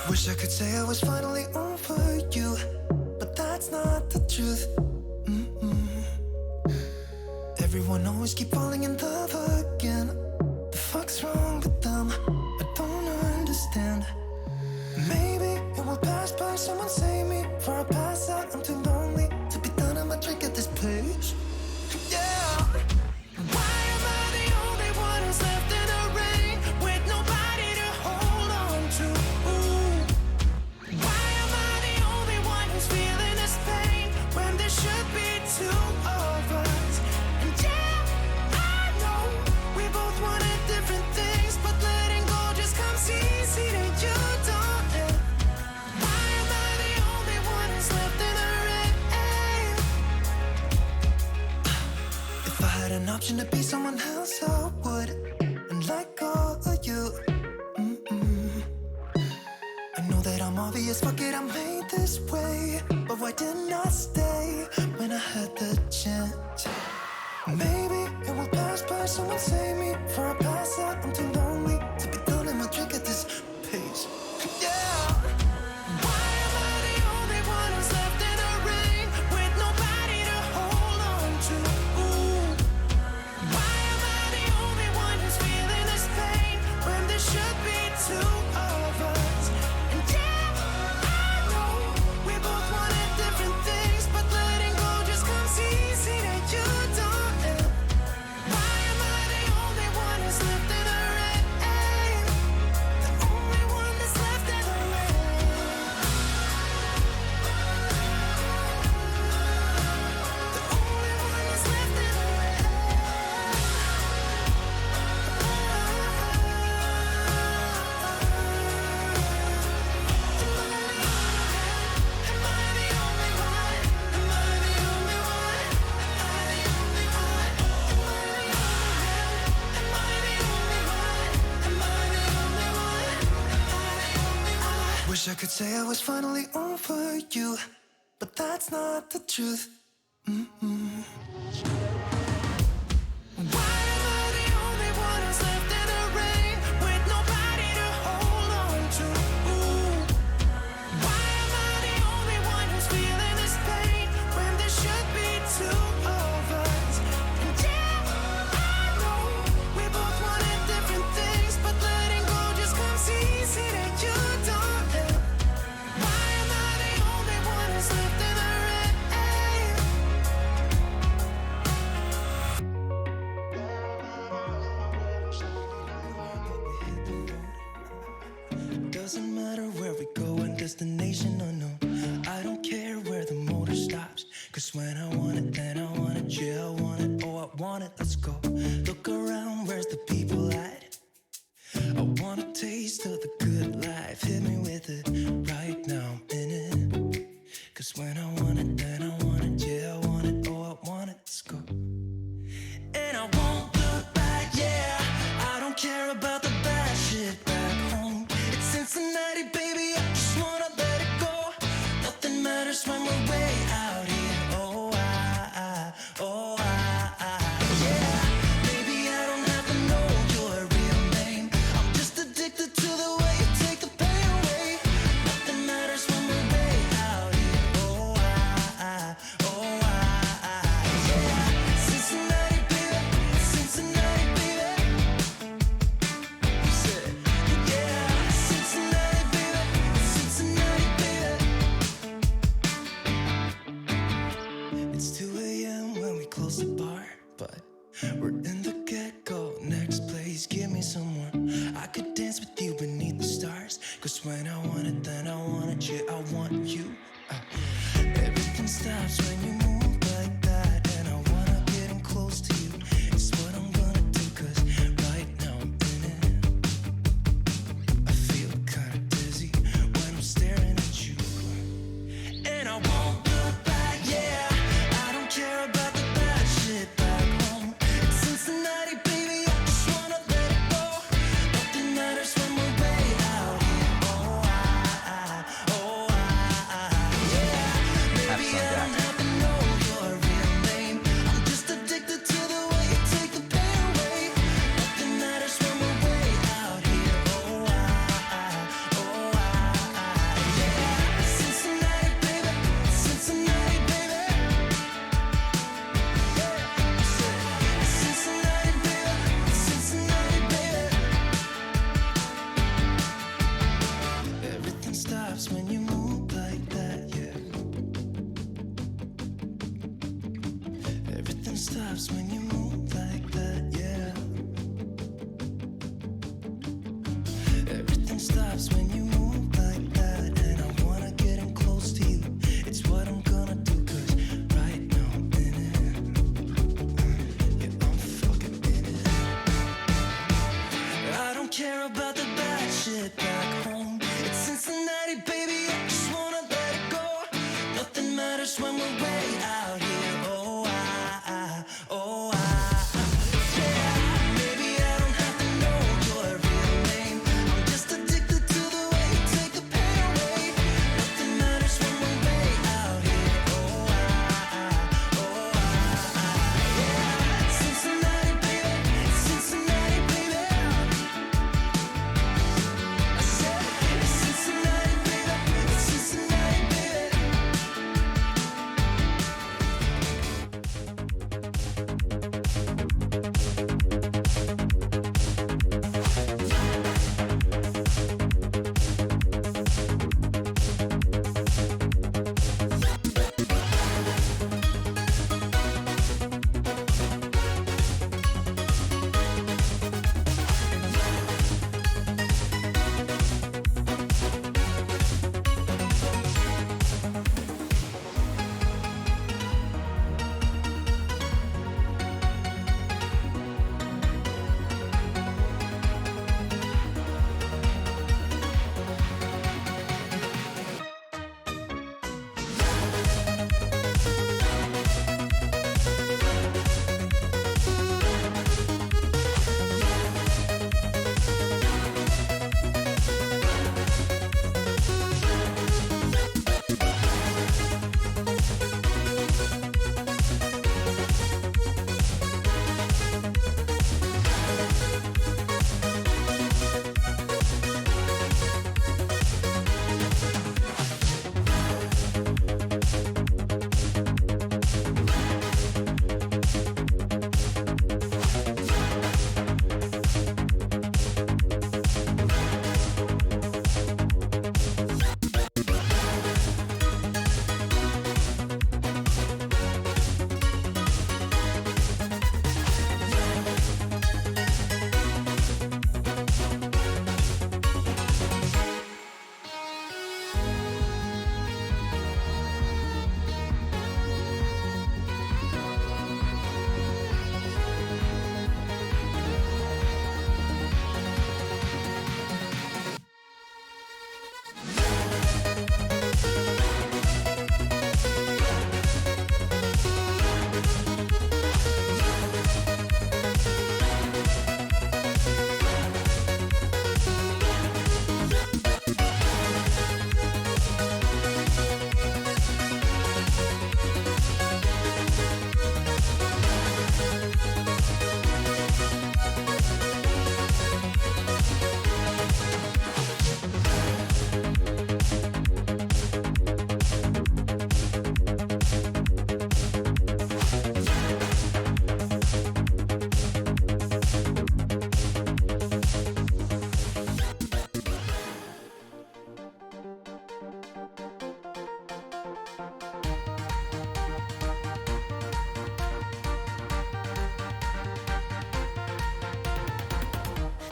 Wish I could say I was finally over you, but that's not the truth. Everyone always keep falling in love again. The fuck's wrong with them? I don't understand. Maybe it will pass by, someone save me. Before I pass out, I'm too lonely to be done. I'ma drink at this place. Yeah. Why am I the only one who's left in the rain with nobody to hold on to? Ooh. Why am I the only one who's feeling this pain when there should be two of us? And yeah, I know we both wanted different things, but letting go just comes easy to you, don't it? Why am I the only one who's left in the rain? If I had an option to be someone else, I would, and let go of you. I know that I'm obvious, fuck it, I'm made this way. But why didn't I stay when I had the chance? Maybe it will pass by, someone save me. Before I pass out, I'm too lonely to be done. I'ma drink at this pace. Yeah. Why am I the only one who's left in the rain with nobody to hold on to? Ooh. Why am I the only one who's feeling this pain when there should be two of us? And yeah, I know we both wanted different things, but letting go just comes easy to you, don't it? Why am I the only one who's left in the rain? The only one that's left in the rain. The only one that's left in the rain. Am I the only one? Am I the only one? Am I the only one? Am I the only one? Am I the only one? Am I the only one? Wish I could say I was finally over you, but that's not the truth. Why am I the only one who's left in the rain with nobody to hold on to? Ooh. Why am I the only one who's feeling this pain when there should be two of us? And yeah, I know we both wanted different things, but letting go just comes easy to you, don't it? Why am I the only one who's left in the rain? Doesn't matter where we go and destination unknown. I don't care where the motor stops, cause when I want it, then I want it. Yeah, I want it, oh I want it, let's go. Look around, where's the people at? I want a taste of the good life. Hit me with it right now, I'm in it. Cause when I want it, then I want it. Yeah, I want it, oh I want it, let's go. And I won't look back, yeah. I don't care about the bad shit back home. It's Cincinnati, baby, I just wanna let it go. Nothing matters when we're way out here. Oh, yeah. Baby, I don't have to know your real name. I'm just addicted to the way you take the pain away. Nothing matters when we're way out here. Oh, yeah. Cincinnati, baby, Cincinnati, baby. You said, yeah, Cincinnati, baby, Cincinnati, baby. It's 2 a.m. when we close the bar, but we're in the get-go. Next place, give me someone I could dance with you beneath the stars. Cause when I want it, then I want it. Yeah, I want you. Everything stops when you move like that, and I wanna get in close to you. It's what I'm gonna do, cause right now I'm in it. I feel kinda dizzy when I'm staring at you. And I won't look back, yeah. I don't care about the bad shit back home. It's Cincinnati, baby, I just wanna let it go. Nothing matters when we're way out here. Oh, yeah. Baby, I don't have to know stops when you move like that, yeah. Everything stops when you move like that. And I wanna get in close to you. It's what I'm gonna do, 'cause right now I'm in it. Yeah, I'm fucking in it. I don't care about the bad shit back home. It's Cincinnati, baby, I just wanna let it go. Nothing matters when we're way out here. Oh, yeah. Maybe I don't have to know your real name. I'm just addicted to the way you take the pain away. Nothing matters when we're way out here. Yeah. Cincinnati, baby, Cincinnati, baby. I said, it's Cincinnati, baby, it's Cincinnati, baby.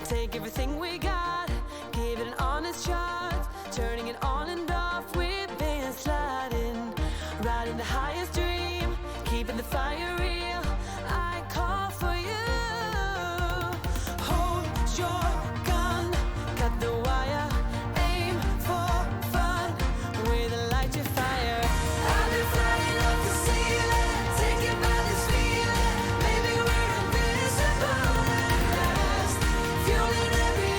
Take everything we got, give it an honest shot, turning it on and off, we've been sliding, riding the highest dream, keeping the fire real. I call for you. Hold your gun, cut the wire, aim for fun, with a light to fire. I've been flying up the ceiling, taken by this feeling. Maybe we're invisible at last, fueling every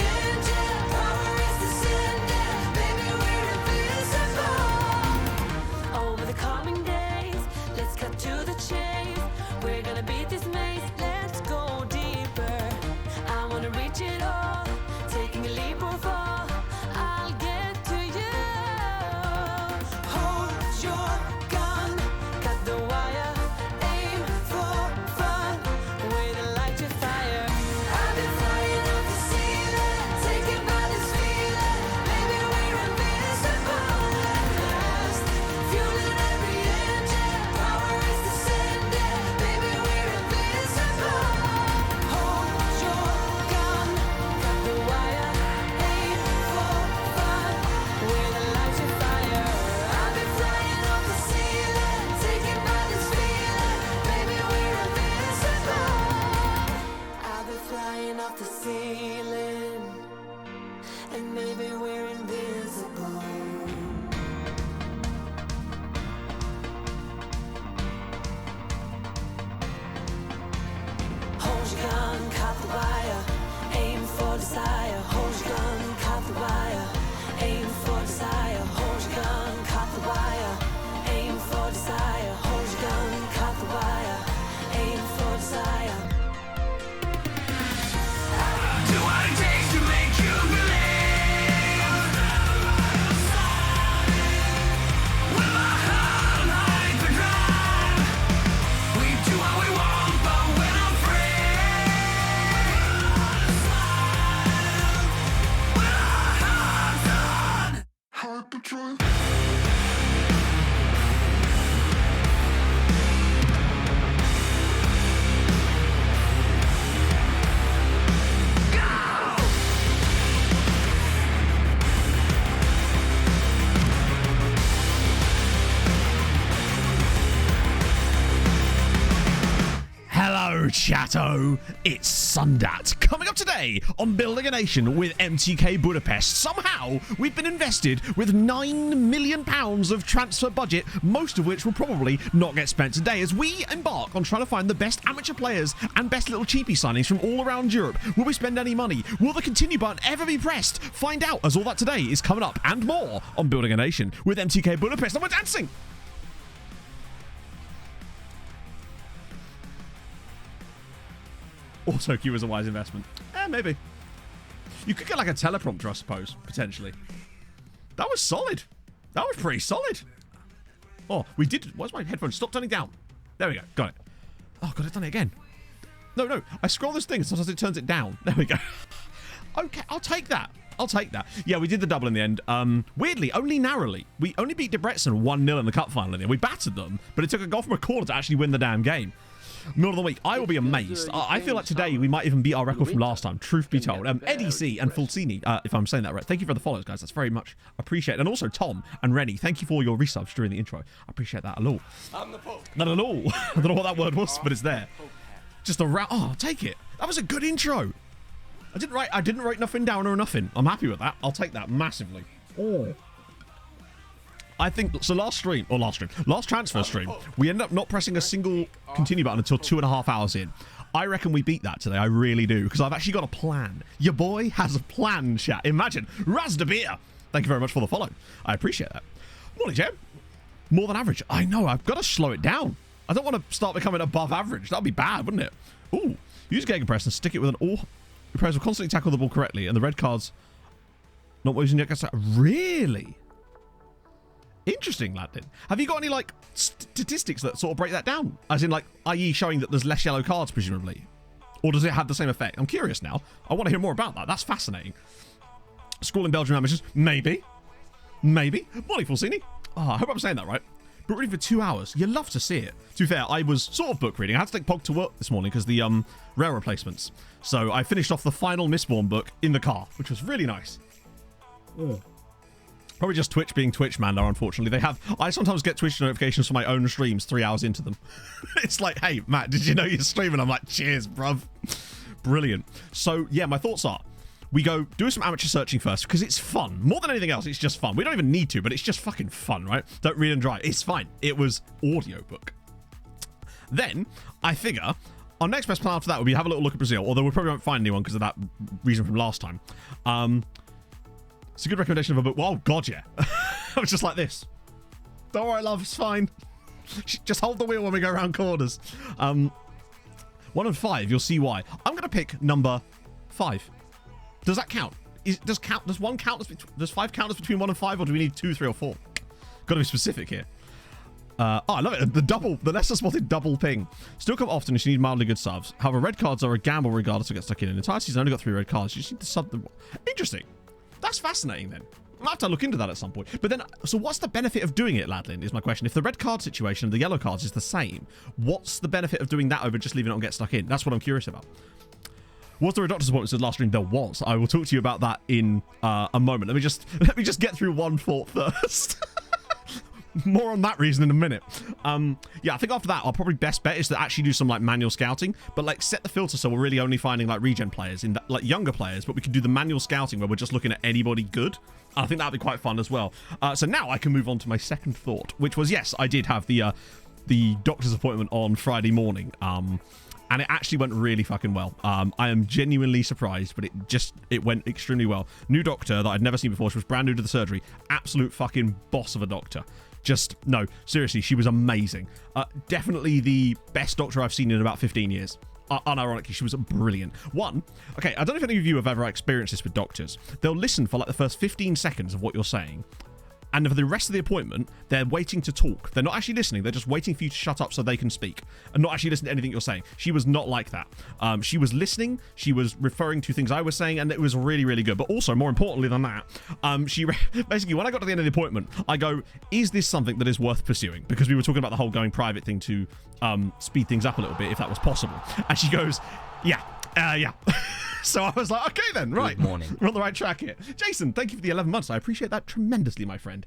and maybe we're invincible. Hold your gun, caught the wire, aim for desire. Hold your gun, caught the wire, aim for desire. Hold your gun, caught the wire, aim for desire. Hold your gun, caught the wire, aim for desire. Do what it takes to make you believe. With my heart like the drive, we do what we want, but we're not free. With our hearts on hyperdrive. Hello, chatto. It's Sundat. Coming up today on Building a Nation with MTK Budapest. Somehow, we've been invested with £9 million of transfer budget, most of which will probably not get spent today, as we embark on trying to find the best amateur players and best little cheapie signings from all around Europe. Will we spend any money? Will the continue button ever be pressed? Find out, as all that today is coming up and more on Building a Nation with MTK Budapest. And we're dancing! Auto queue is a wise investment. Maybe. You could get like a teleprompter, I suppose, potentially. That was solid. That was pretty solid. Oh, we did. Why's my headphones? Stop turning down. There we go. Got it. Oh, God, I've done it again. No. I scroll this thing and sometimes it turns it down. There we go. Okay, I'll take that. Yeah, we did the double in the end. Weirdly, only narrowly. We only beat Debrecen 1-0 in the cup final in the end. We battered them, but it took a goal from a corner to actually win the damn game. Middle of the week, I will be amazed. I feel like today we might even beat our record from last time, truth be told. Eddie C and Fulcini, if I'm saying that right, thank you for the follows, guys. That's very much appreciated. And also Tom and Rennie, thank you for your resubs during the intro. I appreciate that a lot. Not at all. I don't know what that word was, but it's there. Just a round. Oh, take it. That was a good intro. I didn't write nothing down or nothing. I'm happy with that. I'll take that massively. Oh. I think, so last transfer stream, we ended up not pressing a single continue button until 2.5 hours in. I reckon we beat that today. I really do, because I've actually got a plan. Your boy has a plan, chat. Imagine. Razdabir. Thank you very much for the follow. I appreciate that. Morning, Jam. More than average. I know. I've got to slow it down. I don't want to start becoming above average. That'd be bad, wouldn't it? Ooh. Use Gegenpress and stick it with an all. Your players will constantly tackle the ball correctly, and the red cards not using it. Really? Interesting, Landon. Have you got any, like, statistics that sort of break that down? As in, like, i.e. showing that there's less yellow cards, presumably? Or does it have the same effect? I'm curious now. I want to hear more about that. That's fascinating. Schooling Belgian amateurs? Maybe. Morning, Fulcini. Oh, I hope I'm saying that right. Book reading for 2 hours. You love to see it. To be fair, I was sort of book reading. I had to take Pog to work this morning because the rail replacements. So I finished off the final Mistborn book in the car, which was really nice. Oh. Probably just Twitch being Twitch, man, though, unfortunately. I sometimes get Twitch notifications for my own streams 3 hours into them. It's like, hey, Matt, did you know you're streaming? I'm like, cheers, bruv. Brilliant. So, yeah, my thoughts are, we go do some amateur searching first, because it's fun. More than anything else, it's just fun. We don't even need to, but it's just fucking fun, right? Don't read and drive. It's fine. It was audiobook. Then, I figure, our next best plan after that would be have a little look at Brazil, although we probably won't find anyone because of that reason from last time. It's a good recommendation of a book. Well, oh, God, yeah. I was just like this. Don't worry, love. It's fine. Just hold the wheel when we go around corners. 1 and 5, you'll see why. I'm going to pick number 5. Does that count? Does 5 count as between 1 and 5, or do we need 2, 3, or 4? Got to be specific here. I love it. The lesser spotted double ping. Still come often if you need mildly good subs. However, red cards are a gamble regardless of get stuck in. In entire season, I only got 3 red cards. You just need to sub them. Interesting. That's fascinating then. I'll have to look into that at some point. But then, so what's the benefit of doing it, Ladlin, is my question. If the red card situation and the yellow cards is the same, what's the benefit of doing that over just leaving it on get stuck in? That's what I'm curious about. Was there a doctor's appointment since last stream? There was. I will talk to you about that in a moment. Let me just get through one thought first. more on that reason in a minute. Yeah, I think after that, our probably best bet is to actually do some like manual scouting, but like set the filter so we're really only finding like regen players in that, like younger players, but we can do the manual scouting where we're just looking at anybody good. I think that'd be quite fun as well. So now I can move on to my second thought, which was, yes, I did have the doctor's appointment on Friday morning. And it actually went really fucking well. I am genuinely surprised, but it went extremely well. New doctor that I'd never seen before. She was brand new to the surgery. Absolute fucking boss of a doctor. No, seriously, she was amazing. Definitely the best doctor I've seen in about 15 years. Unironically, she was brilliant. Okay, I don't know if any of you have ever experienced this with doctors. They'll listen for like the first 15 seconds of what you're saying, and for the rest of the appointment, they're waiting to talk. They're not actually listening. They're just waiting for you to shut up so they can speak and not actually listen to anything you're saying. She was not like that. She was listening. She was referring to things I was saying, and it was really, really good. But also, more importantly than that, basically, when I got to the end of the appointment, I go, is this something that is worth pursuing? Because we were talking about the whole going private thing to speed things up a little bit, if that was possible. And she goes, yeah. So I was like, okay then, right. Good morning. We're on the right track here. Jason, thank you for the 11 months. I appreciate that tremendously, my friend.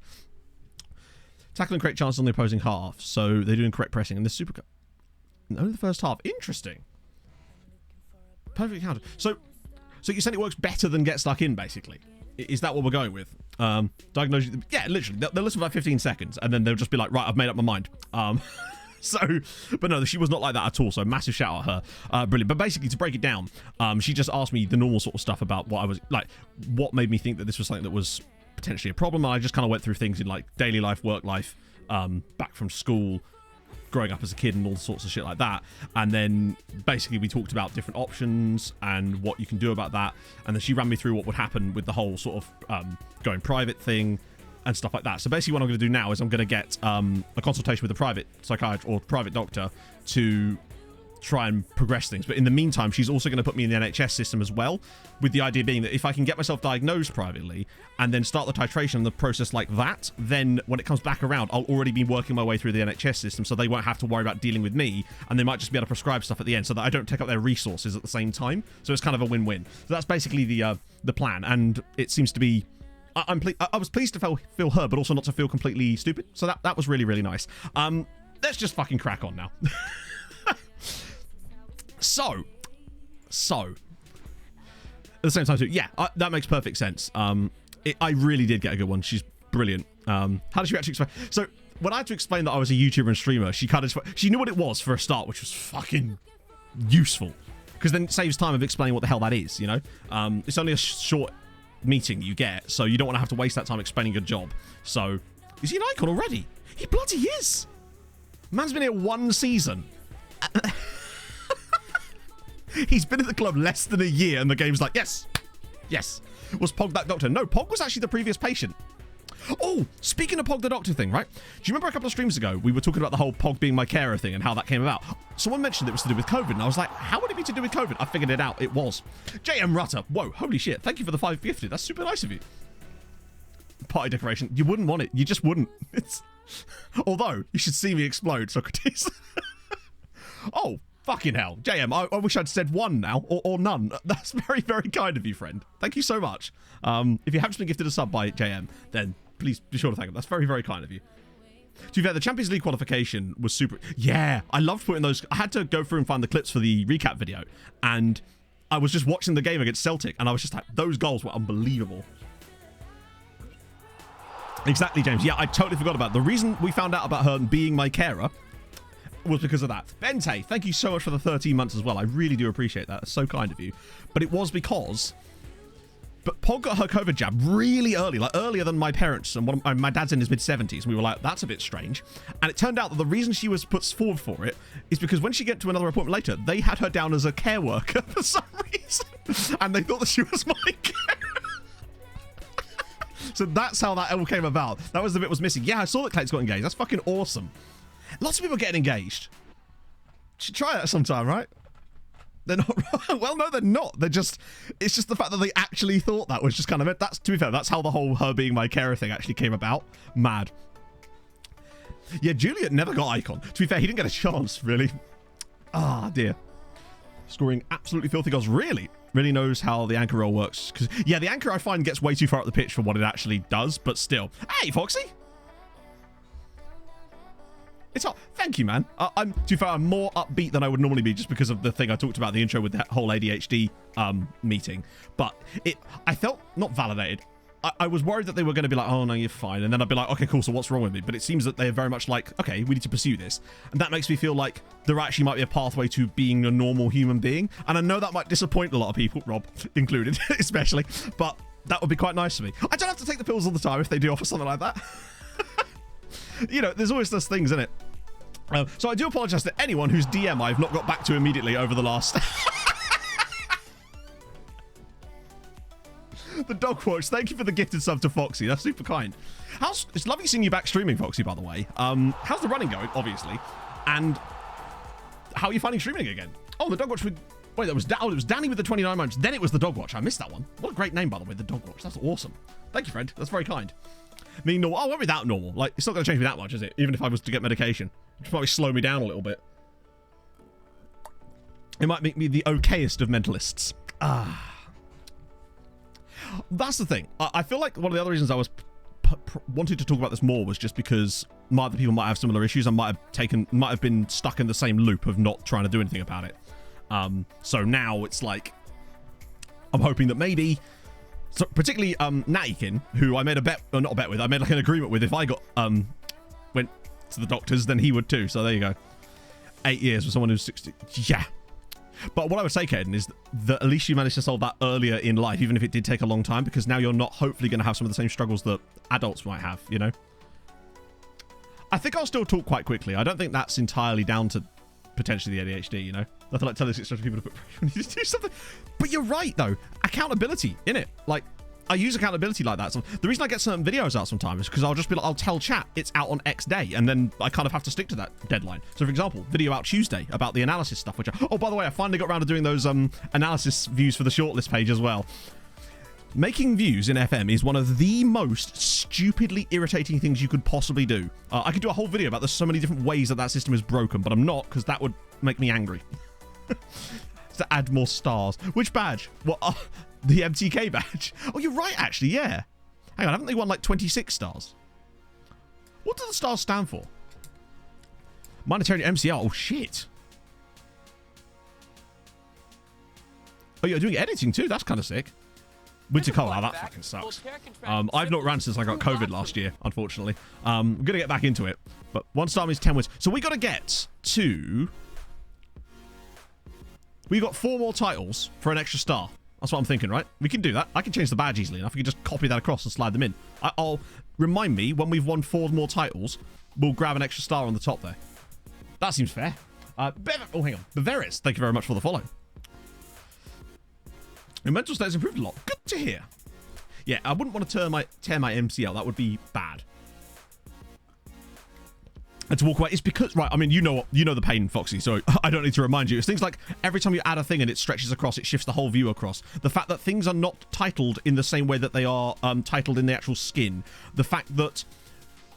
Tackle and create chances on the opposing half. So they're doing correct pressing. And the super... Only the first half. Interesting. Perfect counter. So you're saying it works better than get stuck in, basically? Is that what we're going with? Diagnose... Yeah, literally. They'll listen for like 15 seconds. And then they'll just be like, right, I've made up my mind. But no, she was not like that at all. So massive shout out her. Brilliant. But basically, to break it down, she just asked me the normal sort of stuff about what I was like, what made me think that this was something that was potentially a problem. And I just kind of went through things in like daily life, work life, back from school, growing up as a kid, and all sorts of shit like that. And then basically we talked about different options and what you can do about that. And then she ran me through what would happen with the whole sort of going private thing and stuff like that. So basically what I'm going to do now is I'm going to get a consultation with a private psychiatrist or private doctor to try and progress things. But in the meantime, she's also going to put me in the NHS system as well, with the idea being that if I can get myself diagnosed privately and then start the titration and the process like that, then when it comes back around, I'll already be working my way through the NHS system, so they won't have to worry about dealing with me, and they might just be able to prescribe stuff at the end so that I don't take up their resources at the same time. So it's kind of a win-win. So that's basically the plan, and it seems to be... I was pleased to feel her, but also not to feel completely stupid. So that was really, really nice. Let's just fucking crack on now. So at the same time too, yeah, that makes perfect sense. I really did get a good one. She's brilliant. How did she actually explain? So when I had to explain that I was a YouTuber and streamer, she knew what it was for a start, which was fucking useful, because then it saves time of explaining what the hell that is. You know, it's only a short meeting you get, so you don't want to have to waste that time explaining your job. So, is he an icon already? He bloody is. Man's been here 1 season. He's been at the club less than a year, and the game's like, yes. Was Pog that doctor? No, Pog was actually the previous patient. Oh, speaking of Pog the doctor thing, right? Do you remember a couple of streams ago, we were talking about the whole Pog being my carer thing and how that came about? Someone mentioned it was to do with COVID, and I was like, how would it be to do with COVID? I figured it out. It was. JM Rutter. Whoa, holy shit. Thank you for the 5 gifted. That's super nice of you. Party decoration. You wouldn't want it. You just wouldn't. Although, you should see me explode, Socrates. Oh, fucking hell. JM, I wish I'd said 1 now, or none. That's very, very kind of you, friend. Thank you so much. If you have just been gifted a sub by JM, then please be sure to thank him. That's very, very kind of you. To be fair, the Champions League qualification was super... Yeah, I loved putting those... I had to go through and find the clips for the recap video, and I was just watching the game against Celtic, and I was just like, those goals were unbelievable. Exactly, James. Yeah, I totally forgot about it. The reason we found out about her being my carer was because of that. Bente, thank you so much for the 13 months as well. I really do appreciate that. That's so kind of you. But it was because... But Pog got her COVID jab really early, like earlier than my parents, and my dad's in his mid-70s, and we were like, that's a bit strange. And it turned out that the reason she was put forward for it is because when she get to another appointment later, they had her down as a care worker for some reason, and they thought that she was my carer. So that's how that all came about. That was the bit was missing. Yeah, I saw that Clayton's got engaged. That's fucking awesome. Lots of people are getting engaged. Should try that sometime, right? They're not. Well, no, they're not. They're just. It's just the fact that they actually thought that was just kind of it. That's, to be fair, that's how the whole her being my carer thing actually came about. Mad. Yeah, Juliet never got icon. To be fair, he didn't get a chance, really. Ah, dear. Scoring absolutely filthy goals. Really knows how the anchor role works. Because yeah, the anchor I find gets way too far up the pitch for what it actually does. But still, hey, Foxy. It's hot. Thank you, man. To be fair, I'm more upbeat than I would normally be just because of the thing I talked about in the intro with that whole ADHD meeting. But I felt not validated. I was worried that they were going to be like, oh, no, you're fine. And then I'd be like, okay, cool, so what's wrong with me? But it seems that they're very much like, okay, we need to pursue this. And that makes me feel like there actually might be a pathway to being a normal human being. And I know that might disappoint a lot of people, Rob included, especially. But that would be quite nice for me. I don't have to take the pills all the time if they do offer something like that. You know, there's always those things, isn't it? So I do apologize to anyone whose DM I've not got back to immediately over the last... The dog watch. Thank you for the gifted sub to Foxy. That's super kind. It's lovely seeing you back streaming, Foxy, by the way. How's the running going, obviously? And how are you finding streaming again? Oh, the dog watch with... Wait, it was Danny with the 29 months. Then it was the dog watch. I missed that one. What a great name, by the way, the dog watch. That's awesome. Thank you, friend. That's very kind. Me normal. Oh, I won't be that normal. Like, it's not going to change me that much, is it? Even if I was to get medication. It'd probably slow me down a little bit. It might make me the okayest of mentalists. That's the thing. I feel like one of the other reasons I was wanted to talk about this more was just because other people might have similar issues and might have been stuck in the same loop of not trying to do anything about it. So now it's like I'm hoping that maybe, so particularly Natikin, who I made a bet, or not a bet with, I made like an agreement with. If I got went to the doctors, then he would too. So there you go. 8 years for someone who's 60. Yeah. But what I would say, Caden, is that at least you managed to solve that earlier in life, even if it did take a long time, because now you're not hopefully going to have some of the same struggles that adults might have, you know? I think I'll still talk quite quickly. I don't think that's entirely down to potentially the ADHD, you know? Nothing like telling 600 people to put pressure on you to do something. But you're right, though. Accountability, innit? Like, I use accountability like that. So the reason I get certain videos out sometimes is because I'll just be like, I'll tell chat it's out on X day, and then I kind of have to stick to that deadline. So for example, video out Tuesday about the analysis stuff, which oh, by the way, I finally got around to doing those analysis views for the shortlist page as well. Making views in FM is one of the most stupidly irritating things you could possibly do. I could do a whole video about there's so many different ways that system is broken, but I'm not, because that would make me angry. To add more stars. Which badge? What? The MTK badge. Oh, you're right, actually, yeah. Hang on, haven't they won like 26 stars? What do the stars stand for? Monetary MCR. Oh, shit. Oh, you're doing editing too? That's kind of sick. Winter cold. Oh, that fucking sucks. I've not ran since I got COVID last year, unfortunately. I'm going to get back into it. But 1 star means 10 wins. So we got to get to... We got 4 more titles for an extra star. That's what I'm thinking, right? We can do that. I can change the badge easily enough. We can just copy that across and slide them in. I'll remind me when we've won 4 more titles, we'll grab an extra star on the top there. That seems fair. Oh, hang on. Beveris, thank you very much for the follow. Your mental state has improved a lot. Good to hear. Yeah, I wouldn't want to tear my MCL. That would be bad. And to walk away, it's because, right, I mean, you know the pain, Foxy, so I don't need to remind you. It's things like every time you add a thing and it stretches across, it shifts the whole view across. The fact that things are not titled in the same way that they are titled in the actual skin. The fact that,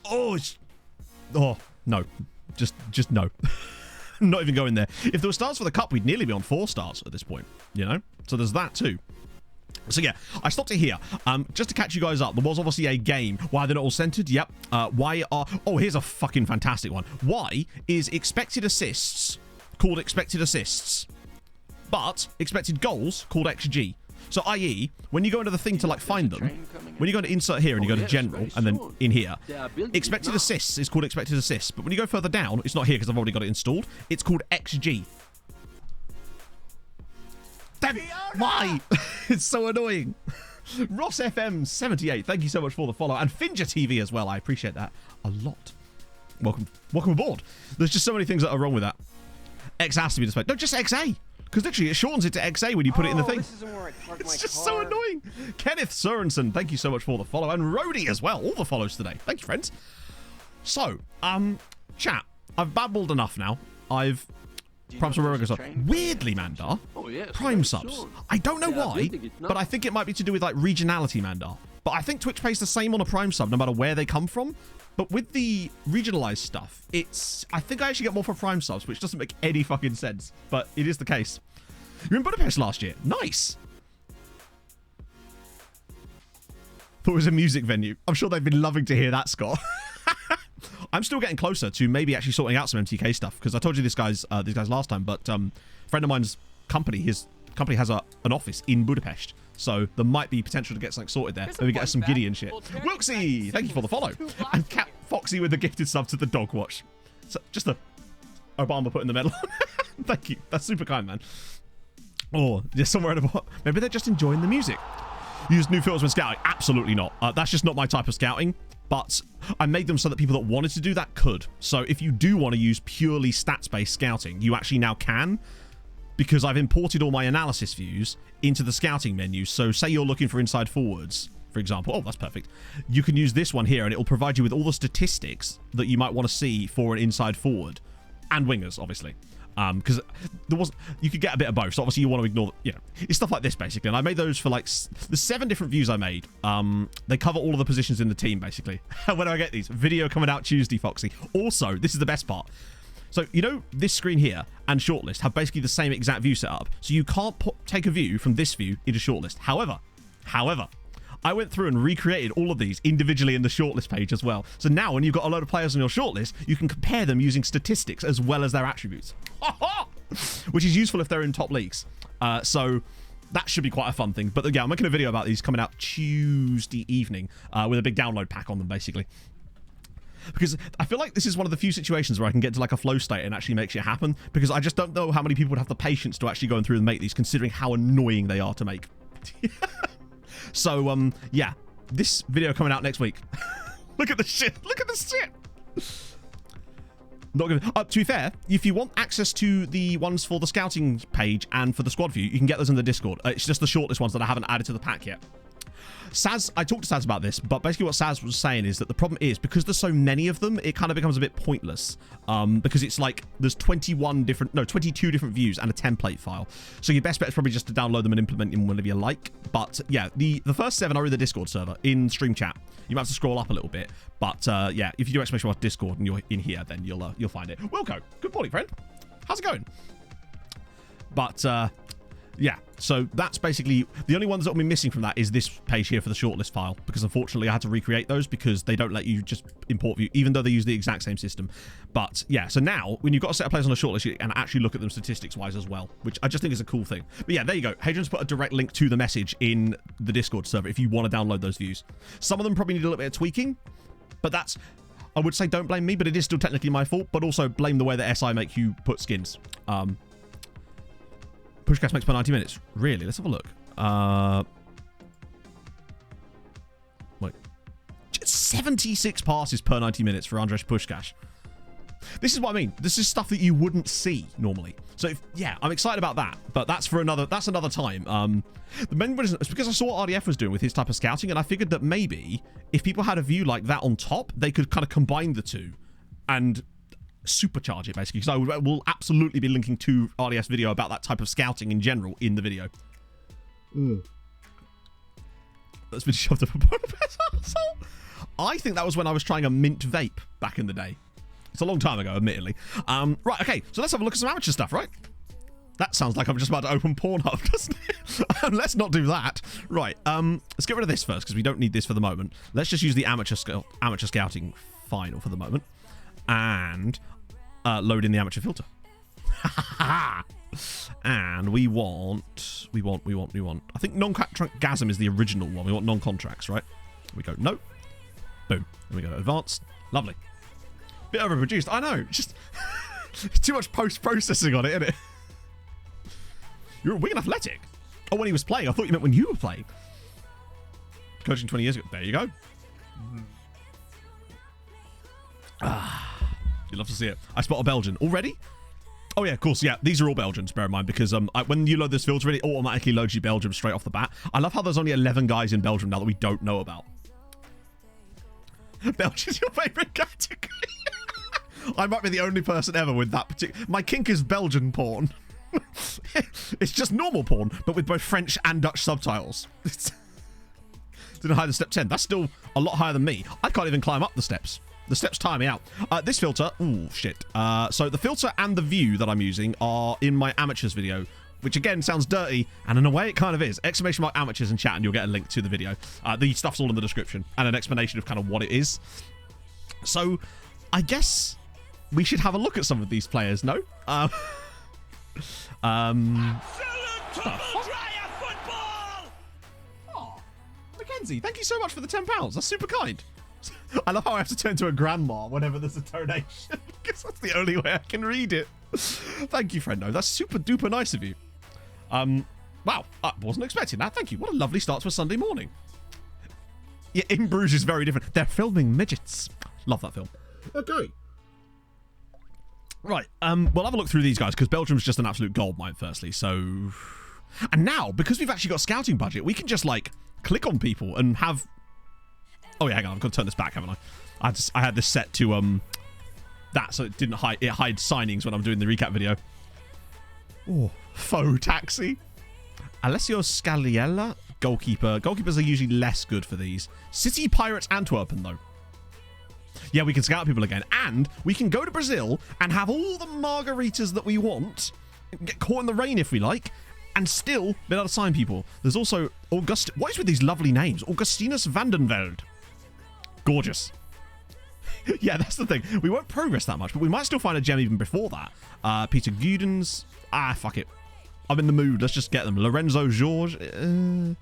no, just no. Not even going there. If there were stars for the cup, we'd nearly be on 4 stars at this point, you know? So there's that too. So yeah, I stopped it here. Just to catch you guys up, there was obviously a game. Why they're not all centered? Yep. Here's a fucking fantastic one. Why is expected assists called expected assists, but expected goals called XG? So i.e., when you go into the thing to like find them, when you go into insert here and you go to general and then in here, expected assists is called expected assists. But when you go further down, it's not here because I've already got it installed. It's called XG. Why? It's so annoying. Ross FM 78, thank you so much for the follow, and Finja TV as well. I appreciate that a lot. Welcome aboard. There's just so many things that are wrong with that. X has to be displayed. No, just XA, because literally it shortens it to XA when you put it in the thing. It's just so annoying. Kenneth Sorensen, thank you so much for the follow, and Rhodey as well. All the follows today. Thank you, friends. So, chat. I've babbled enough now. Prime sub. Weirdly, Mandar. Prime subs. I don't know why, but I think it might be to do with like regionality, Mandar. But I think Twitch pays the same on a Prime sub no matter where they come from. But with the regionalized stuff, I think I actually get more for Prime subs, which doesn't make any fucking sense. But it is the case. You were in Budapest last year. Nice. Thought it was a music venue. I'm sure they've been loving to hear that, Scott. I'm still getting closer to maybe actually sorting out some MTK stuff, because I told you these guys last time, but a friend of mine's company, his company has an office in Budapest, so there might be potential to get something sorted there. Maybe get us some Gideon shit. Wilksy, thank you for the follow. And Cat Foxy with the gifted sub to the dog watch. So just the Obama putting the medal on. Thank you. That's super kind, man. Or just somewhere at the bottom. Maybe they're just enjoying the music. Use new filters when scouting? Absolutely not. That's just not my type of scouting. But I made them so that people that wanted to do that could. So if you do want to use purely stats-based scouting, you actually now can, because I've imported all my analysis views into the scouting menu. So say you're looking for inside forwards, for example. Oh, that's perfect. You can use this one here, and it will provide you with all the statistics that you might want to see for an inside forward, and wingers, obviously. Because you could get a bit of both, so obviously you want to ignore, it's stuff like this basically. And I made those for like the 7 different views I made. They cover all of the positions in the team basically. When do I get these? Video coming out Tuesday, Foxy. Also, this is the best part. So this screen here and shortlist have basically the same exact view setup, so you can't take a view from this view into shortlist. However, I went through and recreated all of these individually in the shortlist page as well. So now when you've got a load of players on your shortlist, you can compare them using statistics as well as their attributes. Which is useful if they're in top leagues. So that should be quite a fun thing. But yeah, I'm making a video about these coming out Tuesday evening with a big download pack on them, basically. Because I feel like this is one of the few situations where I can get to like a flow state and actually make shit happen. Because I just don't know how many people would have the patience to actually go through and make these, considering how annoying they are to make. So, yeah, this video coming out next week. Look at the shit. Look at the shit. Not gonna, to be fair, if you want access to the ones for the scouting page and for the squad view, you can get those in the Discord. It's just the shortlist ones that I haven't added to the pack yet. Saz, I talked to Saz about this, but basically what Saz was saying is that the problem is, because there's so many of them, it kind of becomes a bit pointless. Because it's like, there's 22 different views and a template file. So your best bet is probably just to download them and implement them whenever you like. But yeah, the first 7 are in the Discord server, in stream chat. You might have to scroll up a little bit. But yeah, if you do exclamation mark Discord and you're in here, then you'll find it. Wilco, good morning, friend. How's it going? But yeah, so that's basically the only ones that will be missing from that is this page here for the shortlist file, because unfortunately I had to recreate those because they don't let you just import view, even though they use the exact same system. But yeah, so now when you've got a set of players on a shortlist, you can actually look at them statistics wise as well, which I just think is a cool thing. But yeah, there you go. Hadrian's put a direct link to the message in the Discord server if you want to download those views. Some of them probably need a little bit of tweaking, but that's, I would say don't blame me, but it is still technically my fault, but also blame the way that SI make you put skins. Pushcast makes per 90 minutes. Really? Let's have a look. Wait. 76 passes per 90 minutes for Andrzej Pushkash. This is what I mean. This is stuff that you wouldn't see normally. So yeah, I'm excited about that. But that's another time. The main reason is because I saw what RDF was doing with his type of scouting, and I figured that maybe if people had a view like that on top, they could kind of combine the two and supercharge it basically, because I will absolutely be linking to RDS video about that type of scouting in general in the video. That's been shoved up a Budapest asshole. I think that was when I was trying a mint vape back in the day. It's a long time ago, admittedly. Right, okay, so let's have a look at some amateur stuff, right? That sounds like I'm just about to open Pornhub, doesn't it? Let's not do that. Right, let's get rid of this first, because we don't need this for the moment. Let's just use the amateur scouting final for the moment. And load in the amateur filter. And we want. I think non-contractasm is the original one. We want non-contracts, right? Here we go. No. Boom. There we go. Advanced. Lovely. Bit overproduced. I know. Just too much post-processing on it, isn't it? You're a wing and athletic. Oh, when he was playing. I thought you meant when you were playing. Coaching 20 years ago. There you go. You'd love to see it. I spot a Belgian. Already? Oh, yeah, of course. Yeah, these are all Belgians, bear in mind, because when you load this filter in, it automatically loads you Belgium straight off the bat. I love how there's only 11 guys in Belgium now that we don't know about. Belgium's your favourite category? I might be the only person ever with that particular... My kink is Belgian porn. It's just normal porn, but with both French and Dutch subtitles. Didn't hide the step 10. That's still a lot higher than me. I can't even climb up the steps. The steps tire me out. This filter... Ooh, shit. So the filter and the view that I'm using are in my amateurs video, which again sounds dirty, and in a way it kind of is. Exclamation mark amateurs in chat and you'll get a link to the video. The stuff's all in the description and an explanation of kind of what it is. So I guess we should have a look at some of these players, no? Mackenzie, thank you so much for the £10. That's super kind. I love how I have to turn to a grandma whenever there's a donation, because that's the only way I can read it. Thank you, friendo. That's super duper nice of you. Wow, I wasn't expecting that. Thank you. What a lovely start to a Sunday morning. Yeah, In Bruges is very different. They're filming midgets. Love that film. Okay. Right, we'll have a look through these guys, because Belgium's just an absolute goldmine, firstly, so... And now, because we've actually got a scouting budget, we can just, like, click on people and have... Oh, yeah, hang on, I've got to turn this back, haven't I? I had this set to, that, so it didn't hide... It hides signings when I'm doing the recap video. Oh, faux taxi. Alessio Scaliella, goalkeeper. Goalkeepers are usually less good for these. City Pirates Antwerpen, though. Yeah, we can scout people again. And we can go to Brazil and have all the margaritas that we want, get caught in the rain if we like, and still be able to sign people. There's also what is with these lovely names? Augustinus Vandenveld. Gorgeous. Yeah, that's the thing. We won't progress that much, but we might still find a gem even before that. Peter Gudens. Fuck it. I'm in the mood. Let's just get them. Lorenzo George. Actually,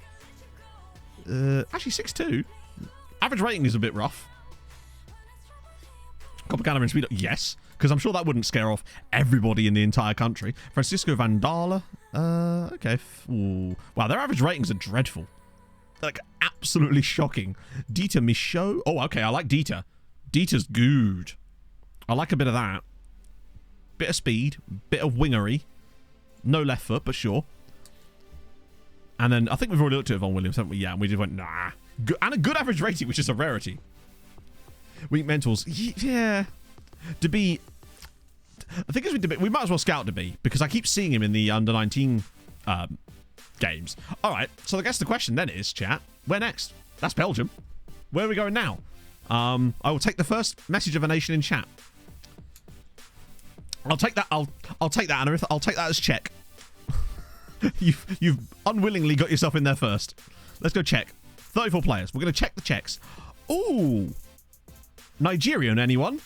6'2". Average rating is a bit rough. Copacabana and speed up. Yes, because I'm sure that wouldn't scare off everybody in the entire country. Francisco Vandala. Okay. Ooh. Wow, their average ratings are dreadful. Like, absolutely shocking. Dieter Michaud. Oh, okay, I like Dieter. Dieter's good. I like a bit of that. Bit of speed. Bit of wingery. No left foot, but sure. And then, I think we've already looked at Von Williams, haven't we? Yeah, and we just went, nah. Good, and a good average rating, which is a rarity. Weak mentals. Yeah. DeBee. I think as we might as well scout DeBee, because I keep seeing him in the under-19 games. All right, so I guess the question then is, chat, where next? That's Belgium. Where are we going now? I will take the first message of a nation in chat. I'll take that. I'll take that, Anarith. I'll take that as check. You've unwillingly got yourself in there first. Let's go check. 34 players. We're going to check the checks. Ooh. Nigerian, anyone?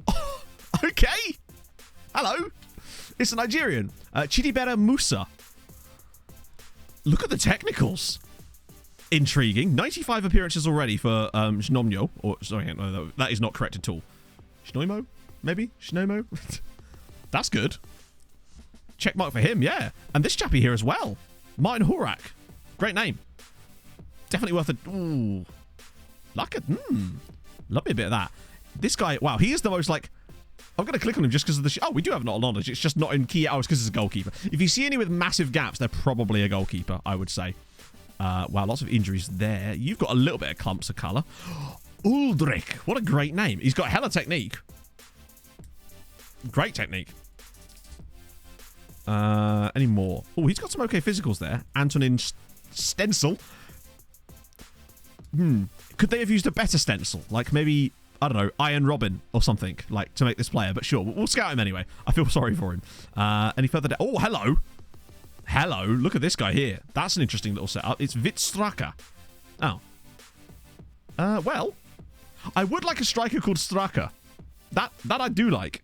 Oh, okay. Hello. It's a Nigerian. Chidibera Musa. Look at the technicals. Intriguing. 95 appearances already for Shnomyo. Or, sorry, no, that is not correct at all. Shnoimo? Maybe? Shnomo? That's good. Check mark for him, yeah. And this chappy here as well. Martin Horak. Great name. Definitely worth a... Ooh. Like it. Love me a bit of that. This guy, wow, he is the most, like... I'm going to click on him just because of the... Oh, we do have not knowledge. It's just not in key hours because it's a goalkeeper. If you see any with massive gaps, they're probably a goalkeeper, I would say. Wow, lots of injuries there. You've got a little bit of clumps of colour. Uldrich. What a great name. He's got hella technique. Great technique. Any more? Oh, he's got some okay physicals there. Antonin Stencil. Could they have used a better stencil? Like maybe, I don't know, Iron Robin or something, like, to make this player. But sure, we'll scout him anyway. I feel sorry for him. Any further down? Oh, hello. Hello. Look at this guy here. That's an interesting little setup. It's Vitstraka. Oh. Well, I would like a striker called Straka. That I do like.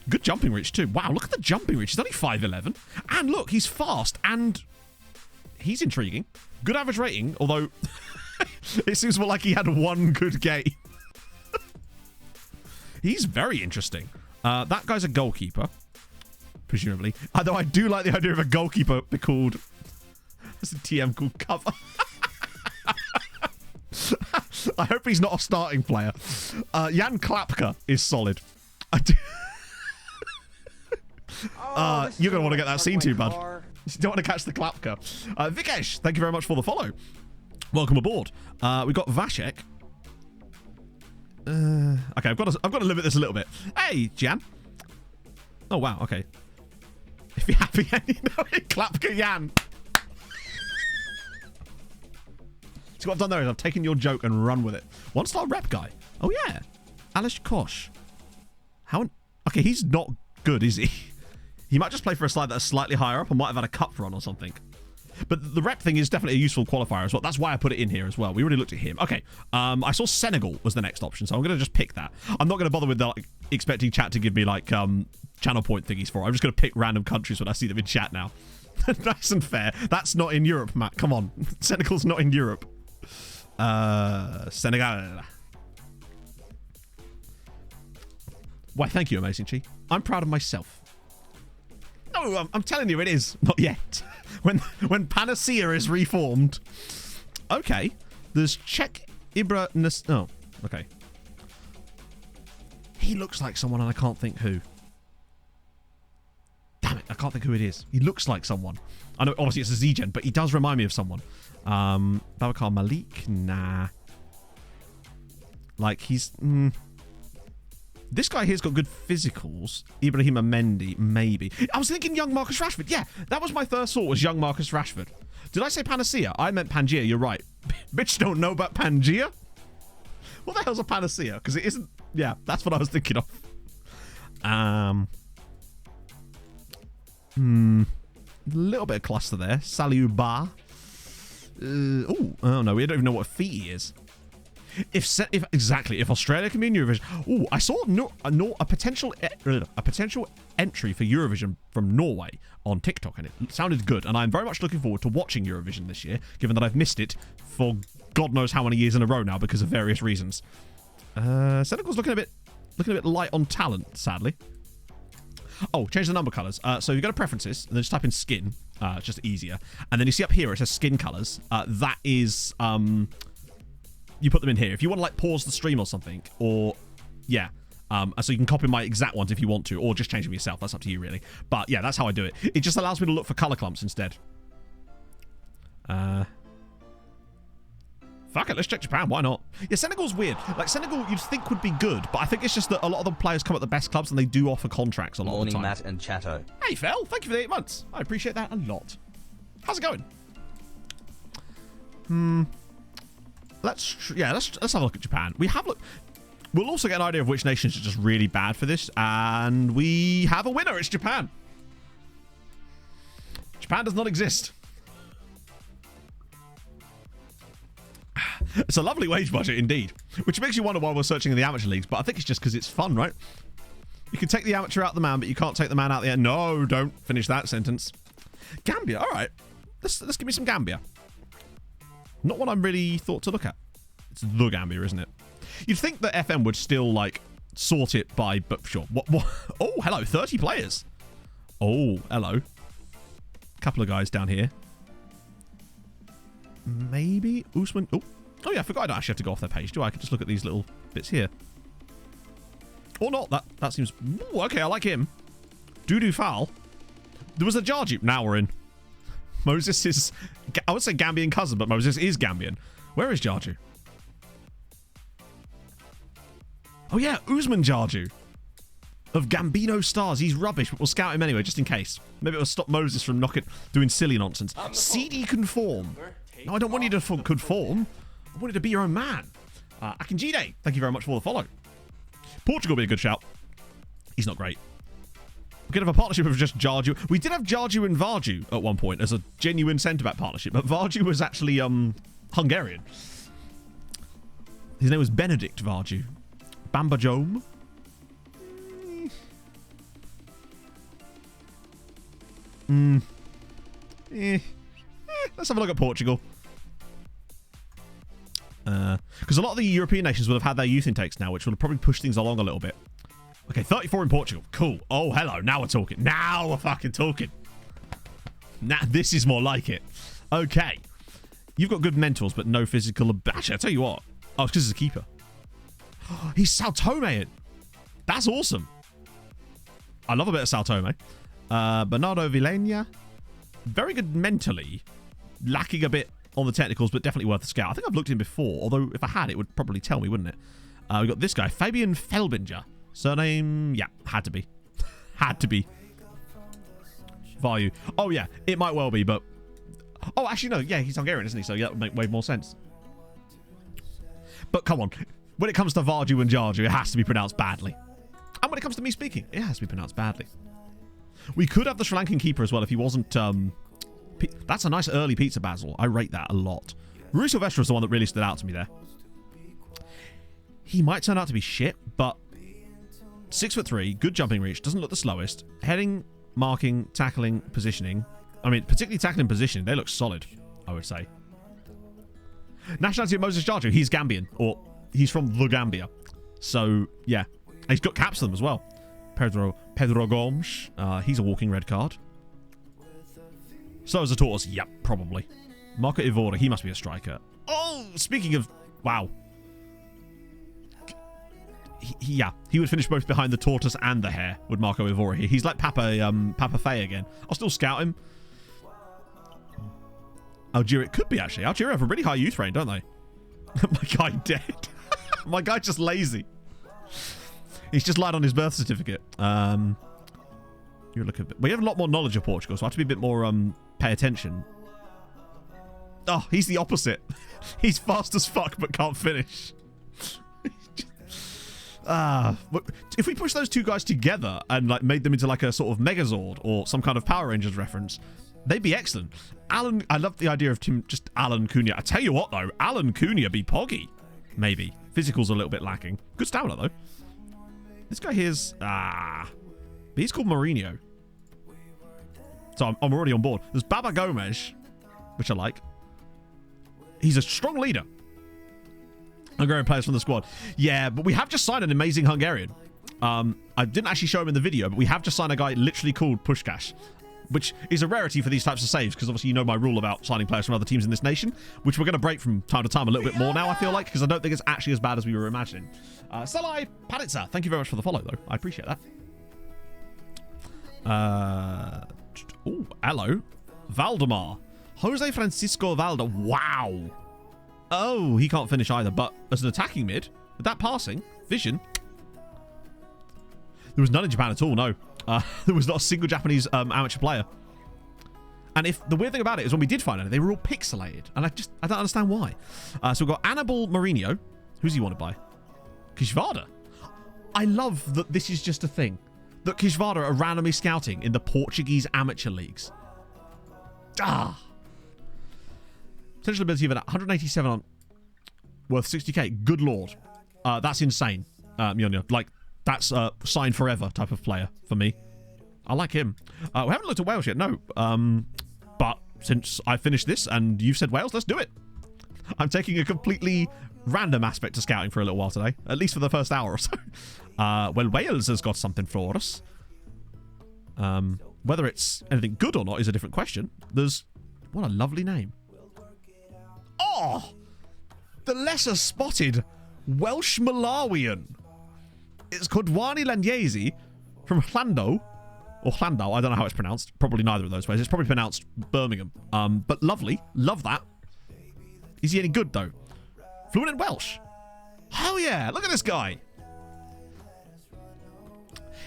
Good jumping reach too. Wow, look at the jumping reach. He's only 5'11". And look, he's fast and he's intriguing. Good average rating, although it seems more like he had one good game. He's very interesting. That guy's a goalkeeper, presumably. Although I do like the idea of a goalkeeper called... What's a TM called Cover? I hope he's not a starting player. Jan Klapka is solid. I do... you're going to want to get that scene too, bud. You don't want to catch the Klapka. Vikesh, thank you very much for the follow. Welcome aboard. We've got Vashek. Okay, I've got to limit this a little bit. Hey, Jan. Oh, wow, okay. If you're happy, you know it, Klapka Jan. So what I've done there is I've taken your joke and run with it. One-star rep guy. Oh, yeah. Alish Kosh. How... Okay, he's not good, is he? He might just play for a side that's slightly higher up and might have had a cup run or something. But the rep thing is definitely a useful qualifier as well. That's why I put it in here as well. We already looked at him. Okay, I saw Senegal was the next option, so I'm going to just pick that. I'm not going to bother with like, expecting chat to give me like channel point thingies for it. I'm just going to pick random countries when I see them in chat now. Nice and fair. That's not in Europe, Matt. Come on. Senegal's not in Europe. Senegal. Why, thank you, Amazing Chi. I'm proud of myself. No, I'm telling you it is. Not yet. When Panacea is reformed. Okay. There's Czech Ibra... Oh, okay. He looks like someone and I can't think who. Damn it, I can't think who it is. He looks like someone. I know, obviously it's a Z-Gen, but he does remind me of someone. Babakar Malik? Nah. Like, he's... This guy here's got good physicals. Ibrahim Mendy, maybe. I was thinking young Marcus Rashford. Yeah, that was my first thought, was young Marcus Rashford. Did I say Panacea? I meant Pangea, you're right. Bitch don't know about Pangea? What the hell's a Panacea? Because it isn't... Yeah, that's what I was thinking of. A little bit of cluster there. Saliuba. Oh no, we don't even know what feet he is. If Australia can be in Eurovision. Oh, I saw a potential entry for Eurovision from Norway on TikTok, and it sounded good. And I'm very much looking forward to watching Eurovision this year, given that I've missed it for God knows how many years in a row now because of various reasons. Senegal's looking a bit light on talent, sadly. Oh, change the number colors. So you go to preferences and then just type in skin. It's just easier. And then you see up here it says skin colors. That is you put them in here. If you want to like pause the stream or something, or yeah. So you can copy my exact ones if you want to, or just change them yourself. That's up to you, really. But yeah, that's how I do it. It just allows me to look for color clumps instead. Fuck it, let's check Japan. Why not? Yeah, Senegal's weird. Like, Senegal you'd think would be good, but I think it's just that a lot of the players come at the best clubs and they do offer contracts a lot of the time. Matt and Chatto. Hey, Fel. Thank you for the 8 months. I appreciate that a lot. How's it going? Let's have a look at Japan. We'll also get an idea of which nations are just really bad for this, and we have a winner. It's Japan. Japan does not exist. It's a lovely wage budget indeed, which makes you wonder why we're searching in the amateur leagues, but I think it's just because it's fun, right? You can take the amateur out the man, but you can't take the man out the end. No, don't finish that sentence. Gambia, all right. Let's give me some Gambia. Not one I'm really thought to look at. It's the Gambia, isn't it? You'd think that FM would still, like, sort it by... But sure. What? Oh, hello. 30 players. Oh, hello. Couple of guys down here. Maybe Usman... Oh, yeah, I forgot I don't actually have to go off their page, do I? I can just look at these little bits here. Or not. That seems... Ooh, okay, I like him. Doo-doo foul. There was a Jarju. Now we're in. Moses is... I would say Gambian cousin, but Moses is Gambian. Where is Jarju? Oh, yeah, Usman Jarju. Of Gambino Stars. He's rubbish, but we'll scout him anyway, just in case. Maybe it'll stop Moses from doing silly nonsense. CD conform. No, I don't want you to conform. I want you to be your own man. Akinjide, thank you very much for the follow. Portugal would be a good shout. He's not great. We could have a partnership of just Jarju. We did have Jarju and Varju at one point as a genuine centre-back partnership, but Varju was actually Hungarian. His name was Benedict Varju. Bamba Jome. Let's have a look at Portugal. Because a lot of the European nations will have had their youth intakes now, which will probably push things along a little bit. Okay, 34 in Portugal. Cool. Oh, hello. Now we're talking. Now we're fucking talking. Now, this is more like it. Okay. You've got good mentals, but no physical... Actually, I'll tell you what. Oh, it's because he's a keeper. He's Sao Tome. That's awesome. I love a bit of Sao Tome. Bernardo Vilena. Very good mentally. Lacking a bit on the technicals, but definitely worth a scout. I think I've looked at him before, although if I had, it would probably tell me, wouldn't it? We've got this guy, Fabian Felbinger. Surname, yeah, had to be. Had to be. Value. Oh, yeah, it might well be, but... Oh, actually, no, yeah, he's Hungarian, isn't he? So, yeah, that would make way more sense. But come on. When it comes to Varju and Jarju, it has to be pronounced badly. And when it comes to me speaking, it has to be pronounced badly. We could have the Sri Lankan keeper as well if he wasn't That's a nice early pizza basil. I rate that a lot. Rui Silvestre is the one that really stood out to me there. He might turn out to be shit, but 6'3", good jumping reach, doesn't look the slowest. Heading, marking, tackling, positioning. I mean, particularly tackling and positioning, they look solid, I would say. Nationality of Moses Jarju, he's Gambian, or he's from the Gambia. So, yeah. And he's got caps to them as well. Pedro Gomes, he's a walking red card. So is the Tortoise. Yep, probably. Marco Ivora, he must be a striker. Oh, speaking of... Wow. He would finish both behind the Tortoise and the Hare, would Marco Ivora here. He's like Papa Fay again. I'll still scout him. Algeria, it could be actually. Algeria have a really high youth rate, don't they? My guy dead. My guy just lazy. He's just lied on his birth certificate. You look a bit... We have a lot more knowledge of Portugal, so I have to be a bit more pay attention. Oh, he's the opposite. He's fast as fuck but can't finish. If we push those two guys together and like made them into like a sort of Megazord or some kind of Power Rangers reference, they'd be excellent. Alan, I love the idea of just Alan Cunha. I tell you what though, Alan Cunha be poggy. Maybe. Physical's a little bit lacking. Good stamina though. This guy here's... But he's called Mourinho. So I'm already on board. There's Baba Gomes, which I like. He's a strong leader. Hungarian players from the squad. Yeah, but we have just signed an amazing Hungarian. I didn't actually show him in the video, but we have just signed a guy literally called Puskás, which is a rarity for these types of saves, because obviously you know my rule about signing players from other teams in this nation, which we're going to break from time to time a little bit more now, I feel like, because I don't think it's actually as bad as we were imagining. Salai Paditsa, thank you very much for the follow, though. I appreciate that. Oh, hello. Valdemar. Jose Francisco Valda. Wow. Oh, he can't finish either, but as an attacking mid, with that passing, vision, there was none in Japan at all, no. There was not a single Japanese amateur player. And if the weird thing about it is when we did find out, they were all pixelated. And I don't understand why. So we've got Anibal Mourinho. Who's he wanted by? Kishvada. I love that this is just a thing. That Kishvada are randomly scouting in the Portuguese amateur leagues. Potential ability of 187 on worth 60k. Good lord. That's insane. Mjolnir. Like, that's a sign forever type of player for me. I like him. We haven't looked at Wales yet, no. But since I finished this and you've said Wales, let's do it. I'm taking a completely random aspect to scouting for a little while today. At least for the first hour or so. Well, Wales has got something for us. Whether it's anything good or not is a different question. What a lovely name. Oh! The lesser spotted Welsh Malawian. It's Kodwani Lanyezi from Llando. Or Llandau, I don't know how it's pronounced. Probably neither of those ways. It's probably pronounced Birmingham. But lovely. Love that. Is he any good, though? Fluent in Welsh. Hell yeah. Look at this guy.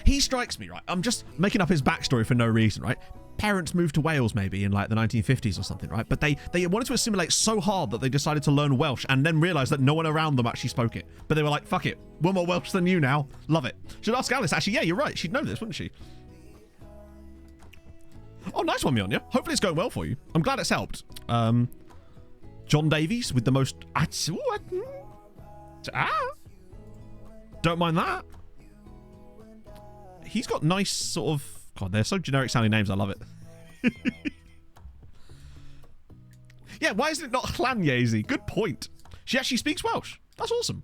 He strikes me, right? I'm just making up his backstory for no reason, right? Parents moved to Wales maybe in like the 1950s or something, right? But they wanted to assimilate so hard that they decided to learn Welsh and then realised that no one around them actually spoke it. But they were like, fuck it. We're more Welsh than you now. Love it. Should ask Alice. Actually, yeah, you're right. She'd know this, wouldn't she? Oh, nice one, Mjolnir. Hopefully it's going well for you. I'm glad it's helped. John Davies with the most... Don't mind that. He's got nice sort of... God, they're so generic sounding names. I love it. Yeah, why isn't it not Llanyezi? Good point. She actually speaks Welsh. That's awesome.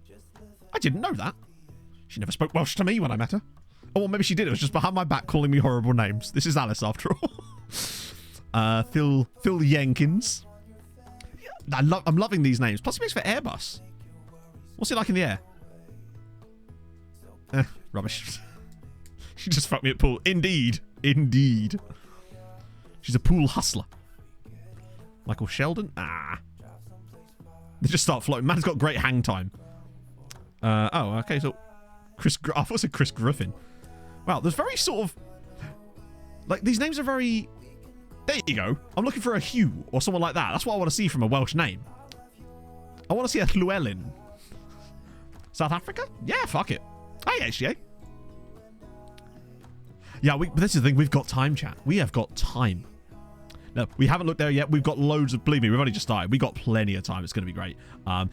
I didn't know that. She never spoke Welsh to me when I met her. Oh, well, maybe she did. It was just behind my back calling me horrible names. This is Alice, after all. Phil Jenkins. I'm loving these names. Plus, it makes for Airbus. What's it like in the air? Rubbish. She just fucked me at pool. Indeed. Indeed. She's a pool hustler. Michael Sheldon? They just start floating. Man's got great hang time. Oh, okay, so... I thought it said Chris Griffin. Wow, there's very sort of... Like, these names are very... There you go. I'm looking for a Hugh or someone like that. That's what I want to see from a Welsh name. I want to see a Llewellyn. South Africa? Yeah, fuck it. Hey, HGA. Yeah, but this is the thing. We've got time, chat. We have got time. No, we haven't looked there yet. We've got loads of... Believe me, we've only just started. We've got plenty of time. It's going to be great. I'm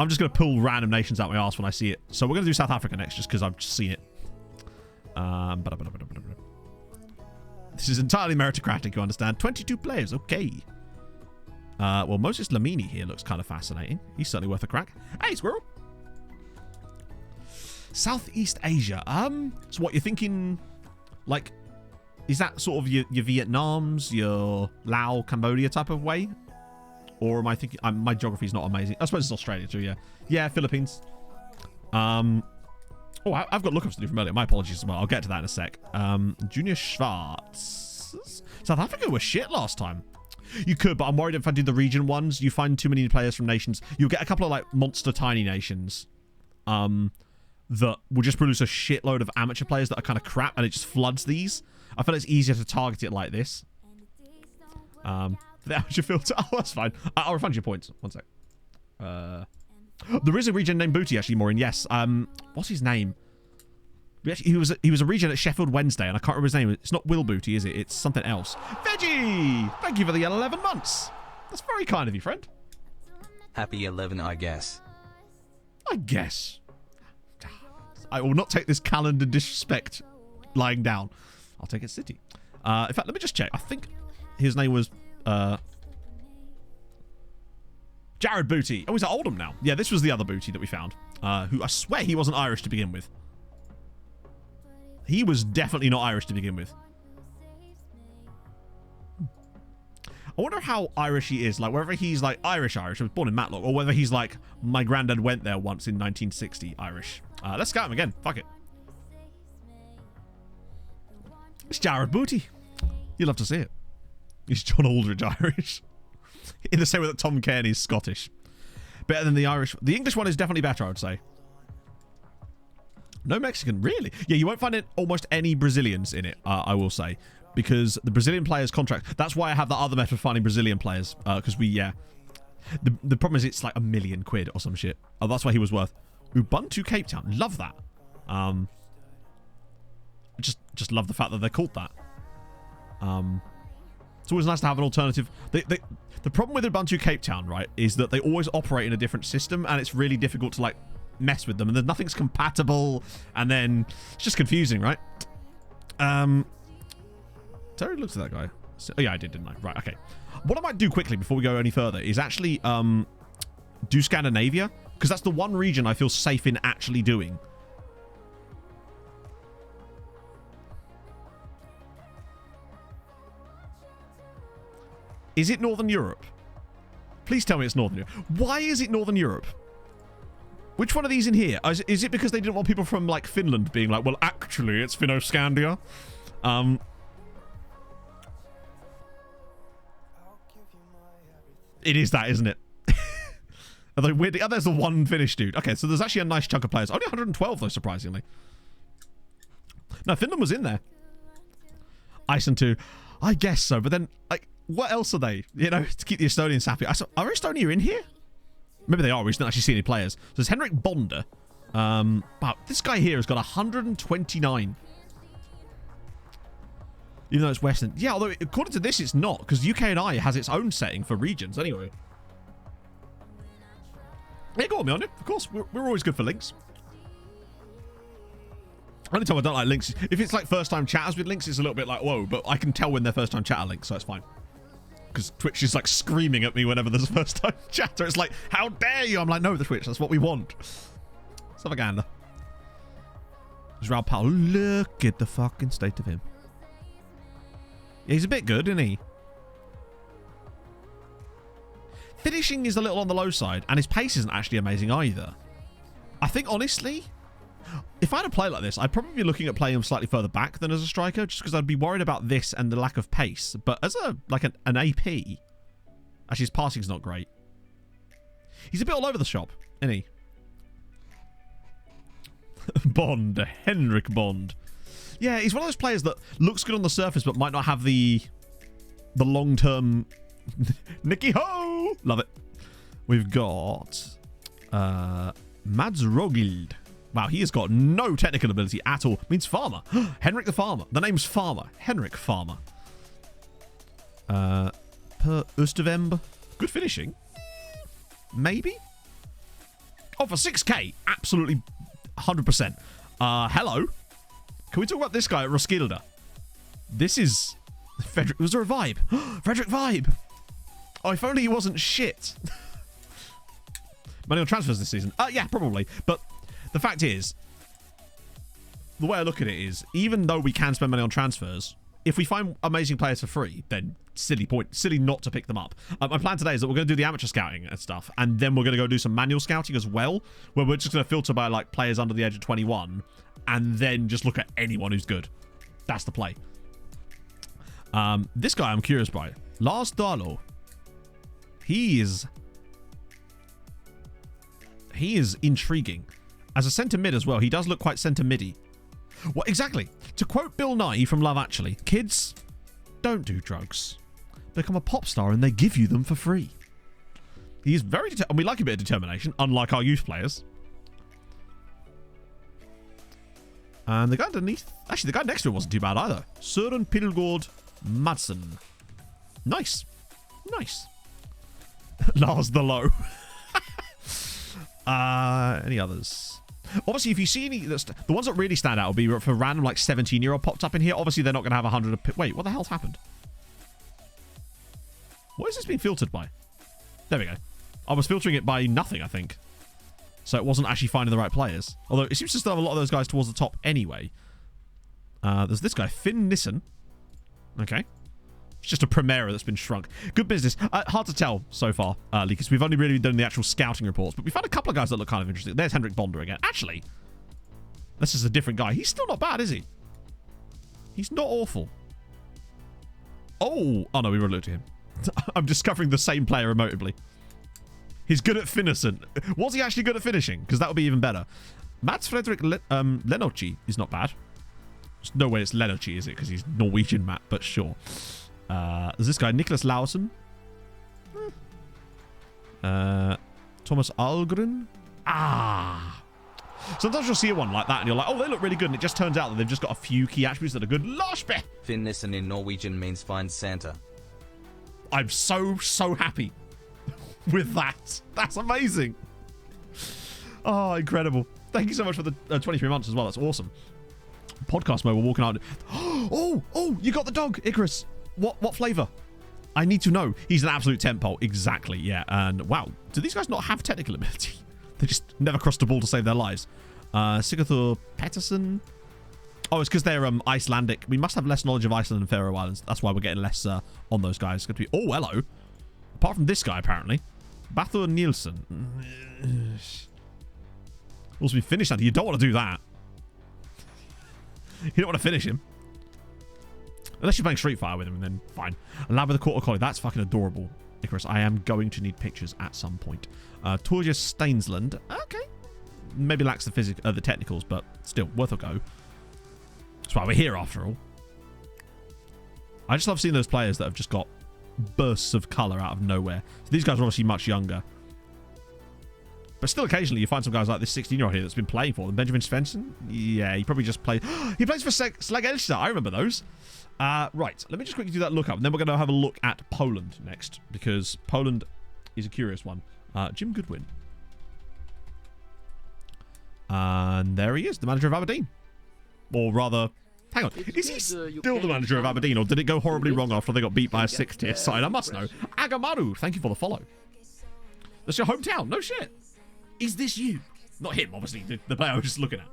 just going to pull random nations out my arse when I see it. So we're going to do South Africa next just because I've just seen it. This is entirely meritocratic, you understand. 22 players. Okay. Well, Moses Lamini here looks kind of fascinating. He's certainly worth a crack. Hey, squirrel. Southeast Asia. So what, you're thinking, like, is that sort of your Vietnams, your Laos, Cambodia type of way? Or am I thinking, my geography's not amazing. I suppose it's Australia too, yeah. Yeah, Philippines. Oh, I've got lookups to do from earlier. My apologies as well. I'll get to that in a sec. Junior Schwartz. South Africa was shit last time. You could, but I'm worried if I do the region ones, you find too many players from nations. You'll get a couple of, like, monster tiny nations. That will just produce a shitload of amateur players that are kind of crap, and it just floods these. I feel it's easier to target it like this. The amateur filter. Oh, that's fine. I'll refund your points. One sec. There is a region named Booty, actually, Maureen. Yes. What's his name? He was a region at Sheffield Wednesday, and I can't remember his name. It's not Will Booty, is it? It's something else. Veggie! Thank you for the 11 months. That's very kind of you, friend. Happy 11, I guess. I guess. I will not take this calendar disrespect lying down. I'll take it City. In fact, let me just check. I think his name was Jared Booty. Oh, he's at Oldham now. Yeah, this was the other Booty that we found. Who I swear he wasn't Irish to begin with. He was definitely not Irish to begin with. I wonder how Irish he is. Like, whether he's like Irish, I was born in Matlock, or whether he's like, my granddad went there once in 1960, Irish. Let's scout him again. Fuck it. It's Jared Booty. You'd love to see it. He's John Aldridge Irish. In the same way that Tom Kearney's Scottish. Better than the Irish. The English one is definitely better, I would say. No Mexican, really? Yeah, you won't find almost any Brazilians in it, I will say. Because the Brazilian players contract... That's why I have that other method of finding Brazilian players. Because we, yeah... The problem is it's like £1 million or some shit. Oh, that's why he was worth... Ubuntu Cape Town. Love that. Just love the fact that they're called that. It's always nice to have an alternative. The problem with Ubuntu Cape Town, right, is that they always operate in a different system, and it's really difficult to, like, mess with them, and then nothing's compatible, and then it's just confusing, right? Terry looks at that guy. So, oh, yeah, I did, didn't I? Right, okay. What I might do quickly before we go any further is actually do Scandinavia, because that's the one region I feel safe in actually doing. Is it Northern Europe? Please tell me it's Northern Europe. Why is it Northern Europe? Which one of these in here? Is it because they didn't want people from, like, Finland being like, well, actually, it's Finno-Scandia? It is that, isn't it? Although, weirdly, oh, there's the one Finnish dude. Okay, so there's actually a nice chunk of players. Only 112, though, surprisingly. No, Finland was in there. Iceland too. I guess so, but then, like, what else are they? You know, to keep the Estonians happy. Are Estonia in here? Maybe they are. We just don't actually see any players. So there's Henrik Bonda. Wow, this guy here has got 129. Even though it's Western. Yeah, although according to this, it's not, because UK&I has its own setting for regions anyway. Yeah, go on, me on it. Of course, we're always good for links. Only time I don't like links, if it's like first-time chatters with links, it's a little bit like, whoa, but I can tell when they're first-time chatter links, so it's fine. Because Twitch is like screaming at me whenever there's a first-time chatter. It's like, how dare you? I'm like, no, the Twitch, that's what we want. Savaganda. There's Raul Powell. Look at the fucking state of him. Yeah, he's a bit good, isn't he? Finishing is a little on the low side, and his pace isn't actually amazing either. I think, honestly, if I had a play like this, I'd probably be looking at playing him slightly further back than as a striker, just because I'd be worried about this and the lack of pace. But as an AP, actually his passing's not great. He's a bit all over the shop, isn't he? Bond, Henrik Bond. Yeah, he's one of those players that looks good on the surface, but might not have the long-term... Nicky Ho! Love it. We've got Mads Rogild. Wow, he has got no technical ability at all. Means farmer. Henrik the Farmer. The name's Farmer. Henrik Farmer. per Oosterwemb. Good finishing. Maybe? Oh, for 6k. Absolutely 100%. Hello. Can we talk about this guy at Roskilde? This is... Frederick. Was there a vibe? Frederick vibe. Oh, if only he wasn't shit. Money on transfers this season? Yeah, probably. But the fact is, the way I look at it is, even though we can spend money on transfers, if we find amazing players for free, then silly not to pick them up. My plan today is that we're going to do the amateur scouting and stuff, and then we're going to go do some manual scouting as well, where we're just going to filter by like players under the age of 21, and then just look at anyone who's good. That's the play. This guy I'm curious by. Lars Darlow. He is intriguing. As a centre mid as well, he does look quite centre middy. What exactly? To quote Bill Nye from Love Actually, kids, don't do drugs. Become a pop star and they give you them for free. He is very and we like a bit of determination, unlike our youth players. And the guy underneath, actually the guy next to him wasn't too bad either. Søren Pilgaard Madsen. Nice. Nice. Lars the Low. Any others? Obviously, if you see any, the ones that really stand out will be for random like 17-year-old popped up in here. Obviously, they're not going to have 100. Wait, what the hell's happened? What is this being filtered by? There we go. I was filtering it by nothing, I think. So it wasn't actually finding the right players. Although it seems to still have a lot of those guys towards the top anyway. There's this guy, Finn Nissen. Okay. It's just a Primera that's been shrunk. Good business. Hard to tell so far, because we've only really done the actual scouting reports. But we found a couple of guys that look kind of interesting. There's Hendrik Bonder again. Actually, this is a different guy. He's still not bad, is he? He's not awful. Oh no, we were looking at him. I'm discovering the same player emotively. He's good at finishing. Was he actually good at finishing? Because that would be even better. Mats Fredrik Lenoci is not bad. There's no way it's Lenoci, is it? Because he's Norwegian, Matt, but sure. There's this guy, Niklas Lausen. Thomas Algren. Sometimes you'll see one like that and you're like, oh, they look really good. And it just turns out that they've just got a few key attributes that are good. Lorsbe! Finn Nissen in Norwegian means find Santa. I'm so happy with that. That's amazing. Oh, incredible. Thank you so much for the 23 months as well. That's awesome. Podcast mode, we're walking out. Oh, you got the dog, Icarus. What flavor? I need to know. He's an absolute tempo. Exactly, yeah. And wow, do these guys not have technical ability? They just never crossed the ball to save their lives. Sigurður Pettersson. Oh, it's because they're Icelandic. We must have less knowledge of Iceland and Faroe Islands. That's why we're getting less on those guys. It's going to be... Oh, hello. Apart from this guy, apparently. Bathur Nielsen. Also, we finished that. You don't want to do that. You don't want to finish him. Unless you're playing Street Fighter with him, and then fine. Lab with a Quarter Collie. That's fucking adorable. Icarus, I am going to need pictures at some point. Torja Stainsland. Okay. Maybe lacks the technicals, but still, worth a go. That's why we're here, after all. I just love seeing those players that have just got bursts of colour out of nowhere. So these guys are obviously much younger. But still, occasionally, you find some guys like this 16-year-old here that's been playing for them. Benjamin Svensson? Yeah, he probably just played... He plays for Slag Elster. I remember those. Right, let me just quickly do that lookup, and then we're going to have a look at Poland next, because Poland is a curious one. Jim Goodwin. And there he is, the manager of Aberdeen. Or rather... Hang on, is he still the manager of Aberdeen, or did it go horribly wrong after they got beat by a 6th-tier side? I must know. Agamaru, thank you for the follow. That's your hometown, no shit. Is this you? Not him, obviously, the player I was just looking at.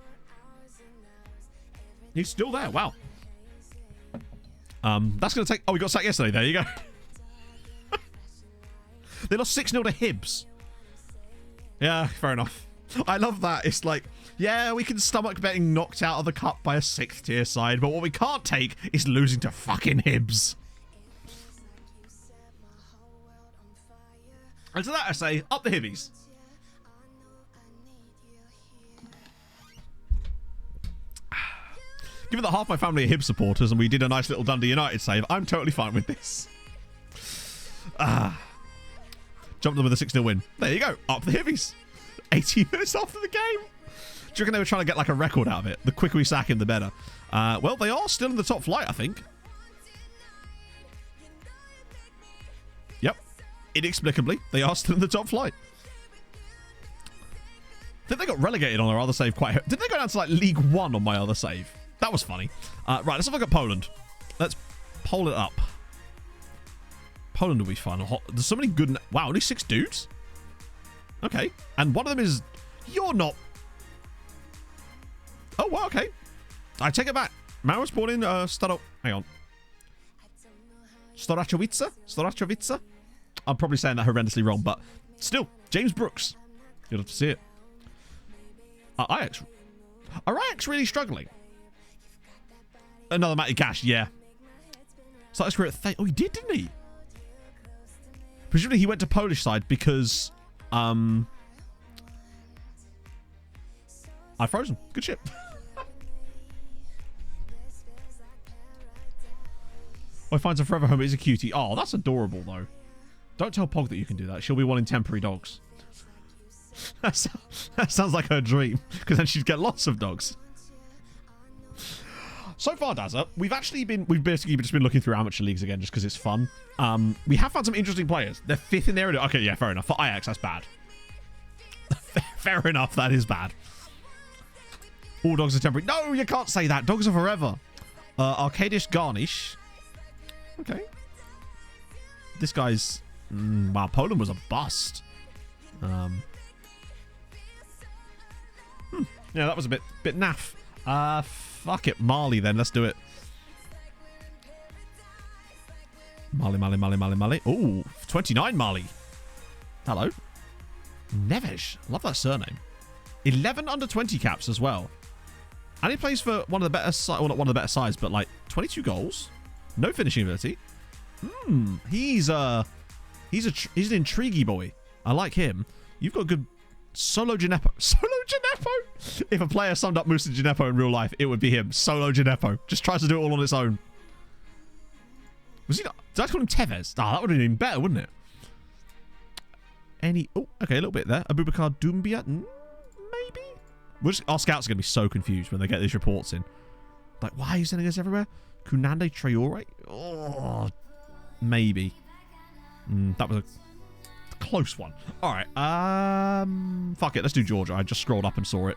He's still there, wow. That's going to take... Oh, we got sacked yesterday, there you go. They lost 6-0 to Hibs. Yeah, fair enough. I love that. It's like, yeah, we can stomach getting knocked out of the cup by a 6th-tier side, but what we can't take is losing to fucking Hibs. And to that I say, up the Hibbies. Given that half my family are Hibs supporters and we did a nice little Dundee United save, I'm totally fine with this. Jumped them with a 6-0 win. There you go. Up the Hibbies. 18 minutes after the game. Do you reckon they were trying to get like a record out of it? The quicker we sack him, the better. Well, they are still in the top flight, I think. inexplicably, they are still in the top flight. I think they got relegated on our other save quite... Didn't they go down to like League 1 on my other save? That was funny. Right, let's have a look at Poland. Let's poll it up. Poland will be fun. There's so many good... Wow, only 6 dudes? Okay. And one of them is... You're not... Oh, wow, okay. I take it back. Man was born in Hang on. Storachowice? I'm probably saying that horrendously wrong, but still, James Brooks. You'll have to see it. Ajax. Are Ajax really struggling? Another Matty Cash, yeah. Started his career at... Oh, he did, didn't he? Presumably he went to Polish side because... I froze him. Good shit. I find a forever home. He's a cutie. Oh, that's adorable, though. Don't tell Pog that you can do that. She'll be wanting temporary dogs. That sounds like her dream, because then she'd get lots of dogs. So far, Dazza, we've basically just been looking through amateur leagues again just because it's fun. We have found some interesting players. They're 5th in their... Okay, yeah, fair enough. For Ajax, that's bad. Fair enough, that is bad. All dogs are temporary. No, you can't say that. Dogs are forever. Arcadish Garnish. Okay. This guy's... wow, Poland was a bust. Yeah, that was a bit naff. Fuck it. Mali then. Let's do it. Mali. Ooh, 29 Mali. Hello. Neves. Love that surname. 11 under 20 caps as well. And he plays for one of the better sides. Well, not one of the better sides, but like 22 goals. No finishing ability. He's an intriguey boy. I like him. You've got good... Solo Gineppo. Solo Gineppo? If a player summed up Musa Gineppo in real life, it would be him. Solo Gineppo. Just tries to do it all on its own. Was he not... Did I call him Tevez? Ah, that would have been even better, wouldn't it? Oh, okay, a little bit there. Abubakar Doumbia? Maybe? Our scouts are going to be so confused when they get these reports in. Like, why are you sending us everywhere? Kunande Traore? Oh, maybe. That was a close one. All right. Fuck it. Let's do Georgia. I just scrolled up and saw it.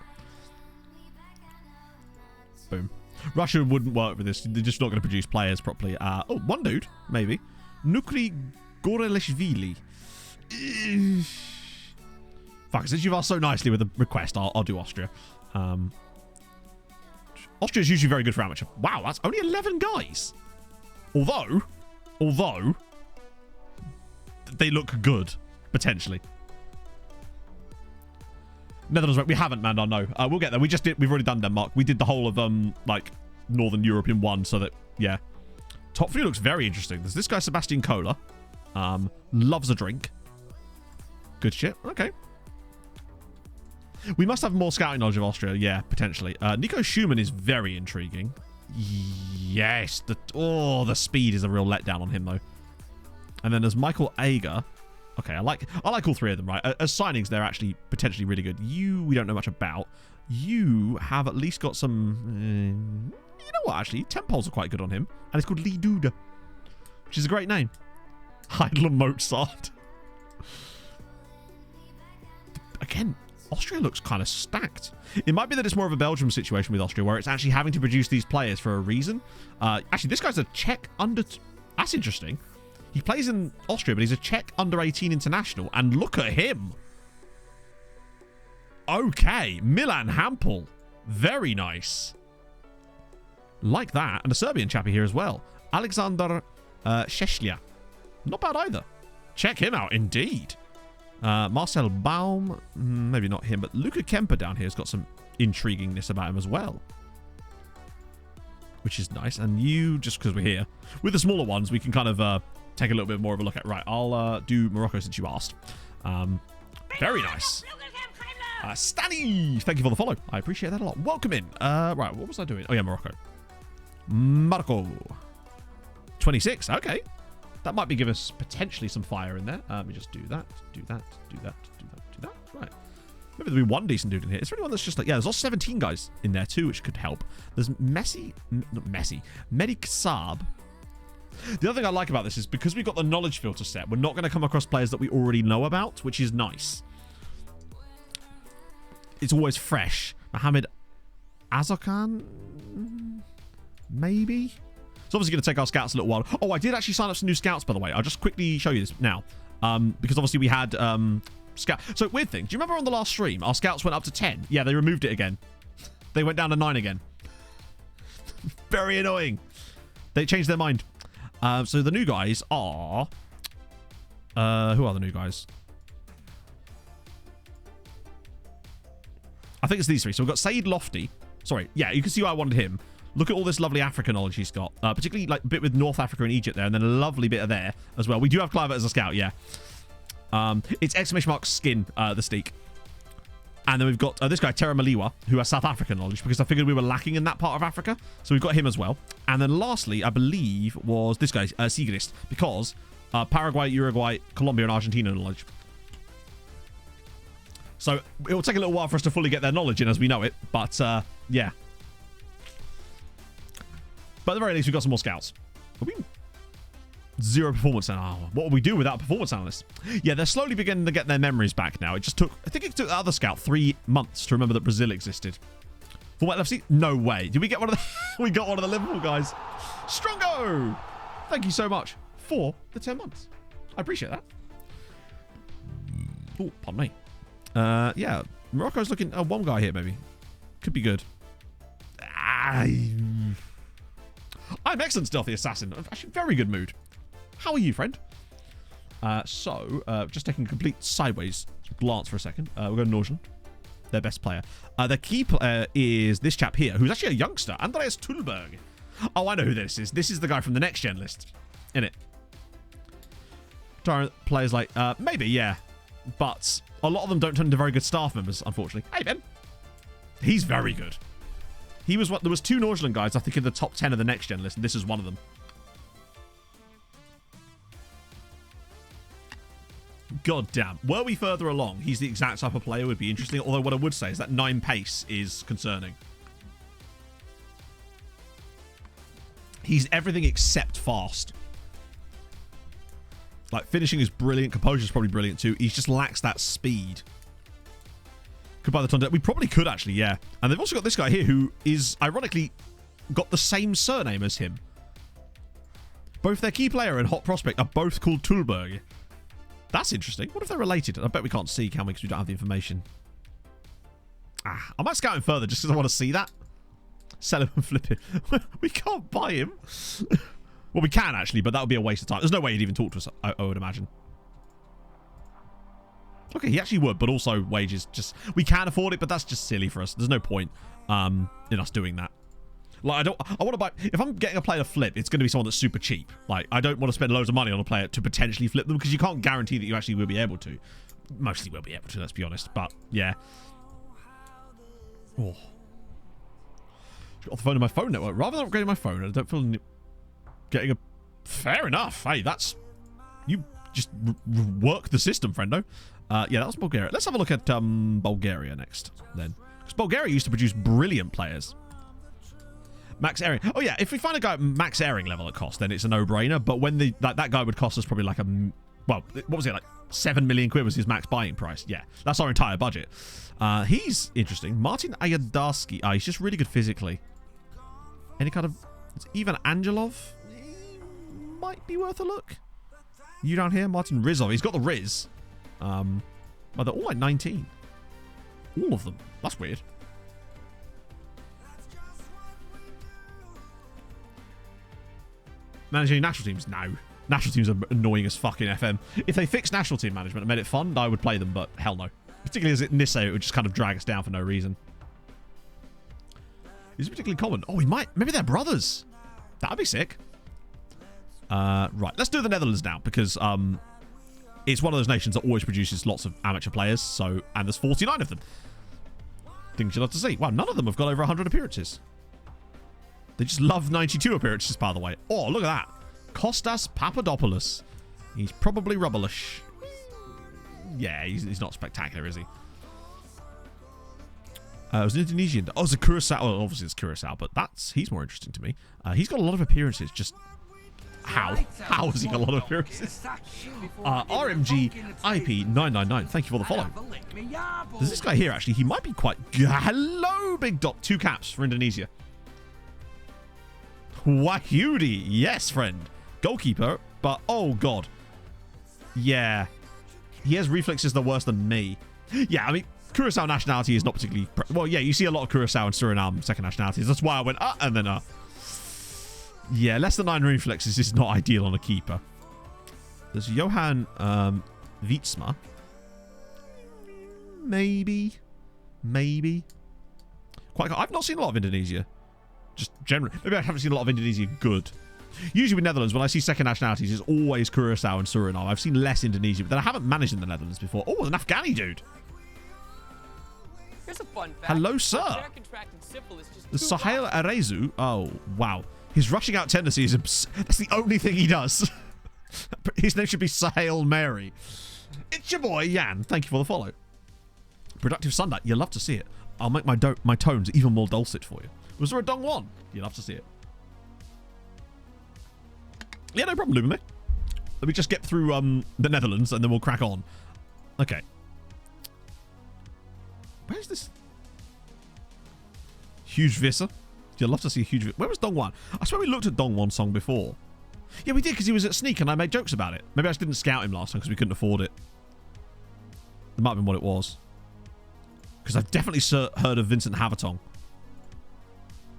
Boom. Russia wouldn't work with this. They're just not going to produce players properly. Oh, one dude. Maybe. Nukri Gorelishvili. Fuck, since you've asked so nicely with the request, I'll do Austria. Austria's usually very good for amateur. Wow, that's only 11 guys. Although they look good, potentially. Netherlands, we haven't, Mandar, no. We'll get there. We've already done Denmark. We did the whole of, like, Northern Europe in one, so that, yeah. Top 3 looks very interesting. There's this guy, Sebastian Kohler. Loves a drink. Good shit. Okay. We must have more scouting knowledge of Austria. Yeah, potentially. Nico Schumann is very intriguing. Yes. The speed is a real letdown on him, though. And then there's Michael Ager. Okay, I like all 3 of them, right? As signings, they're actually potentially really good. We don't know much about. You have at least got some... you know what, actually? Temp polls are quite good on him. And it's called Lee Duda, which is a great name. Heidler Mozart. Again, Austria looks kind of stacked. It might be that it's more of a Belgium situation with Austria, where it's actually having to produce these players for a reason. Actually, this guy's a Czech under... That's interesting. He plays in Austria, but he's a Czech under-18 international. And look at him. Okay. Milan Hampel. Very nice. Like that. And a Serbian chappie here as well. Alexander Szeszlia. Not bad either. Check him out, indeed. Marcel Baum. Maybe not him, but Luka Kemper down here has got some intriguingness about him as well. Which is nice. And you, just because we're here, with the smaller ones, we can kind of take a little bit more of a look at. Right, I'll do Morocco since you asked. Very nice. Stanny, thank you for the follow. I appreciate that a lot. Welcome in. Right, what was I doing? Oh, yeah, Morocco. Morocco. 26. Okay. That might be give us potentially some fire in there. Let me just do that. Right. Maybe there'll be one decent dude in here. Is there anyone that's just like... Yeah, there's also 17 guys in there too, which could help. There's Medik Saab. The other thing I like about this is because we've got the knowledge filter set, we're not going to come across players that we already know about, which is nice. It's always fresh. Mohammed Azarkan? Maybe? It's obviously going to take our scouts a little while. Oh, I did actually sign up some new scouts, by the way. I'll just quickly show you this now. Because obviously we had scout. So, weird thing. Do you remember on the last stream, our scouts went up to 10? Yeah, they removed it again. They went down to 9 again. Very annoying. They changed their mind. So the new guys are... who are the new guys? I think it's these three. So we've got Saeed Lofty. Sorry. Yeah, you can see why I wanted him. Look at all this lovely African knowledge he's got. Particularly like a bit with North Africa and Egypt there. And then a lovely bit of there as well. We do have Clive as a scout, yeah. It's exclamation mark skin, the steak. And then we've got this guy, Terra Maliwa, who has South African knowledge because I figured we were lacking in that part of Africa. So we've got him as well. And then lastly, I believe, was this guy, Sigrist, because Paraguay, Uruguay, Colombia, and Argentina knowledge. So it will take a little while for us to fully get their knowledge in as we know it. But, yeah. But at the very least, we've got some more scouts. Are we... 0 performance analyst. Oh, what will we do without a performance analyst? Yeah, they're slowly beginning to get their memories back now. It just took, I think it took the other scout 3 months to remember that Brazil existed. Format FC? No way. Did we get one of the... we got one of the Liverpool guys. Strongo! Thank you so much for the 10 months. I appreciate that. Oh, pardon me. Yeah, Morocco's looking... Oh, one guy here, maybe. Could be good. I'm excellent, Stealthy Assassin. I'm actually in very good mood. How are you, friend? Just taking a complete sideways glance for a second. We'll go to Norjan, their best player. Their key player is this chap here, who's actually a youngster, Andreas Tulberg. Oh, I know who this is. This is the guy from the next gen list, innit? Players like, maybe, yeah. But a lot of them don't turn into very good staff members, unfortunately. Hey, Ben. He's very good. He was what there was 2 Norjan guys, I think, in the top 10 of the next gen list, and this is one of them. God damn. Were we further along, he's the exact type of player would be interesting. Although what I would say is that 9 pace is concerning. He's everything except fast. Like, finishing is brilliant. Composure is probably brilliant too. He just lacks that speed. Could buy the Tondet. We probably could, actually, yeah. And they've also got this guy here who is, ironically, got the same surname as him. Both their key player and hot prospect are both called Tulberg. That's interesting. What if they're related? I bet we can't see, can we? Because we don't have the information. I might scout him further just because I want to see that. Sell him and flip him. We can't buy him. Well, we can, actually, but that would be a waste of time. There's no way he'd even talk to us, I would imagine. Okay, he actually would, but also wages just... We can afford it, but that's just silly for us. There's no point in us doing that. Like, I want to buy... If I'm getting a player to flip, it's going to be someone that's super cheap. Like, I don't want to spend loads of money on a player to potentially flip them, because you can't guarantee that you actually will be able to. Mostly will be able to, let's be honest. But, yeah. Oh. Got off the phone to my phone network. Rather than upgrading my phone, I don't feel... Getting a... Fair enough. Hey, that's... You just work the system, friendo. Yeah, that was Bulgaria. Let's have a look at Bulgaria next, then. Because Bulgaria used to produce brilliant players. Max airing. Oh, yeah, if we find a guy at max airing level at cost, then it's a no-brainer. But when that guy would cost us probably like a... Well, what was it? Like 7 million quid was his max buying price. Yeah, that's our entire budget. He's interesting. Martin Ayadarski. He's just really good physically. Any kind of... Ivan Angelov? Might be worth a look. You down here? Martin Rizov. He's got the Riz. Oh, they're all like 19. All of them. That's weird. Managing national teams? No. National teams are annoying as fuck in FM. If they fixed national team management and made it fun, I would play them, but hell no. Particularly as it Nisse, it would just kind of drag us down for no reason. Is it particularly common? Oh, we might. Maybe they're brothers. That'd be sick. Right, let's do the Netherlands now, because it's one of those nations that always produces lots of amateur players, so, and there's 49 of them. Things you'd love to see. Wow, none of them have got over 100 appearances. They just love 92 appearances, by the way. Oh, look at that. Kostas Papadopoulos. He's probably rubbish. Yeah, he's not spectacular, is he? It was an Indonesian. Oh, it's a Curacao. Oh, obviously it's Curacao, but he's more interesting to me. He's got a lot of appearances. Just, How has he got a lot of appearances? RMG IP999. Thank you for the follow. There's this guy here, actually. He might be quite... Hello, Big Doc. 2 caps for Indonesia. Wahyudi. Yes, friend. Goalkeeper, but oh, God. Yeah. He has reflexes that are worse than me. Yeah, I mean, Curacao nationality is not particularly... Well, yeah, you see a lot of Curacao and Suriname second nationalities. That's why I went and then Yeah, less than 9 reflexes is not ideal on a keeper. There's Johan Wietsma. Maybe. I've not seen a lot of Indonesia. Just generally. Maybe I haven't seen a lot of Indonesia good. Usually with Netherlands, when I see second nationalities, it's always Curacao and Suriname. I've seen less Indonesia, but then I haven't managed in the Netherlands before. Oh, an Afghani dude. Here's a fun fact. Hello, sir. The Sahel Arezu. Oh, wow. His rushing out tendency is... That's the only thing he does. His name should be Sahel Mary. It's your boy, Jan. Thank you for the follow. Productive Sunday. You love to see it. I'll make my tones even more dulcet for you. Was there a Dong Won? You love to see it. Yeah, no problem, Lumine. Let me just get through the Netherlands and then we'll crack on. Okay. Where's this? Huge Vissa. You'd love to see a huge... Where was Dongwon? I swear we looked at Dongwon's song before. Yeah, we did because he was at Sneak and I made jokes about it. Maybe I just didn't scout him last time because we couldn't afford it. That might have been what it was. Because I've definitely heard of Vincent Havertong.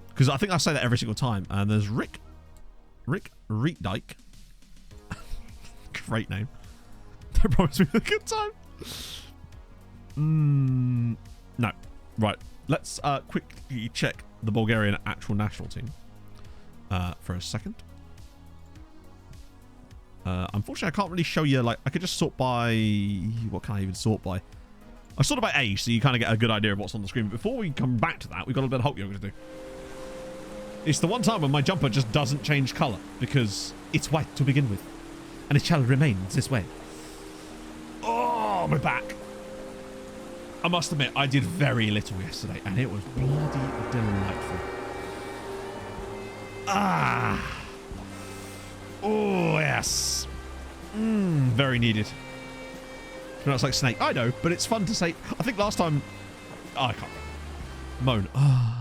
Because I think I say that every single time. And there's Rick Reetdijk. Great name. They promised me a good time. No. Right. Let's quickly check the Bulgarian actual national team for a second. Unfortunately, I can't really show you, like, I could just sort by... What can I even sort by? I sorted by age, so you kind of get a good idea of what's on the screen. But before we come back to that, we've got a bit of Hulk yoga to do. It's the one time when my jumper just doesn't change colour, because it's white to begin with. And it shall remain this way. Oh, my back. I must admit, I did very little yesterday, and it was bloody delightful. Ah. Oh, yes. Very needed. It's like Snake. I know, but it's fun to say. I think last time... Oh, I can't remember. Moan. Oh.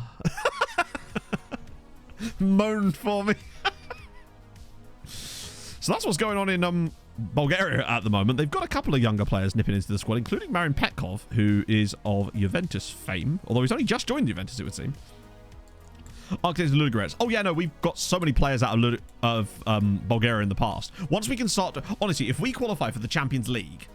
Moan for me. So that's what's going on in Bulgaria at the moment. They've got a couple of younger players nipping into the squad, including Marin Petkov, who is of Juventus fame. Although he's only just joined Juventus, it would seem. Architects Ludogorets. Oh, yeah, no, we've got so many players out of Bulgaria in the past. Once we can start to... Honestly, if we qualify for the Champions League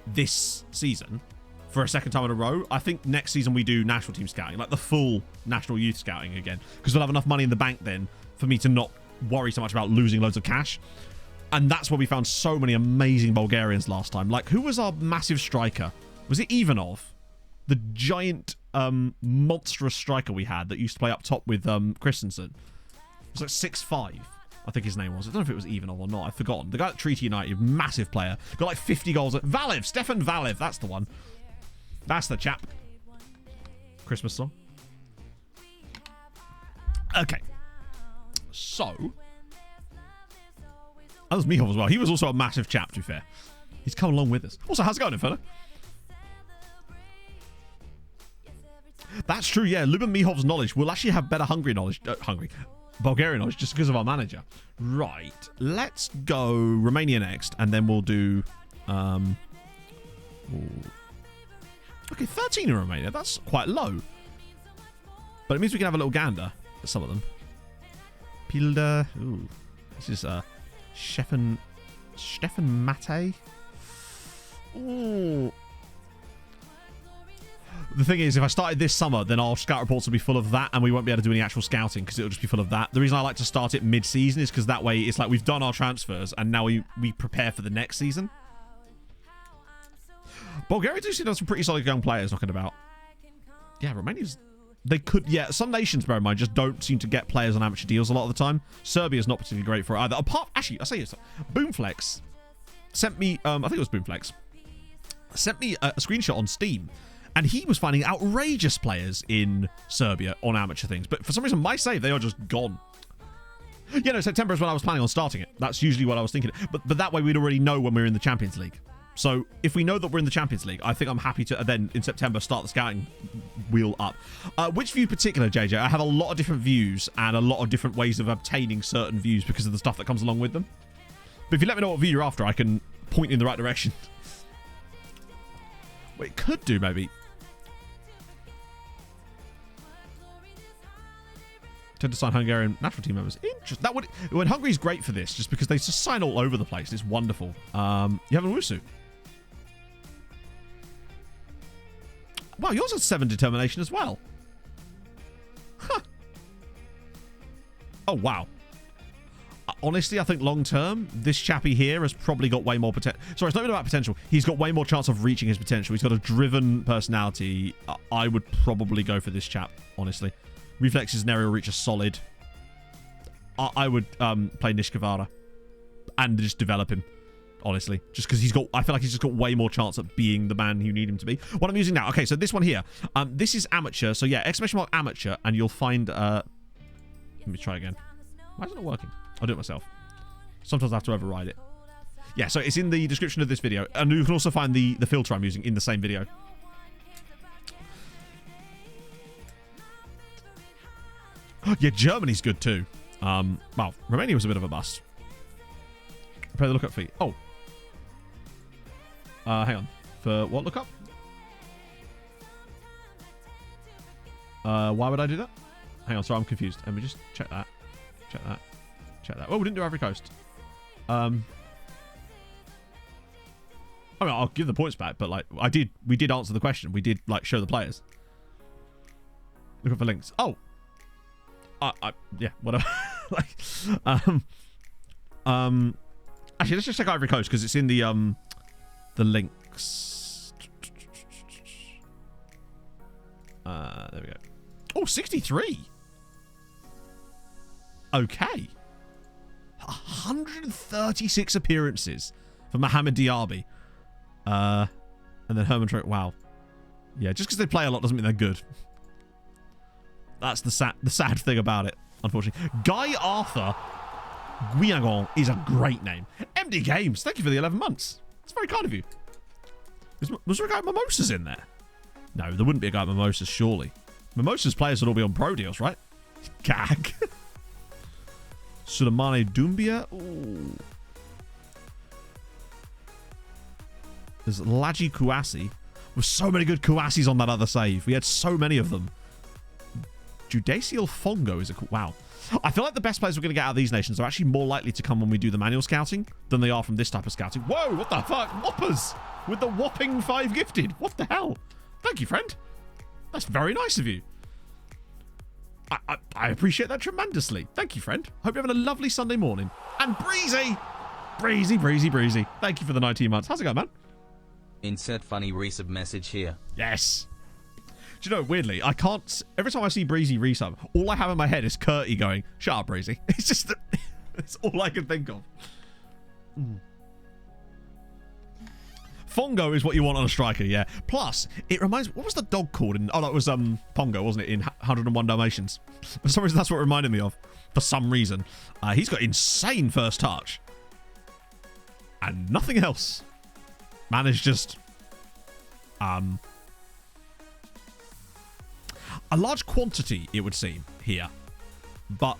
this season for a second time in a row, I think next season we do national team scouting, like the full national youth scouting again, because we'll have enough money in the bank then for me to not worry so much about losing loads of cash. And that's where we found so many amazing Bulgarians last time. Like, who was our massive striker? Was it Ivanov? The giant, monstrous striker we had that used to play up top with Christensen. It was like 6'5", I think his name was. I don't know if it was Ivanov or not. I've forgotten. The guy at Treaty United, massive player. Got like 50 goals. Valev! Stefan Valev. That's the one. That's the chap. Christmas song. Okay. So... That was Mihov as well. He was also a massive chap, to be fair. He's come along with us. Also, how's it going, Inferno? That's true, yeah. Luban Mihov's knowledge will actually have better Bulgarian knowledge just because of our manager. Right. Let's go Romania next, and then we'll do... Okay, 13 in Romania. That's quite low. But it means we can have a little gander at some of them. Pilda. Ooh. This is Stefan Mate. Ooh. The thing is, if I started this summer, then our scout reports will be full of that, and we won't be able to do any actual scouting because it'll just be full of that. The reason I like to start it mid-season is because that way it's like we've done our transfers, and now we prepare for the next season. Bulgaria do seem to have some pretty solid young players knocking about. Yeah, Romania's... They could... Yeah, some nations, bear in mind, just don't seem to get players on amateur deals a lot of the time. Serbia's not particularly great for it either. Apart... Actually, I'll say this. Boomflex sent me... I think it was Boomflex. Sent me a screenshot on Steam. And he was finding outrageous players in Serbia on amateur things. But for some reason, my save, they are just gone. Yeah, no, September is when I was planning on starting it. That's usually what I was thinking. But that way we'd already know when we're in the Champions League. So if we know that we're in the Champions League, I think I'm happy to then in September start the scouting wheel up. Which view in particular, JJ? I have a lot of different views and a lot of different ways of obtaining certain views because of the stuff that comes along with them. But if you let me know what view you're after, I can point in the right direction. What it could do, maybe. Tend to sign Hungarian national team members. Interesting. That would. When Hungary's great for this, just because they just sign all over the place. It's wonderful. You have a Wusu. Wow, yours has 7 determination as well. Huh. Oh, wow. Honestly, I think long term, this chappy here has probably got way more potential. Sorry, it's not even about potential. He's got way more chance of reaching his potential. He's got a driven personality. I would probably go for this chap, honestly. Reflexes and aerial reach are solid. I would play Nishkavara and just develop him, honestly. Just because I feel like he's just got way more chance at being the man you need him to be. What I'm using now. Okay, so this one here. This is amateur. So yeah, ! amateur, and you'll find... let me try again. Why is it not working? I'll do it myself. Sometimes I have to override it. Yeah, so it's in the description of this video. And you can also find the filter I'm using in the same video. Yeah, Germany's good too. Well, Romania was a bit of a bust. Play the lookup fee. Oh. Hang on. For what lookup? Why would I do that? Hang on, sorry, I'm confused. Let me just check that. Check that. Check that. Oh, we didn't do Ivory Coast. I mean, I'll give the points back, but like we did answer the question. We did like show the players. Looking for links. Oh. Yeah, whatever. Like, actually, let's just check Ivory Coast because it's in the links. There we go. Oh, 63. Okay. 136 appearances for Mohamed Diaby. And then Herman Trout. Wow. Yeah, just because they play a lot doesn't mean they're good. That's the sad thing about it, unfortunately. Guy Arthur Guillagon is a great name. MD Games, thank you for the 11 months. It's very kind of you. Was there a guy with Mimosas in there? No, there wouldn't be a guy with Mimosas, surely. Mimosas players would all be on pro deals, right? Gag. Sulemane Doumbia. Ooh. There's Laji Kouassi. With so many good Kouassis on that other save. We had so many of them. Judacial Fongo is a cool... Wow. I feel like the best players we're going to get out of these nations are actually more likely to come when we do the manual scouting than they are from this type of scouting. Whoa, what the fuck? Whoppers! With the whopping 5 gifted. What the hell? Thank you, friend. That's very nice of you. I appreciate that tremendously. Thank you, friend. Hope you're having a lovely Sunday morning. And Breezy! Breezy, Breezy, Breezy. Thank you for the 19 months. How's it going, man? Insert funny resub message here. Yes. Do you know, weirdly, I can't... Every time I see Breezy resub, all I have in my head is Curty going, shut up, Breezy. It's just... It's all I can think of. Fongo is what you want on a striker, yeah. Plus, it reminds me... What was the dog called in... Oh, that was Pongo, wasn't it? In 101 Dalmatians. For some reason, that's what it reminded me of. For some reason. He's got insane first touch. And nothing else. Man is just... a large quantity, it would seem, here. But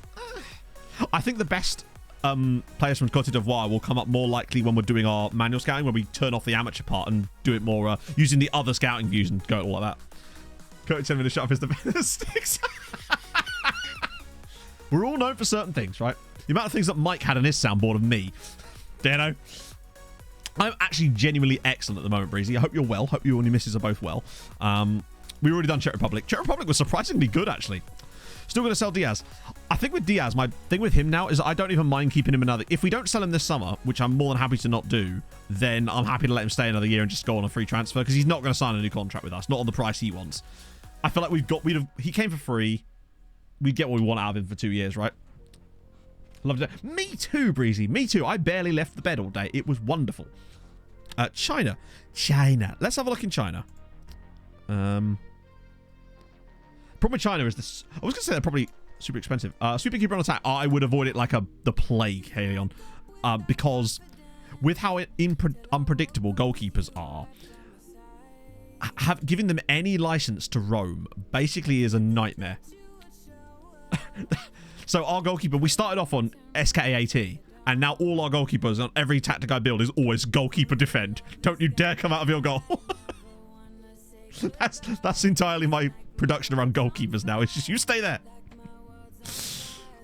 I think the best players from Côte d'Ivoire will come up more likely when we're doing our manual scouting, when we turn off the amateur part and do it more using the other scouting views and go all like that. Côte sent me to shut up his defender sticks. We're all known for certain things, right? The amount of things that Mike had on his soundboard of me. You know? I'm actually genuinely excellent at the moment, Breezy. I hope you're well. Hope you and your missus are both well. We've already done Czech Republic. Czech Republic was surprisingly good, actually. Still going to sell Diaz. I think with Diaz, my thing with him now is I don't even mind keeping him another... If we don't sell him this summer, which I'm more than happy to not do, then I'm happy to let him stay another year and just go on a free transfer because he's not going to sign a new contract with us. Not on the price he wants. I feel like he came for free. We'd get what we want out of him for 2 years, right? Loved it. Me too, Breezy. Me too. I barely left the bed all day. It was wonderful. China. Let's have a look in China. Problem with China is this. I was going to say they're probably super expensive. Sweeping keeper on attack. I would avoid it like the plague, Halion. Because with how unpredictable goalkeepers are, giving them any license to roam basically is a nightmare. So our goalkeeper, we started off on SKAT, and now all our goalkeepers on every tactic I build is always goalkeeper defend. Don't you dare come out of your goal. That's entirely my production around goalkeepers now. It's just you stay there.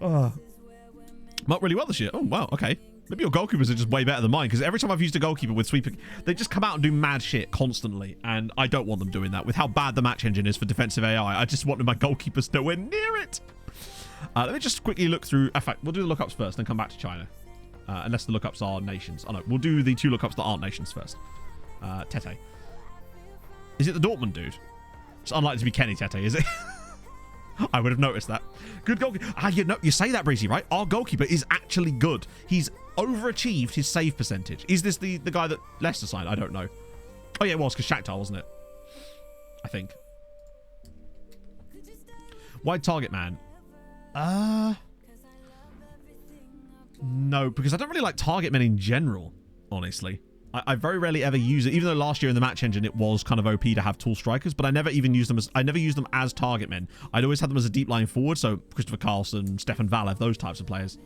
Not really well this year. Oh wow, okay. Maybe your goalkeepers are just way better than mine, because every time I've used a goalkeeper with sweeping, they just come out and do mad shit constantly, and I don't want them doing that. With how bad the match engine is for defensive AI, I just want my goalkeepers nowhere near it. Let me just quickly look through. In fact, we'll do the lookups first, then come back to China. Unless the lookups are nations. Oh no, we'll do the 2 lookups that aren't nations first. Tete. Is it the Dortmund dude? It's unlikely to be Kenny Tete, is it? I would have noticed that. Good goalkeeper. You say that, Breezy, right? Our goalkeeper is actually good. He's overachieved his save percentage. Is this the guy that Leicester signed? I don't know. Oh yeah, it was, because Shakhtar, wasn't it? I think. Wide target man. No, because I don't really like target men in general, honestly. I very rarely ever use it, even though last year in the match engine it was kind of OP to have tall strikers, but I never used them as target men. I'd always had them as a deep line forward, so Christopher Carlson, Stefan Valev, those types of players.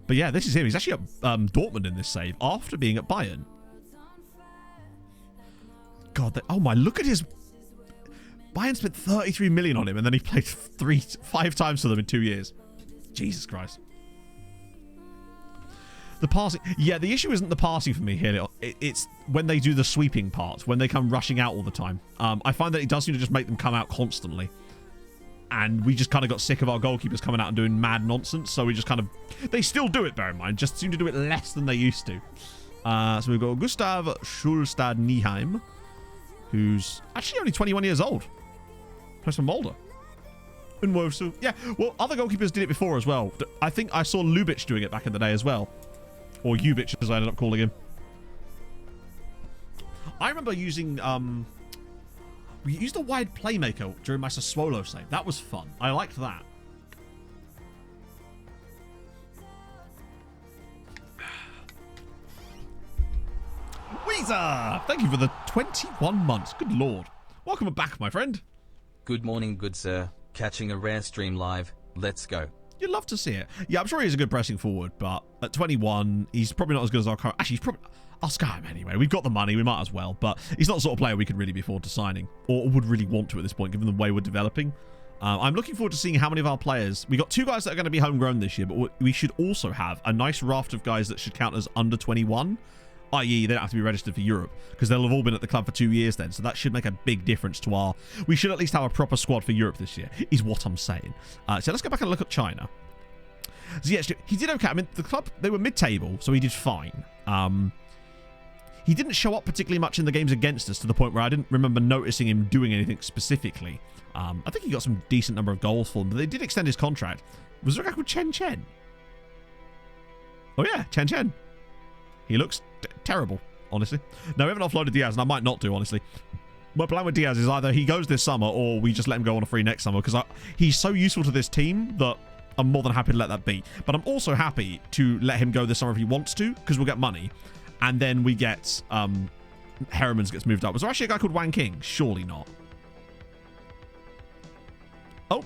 But yeah, this is him. He's actually at Dortmund in this save after being at Bayern. God, oh my, look at his... Bayern spent 33 million on him, and then he played 5 times for them in 2 years. Jesus Christ. The passing... Yeah, the issue isn't the passing for me here. It's when they do the sweeping part, when they come rushing out all the time. I find that it does seem to just make them come out constantly. And we just kind of got sick of our goalkeepers coming out and doing mad nonsense, so we just kind of... They still do it, bear in mind, just seem to do it less than they used to. So we've got Gustav Schulstad-Nieheim, who's actually only 21 years old. Plays for Mulder. Unwosu. Yeah, well, other goalkeepers did it before as well. I think I saw Lubitsch doing it back in the day as well. Or Ubitsch, as I ended up calling him. I remember using... we used a wide playmaker during my Sassuolo save. That was fun. I liked that. Weezer! Thank you for the 21 months. Good lord. Welcome back, my friend. Good morning, good sir. Catching a rare stream live. Let's go. You'd love to see it. Yeah, I'm sure he's a good pressing forward, but at 21, he's probably not as good as our current... Actually, he's probably... I'll scout him anyway. We've got the money. We might as well, but he's not the sort of player we could really be afford to signing, or would really want to at this point, given the way we're developing. I'm looking forward to seeing how many of our players... We got 2 guys that are going to be homegrown this year, but we should also have a nice raft of guys that should count as under 21, i.e. they don't have to be registered for Europe, because they'll have all been at the club for 2 years then, so that should make a big difference to our... We should at least have a proper squad for Europe this year, is what I'm saying. So let's go back and look at China. So yeah, he did okay. I mean, the club, they were mid-table, so he did fine. He didn't show up particularly much in the games against us, to the point where I didn't remember noticing him doing anything specifically. I think he got some decent number of goals for them, but they did extend his contract. Was there a guy called Chen Chen? Oh yeah, Chen Chen. He looks terrible, honestly. No, we haven't offloaded Diaz, and I might not do, honestly. My plan with Diaz is either he goes this summer, or we just let him go on a free next summer, because he's so useful to this team that I'm more than happy to let that be. But I'm also happy to let him go this summer if he wants to, because we'll get money. And then we get... Heremans gets moved up. Was there actually a guy called Wang King? Surely not. Oh.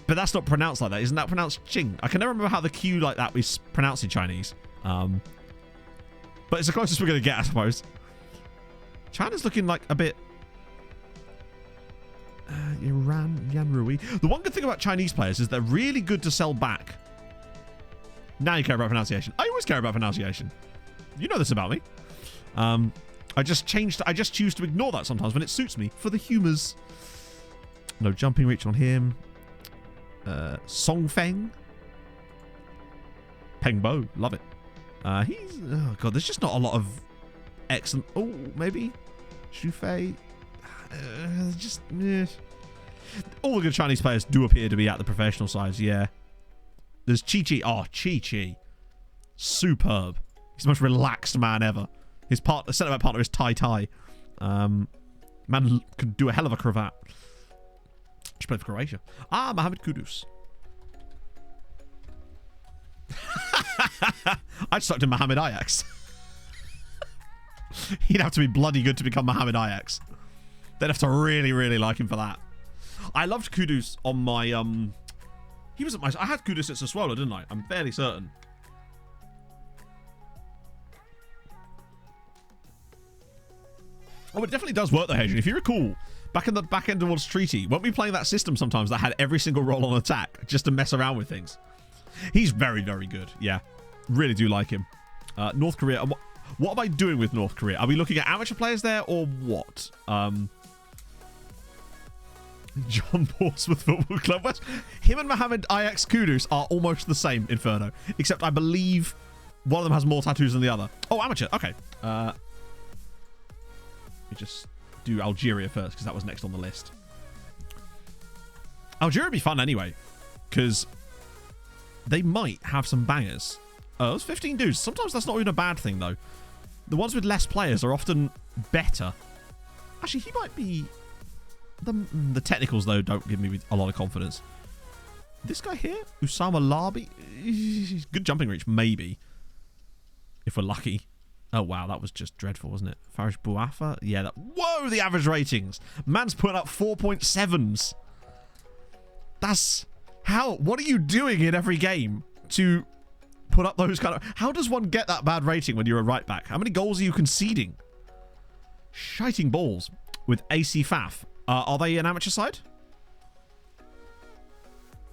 But that's not pronounced like that. Isn't that pronounced Ching? I can never remember how the Q like that is pronounced in Chinese. But it's the closest we're going to get, I suppose. China's looking like a bit... Yan Rui. The one good thing about Chinese players is they're really good to sell back. Now you care about pronunciation. I always care about pronunciation. You know this about me. I just choose to ignore that sometimes when it suits me for the humours. No jumping reach on him. Song Feng. Peng Bo. Love it. He's... Oh, God. There's just not a lot of excellent... Oh, maybe? Xu Fei. Just... All the good Chinese players do appear to be at the professional sides, yeah. There's Chi Chi. Oh, Chi Chi. Superb. He's the most relaxed man ever. His centre-back partner is Tai Tai. Man can do a hell of a cravat. She played for Croatia. Ah, Mohamed Kudus. I'd stuck to Mohamed Ajax. He'd have to be bloody good to become Mohamed Ajax. They'd have to really, really like him for that. I loved Kudus on my he was at my. I had Kudus at Sassuolo, didn't I? I'm fairly certain. Oh, it definitely does work though, Hadrian. If you recall, back in the back end towards Treaty, weren't we playing that system sometimes that had every single roll on attack just to mess around with things? He's very, very good. Yeah, really do like him. North Korea. What am I doing with North Korea? Are we looking at amateur players there or what? John Portsmouth Football Club. West. Him and Mohamed Ajax Kudus are almost the same, Inferno. Except I believe one of them has more tattoos than the other. Oh, amateur. Okay. Let me just do Algeria first because that was next on the list. Algeria would be fun anyway because they might have some bangers. Oh, those 15 dudes. Sometimes that's not even a bad thing though. The ones with less players are often better. Actually, he might be... The technicals, though, don't give me a lot of confidence. This guy here, Usama Labi, good jumping reach, maybe. If we're lucky. Oh, wow, that was just dreadful, wasn't it? Farish Bouafa? Yeah, that... Whoa, the average ratings. Man's putting up 4.7s. That's... How... What are you doing in every game to put up those kind of... How does one get that bad rating when you're a right back? How many goals are you conceding? Shiting balls with AC Faf. Are they an amateur side?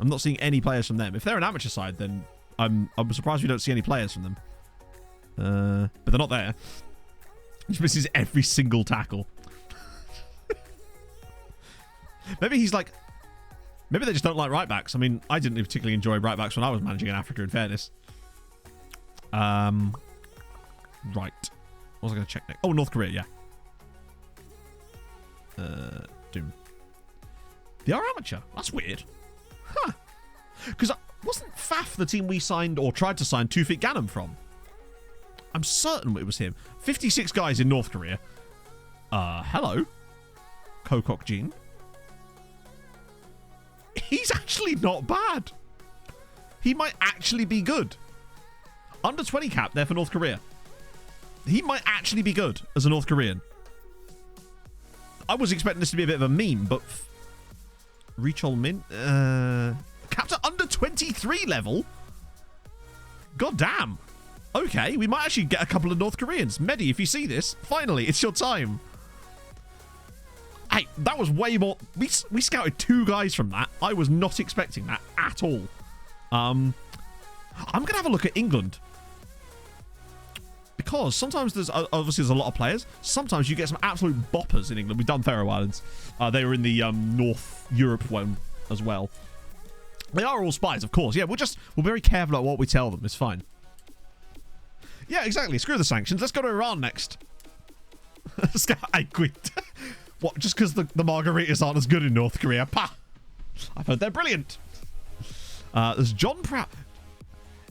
I'm not seeing any players from them. If they're an amateur side, then I'm surprised we don't see any players from them. But they're not there. He misses every single tackle. Maybe he's like... Maybe they just don't like right backs. I mean, I didn't particularly enjoy right backs when I was managing in Africa, in fairness. Right. What was I going to check next? Oh, North Korea, yeah. Doom. They are amateur. That's weird. Huh. Because wasn't Faf the team we signed or tried to sign Tufik Ganem from? I'm certain it was him. 56 guys in North Korea. Hello. Kokok Jin. He's actually not bad. He might actually be good. Under 20 cap there for North Korea. He might actually be good as a North Korean. I was expecting this to be a bit of a meme, but... Rechol Min... capped at under 23 level? God damn. Okay, we might actually get a couple of North Koreans. Mehdi, if you see this, finally, it's your time. Hey, that was way more... We scouted 2 guys from that. I was not expecting that at all. I'm going to have a look at England. Because sometimes there's a lot of players. Sometimes you get some absolute boppers in England. We've done Faroe Islands. They were in the North Europe one as well. They are all spies, of course. Yeah, we're very careful about what we tell them. It's fine. Yeah, exactly. Screw the sanctions. Let's go to Iran next. I quit. What? Just because the margaritas aren't as good in North Korea? Pah! I've heard they're brilliant. There's John Prout.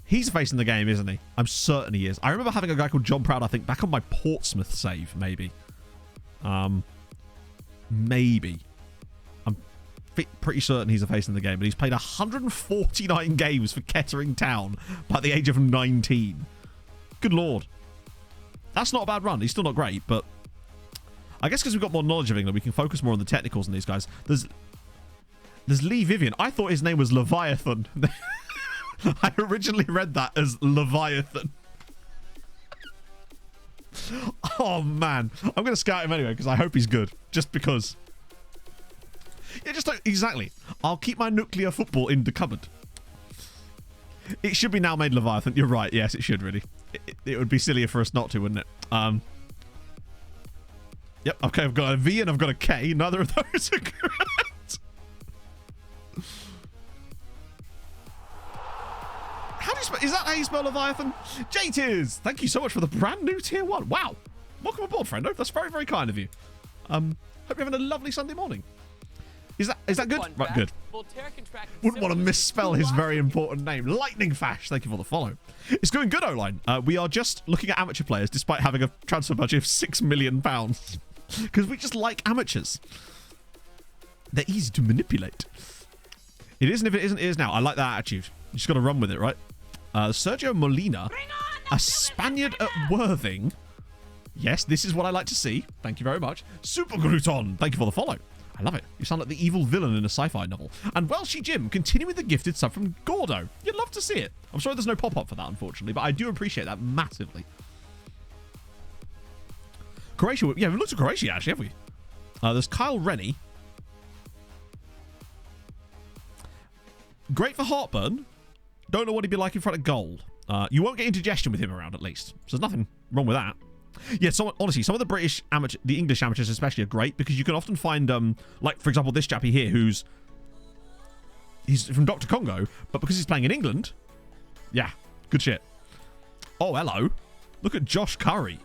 He's facing the game, isn't he? I'm certain he is. I remember having a guy called John Proud, I think, back on my Portsmouth save, maybe. Maybe. I'm pretty certain he's facing the game, but he's played 149 games for Kettering Town by the age of 19. Good lord. That's not a bad run. He's still not great, but I guess because we've got more knowledge of England, we can focus more on the technicals in these guys. There's Lee Vivian. I thought his name was Leviathan. I originally read that as Leviathan. Oh, man. I'm going to scout him anyway because I hope he's good. Just because. Yeah, just exactly. I'll keep my nuclear football in the cupboard. It should be now made Leviathan. You're right. Yes, it should really. It would be sillier for us not to, wouldn't it? Yep. Okay, I've got a V and I've got a K. Neither of those are correct. Is that how you spell Leviathan? J-Tiers, thank you so much for the brand new tier 1. Wow. Welcome aboard, friendo. That's very, very kind of you. Hope you're having a lovely Sunday morning. Is that good? Right, good. Wouldn't want to misspell his very important name. Lightning Fash, thank you for the follow. It's going good, O-line. We are just looking at amateur players despite having a transfer budget of £6 million. Because we just like amateurs. They're easy to manipulate. It isn't if it isn't, it is now. I like that attitude. You just got to run with it, right? Sergio Molina, a Spaniard at Worthing. Yes, this is what I like to see. Thank you very much. Super Gruton, thank you for the follow. I love it. You sound like the evil villain in a sci-fi novel. And Welshie Jim, continuing the gifted sub from Gordo. You'd love to see it. I'm sorry there's no pop-up for that, unfortunately, but I do appreciate that massively. Croatia, yeah, we looked at Croatia, actually, have we? There's Kyle Rennie. Great for heartburn. Don't know what he'd be like in front of goal. You won't get indigestion with him around, at least. So there's nothing wrong with that. Yeah, so honestly, some of the British amateur, the English amateurs especially, are great because you can often find, like, for example, this chappie here he's from Dr. Congo, but because he's playing in England, yeah, good shit. Oh, hello. Look at Josh Curry.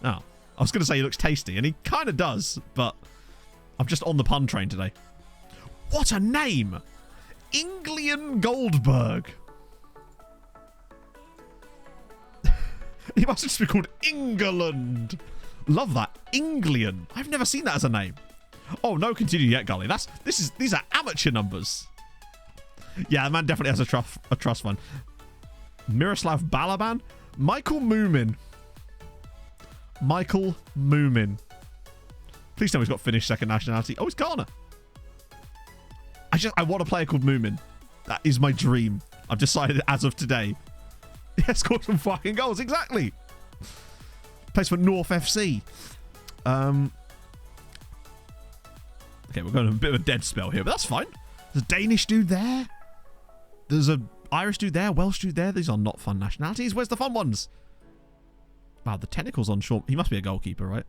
Oh, I was going to say he looks tasty, and he kind of does, but I'm just on the pun train today. What a name! Inglian Goldberg. He must just be called England. Love that. Englian. I've never seen that as a name. Oh, no continue yet, Gully. These are amateur numbers. Yeah, the man definitely has a trust fund. Miroslav Balaban. Michael Moomin. Michael Moomin. Please tell me he's got Finnish second nationality. Oh, it's Ghana. I want a player called Moomin. That is my dream. I've decided as of today. Yeah, scored some fucking goals. Exactly. Plays for North FC. Okay, we're going a bit of a dead spell here, but that's fine. There's a Danish dude there. There's a Irish dude there. Welsh dude there. These are not fun nationalities. Where's the fun ones? Wow, the technicals on short. He must be a goalkeeper, right?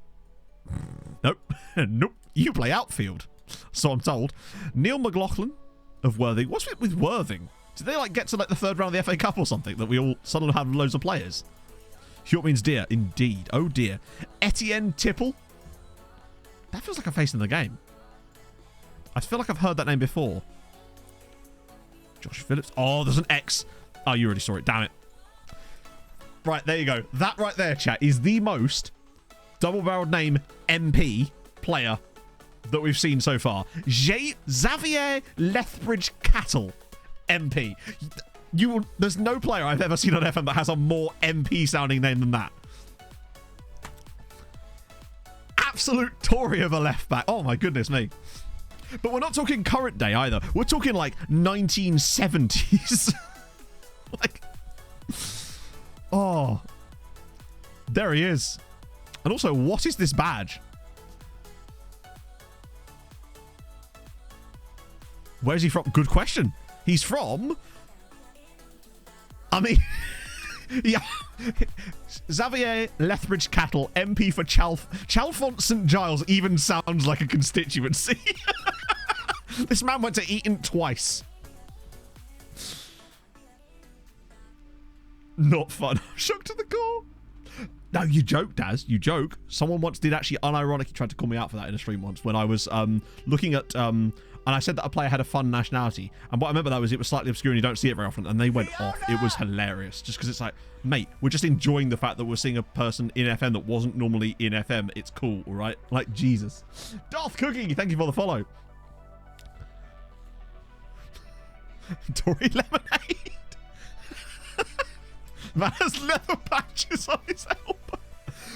Nope. Nope. You play outfield. So I'm told. Neil McLaughlin of Worthing. What's with Worthing? Did they like get to like the third round of the FA Cup or something that we all suddenly have loads of players? Hjort means dear. Indeed. Oh dear. Etienne Tipple. That feels like a face in the game. I feel like I've heard that name before. Josh Phillips. Oh, there's an X. Oh, you already saw it. Damn it. Right, there you go. That right there, chat, is the most double-barreled name MP player that we've seen so far. Xavier Lethbridge Cattle. MP. There's no player I've ever seen on FM that has a more MP sounding name than that. Absolute Tory of a left back. Oh my goodness me. But we're not talking current day either. We're talking like 1970s. Like, oh, there he is. And also, what is this badge? Where's he from? Good question. He's from... I mean... yeah. Xavier Lethbridge Cattle, MP for Chalfont St Giles even sounds like a constituency. This man went to Eton twice. Not fun. Shook to the core. No, you joke, Daz. You joke. Someone once did actually unironically try to call me out for that in a stream once when I was looking at... and I said that a player had a fun nationality. And what I remember that was it was slightly obscure and you don't see it very often. And they went off. It was hilarious. Just because it's like, mate, we're just enjoying the fact that we're seeing a person in FM that wasn't normally in FM. It's cool, all right? Like, Jesus. Darth Cooking, thank you for the follow. Tory Lemonade. Man has leather patches on his elbow.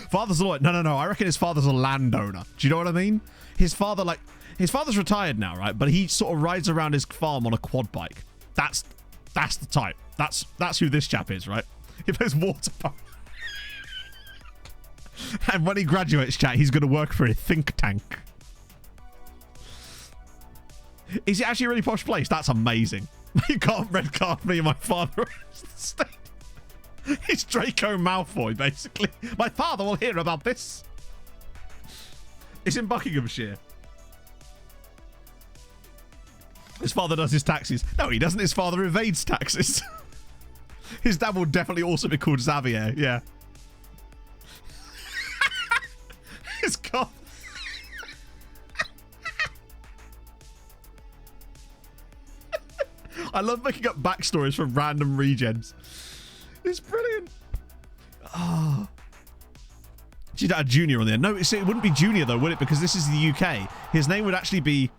Father's a lawyer. No. I reckon his father's a landowner. Do you know what I mean? His father's retired now, right? But he sort of rides around his farm on a quad bike. That's the type. That's who this chap is, right? He plays water polo. And when he graduates, chat, he's going to work for a think tank. Is it actually a really posh place? That's amazing. You can't red card me and my father. It's Draco Malfoy, basically. My father will hear about this. It's in Buckinghamshire. His father does his taxes. No, he doesn't. His father evades taxes. His dad will definitely also be called Xavier. Yeah. His God. I love making up backstories from random regens. It's brilliant. Oh. She'd add Junior on there. No, it wouldn't be Junior though, would it? Because this is the UK. His name would actually be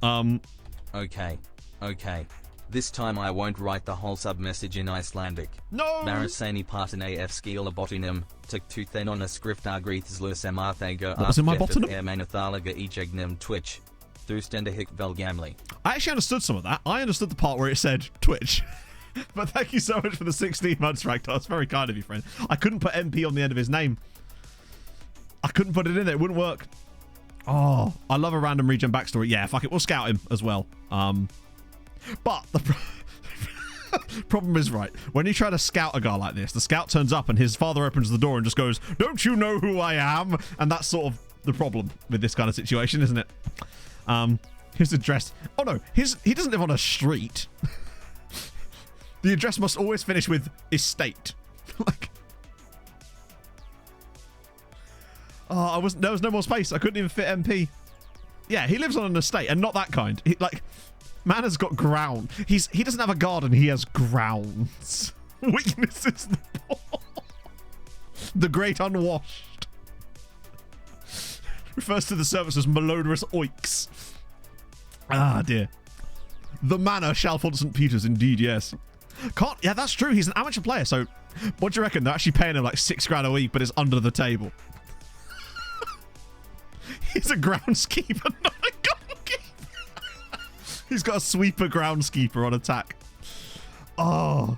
Okay. Okay. This time I won't write the whole sub-message in Icelandic. No! Marasani partin af skila botinum, tuk tuthen on a script agrithslu samarthaga What was in my bottom? manethalaga ejegnum Twitch. Thustendahik velgamli. I actually understood some of that. I understood the part where it said Twitch. But thank you so much for the 16 months, Ragnar. That's very kind of you, friend. I couldn't put MP on the end of his name. I couldn't put it in there. It wouldn't work. Oh, I love a random regen backstory. Yeah, fuck it. We'll scout him as well. But the problem is, right, when you try to scout a guy like this, the scout turns up and his father opens the door and just goes, "Don't you know who I am?" And that's sort of the problem with this kind of situation, isn't it? His address. Oh no, he doesn't live on a street. The address must always finish with estate. Like, oh, there was no more space. I couldn't even fit MP. Yeah, he lives on an estate, and not that kind. Man has got ground. He doesn't have a garden. He has grounds. Weaknesses the poor. The great unwashed. Refers to the service as malodorous oiks. Ah, dear. The manor, Chalfont St. Peter's, indeed, yes. Yeah, that's true. He's an amateur player, so what do you reckon? They're actually paying him like £6 a week, but it's under the table. He's a groundskeeper, not a goalkeeper. He's got a sweeper groundskeeper on attack. Oh.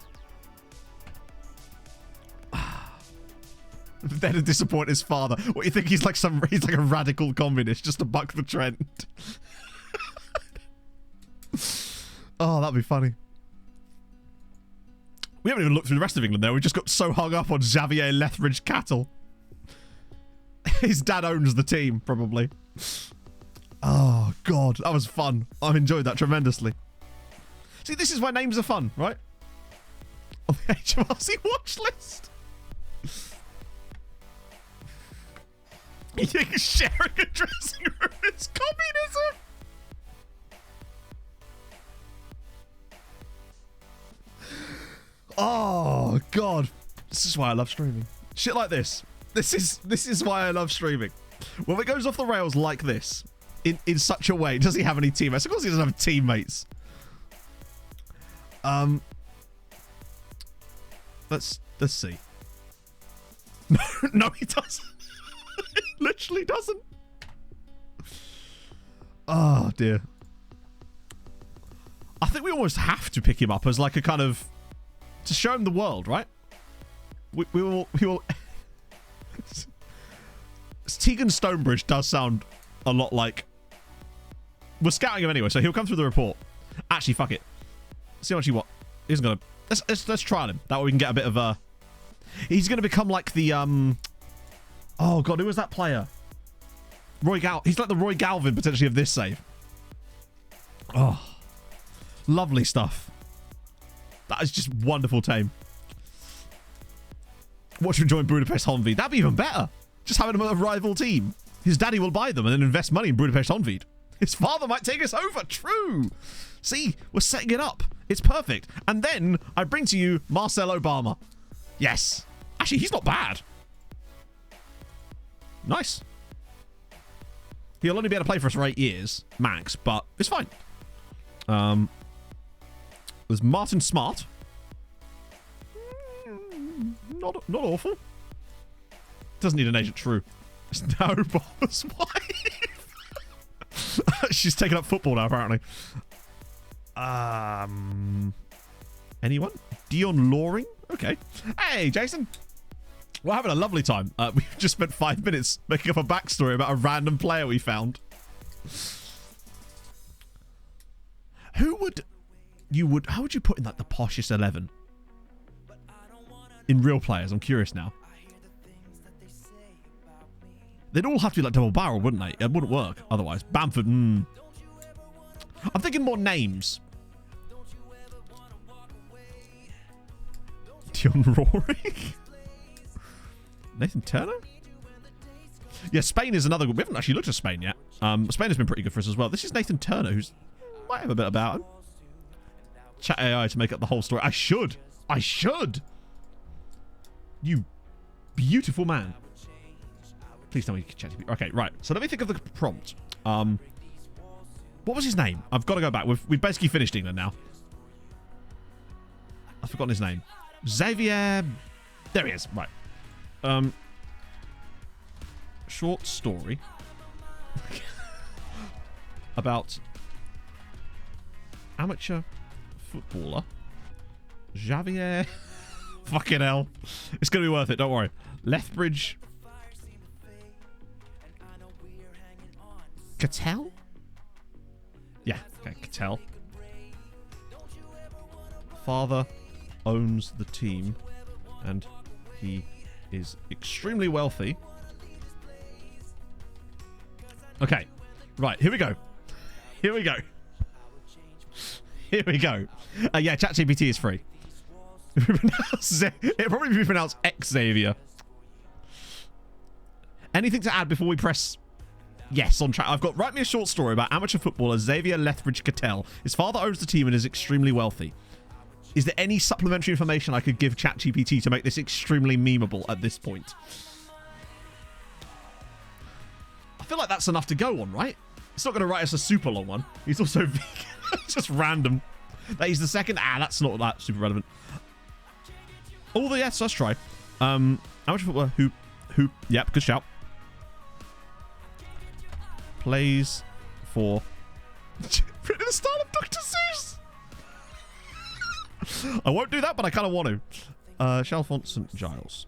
Then to disappoint his father. What, you think he's like a radical communist just to buck the trend? Oh, that'd be funny. We haven't even looked through the rest of England there. We just got so hung up on Xavier Lethbridge Cattle. His dad owns the team, probably. Oh, God. That was fun. I've enjoyed that tremendously. See, this is why names are fun, right? On the HMRC watch list. You think sharing a dressing room is communism? Oh, God. This is why I love streaming. Shit like this. This is why I love streaming. When it goes off the rails like this, in such a way, does he have any teammates? Of course he doesn't have teammates. Let's see. No, he doesn't. He literally doesn't. Oh, dear. I think we almost have to pick him up as like a kind of... to show him the world, right? We will... Tegan Stonebridge does sound a lot like... We're scouting him anyway, so he'll come through the report. Actually, fuck it. See how much he what? He's gonna... Let's trial him. That way we can get a bit of a... He's gonna become like the... Oh, God, who was that player? He's like the Roy Galvin, potentially, of this save. Oh. Lovely stuff. That is just wonderful tame. Watch him join Budapest Honved. That'd be even better. Just having him a rival team. His daddy will buy them and then invest money in Budapest Honved. His father might take us over. True. See, we're setting it up. It's perfect. And then I bring to you Marcel Obama. Yes. Actually, he's not bad. Nice. He'll only be able to play for us for 8 years, max, but it's fine. There's Martin Smart. Not awful. Doesn't need an agent, true. It's no boss wife. She's taking up football now, apparently. Anyone? Dion Loring? Okay. Hey, Jason. We're having a lovely time. We've just spent 5 minutes making up a backstory about a random player we found. How would you put in like the poshest 11? In real players, I'm curious now. They'd all have to be like double barrel, wouldn't they? It wouldn't work otherwise. Bamford, I'm thinking more names. Dion Rory? Nathan Turner? Yeah, Spain is another good. We haven't actually looked at Spain yet. Spain has been pretty good for us as well. This is Nathan Turner, who's might have a bit about him. Chat AI to make up the whole story. I should. You beautiful man. Please tell me you can chat to me. Okay, right. So let me think of the prompt. What was his name? I've got to go back. We've basically finished England now. I've forgotten his name. Xavier. There he is. Right. Short story about amateur footballer Xavier. Fucking hell. It's going to be worth it. Don't worry. Lethbridge. Cattell? Yeah. Okay. Cattell. Father owns the team and he is extremely wealthy. Okay. Right. Here we go. Here we go. Here we go. Yeah, ChatGPT is free. It probably be pronounced Xavier. Anything to add before we press yes on track? I've got write me a short story about amateur footballer Xavier Lethbridge Cattell. His father owns the team and is extremely wealthy. Is there any supplementary information I could give ChatGPT to make this extremely memeable at this point? I feel like that's enough to go on, right? It's not going to write us a super long one. He's also vegan. It's just random. That he's the second. That's not that super relevant. Oh, yes, let's try. Amateur footballer who, yep, good shout. Plays for. Written in the style of Dr. Seuss. I won't do that, but I kind of want to. Chalfont St. Giles.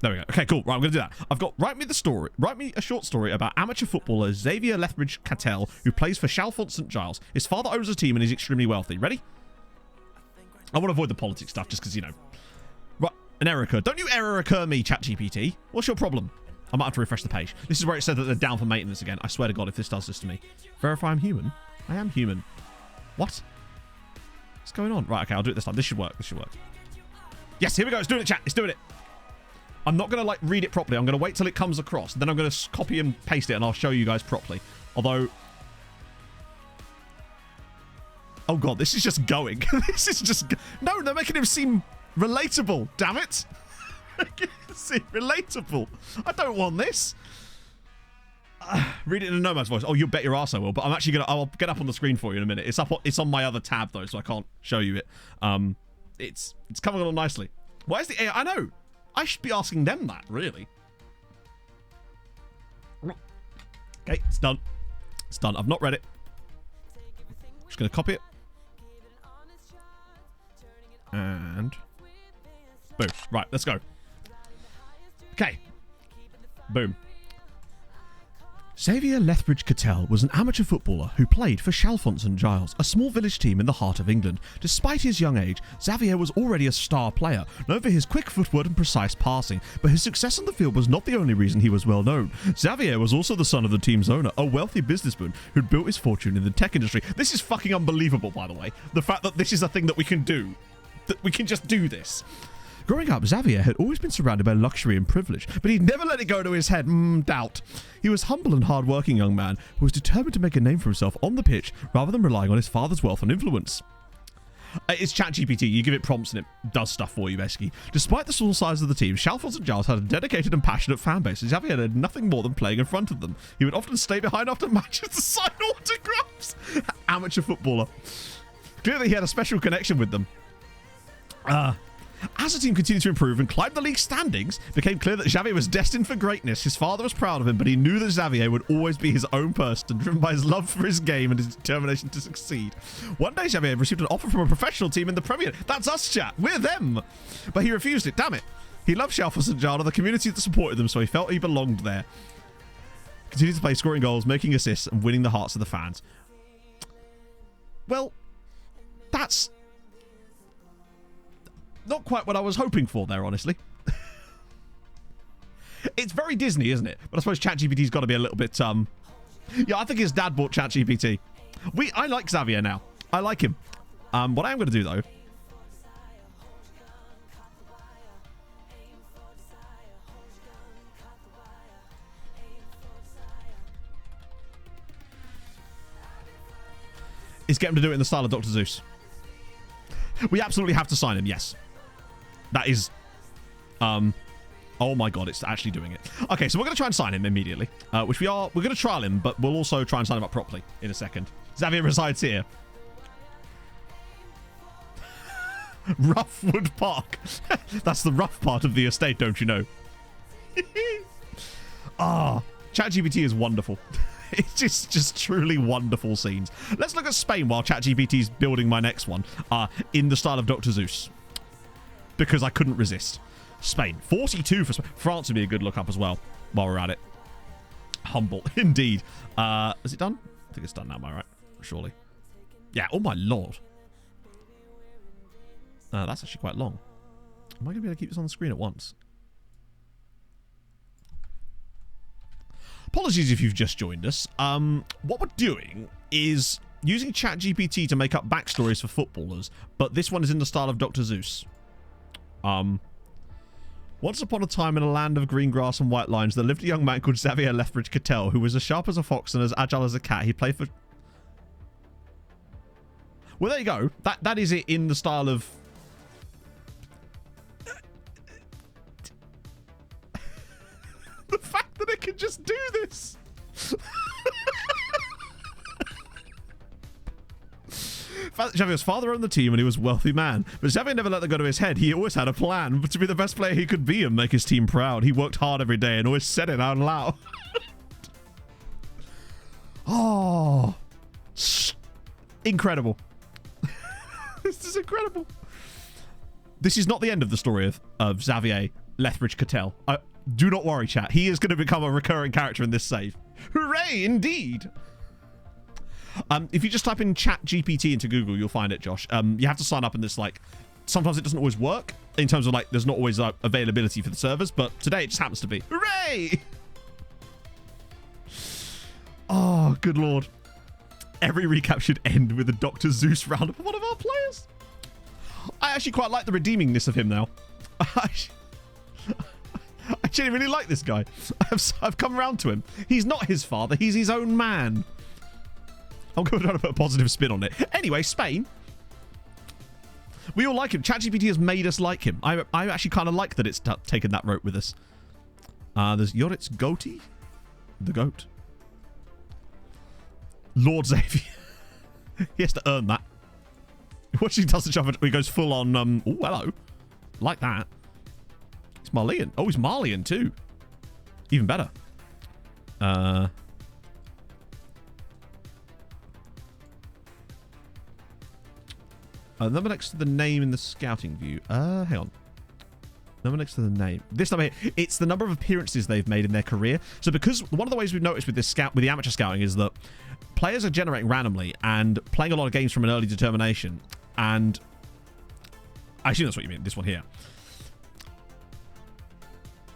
There we go. Okay, cool. Right, I'm going to do that. I've got, write me a short story about amateur footballer Xavier Lethbridge Cattell, who plays for Chalfont St. Giles. His father owns a team and is extremely wealthy. Ready? I want to avoid the politics stuff just because, you know. Right, an error occurred. Don't you error occur me, ChatGPT. What's your problem? I might have to refresh the page. This is where it said that they're down for maintenance again. I swear to God, if this does this to me. Verify I'm human. I am human. What? What's going on? Right, okay, I'll do it this time. This should work. This should work. Yes, here we go. It's doing it, chat. It's doing it. I'm not going to, like, read it properly. I'm going to wait till it comes across. Then I'm going to copy and paste it, and I'll show you guys properly. Although... Oh, God, this is just going. This is just... No, they're making him seem relatable. Damn it. Seem relatable. I don't want this. Read it in a Nomad's voice. Oh, you bet your arse I will. But I'm actually going to... I'll get up on the screen for you in a minute. It's on my other tab, though, so I can't show you it. It's coming along nicely. Why is the AI... I know. I should be asking them that, really. Okay, it's done. It's done. I've not read it. Just going to copy it. And... boom. Right, let's go. Okay. Boom. Xavier Lethbridge Cattell was an amateur footballer who played for Chalfont St. Giles, a small village team in the heart of England. Despite his young age, Xavier was already a star player, known for his quick footwork and precise passing, but his success on the field was not the only reason he was well known. Xavier was also the son of the team's owner, a wealthy businessman who'd built his fortune in the tech industry. This is fucking unbelievable, by the way. The fact that this is a thing that we can do. That we can just do this. Growing up, Xavier had always been surrounded by luxury and privilege, but he'd never let it go to his head. Doubt. He was a humble and hard-working young man who was determined to make a name for himself on the pitch rather than relying on his father's wealth and influence. It's ChatGPT. You give it prompts and it does stuff for you, basically. Despite the small size of the team, Chalfont St. Giles had a dedicated and passionate fan base, and Xavier had nothing more than playing in front of them. He would often stay behind after matches to sign autographs. Amateur footballer. Clearly, he had a special connection with them. As the team continued to improve and climb the league standings, it became clear that Xavier was destined for greatness. His father was proud of him, but he knew that Xavier would always be his own person, driven by his love for his game and his determination to succeed. One day, Xavier received an offer from a professional team in the Premier. That's us, chat. We're them. But he refused it. Damn it. He loved Chalfont St. Giles and the community that supported them, so he felt he belonged there. Continued to play, scoring goals, making assists, and winning the hearts of the fans. Well, that's... not quite what I was hoping for there, honestly. It's very Disney, isn't it? But I suppose ChatGPT's got to be a little bit, yeah, I think his dad bought ChatGPT. I like Xavier now. I like him. What I am going to do, though... is get him to do it in the style of Dr. Seuss. We absolutely have to sign him, yes. That is Oh my god, it's actually doing it. Okay, so we're going to try and sign him immediately, which we're going to trial him, but we'll also try and sign him up properly in a second. Xavier resides here. Roughwood Park. That's the rough part of the estate, don't you know? ChatGPT is wonderful. It's just truly wonderful scenes. Let's look at Spain while ChatGPT is building my next one in the style of Dr. Zeus. Because I couldn't resist. Spain. 42 for Spain. France would be a good look up as well while we're at it. Humble. Indeed. Is it done? I think it's done now, am I right? Surely. Yeah. Oh, my lord. That's actually quite long. Am I going to be able to keep this on the screen at once? Apologies if you've just joined us. What we're doing is using ChatGPT to make up backstories for footballers, but this one is in the style of Dr. Zeus. Once upon a time in a land of green grass and white lines, there lived a young man called Xavier Lethbridge Cattell, who was as sharp as a fox and as agile as a cat. He played for... Well, there you go. That is it in the style of... The fact that it can just do this. Xavier's father owned the team and he was a wealthy man, but Xavier never let that go to his head. He always had a plan to be the best player he could be and make his team proud. He worked hard every day and always said it out loud. Oh, incredible. This is incredible. This is not the end of the story of Xavier Lethbridge Cattell. Do not worry, chat. He is going to become a recurring character in this save. Hooray, indeed. If you just type in ChatGPT into Google, you'll find it, Josh. You have to sign up in this, like, sometimes it doesn't always work in terms of, like, there's not always availability for the servers, but today it just happens to be. Hooray! Oh, good lord. Every recap should end with a Dr. Zeus roundup of one of our players. I actually quite like the redeemingness of him now. I actually really like this guy. I've come around to him. He's not his father. He's his own man. I'm going to try to put a positive spin on it. Anyway, Spain. We all like him. ChatGPT has made us like him. I actually kind of like that it's taken that route with us. There's Yoritz Goatee. The goat. Lord Xavier. He has to earn that. Watch he does the job. He goes full on. Oh, hello. Like that. It's Malian. Oh, he's Malian too. Even better. Number next to the name in the scouting view. Hang on. Number next to the name. This number here, it's the number of appearances they've made in their career. So because one of the ways we've noticed with this with the amateur scouting is that players are generating randomly and playing a lot of games from an early determination. And I assume that's what you mean, this one here.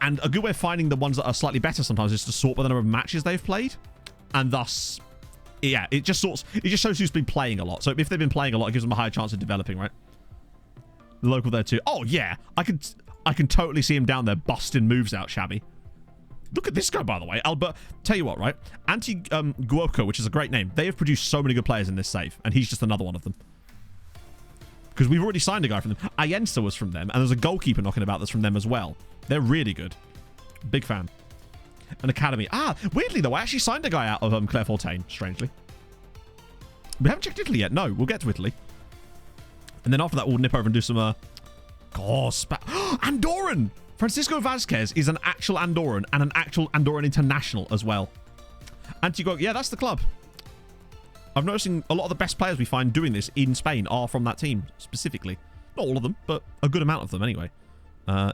And a good way of finding the ones that are slightly better sometimes is to sort by the number of matches they've played. And thus, yeah, it just shows who's been playing a lot. So if they've been playing a lot, it gives them a higher chance of developing, right? The local there too. Oh yeah, I can totally see him down there busting moves out, Shabby. Look at this guy, by the way. Albert, tell you what, right? Guoco, which is a great name. They have produced so many good players in this save, and he's just another one of them. Because we've already signed a guy from them. Ayensa was from them, and there's a goalkeeper knocking about that's from them as well. They're really good. Big fan. An academy. Weirdly though, I actually signed a guy out of Clairefontaine, strangely. We haven't checked Italy yet. No, we'll get to Italy. And then after that, we'll nip over and do some, Andorran! Francisco Vazquez is an actual Andorran and an actual Andorran international as well. Antigua, yeah, that's the club. I'm noticing a lot of the best players we find doing this in Spain are from that team, specifically. Not all of them, but a good amount of them anyway.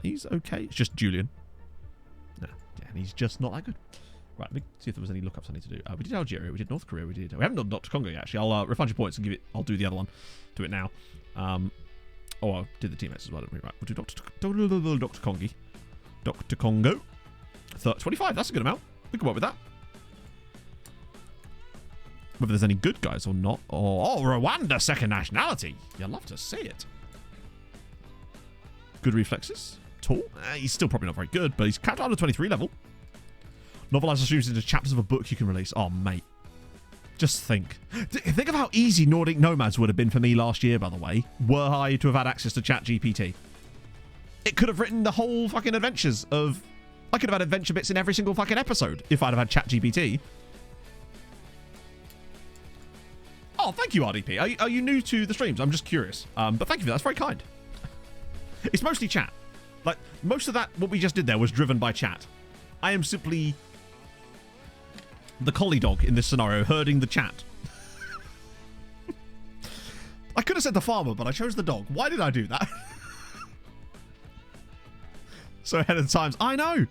He's okay. It's just Julian. Yeah, and he's just not that good. Right, let me see if there was any lookups I need to do. We did Algeria, we did North Korea, we haven't done Dr. Congo yet, actually. I'll refund your points and I'll do the other one. Do it now. I did the teammates as well, didn't we? Right, we'll do Dr. Congo. Dr. Congo. 25, that's a good amount. We can work with that. Whether there's any good guys or not. Oh, Rwanda, second nationality. You'd love to see it. Good reflexes. Tall. He's still probably not very good, but he's capped under 23 level. Novelize the streams into chapters of a book you can release. Oh, mate. Just think. Think of how easy Nordic Nomads would have been for me last year, by the way, were I to have had access to ChatGPT. It could have written the whole fucking adventures of... I could have had adventure bits in every single fucking episode if I'd have had ChatGPT. Oh, thank you, RDP. Are you new to the streams? I'm just curious. But thank you for that. That's very kind. It's mostly chat. Like, most of that, what we just did there was driven by chat. I am simply the collie dog in this scenario, herding the chat. I could have said the farmer, but I chose the dog. Why did I do that? So ahead of the times. I know.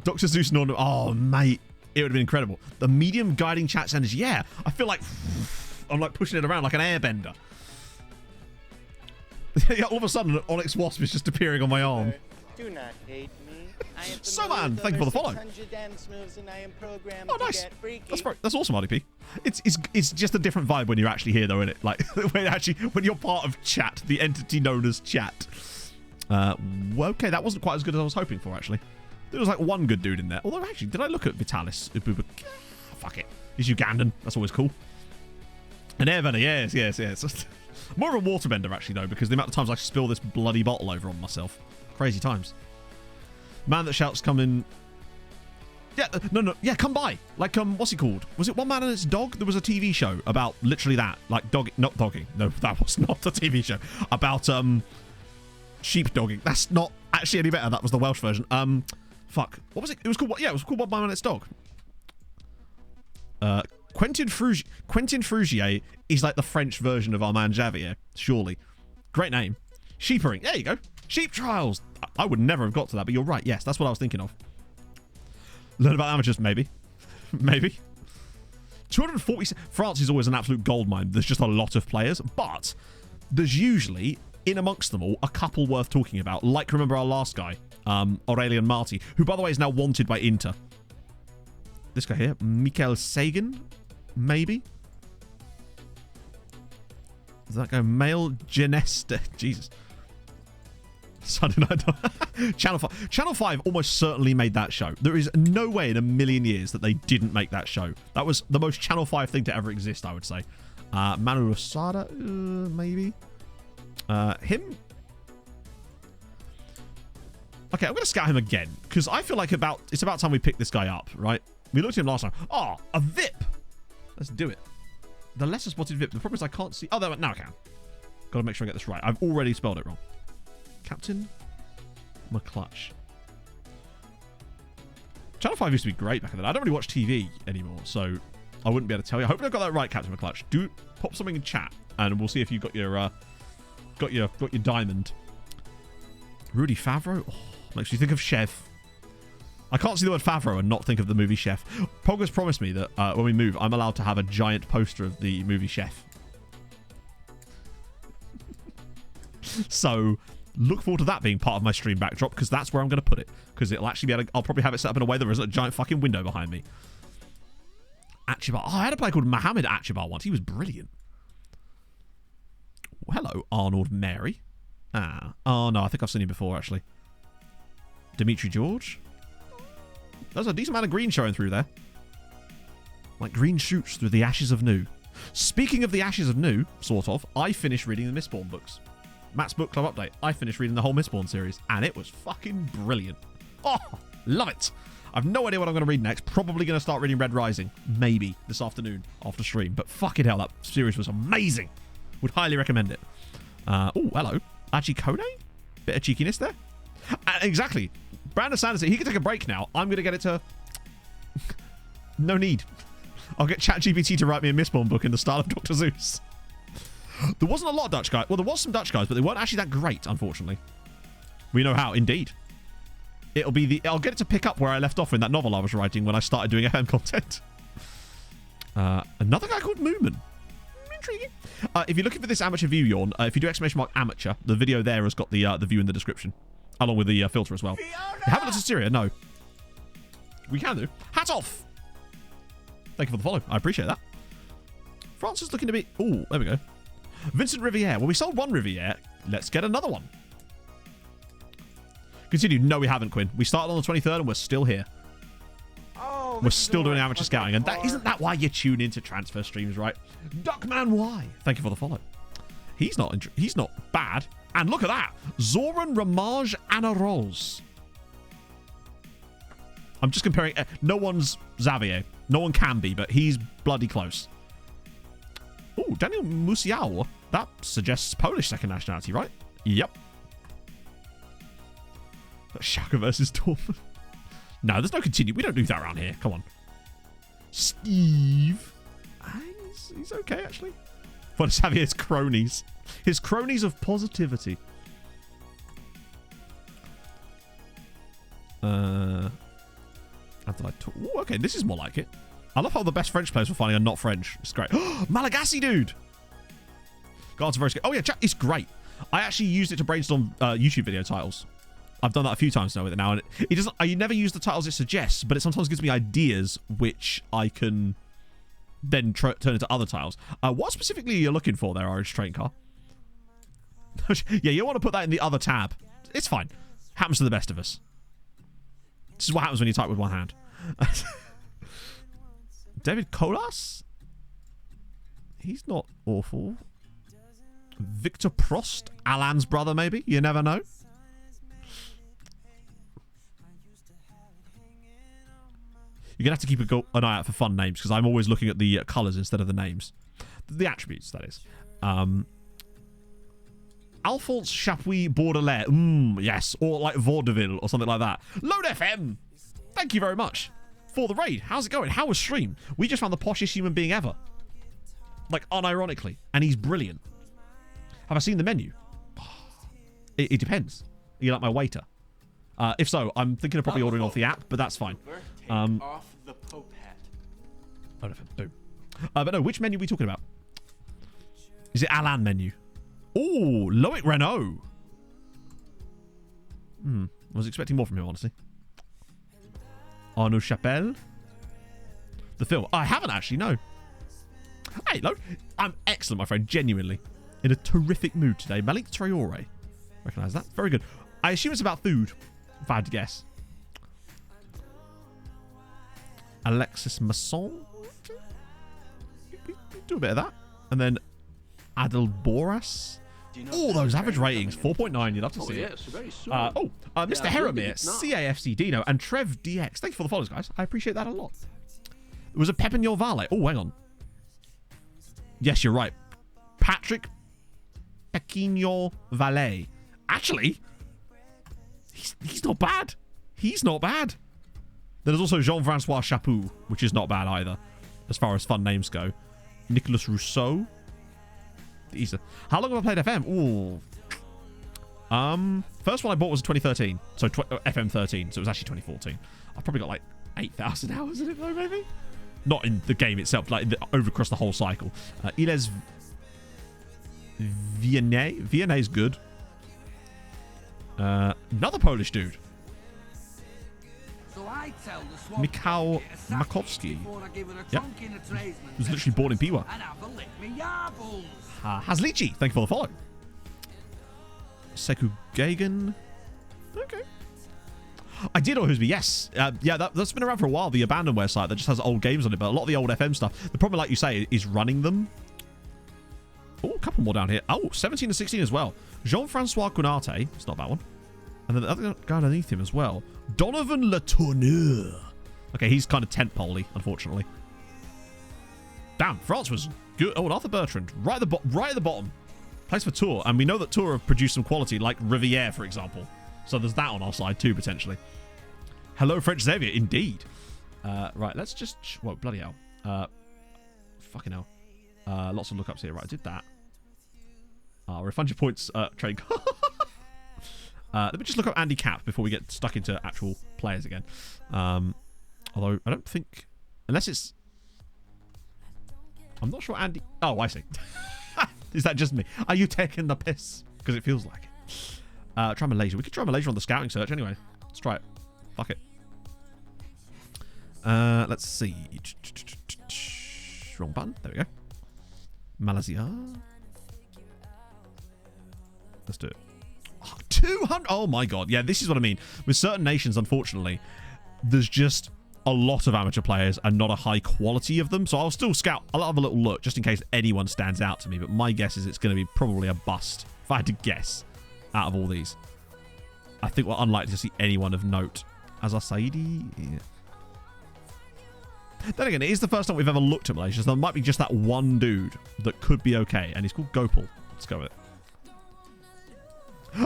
Dr. Zeus Norton. Oh, mate. It would have been incredible. The medium guiding chat centers. Yeah. I feel like I'm like pushing it around like an airbender. All of a sudden, an Onyx Wasp is just appearing on my arm. Do not hate me. I have So man, thank you for the follow. Oh, nice. That's awesome, RDP. It's just a different vibe when you're actually here, though, isn't it? Like when you're part of chat, the entity known as chat. Well, okay, that wasn't quite as good as I was hoping for, actually. There was like one good dude in there. Although, actually, did I look at Vitalis? Fuck it. He's Ugandan. That's always cool. An airbender, yes. More of a waterbender, actually, though, because the amount of times I spill this bloody bottle over on myself. Crazy times. Man that shouts, come in. Yeah, no. Yeah, come by. Like, what's he called? Was it One Man and Its Dog? There was a TV show about literally that. Like, not dogging. No, that was not a TV show. About, sheep dogging. That's not actually any better. That was the Welsh version. Fuck. What was it? It was called, yeah, it was called One Man and Its Dog. Quentin Frugier is like the French version of Armand Javier, surely. Great name. Sheepering. There you go. Sheep trials. I would never have got to that, but you're right. Yes, that's what I was thinking of. Learn about amateurs, maybe. Maybe. 240. France is always an absolute goldmine. There's just a lot of players, but there's usually, in amongst them all, a couple worth talking about. Like, remember our last guy, Aurelian Marti, who, by the way, is now wanted by Inter. This guy here, Mikael Sagan, maybe? Does that go male Genesta? Jesus. Sunday night. Channel 5 almost certainly made that show. There is no way in a million years that they didn't make that show. That was the most Channel 5 thing to ever exist, I would say. Manu Rosada, maybe? Him? Okay, I'm going to scout him again, because I feel like it's about time we pick this guy up, right? We looked at him last time. Oh, a VIP! Let's do it. The lesser spotted VIP. The problem is I can't see... Oh, now I can. Got to make sure I get this right. I've already spelled it wrong. Captain McClutch. Channel 5 used to be great back in the day. I don't really watch TV anymore, so I wouldn't be able to tell you. I hope I got that right, Captain McClutch. Do pop something in chat, and we'll see if you got your diamond. Rudy Favreau? Oh, makes you think of Chef. I can't see the word Favreau and not think of the movie Chef. Pogger's promised me that when we move, I'm allowed to have a giant poster of the movie Chef. So look forward to that being part of my stream backdrop, because that's where I'm going to put it. Because it'll actually be able to, I'll probably have it set up in a way there isn't a giant fucking window behind me. Achibar. Oh, I had a player called Mohammed Achibar once. He was brilliant. Well, hello, Arnold Mary. Oh no, I think I've seen him before, actually. Dimitri George. There's a decent amount of green showing through there. Like green shoots through the ashes of new. Speaking of the ashes of new, sort of, I finished reading the Mistborn books. Matt's Book Club update. I finished reading the whole Mistborn series, and it was fucking brilliant. Oh, love it. I've no idea what I'm going to read next. Probably going to start reading Red Rising. Maybe this afternoon after stream. But fucking hell, that series was amazing. Would highly recommend it. Oh, hello. Aji Kone? Bit of cheekiness there. Exactly. Brandon Sanderson, he can take a break now. I'm going to get it to... No need. I'll get ChatGPT to write me a Mistborn book in the style of Dr. Zeus. There wasn't a lot of Dutch guys. Well, there was some Dutch guys, but they weren't actually that great, unfortunately. We know how, indeed. It'll be I'll get it to pick up where I left off in that novel I was writing when I started doing FM content. Another guy called Moomin. Intriguing. If you're looking for this amateur view, Yawn, if you do !amateur, the video there has got the view in the description, along with the filter as well. Haven't looked at Syria? No. We can do. Hat off! Thank you for the follow. I appreciate that. France is looking to be... Oh, there we go. Vincent Riviere. Well, we sold one Riviere. Let's get another one. Continue. No, we haven't, Quinn. We started on the 23rd and we're still here. Oh, we're still doing amateur scouting. And isn't that why you tune into transfer streams, right? Duckman Y. Thank you for the follow. He's not bad. And look at that. Zoran Ramaj Anarols. I'm just comparing. No one's Xavier. No one can be, but he's bloody close. Oh, Daniel Musiał. That suggests Polish second nationality, right? Yep. Shaka versus Dortmund. No, there's no continue. We don't do that around here. Come on. Steve. He's okay, actually. What is Xavier's cronies? His cronies of positivity. Ooh, okay, this is more like it. I love how the best French players we're finding are not French. It's great. Malagasy, dude. Guards are very good. Oh, yeah, chat. It's great. I actually used it to brainstorm YouTube video titles. I've done that a few times now with it now, and it doesn't. I never use the titles it suggests, but it sometimes gives me ideas which I can then turn into other titles. What specifically are you looking for there, Orange Train Car? Yeah, you want to put that in the other tab. It's fine. Happens to the best of us. This is what happens when you type with one hand. David Colas? He's not awful. Victor Prost? Alan's brother, maybe? You never know. You're going to have to keep an eye out for fun names, because I'm always looking at the colours instead of the names. The attributes, that is. Alphonse Chapuis Baudelaire. Yes. Or like Vaudeville or something like that. Load FM! Thank you very much for the raid. How's it going? How was stream? We just found the poshest human being ever. Like, unironically. And he's brilliant. Have I seen the menu? It depends. Are you like my waiter? If so, I'm thinking of probably ordering off the app, but that's fine. Off the Pope hat. Boom. But no, which menu are we talking about? Is it Alan menu? Oh, Loic Renault. I was expecting more from him, honestly. Arnaud Chapelle. The film. I haven't actually, no. Hey, Lo. I'm excellent, my friend, genuinely. In a terrific mood today. Malik Traore. Recognise that? Very good. I assume it's about food, if I had to guess. Alexis Masson. We do a bit of that. And then Adel Boras. All those average ratings. 4.9. You'd love to see it. Mr. Heromir, CAFC Dino, and Trev DX. Thank you for the follows, guys. I appreciate that a lot. It was a Pepinol Valet. Oh, hang on. Yes, you're right. Patrick Pepinol Valet. Actually, he's not bad. He's not bad. There's also Jean-Francois Chaput, which is not bad either, as far as fun names go. Nicolas Rousseau. How long have I played FM? Ooh. First one I bought was 2013. So FM 13. So it was actually 2014. I've probably got like 8,000 hours in it though, maybe? Not in the game itself, like over across the whole cycle. Iles Vianney. Vianney's good. Another Polish dude. Mikhail Makowski. Yep. He was literally born in Piła. Haslichi, thank you for the follow. Seku Gagan. Okay. I did know Who'sby, yes. Yeah, that's been around for a while, the abandonware site that just has old games on it, but a lot of the old FM stuff, the problem, like you say, is running them. Oh, a couple more down here. Oh, 17 and 16 as well. Jean-Francois Conate. It's not that one. And then the other guy underneath him as well. Donovan Letourneur. Okay, he's kind of tent-poley, unfortunately. Damn, France was good. Oh, and Arthur Bertrand. Right at the bottom. Plays for Tours. And we know that Tours have produced some quality, like Riviere, for example. So there's that on our side too, potentially. Hello, French Xavier. Indeed. Right, let's just... Whoa, bloody hell. Fucking hell. Lots of lookups here. Right, I did that. Refund your points, trade. Let me just look up Andy Cap before we get stuck into actual players again. Although, I don't think... Unless it's... I'm not sure Andy... Oh, I see. Is that just me? Are you taking the piss? Because it feels like it. Try Malaysia. We could try Malaysia on the scouting search anyway. Let's try it. Fuck it. Let's see. Wrong button. There we go. Malaysia. Let's do it. 200. Oh my god. Yeah, this is what I mean. With certain nations, unfortunately, there's just a lot of amateur players and not a high quality of them. So I'll still scout. I'll have a little look just in case anyone stands out to me. But my guess is it's going to be probably a bust, if I had to guess. out of all these. I think we're unlikely to see anyone of note. As Saidi, yeah. Then again, it is the first time we've ever looked at Malaysia, so there might be just that one dude that could be okay, and he's called Gopal. Let's go with it.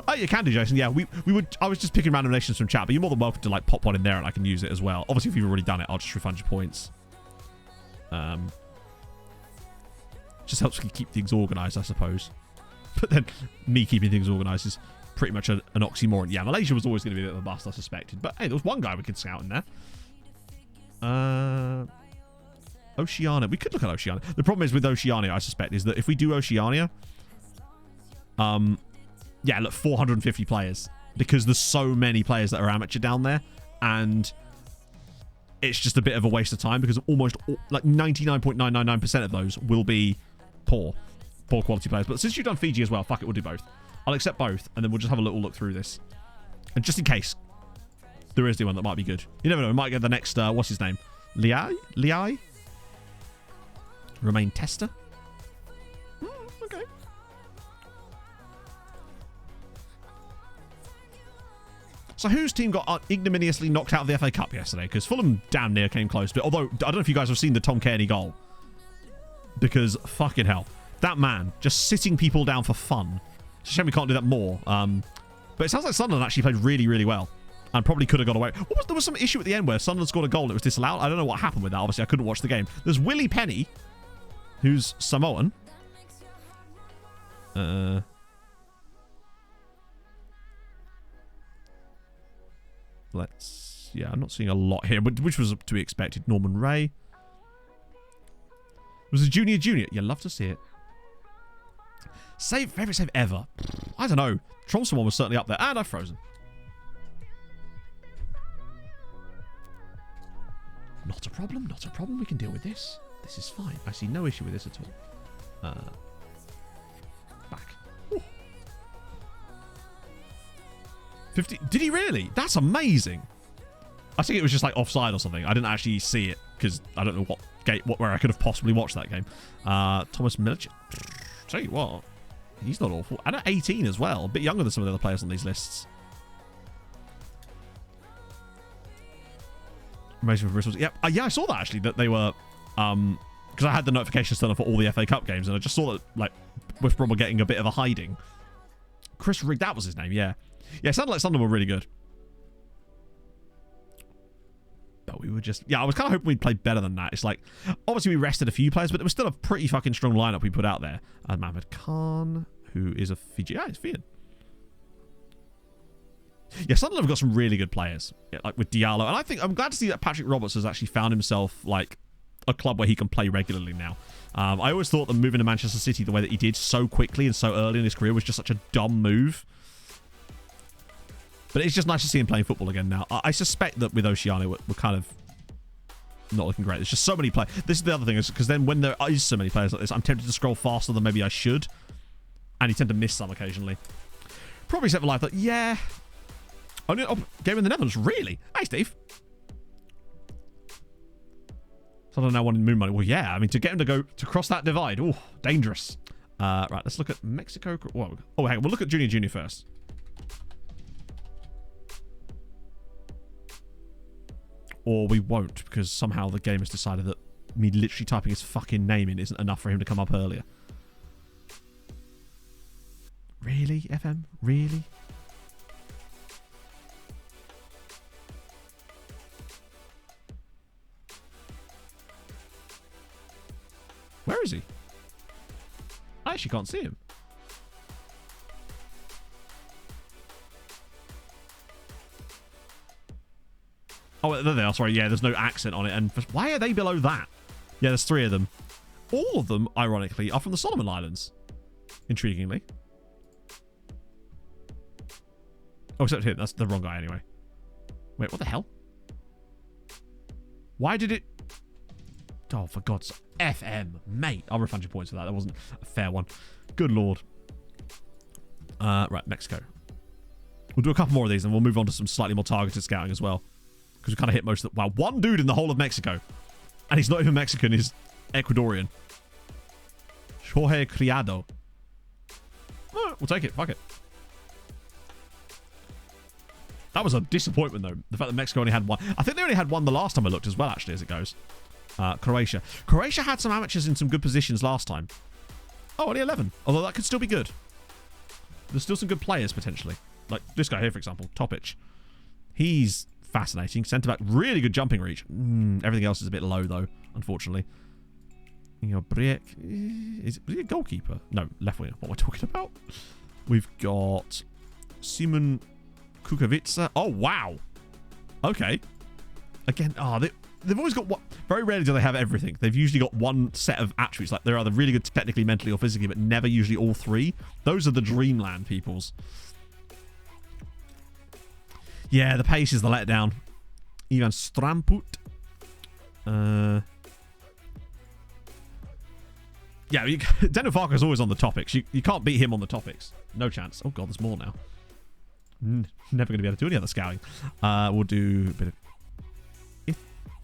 Oh, you can do, Jason. Yeah, we would. I was just picking random nations from chat, but you're more than welcome to like pop one in there, and I can use it as well. Obviously, if you've already done it, I'll just refund your points. Just helps me keep things organised, I suppose. But then me keeping things organised is pretty much an oxymoron. Yeah, Malaysia was always going to be a bit of a bust, I suspected. But hey, there was one guy we could scout in there. Oceania. We could look at Oceania. The problem is with Oceania, I suspect, is that if we do Oceania, yeah, look, 450 players. Because there's so many players that are amateur down there. And it's just a bit of a waste of time because almost like 99.999% of those will be poor quality players. But since you've done Fiji as well, fuck it, we'll do both. I'll accept both, and then we'll just have a little look through this. And just in case there is the one that might be good. You never know, we might get the next, what's his name? Liai? Remain tester? Okay. So whose team got ignominiously knocked out of the FA Cup yesterday? Because Fulham damn near came close. But although, I don't know if you guys have seen the Tom Kearney goal. Because, fucking hell. That man, just sitting people down for fun. It's a shame we can't do that more. But it sounds like Sunderland actually played really, really well. And probably could have got away. There was some issue at the end where Sunderland scored a goal and it was disallowed. I don't know what happened with that. Obviously, I couldn't watch the game. There's Willie Penny, who's Samoan. Yeah, I'm not seeing a lot here, which was to be expected. Norman Ray. Was a junior. You love to see it. Favorite save ever. I don't know. Tromsø one was certainly up there. And I've frozen. Not a problem. Not a problem. We can deal with this. This is fine. I see no issue with this at all. Back. Ooh. 50. Did he really? That's amazing. I think it was just like offside or something. I didn't actually see it because I don't know where I could have possibly watched that game. Thomas Milic. Tell you what, he's not awful. And at 18 as well, a bit younger than some of the other players on these lists. Amazing for Bristol. Yeah, I saw that actually that they were because I had the notifications turned on for all the FA Cup games, and I just saw that like West Brom were getting a bit of a hiding. Chris Rigg, that was his name. Yeah, it sounded like Sunderland were really good. But we were just... Yeah, I was kind of hoping we'd play better than that. It's like... Obviously, we rested a few players, but it was still a pretty fucking strong lineup we put out there. Mohamed Khan, who is a Fiji... Yeah, it's Fian. Yeah, Sunderland have got some really good players. Yeah, like with Diallo. And I'm glad to see that Patrick Roberts has actually found himself, like, a club where he can play regularly now. I always thought that moving to Manchester City the way that he did so quickly and so early in his career was just such a dumb move. But it's just nice to see him playing football again now. I suspect that with Oceania, we're kind of not looking great. There's just so many players. This is the other thing, is because then when there is so many players like this, I'm tempted to scroll faster than maybe I should. And you tend to miss some occasionally. Probably except for life. Yeah. Game in the Netherlands. Really? Hey, Steve. So I don't know, wanting moon money. Well, yeah. I mean, to get him to cross that divide. Oh, dangerous. Right, let's look at Mexico. Whoa. Oh, hang on. We'll look at Junior first. Or we won't, because somehow the game has decided that me literally typing his fucking name in isn't enough for him to come up earlier. Really, FM? Really? Where is he? I actually can't see him. Oh, there they are. Sorry, yeah, there's no accent on it. And why are they below that? Yeah, there's 3 of them. All of them, ironically, are from the Solomon Islands. Intriguingly. Oh, except him. That's the wrong guy anyway. Wait, what the hell? Why did it... Oh, for God's sake. FM, mate. I'll refund your points for that. That wasn't a fair one. Good lord. Right, Mexico. We'll do a couple more of these and we'll move on to some slightly more targeted scouting as well. Because we kind of hit most of the... Wow, one dude in the whole of Mexico. And he's not even Mexican, he's Ecuadorian. Jorge Criado. Oh, we'll take it, fuck it. That was a disappointment, though. The fact that Mexico only had one. I think they only had one the last time I looked as well, actually, as it goes. Croatia. Croatia had some amateurs in some good positions last time. Oh, only 11. Although that could still be good. There's still some good players, potentially. Like this guy here, for example. Topic. He's fascinating. Centre-back. Really good jumping reach. Everything else is a bit low, though, unfortunately. Briek. Is he a goalkeeper? No, left winger. What am I talking about? We've got Simon Kukovica. Oh, wow. Okay. Again, they've always got one. Very rarely do they have everything. They've usually got one set of attributes. Like they're either really good technically, mentally, or physically, but never usually all three. Those are the dreamland peoples. Yeah, the pace is the letdown. Ivan Stramput. Yeah, Deno Farker is always on the topics. You can't beat him on the topics. No chance. Oh, God, there's more now. Never going to be able to do any other scouting. We'll do a bit of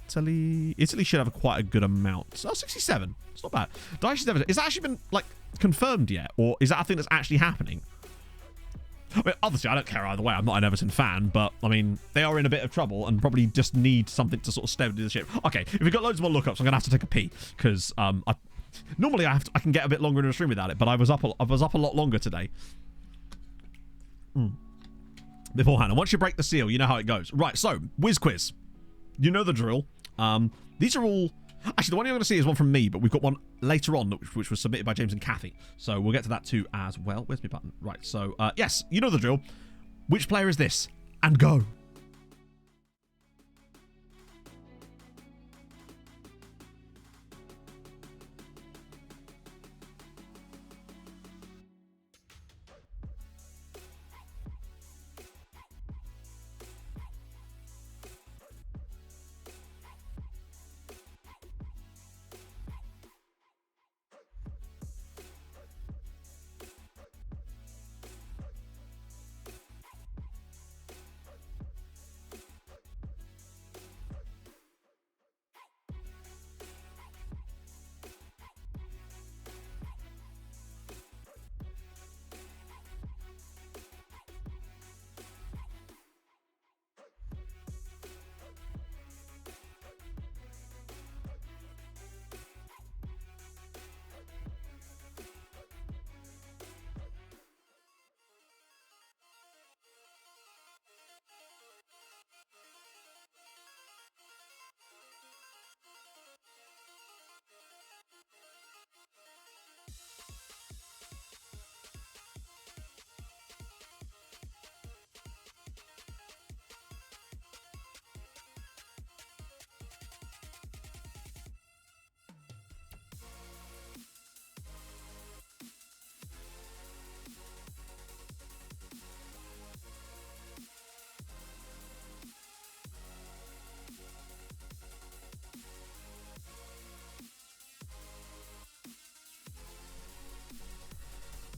Italy. Italy should have quite a good amount. Oh, 67. It's not bad. Is that actually been, like, confirmed yet? Or is that a thing that's actually happening? I mean, obviously, I don't care either way. I'm not an Everton fan, but, I mean, they are in a bit of trouble and probably just need something to sort of steady the ship. Okay, if we've got loads more lookups, I'm going to have to take a pee, because normally I can get a bit longer in a stream without it, but I was up a lot longer today. Beforehand. And once you break the seal, you know how it goes. Right, so, whiz quiz. You know the drill. These are all... Actually, the one you're going to see is one from me, but we've got one later on, which was submitted by James and Kathy. So we'll get to that too as well. Where's my button? Right, so, yes, you know the drill. Which player is this? And go.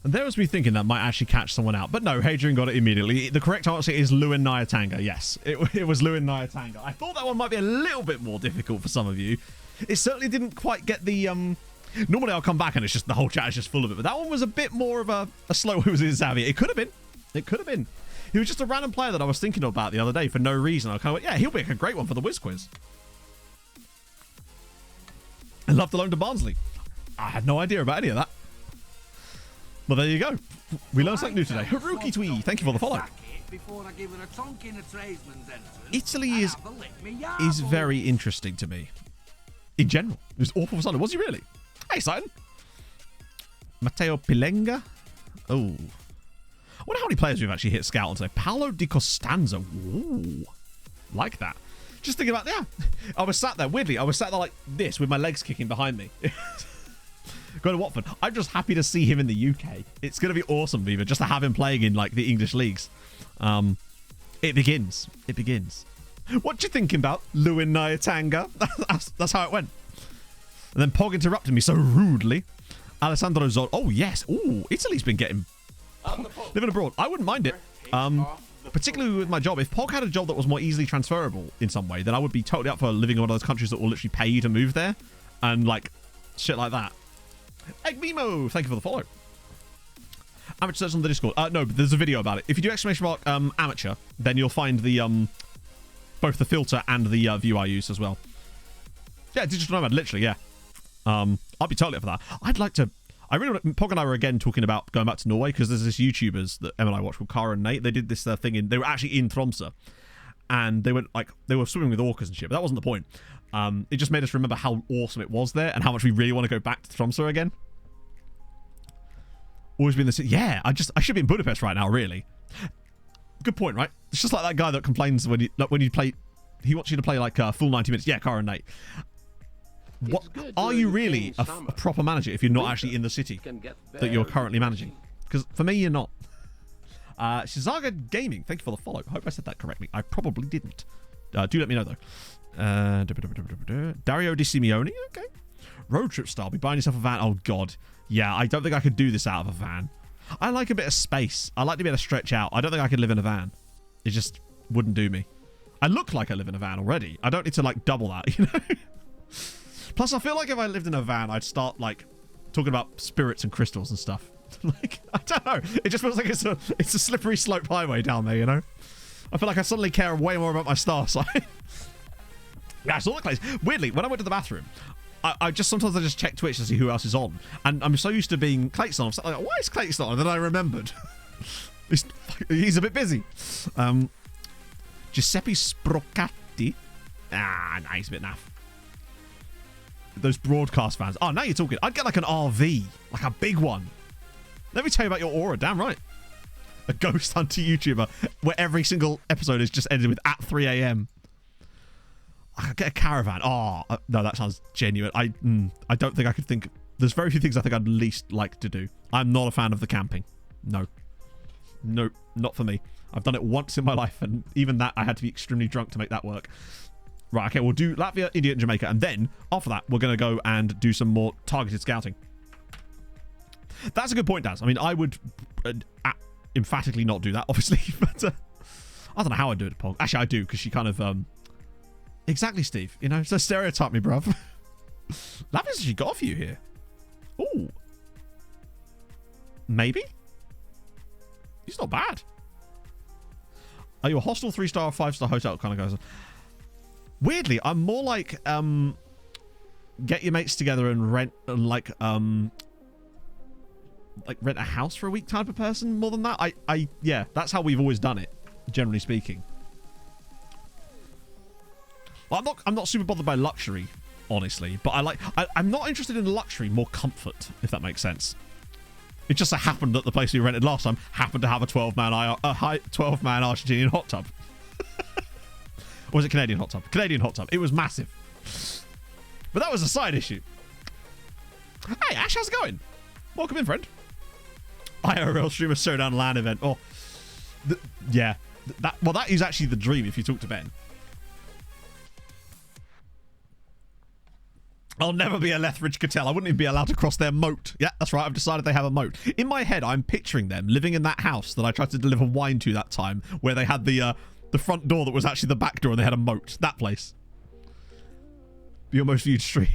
And there was me thinking that might actually catch someone out. But no, Hadrian got it immediately. The correct answer is Lewin Nyatanga. Yes, it was Lewin Nyatanga. I thought that one might be a little bit more difficult for some of you. It certainly didn't quite get the... Normally I'll come back and it's just the whole chat is just full of it. But that one was a bit more of a slow who was in Xavier. It could have been. It could have been. He was just a random player that I was thinking about the other day for no reason. I kind of went, yeah, he'll be a great one for the Whiz Quiz. And love the loan to Barnsley. I had no idea about any of that. Well, there you go. We learned something new today. Haruki Twee, thank you for the follow. Italy is very interesting to me. In general. It was awful for Sunday. Was he really? Hey, Simon. Matteo Pilenga. Oh. I wonder how many players we've actually hit scout on today. Paolo Di Costanzo. Ooh. Like that. Just thinking about, yeah. I was sat there, weirdly, like this with my legs kicking behind me. Going to Watford. I'm just happy to see him in the UK. It's going to be awesome, Viva, just to have him playing in like the English leagues. It begins. It begins. What you thinking about, Lewin Nyatanga? That's how it went. And then Pog interrupted me so rudely. Alessandro Zol. Oh, yes. Oh, Italy's been getting... living abroad. I wouldn't mind it. Particularly with my job. If Pog had a job that was more easily transferable in some way, then I would be totally up for living in one of those countries that will literally pay you to move there. And, like, shit like that. Egg Mimo, thank you for the follow. Amateur search on the Discord. No, but there's a video about it. If you do exclamation mark amateur, then you'll find the both the filter and the view I use as well. Yeah, digital nomad, literally, yeah. I'll be totally up for that. I'd like to... I really want... Pog and I were again talking about going back to Norway because there's this YouTubers that Em and I watch called Cara and Nate. They did this thing in... They were actually in Tromsø. And they went like... They were swimming with orcas and shit, but that wasn't the point. It just made us remember how awesome it was there and how much we really want to go back to Tromsø again. Always been the city. Yeah, I should be in Budapest right now, really. Good point, right? It's just like that guy that complains when you play... He wants you to play like full 90 minutes. Yeah, Cara and Nate. What are you really a proper manager if you're not actually in the city that you're currently managing? Because for me, you're not. Shizaga Gaming, thank you for the follow. I hope I said that correctly. I probably didn't. Do let me know though. Dario Di Simeone, okay. Road trip style, be buying yourself a van. Oh god, yeah. I don't think I could do this out of a van. I like a bit of space. I like to be able to stretch out. I don't think I could live in a van. It just wouldn't do me. I look like I live in a van already. I don't need to like double that, you know. Plus, I feel like if I lived in a van, I'd start, like, talking about spirits and crystals and stuff. Like, I don't know. It just feels like it's a slippery slope highway down there, you know? I feel like I suddenly care way more about my star sign. Yeah, it's all the place. Weirdly, when I went to the bathroom, sometimes I just check Twitch to see who else is on. And I'm so used to being Clayton on. I'm like, why is Clayton on? And then I remembered. He's a bit busy. Giuseppe Sprocati. Nah, he's a bit naff. Those broadcast fans. Oh, now you're talking. I'd get like an RV, like a big one. Let me tell you about your aura. Damn right. A ghost hunter YouTuber where every single episode is just ended with at 3 a.m. I could get a caravan. Oh, no, that sounds genuine. I don't think I could think. There's very few things I think I'd least like to do. I'm not a fan of the camping. No, not for me. I've done it once in my life, and even that I had to be extremely drunk to make that work. Right, okay, we'll do Latvia, India, and Jamaica, and then, after that, we're going to go and do some more targeted scouting. That's a good point, Daz. I mean, I would emphatically not do that, obviously, but I don't know how I'd do it, Pog. Actually, I do, because she kind of, Exactly, Steve. You know, so stereotype me, bruv. Latvia's actually got a few here. Ooh. Maybe? He's not bad. Are you a hostel, 3-star, or 5-star hotel kind of guy? Weirdly, I'm more like get your mates together and rent like rent a house for a week type of person more than that. Yeah, that's how we've always done it, generally speaking. Well, I'm not super bothered by luxury, honestly, but I'm not interested in luxury, more comfort, if that makes sense. It just so happened that the place we rented last time happened to have a 12-man Argentinian hot tub. Or was it Canadian hot tub? Canadian hot tub. It was massive. But that was a side issue. Hey, Ash, how's it going? Welcome in, friend. IRL Streamer Showdown LAN event. Oh, yeah. That is actually the dream if you talk to Ben. I'll never be a Lethbridge Cattell. I wouldn't even be allowed to cross their moat. Yeah, that's right. I've decided they have a moat. In my head, I'm picturing them living in that house that I tried to deliver wine to that time, where they had the front door that was actually the back door and they had a moat. That place. Be your most viewed stream.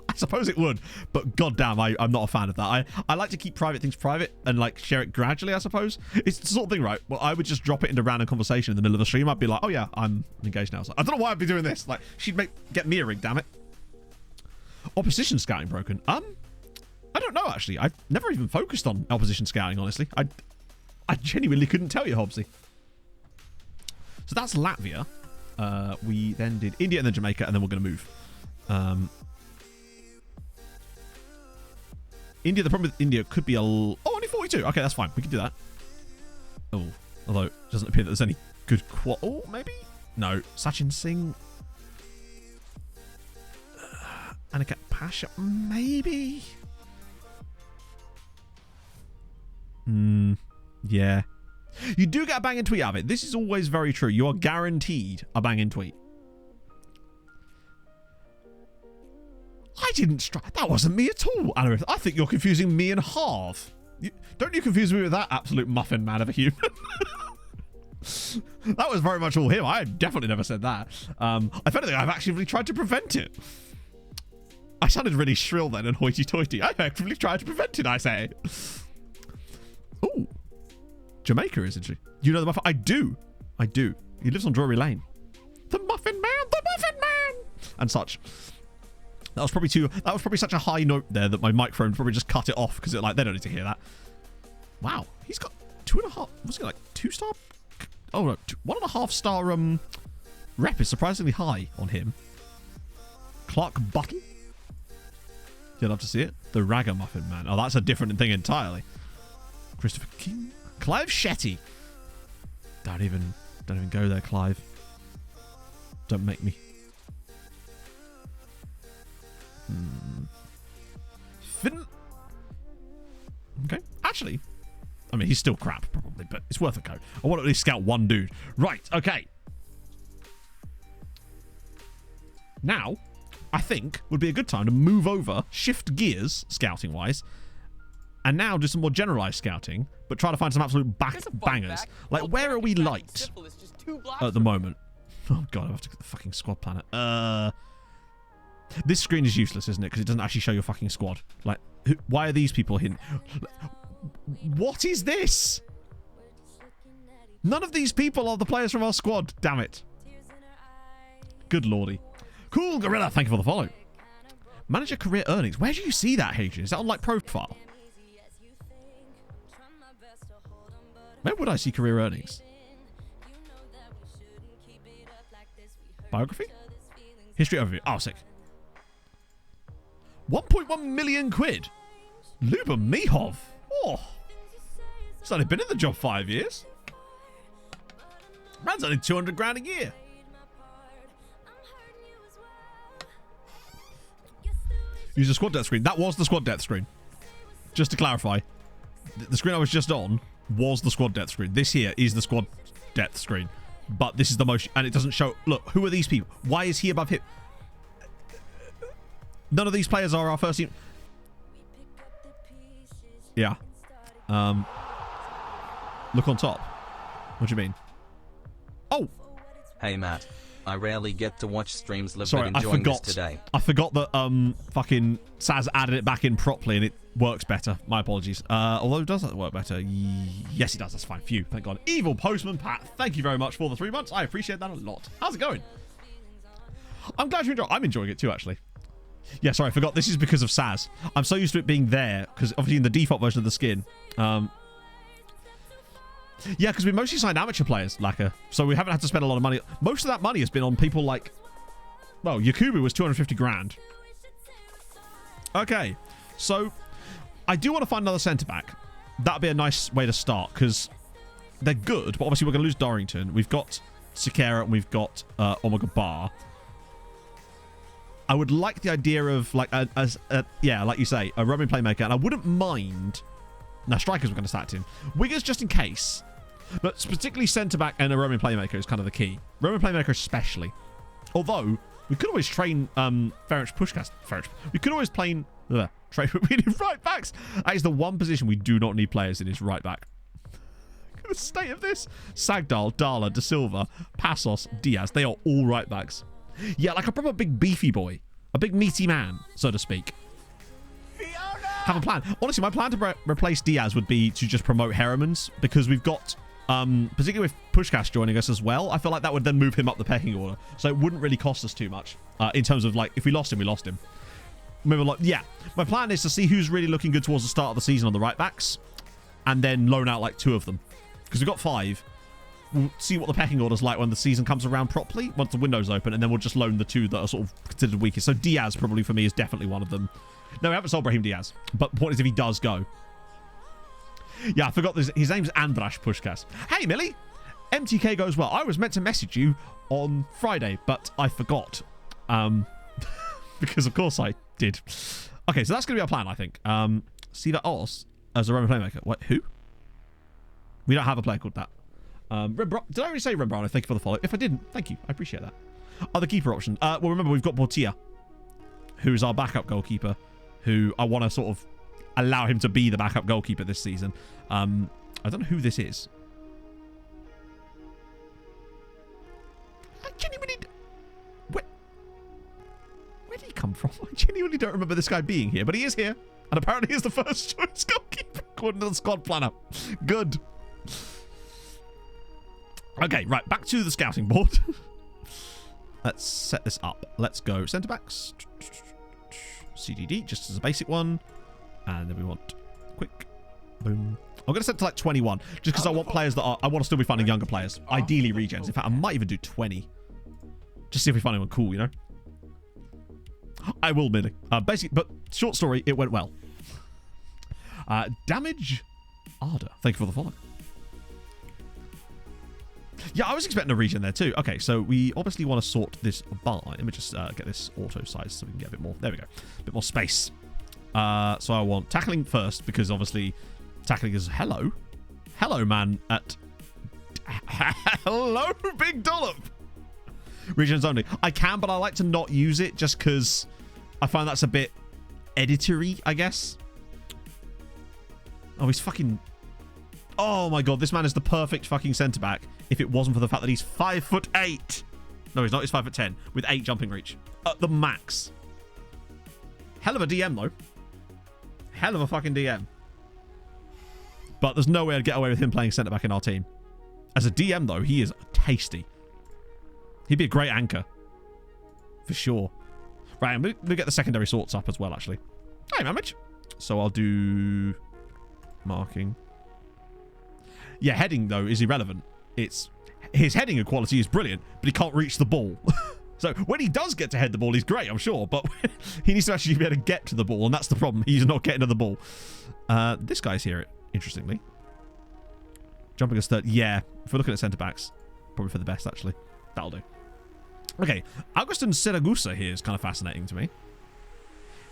I suppose it would, but goddamn, I'm not a fan of that. I like to keep private things private and like share it gradually, I suppose. It's the sort of thing, right? Well, I would just drop it into random conversation in the middle of the stream. I'd be like, oh yeah, I'm engaged now. So I don't know why I'd be doing this. Like, she'd get me a rig, damn it. Opposition scouting broken. I don't know, actually. I've never even focused on opposition scouting, honestly. I genuinely couldn't tell you, Hobbsy. So that's Latvia. We then did India and then Jamaica, and then we're going to move. India, the problem with India could be only 42. Okay, that's fine. We can do that. Oh, although it doesn't appear that there's any good oh, maybe? No. Sachin Singh. Aniket Pasha, maybe? Yeah. You do get a banging tweet out of it. This is always very true. You are guaranteed a banging tweet. I didn't strike. That wasn't me at all, Anarith. I think you're confusing me and Harv. Don't you confuse me with that absolute muffin man of a human. That was very much all him. I definitely never said that. If anything, I've actively tried to prevent it. I sounded really shrill then and hoity-toity. I've actively tried to prevent it, I say. Ooh. Jamaica, isn't she? You know the Muffin? I do. I do. He lives on Drury Lane. The Muffin Man! The Muffin Man! And such. That was probably such a high note there that my microphone probably just cut it off because they don't need to hear that. Wow. He's got 2.5... Was he like 2-star? Oh, no. 1.5-star rep is surprisingly high on him. Clark Button? You'd love to see it. The Ragamuffin Man. Oh, that's a different thing entirely. Christopher King. Clive Shetty. Don't even go there, Clive. Don't make me. Finn. Okay. Actually, I mean, he's still crap, probably, but it's worth a go. I want to at least scout one dude. Right, okay. Now, I think would be a good time to move over, shift gears, scouting-wise, and now do some more generalized scouting, but try to find some absolute bangers. Like, where are we light at the moment? Oh, God, I have to get the fucking squad planet. This screen is useless, isn't it? Because it doesn't actually show your fucking squad. Like, why are these people hidden? What is this? None of these people are the players from our squad. Damn it. Good lordy. Cool, Gorilla. Thank you for the follow. Manager career earnings. Where do you see that, Hadrian? Is that on, like, profile? Where would I see career earnings? Biography? History overview. Oh, sick. 1.1 million quid. Luba Mihov. Oh. He's only been in the job 5 years. Man's only 200 grand a year. Use the squad depth screen. That was the squad depth screen. Just to clarify, the screen I was just on was the squad depth screen. This here is the squad depth screen. But this is the most... And it doesn't show... Look, who are these people? Why is he above him? None of these players are our first team. Yeah. Look on top. What do you mean? Oh! Hey Matt, I rarely get to watch streams live, Sorry, but enjoying I forgot. this today. I forgot that fucking Saz added it back in properly and it works better. My apologies. Although does that work better? Yes, it does. That's fine. Phew. Thank God. Evil Postman Pat, thank you very much for the 3 months. I appreciate that a lot. How's it going? I'm glad you enjoy. I'm enjoying it too, actually. Yeah, sorry, I forgot. This is because of Saz. I'm so used to it being there because obviously in the default version of the skin. Yeah, because we mostly signed amateur players, Lacquer. So we haven't had to spend a lot of money. Most of that money has been on people like... Well, Yakubu was 250 grand. Okay, so I do want to find another centre-back. That'd be a nice way to start because they're good, but obviously we're going to lose Dorrington. We've got Sikera and we've got Omega Bar. I would like the idea of, like, yeah, like you say, a roaming playmaker, and I wouldn't mind... Now, strikers we're going to start in. Wingers just in case. But particularly centre-back and a roaming playmaker is kind of the key. Roaming playmaker especially. Although, we could always train Ferenc Pushkas. We could always train... we need right backs. That is the one position we do not need players in is right back. Look at the state of this. Sagdal, Dala, De Silva, Passos, Diaz. They are all right backs. Yeah, like a proper big beefy boy. A big meaty man, so to speak. Have a plan. Honestly, my plan to replace Diaz would be to just promote Heremans because we've got, particularly with Pushkas joining us as well, I feel like that would then move him up the pecking order. So it wouldn't really cost us too much in terms of, like, if we lost him, we lost him. Remember, like, yeah, my plan is to see who's really looking good towards the start of the season on the right backs and then loan out like 2 of them because we've got 5. We'll see what the pecking order's like when the season comes around properly, once the window's open, and then we'll just loan the 2 that are sort of considered weakest. So Diaz probably for me is definitely one of them. No, we haven't sold Brahim Diaz, but the point is if he does go. Yeah, I forgot this. His name's Andras Pushkas. Hey, Millie! MTK goes well. I was meant to message you on Friday, but I forgot. Because of course I did. Okay, so that's going to be our plan, I think. Siva Os as a Roman playmaker. What? Who? We don't have a player called that. Did I already say Rembrano? Thank you for the follow. If I didn't, thank you. I appreciate that. Other keeper option. Well, remember, we've got Portilla, who's our backup goalkeeper, who I want to sort of allow him to be the backup goalkeeper this season. I don't know who this is. I genuinely... Where did he come from? I genuinely don't remember this guy being here, but he is here. And apparently he's the first choice goalkeeper. according to the squad planner. Good. Okay, right. Back to the scouting board. Let's set this up. Let's go centre backs. CDD, just as a basic one. And then we want quick. Boom. I'm going to set it to like 21. Just because I want players that are... I want to still be finding younger players. Ideally regens. In fact, I might even do 20. Just see if we find anyone cool, you know? I will, Minnie. Basic, but short story, it went well. Damage Arda. Thank you for the follow. Yeah, I was expecting a regen there too. Okay, so we obviously want to sort this by. Let me just get this auto size so we can get a bit more. There we go. A bit more space. So I want tackling first because obviously tackling is hello. Hello, man. Hello, big dollop. Regions only. I can, but I like to not use it just because I find that's a bit editory, I guess. Oh, he's fucking... Oh my god, this man is the perfect fucking centre back if it wasn't for the fact that he's 5'8". No, he's not. He's 5'10" with 8 jumping reach at the max. Hell of a DM though. Hell of a fucking DM. But there's no way I'd get away with him playing centre back in our team. As a DM though, he is tasty. He'd be a great anchor. For sure. Right, and we'll get the secondary sorts up as well, actually. Hey, Mamage. So I'll do... marking. Yeah, heading, though, is irrelevant. It's... His heading equality is brilliant, but he can't reach the ball. So when he does get to head the ball, he's great, I'm sure. But he needs to actually be able to get to the ball, and that's the problem. He's not getting to the ball. This guy's here, interestingly. Jumping as third. Yeah, if we're looking at centre-backs, probably for the best, actually. That'll do. Okay, Augustin Seragusa here is kind of fascinating to me.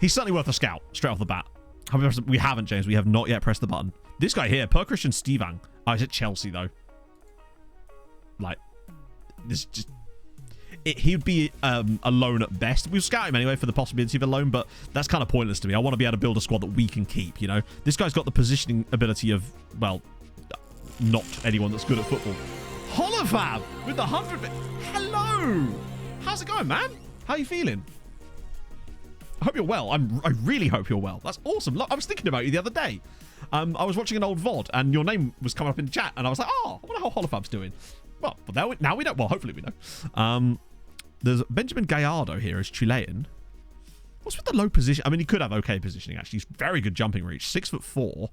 He's certainly worth a scout, straight off the bat. However, we haven't, James. We have not yet pressed the button. This guy here, Per Christian Stevang. Oh, he's at Chelsea, though. Like, this just... he'd be a loan at best. We'll scout him anyway for the possibility of a loan, but that's kind of pointless to me. I want to be able to build a squad that we can keep, you know? This guy's got the positioning ability of, well, not anyone that's good at football. Holofab with the 100... Hello! How's it going, man? How are you feeling? I hope you're well. I really hope you're well. That's awesome. Look, I was thinking about you the other day. I was watching an old VOD, and your name was coming up in the chat, and I was like, oh, I wonder how Holofab's doing. Well, now we know. Well, hopefully we know. There's Benjamin Gallardo here as Chilean. What's with the low position? I mean, he could have okay positioning, actually. He's very good jumping reach. 6'4".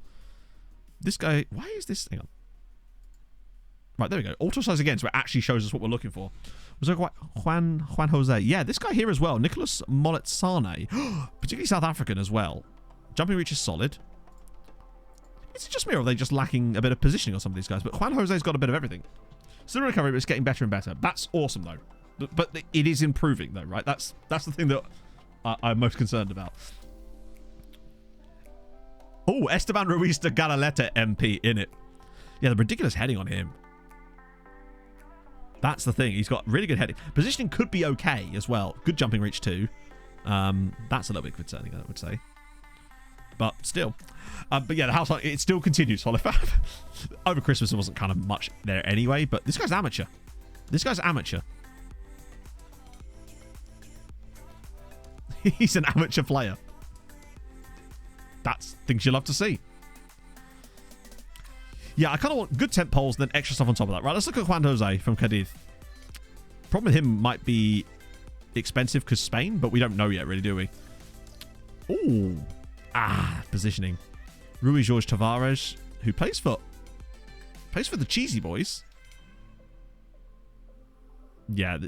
This guy... Why is this... Hang on. Right, there we go. Auto size again, so it actually shows us what we're looking for. Was there Juan Jose? Yeah, this guy here as well. Nicholas Moletsane. Particularly South African as well. Jumping reach is solid. Is it just me, or are they just lacking a bit of positioning on some of these guys? But Juan Jose's got a bit of everything. Still recovery, but it's getting better and better. That's awesome, though. But it is improving, though, right? That's the thing that I'm most concerned about. Oh, Esteban Ruiz de Galaleta MP in it. Yeah, the ridiculous heading on him. That's the thing. He's got really good heading. Positioning could be okay as well. Good jumping reach too. That's a little bit concerning, I would say. But still. But yeah, the house, it still continues. Over Christmas, there wasn't kind of much there anyway. But this guy's amateur. This guy's amateur. He's an amateur player. That's things you love to see. Yeah, I kind of want good temp poles and then extra stuff on top of that. Right, let's look at Juan Jose from Cadiz. Problem with him might be expensive because Spain, but we don't know yet, really, do we? Ooh. Positioning. Rui Jorge Tavares, who plays for the Cheesy Boys. Yeah.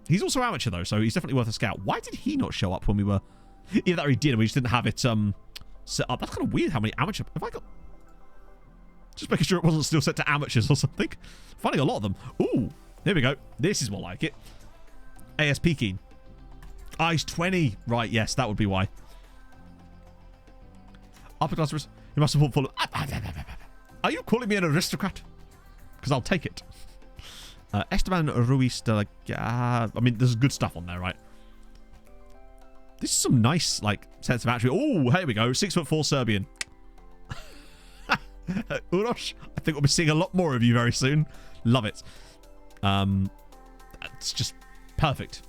He's also amateur, though, so he's definitely worth a scout. Why did he not show up when we were... Either that or he did, and we just didn't have it set up. That's kind of weird how many amateur... Have I got... Just making sure it wasn't still set to amateurs or something. Finding a lot of them. Ooh, there we go. This is more like it. ASP keen. He's 20. Right, yes, that would be why. Upper class, you must support full. Are you calling me an aristocrat? Because I'll take it. Esteban Ruiz de la... I mean, there's good stuff on there, right? This is some nice, like, sense of attribute. Oh, here we go. 6'4" Serbian. Urosh, I think we'll be seeing a lot more of you very soon. Love it. It's just perfect.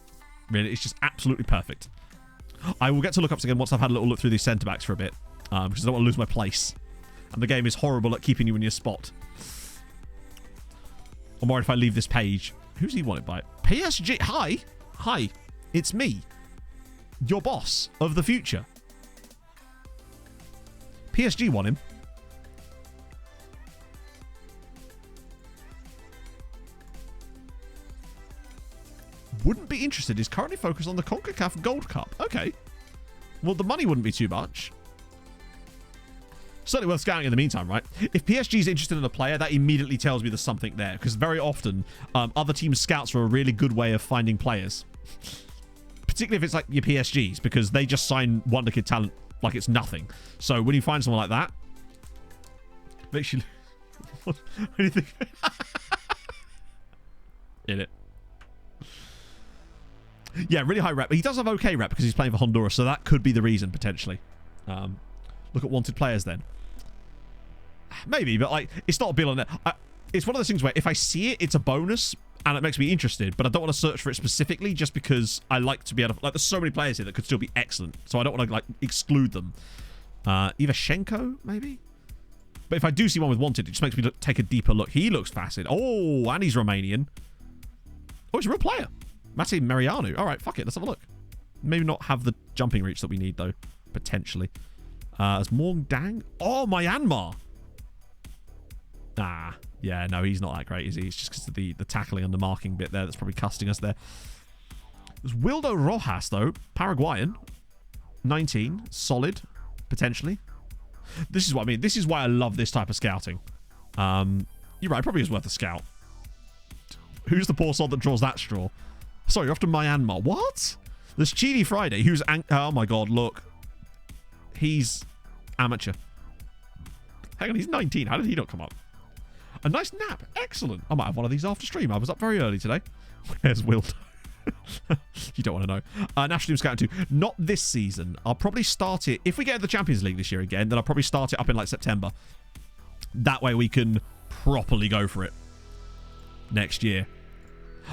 Really, it's just absolutely perfect. I will get to lookups again once I've had a little look through these centre backs for a bit. because I don't want to lose my place. And the game is horrible at keeping you in your spot. I'm worried if I leave this page. Who's he wanted by? PSG. Hi. Hi. It's me. Your boss of the future. PSG want him. Wouldn't be interested. Is currently focused on the CONCACAF Gold Cup. Okay. Well, the money wouldn't be too much. Certainly worth scouting in the meantime, right? If PSG is interested in a player, that immediately tells me there's something there. Because very often, other teams' scouts are a really good way of finding players. Particularly if it's like your PSGs, because they just sign wonder kid talent like it's nothing. So when you find someone like that, makes you... What do you think? In it. Yeah, really high rep. He does have okay rep because he's playing for Honduras, so that could be the reason, potentially. Look at wanted players then. Maybe, but like, it's not a bill on it. It's one of those things where if I see it, it's a bonus, and it makes me interested, but I don't want to search for it specifically just because I like to be able to... Like, there's so many players here that could still be excellent, so I don't want to, like, exclude them. Ivashenko, maybe? But if I do see one with wanted, it just makes me take a deeper look. He looks fascinating. Oh, and he's Romanian. Oh, he's a real player. Mate Mariano. All right, fuck it. Let's have a look. Maybe not have the jumping reach that we need, though. Potentially. As Morg Dang. Oh, Myanmar. Ah, yeah, no, he's not that great, is he? It's just because of the tackling and the marking bit there that's probably costing us there. There's Wildo Rojas, though. Paraguayan. 19. Solid. Potentially. This is what I mean. This is why I love this type of scouting. You're right. Probably is worth a scout. Who's the poor sod that draws that straw? Sorry, you're off to Myanmar. What? There's Chidi Friday, who's... Oh, my God, look. He's amateur. Hang on, he's 19. How did he not come up? A nice nap. Excellent. I might have one of these after stream. I was up very early today. Where's Wildo? You don't want to know. National Team Scouting 2. Not this season. I'll probably start it... If we get to the Champions League this year again, then I'll probably start it up in, like, September. That way we can properly go for it next year.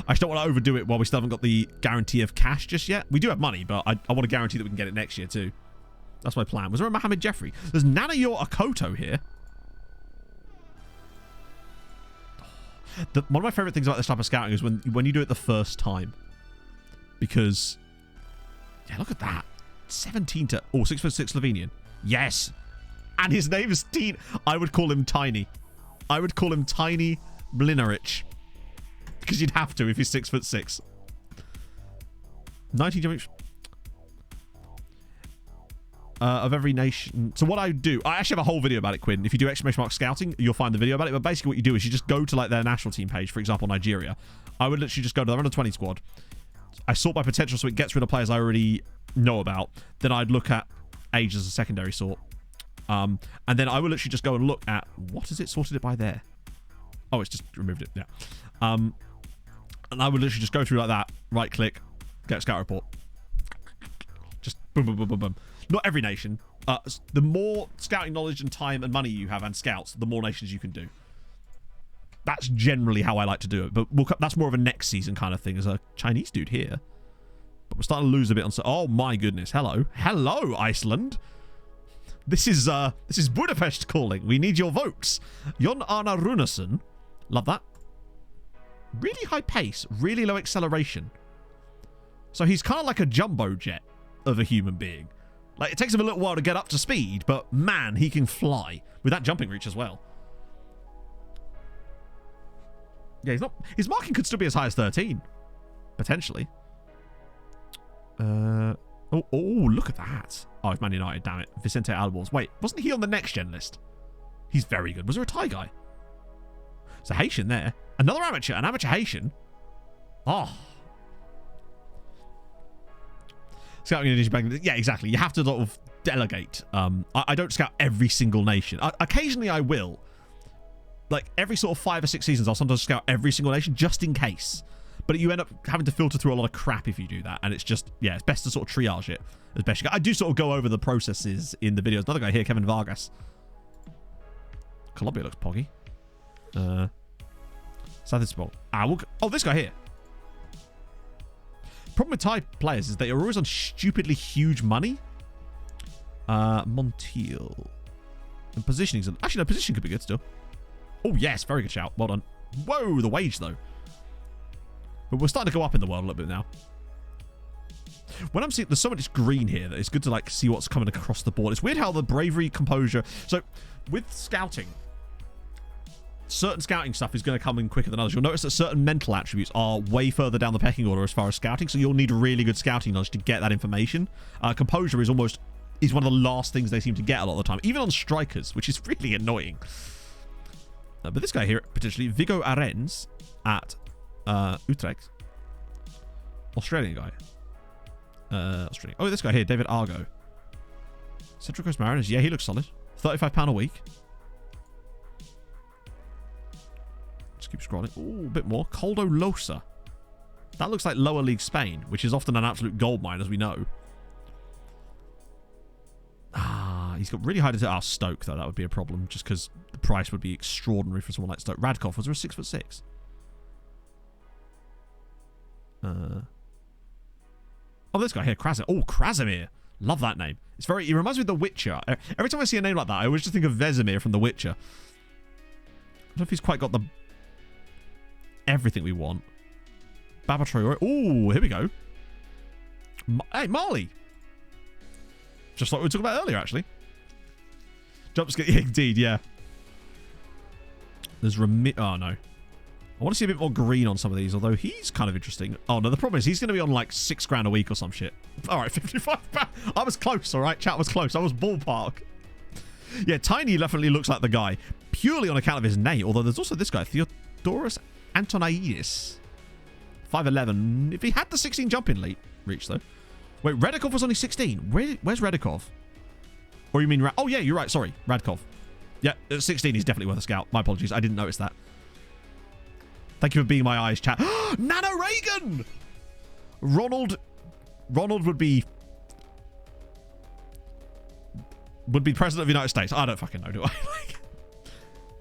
I just don't want to overdo it while we still haven't got the guarantee of cash just yet. We do have money, but I want to guarantee that we can get it next year too. That's my plan. Was there a Mohamed Jeffrey? There's Nanayor Akoto here. One of my favourite things about this type of scouting is when you do it the first time. Because, yeah, look at that. 17 to... Oh, 6'6" Slovenian. Yes. And his name is Teen. I would call him Tiny. I would call him Tiny Mlinaric. Because you'd have to if he's 6'6". 19 jumping... of every nation. So what I do... I actually have a whole video about it, Quinn. If you do exclamation mark scouting, you'll find the video about it. But basically what you do is you just go to like their national team page, for example, Nigeria. I would literally just go to their under 20 squad. I sort by potential so it gets rid of players I already know about. Then I'd look at age as a secondary sort. And then I would literally just go and look at... What is it? Sorted it by there. Oh, it's just removed it. Yeah. And I would literally just go through like that. Right click. Get a scout report. Just boom, boom, boom, boom, boom. Not every nation. The more scouting knowledge and time and money you have and scouts, the more nations you can do. That's generally how I like to do it. But that's more of a next season kind of thing. There's a Chinese dude here. But we're starting to lose a bit on... Oh, my goodness. Hello. Hello, Iceland. This is Budapest calling. We need your votes. Jon Arna Runarsson. Love that. Really high pace. Really low acceleration. So he's kind of like a jumbo jet of a human being. Like, it takes him a little while to get up to speed, but man, he can fly. With that jumping reach as well. Yeah, he's not... His marking could still be as high as 13. Potentially. Oh, look at that. Oh, it's Man United, damn it. Vicente Alborz. Wait, wasn't he on the next gen list? He's very good. Was there a Thai guy? It's a Haitian there. Another amateur. An amateur Haitian. Oh. Scouting in Digibank. Yeah, exactly. You have to sort of delegate. I don't scout every single nation. Occasionally I will. Like, every sort of 5 or 6 seasons, I'll sometimes scout every single nation just in case. But you end up having to filter through a lot of crap if you do that. And it's just, yeah, it's best to sort of triage it as best you can. I do sort of go over the processes in the videos. Another guy here, Kevin Vargas. Colombia looks poggy. South Ball. Oh, this guy here. Problem with Thai players is they are always on stupidly huge money. Montiel. And positioning's... Actually, no, position could be good still. Oh, yes. Very good shout. Well done. Whoa, the wage, though. But we're starting to go up in the world a little bit now. When I'm seeing... There's so much green here that it's good to, like, see what's coming across the board. It's weird how the bravery, composure... So, with scouting... Certain scouting stuff is going to come in quicker than others. You'll notice that certain mental attributes are way further down the pecking order as far as scouting, so you'll need really good scouting knowledge to get that information. Composure is one of the last things they seem to get a lot of the time, even on strikers, which is really annoying. But this guy here, potentially, Viggo Arens at Utrecht. Australian guy. Australian. Oh, this guy here, David Argo. Central Coast Mariners. Yeah, he looks solid. £35 a week. Keep scrolling. Oh, a bit more. Coldo Losa. That looks like lower league Spain, which is often an absolute goldmine, as we know. He's got really high to Stoke, though. That would be a problem, just because the price would be extraordinary for someone like Stoke. Radkov, was there a 6'6"? Oh, this guy here, Krasimir. Oh, Krasimir. Love that name. It's very... It reminds me of The Witcher. Every time I see a name like that, I always just think of Vesemir from The Witcher. I don't know if he's quite got the... everything we want. Baba Traore. Oh, here we go. Hey, Marley. Just like we were talking about earlier, actually. Jump scare. Indeed, yeah. There's Remi... Oh, no. I want to see a bit more green on some of these, although he's kind of interesting. Oh, no, the problem is he's going to be on like £6 a week or some shit. All right, £55. I was close, all right? Chat was close. I was ballpark. Yeah, Tiny definitely looks like the guy, purely on account of his name, although there's also this guy, Theodorus Antoniadis. 5'11". If he had the 16 jump-in reach, though. Wait, Redikov was only 16. Where's Redikov? Or you mean... Oh, yeah, you're right. Sorry, Radkov. Yeah, at 16, he's definitely worth a scout. My apologies. I didn't notice that. Thank you for being my eyes, chat. Nana Reagan! Ronald would be president of the United States. I don't fucking know, do I?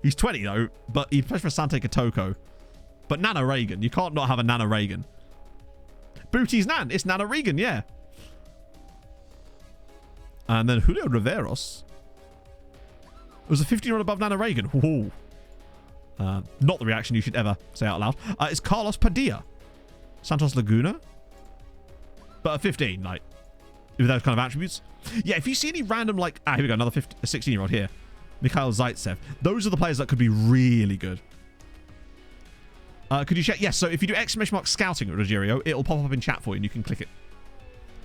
He's 20, though, but he plays for Sante Kotoko. But Nana Reagan. You can't not have a Nana Reagan. Booty's Nan. It's Nana Reagan, yeah. And then Julio Riveros. It was a 15-year-old above Nana Reagan. Ooh. Not the reaction you should ever say out loud. It's Carlos Padilla. Santos Laguna. But a 15, like, with those kind of attributes. Yeah, if you see any random, like... here we go, another 16-year-old here. Mikhail Zaitsev. Those are the players that could be really good. Could you check? Yes, so if you do ! scouting at Rogerio, it'll pop up in chat for you and you can click it.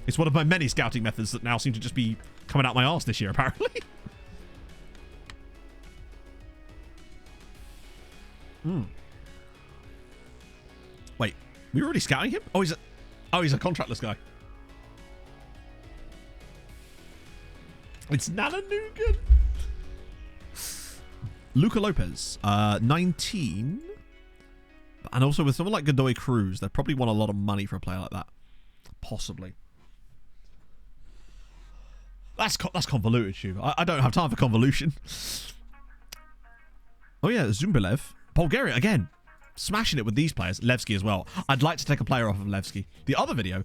It's one of my many scouting methods that now seem to just be coming out my arse this year, apparently. Wait, we were already scouting him? Oh, he's a contractless guy. It's Nana Nugan. Luca Lopez, 19. And also with someone like Godoy Cruz, they probably want a lot of money for a player like that. Possibly. That's convoluted, Shu. I don't have time for convolution. Oh yeah, Zumbilev. Bulgaria, again. Smashing it with these players. Levski as well. I'd like to take a player off of Levski. The other video.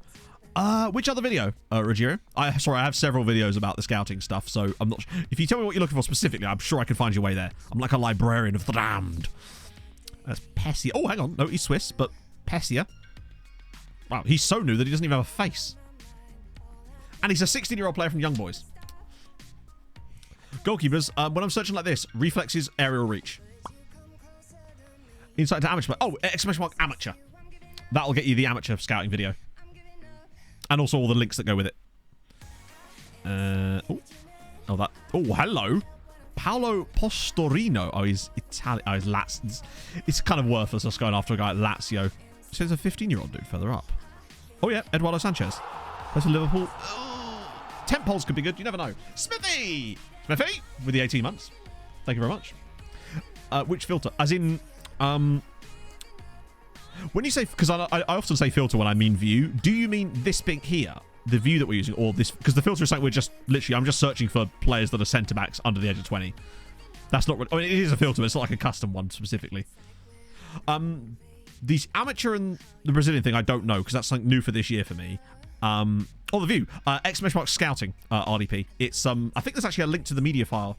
Which other video, Rogerio? Sorry, I have several videos about the scouting stuff, so I'm not... If you tell me what you're looking for specifically, I'm sure I can find your way there. I'm like a librarian of the damned. That's Pessia. Oh, hang on. No, he's Swiss, but Pessia. Wow, he's so new that he doesn't even have a face. And he's a 16-year-old player from Young Boys. Goalkeepers, when I'm searching like this, reflexes, aerial reach. Insight to amateur. Oh, ! Amateur. That'll get you the amateur scouting video. And also all the links that go with it. Oh, hello. Paolo Postorino. Oh, he's Italian. Oh, he's Lazio. It's kind of worthless us going after a guy like Lazio. It says a 15-year-old dude further up. Oh, yeah. Eduardo Sanchez. Plays for Liverpool. Temp polls could be good. You never know. Smithy with the 18 months. Thank you very much. Which filter? As in... when you say... Because I often say filter when I mean view. Do you mean this bit here? The view that we're using? Or this... Because the filter is something we're just... Literally, I'm just searching for players that are centre-backs under the age of 20. That's not... I mean, it is a filter, but it's not like a custom one specifically. The amateur and the Brazilian thing, I don't know, because that's something new for this year for me. Oh, the view. !! Scouting, RDP. It's, I think there's actually a link to the media file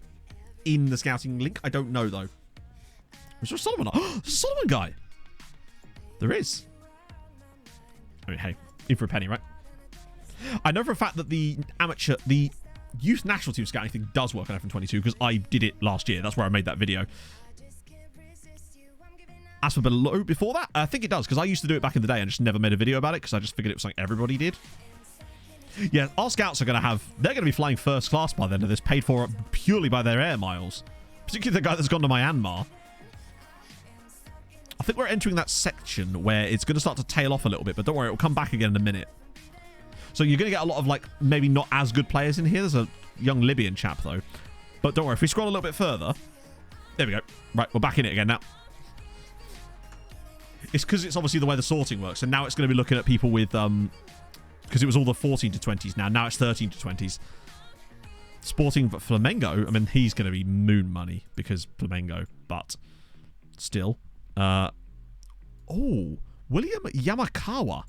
in the scouting link. I don't know, though. Is there a Solomon? Oh, there's a Solomon guy. There is. I mean, hey, in for a penny, right? I know for a fact that the youth national team scouting thing does work on FM22 because I did it last year. That's where I made that video. As for below before that, I think it does because I used to do it back in the day and just never made a video about it because I just figured it was something everybody did. Yeah, our scouts are going to have... They're going to be flying first class by the end of this, paid for purely by their air miles. Particularly the guy that's gone to Myanmar. I think we're entering that section where it's going to start to tail off a little bit, but don't worry, it'll come back again in a minute. So you're going to get a lot of, like, maybe not as good players in here. There's a young Libyan chap, though. But don't worry, if we scroll a little bit further... There we go. Right, we're back in it again now. It's because it's obviously the way the sorting works. And now it's going to be looking at people with... Because it was all the 14 to 20s now. Now it's 13 to 20s. Sporting Flamengo, I mean, he's going to be moon money because Flamengo. But still. Oh, William Yamakawa.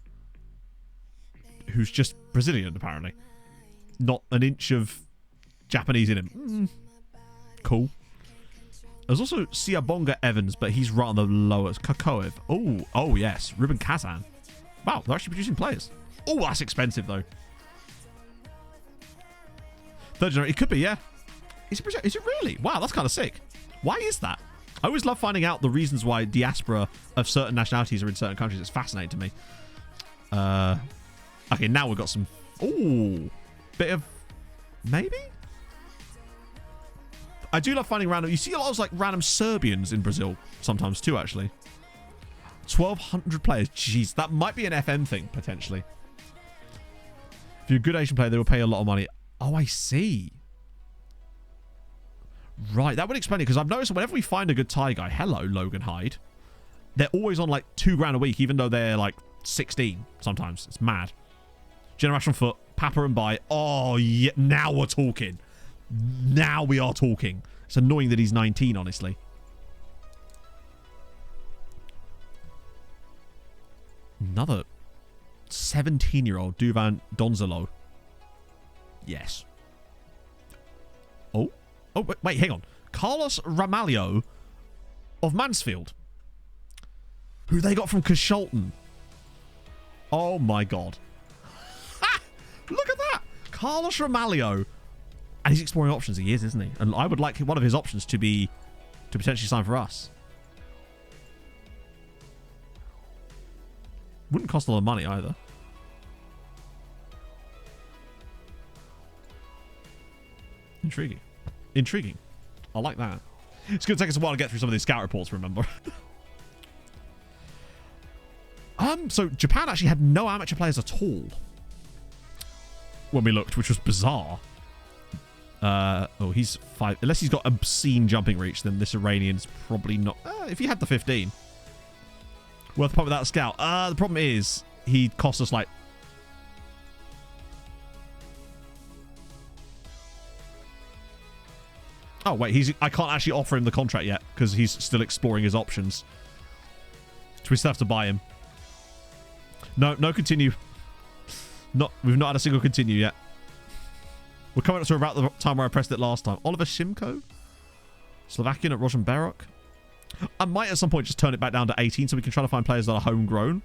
Who's just Brazilian, apparently. Not an inch of Japanese in him. Cool. There's also Siabonga Evans, but he's right on the lowest. Kakoev. Oh yes. Ruben Kazan. Wow, they're actually producing players. Oh, that's expensive, though. Third generation. It could be, yeah. Is it really? Wow, that's kind of sick. Why is that? I always love finding out the reasons why diaspora of certain nationalities are in certain countries. It's fascinating to me. Okay, now we've got some... Ooh. Bit of... Maybe? I do love finding random... You see a lot of, like, random Serbians in Brazil sometimes, too, actually. 1,200 players. Jeez, that might be an FM thing, potentially. If you're a good Asian player, they will pay a lot of money. Oh, I see. Right, that would explain it, because I've noticed that whenever we find a good Thai guy... Hello, Logan Hyde. They're always on, like, $2,000 a week, even though they're, like, 16 sometimes. It's mad. Generation Foot, Papa and Bai. Oh, yeah, now we're talking. Now we are talking. It's annoying that he's 19, honestly. Another 17-year-old Duvan Donzelo. Yes. Oh, wait, hang on. Carlos Ramalho of Mansfield. Who they got from Casholton. Oh, my God. Ha! Look at that. Carlos Ramalho. And he's exploring options. He is, isn't he? And I would like one of his options to be to potentially sign for us. Wouldn't cost a lot of money either. Intriguing. Intriguing. I like that. It's going to take us a while to get through some of these scout reports, remember. So Japan actually had no amateur players at all when we looked, which was bizarre. Oh, he's 5. Unless he's got obscene jumping reach, then this Iranian's probably not. If he had the 15. Worth a pop without a scout. The problem is, he cost us like... Oh, wait. I can't actually offer him the contract yet, because he's still exploring his options. So we still have to buy him. No continue. We've not had a single continue yet. We're coming up to about the time where I pressed it last time. Oliver Shimko? Slovakian at Rojan Berok? I might at some point just turn it back down to 18 so we can try to find players that are homegrown.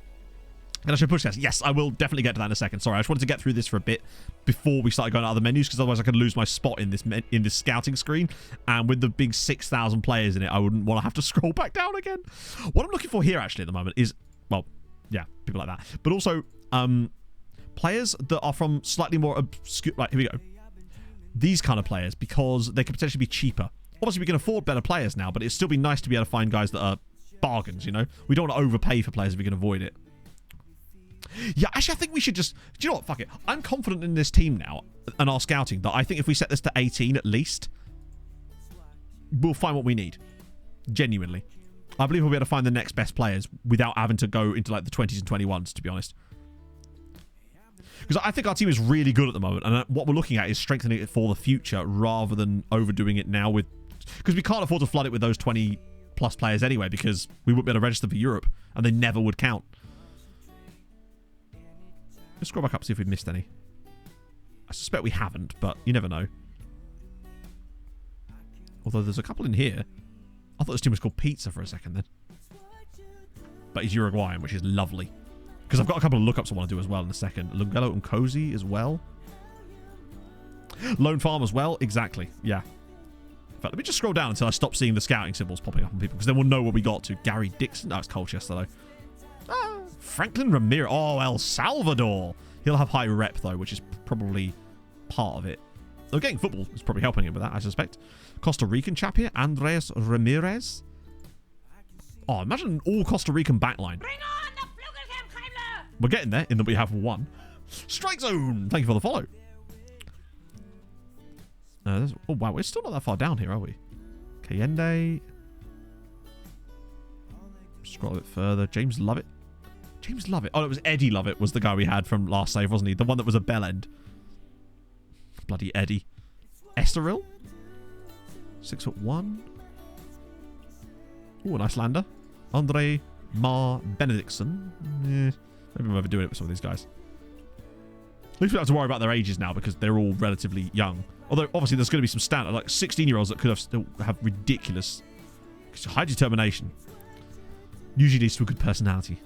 And I should push this. Yes, I will definitely get to that in a second. Sorry, I just wanted to get through this for a bit before we started going to other menus, because otherwise I could lose my spot in this scouting screen. And with the big 6,000 players in it, I wouldn't want to have to scroll back down again. What I'm looking for here actually at the moment is, well, yeah, people like that. But also players that are from slightly more obscure... Right, here we go. These kind of players, because they could potentially be cheaper. Obviously, we can afford better players now, but it'd still be nice to be able to find guys that are bargains, you know? We don't want to overpay for players if we can avoid it. Yeah, actually, I think we should just... Do you know what? Fuck it. I'm confident in this team now and our scouting that I think if we set this to 18 at least, we'll find what we need. Genuinely. I believe we'll be able to find the next best players without having to go into like the 20s and 21s, to be honest. Because I think our team is really good at the moment, and what we're looking at is strengthening it for the future rather than overdoing it now with... Because we can't afford to flood it with those 20-plus players anyway, because we wouldn't be able to register for Europe, and they never would count. Let's scroll back up, see if we've missed any. I suspect we haven't, but you never know. Although there's a couple in here. I thought this team was called Pizza for a second then. But he's Uruguayan, which is lovely. Because I've got a couple of lookups I want to do as well in a second. Lungelo and Cozy as well. Lone Farm as well. Exactly. Yeah. In fact, let me just scroll down until I stop seeing the scouting symbols popping up on people. Because then we'll know what we got to. Gary Dixon. Oh, it's Colchester though. Ah, Franklin Ramirez. Oh, El Salvador. He'll have high rep though, which is probably part of it. Though getting football is probably helping him with that, I suspect. Costa Rican chap here. Andres Ramirez. Oh, imagine an all Costa Rican backline. Bring on the Flugelkampfheimler! We're getting there in that we have one. Strike zone. Thank you for the follow. Oh, wow. We're still not that far down here, are we? Cayende. Scroll a bit further. James Lovett. James Lovett. Oh, it was Eddie Lovett was the guy we had from last save, wasn't he? The one that was a bell end. Bloody Eddie. Estoril. 6'1". Ooh, a nice lander. Andre Mar Benedictson. Maybe I'm overdoing it with some of these guys. At least we don't have to worry about their ages now because they're all relatively young. Although, obviously, there's going to be some standard, like 16-year-olds that could have still have ridiculous, high determination. Usually leads to a good personality.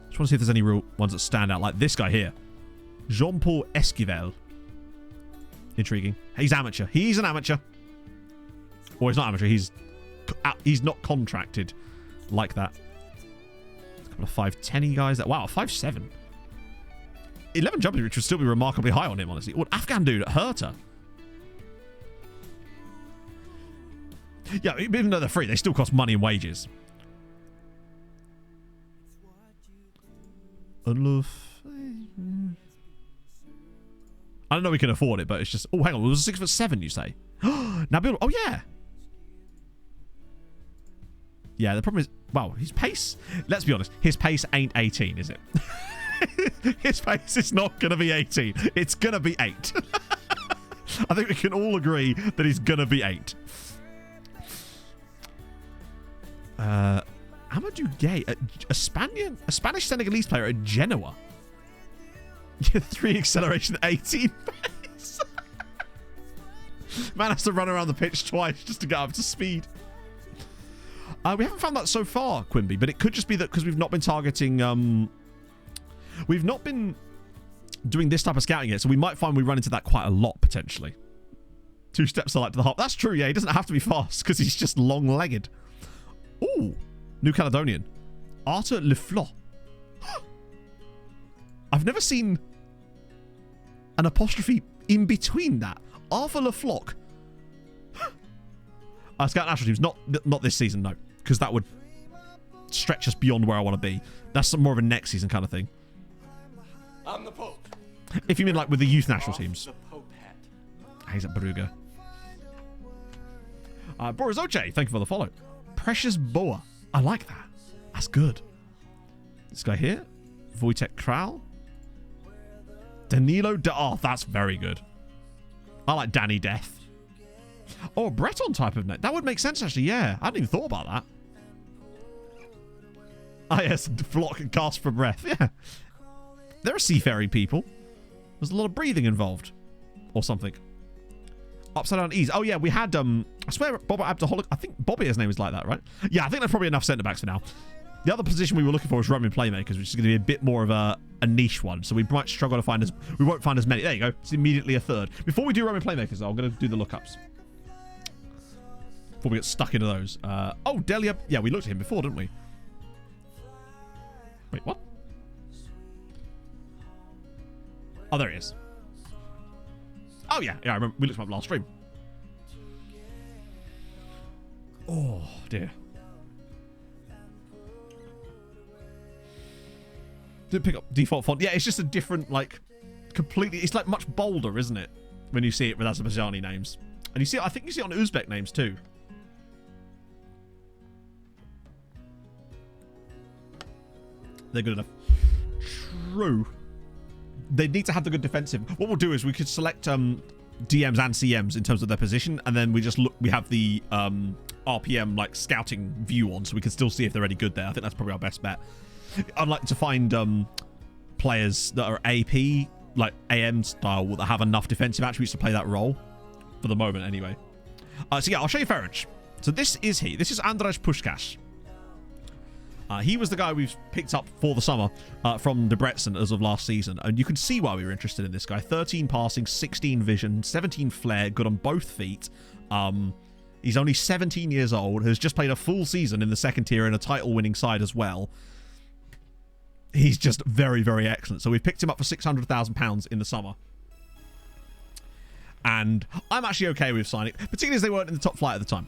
Just want to see if there's any real ones that stand out, like this guy here. Jean-Paul Esquivel. Intriguing. He's amateur. He's an amateur. Or he's not amateur. He's not contracted like that. A couple of 5'10" guys. Wow, 5'7". 11 jumping, which would still be remarkably high on him, honestly. What Afghan dude at Hertha? Yeah, even though they're free, they still cost money and wages. Unlove. I don't know if we can afford it, but it's just... Oh, hang on. It was 6'7", you say? Nabil... Oh, yeah. Yeah, the problem is... Wow, his pace... Let's be honest. His pace ain't 18, is it? His pace is not going to be 18. It's going to be 8. I think we can all agree that he's going to be 8. Amadou Gay, a Spanish Senegalese player at Genoa. 3 acceleration, 18 pace. Man has to run around the pitch twice just to get up to speed. We haven't found that so far, Quimby, but it could just be that because we've not been targeting... We've not been doing this type of scouting yet, so we might find we run into that quite a lot, potentially. 2 steps to the half. That's true, yeah. He doesn't have to be fast because he's just long-legged. Ooh, New Caledonian. Arthur Leflot. I've never seen an apostrophe in between that. Arthur Lefloc. Scout national teams. Not this season, no. Because that would stretch us beyond where I want to be. That's more of a next season kind of thing. I'm the Pope. If you mean like with the youth national Off teams. the Pope hat. He's at Brugge. Boris Oche, thank you for the follow. Precious Boa. I like that. That's good. This guy here. Wojtek Kral. Danilo Oh, that's very good. I like Danny Death. Oh, a Breton type of name. That would make sense, actually, yeah. I hadn't even thought about that. Ah, yes. Flock and gasp for breath. Yeah. There are seafaring people. There's a lot of breathing involved. Or something. Upside down ease. Oh, yeah, we had, I swear, Bob Abdaholic. I think Bobby's name is like that, right? Yeah, I think that's probably enough centre-backs for now. The other position we were looking for was Roman playmakers, which is going to be a bit more of a niche one. So we might struggle to find we won't find as many. There you go. It's immediately a third. Before we do Roman playmakers, though, I'm going to do the lookups. Before we get stuck into those. Oh, Delia. Yeah, we looked at him before, didn't we? Wait, what? Oh, there he is. Oh, yeah. Yeah, I remember. We looked him up last stream. Oh, dear. Did it pick up default font? Yeah, it's just a different, like, completely... It's, like, much bolder, isn't it? When you see it with Azerbaijani names. And you see, I think you see it on Uzbek names, too. They're good enough. True. They need to have the good defensive. What we'll do is we could select DMs and CMs in terms of their position, and then we just look. We have the RPM like scouting view on, so we can still see if they're any good there. I think that's probably our best bet. I'd like to find players that are AP like AM style that have enough defensive attributes to play that role for the moment anyway. So yeah, I'll show you Ferenc. So this is he. This is Andrzej Puskás. He was the guy we've picked up for the summer from Debrecen as of last season. And you can see why we were interested in this guy. 13 passing, 16 vision, 17 flair, good on both feet. He's only 17 years old, has just played a full season in the second tier in a title-winning side as well. He's just very, very excellent. So we've picked him up for £600,000 in the summer. And I'm actually okay with signing, particularly as they weren't in the top flight at the time.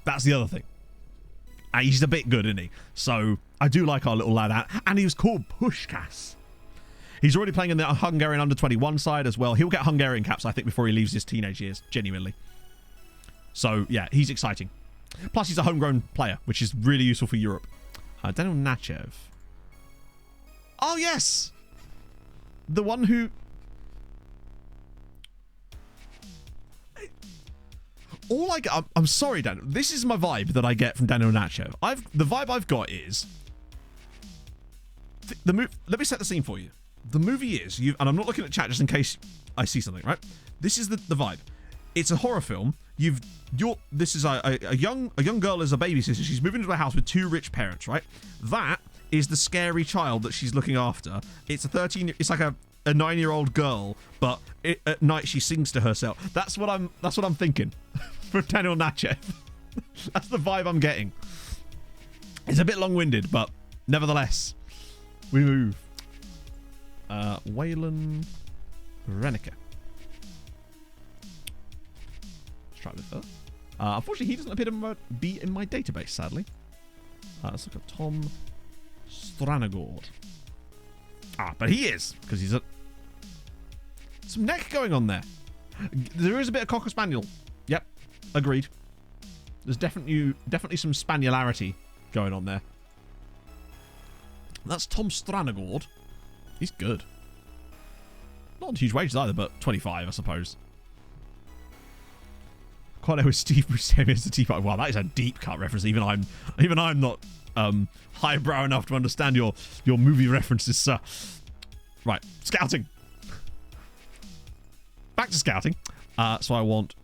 That's the other thing. He's a bit good, isn't he? So I do like our little lad out. And he was called Puskás. He's already playing in the Hungarian under-21 side as well. He'll get Hungarian caps, I think, before he leaves his teenage years, genuinely. So, yeah, he's exciting. Plus, he's a homegrown player, which is really useful for Europe. Daniel Nachev. Oh, yes! The one who... I'm sorry, Daniel. This is my vibe that I get from Daniel Nachev. The vibe I've got is... Let me set the scene for you. The movie is... and I'm not looking at chat just in case I see something, right? This is the vibe. It's a horror film. This is a young girl as a babysitter. She's moving into a house with two rich parents, right? That is the scary child that she's looking after. It's it's like a 9-year-old girl, but at night she sings to herself. That's what I'm thinking for Daniel Nachev. That's the vibe I'm getting. It's a bit long-winded, but nevertheless, we move. Waylon Reneke. Let's try with her. Unfortunately, he doesn't appear to be in my database, sadly. Let's look at Tom Stranagord. But he is, because he's some neck going on there. There is a bit of Cocker Spaniel. Yep, agreed. There's definitely some Spanielarity going on there. That's Tom Stranagord. He's good. Not on huge wages either, but 25, I suppose. Quite know with Steve Buscemi as the Teapot. Wow, that is a deep cut reference. Even I'm not highbrow enough to understand your movie references, sir. Right, scouting. Back to scouting. So I want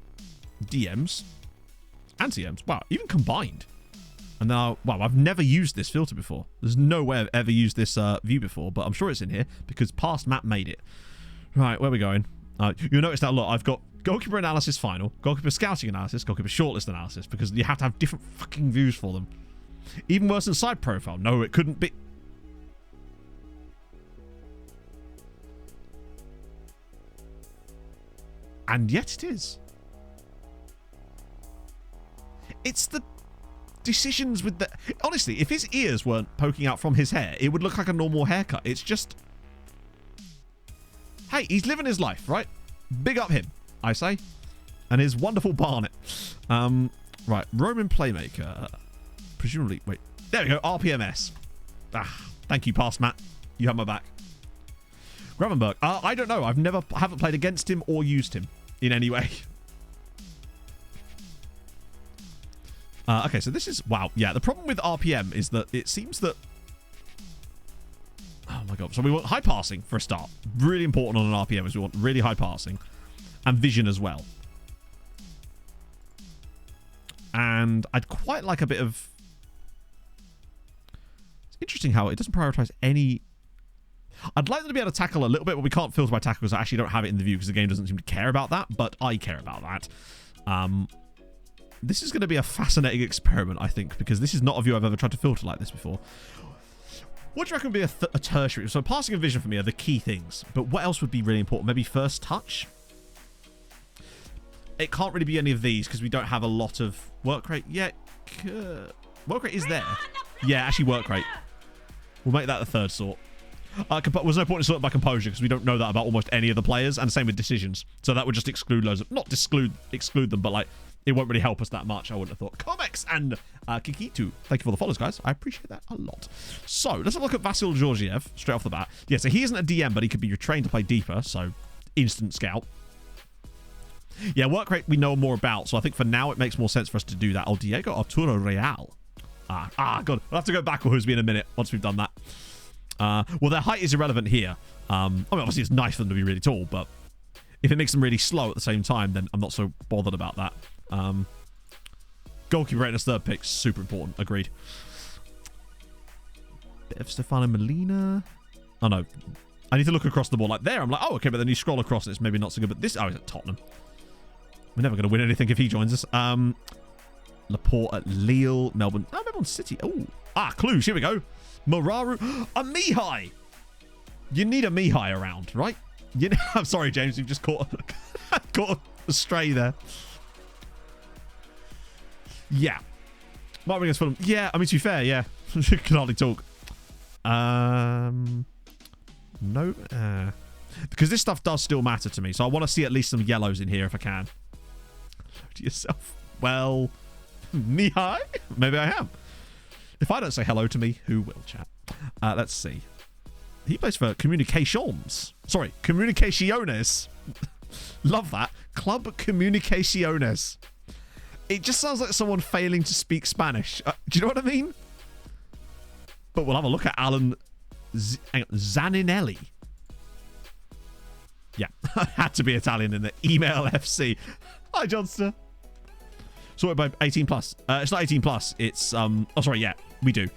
DMs and CMs. Wow, even combined. And now, wow, I've never used this filter before. There's no way I've ever used this view before, but I'm sure it's in here because past map made it. Right, where are we going? You'll notice that a lot. I've got goalkeeper analysis final, goalkeeper scouting analysis, goalkeeper shortlist analysis, because you have to have different fucking views for them. Even worse than side profile. No, it couldn't be. And yet it is. It's the decisions with the... Honestly, if his ears weren't poking out from his hair, it would look like a normal haircut. It's just... Hey, he's living his life, right? Big up him, I say. And his wonderful Barnet. Right, Roman Playmaker. Presumably... Wait. There we go, RPMS. Thank you, past Matt. You have my back. Gravenberg. I don't know. Haven't played against him or used him in any way. Okay, so this is... Wow, yeah. The problem with RPM is that it seems that... Oh my god. So we want high passing for a start. Really important on an RPM is we want really high passing. And vision as well. And I'd quite like a bit of... It's interesting how it doesn't prioritize any... I'd like them to be able to tackle a little bit, but we can't filter by tackle because I actually don't have it in the view because the game doesn't seem to care about that, but I care about that. This is going to be a fascinating experiment, I think, because this is not a view I've ever tried to filter like this before. What do you reckon would be a tertiary? So passing and vision for me are the key things, but what else would be really important? Maybe first touch? It can't really be any of these because we don't have a lot of work rate yet. Work rate is there. Yeah, actually work rate. We'll make that the third sort. There's no point in sorting by composure because we don't know that about almost any of the players, and the same with decisions. So that would just exclude loads of... Not exclude them, but like... It won't really help us that much, I wouldn't have thought. Comex and Kikitu, thank you for the follows, guys. I appreciate that a lot. So, let's have a look at Vasil Georgiev, straight off the bat. Yeah, so he isn't a DM, but he could be trained to play deeper, so instant scout. Yeah, work rate we know more about, so I think for now it makes more sense for us to do that. Oh, Diego Arturo Real. God, we'll have to go backwards in a minute once we've done that. Well, their height is irrelevant here. I mean, obviously, it's nice for them to be really tall, but if it makes them really slow at the same time, then I'm not so bothered about that. Goalkeeper rating as third pick, super important. Agreed. Bit of Stefano Molina. Oh, no. I need to look across the board like there. I'm like, oh, okay, but then you scroll across and it's maybe not so good. But this, oh, he's at Tottenham. We're never going to win anything if he joins us. Laporte at Lille, Melbourne. Oh, Melbourne City. Oh, Cluj. Here we go. Moraru. A Mihai. You need a Mihai around, right? You know, I'm sorry, James. You've just caught a stray there. Yeah. Might bring us Fulham. Yeah, I mean, to be fair, yeah. Can hardly talk. No. Because this stuff does still matter to me. So I want to see at least some yellows in here if I can. To yourself. Well, Mihai? Maybe I am. If I don't say hello to me, who will, chat? Let's see. He plays for Comunicaciones. Sorry, Comunicaciones. Love that. Club Comunicaciones. It just sounds like someone failing to speak Spanish. Do you know what I mean? But we'll have a look at Alan Zaninelli. Yeah, had to be Italian in the email FC. Hi, Johnster. Sorted by 18 plus. It's not 18 plus. It's oh, sorry. Yeah, we do.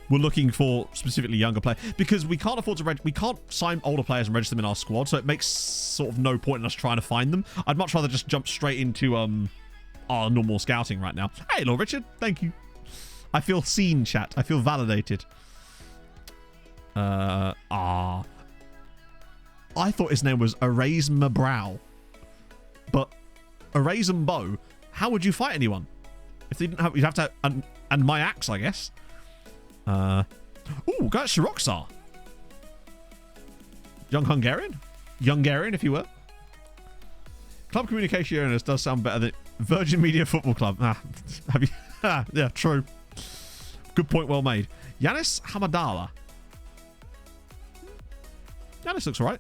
We're looking for specifically younger players because we can't afford to we can't sign older players and register them in our squad. So it makes sort of no point in us trying to find them. I'd much rather just jump straight into our normal scouting right now. Hey, Lord Richard, thank you. I feel seen, chat. I feel validated. I thought his name was Erase My Brow, but Erase and Bow. How would you fight anyone if they didn't have? You'd have to and my axe, I guess. Oh, got Shiroksar. Young Hungarian, if you were. Club Communicaciones does sound better than Virgin Media Football Club. Have you? Yeah, true. Good point, well made. Yanis Hamadala. Yanis looks alright.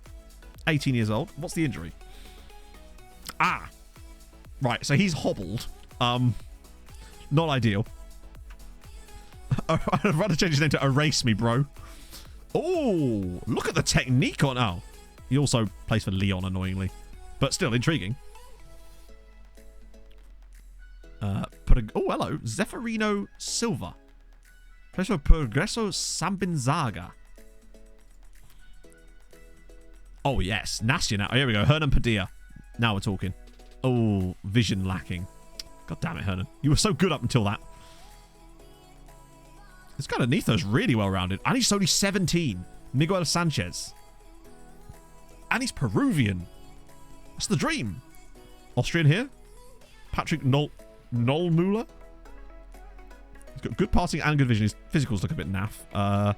18 years old. What's the injury? Right, so he's hobbled. Not ideal. I'd rather change his name to Erase Me, bro. Oh, look at the technique on... Oh, he also plays for Lyon, annoyingly. But still intriguing. Oh, hello. Zeferino Silva. Plays for Progresso Sambinzaga. Oh, yes. Nastia now. Oh, here we go. Hernan Padilla. Now we're talking. Oh, vision lacking. God damn it, Hernan. You were so good up until that. This guy underneath us really well rounded. And he's only 17. Miguel Sanchez. And he's Peruvian. That's the dream. Austrian here. Patrick Nolmuller. He's got good passing and good vision. His physicals look a bit naff.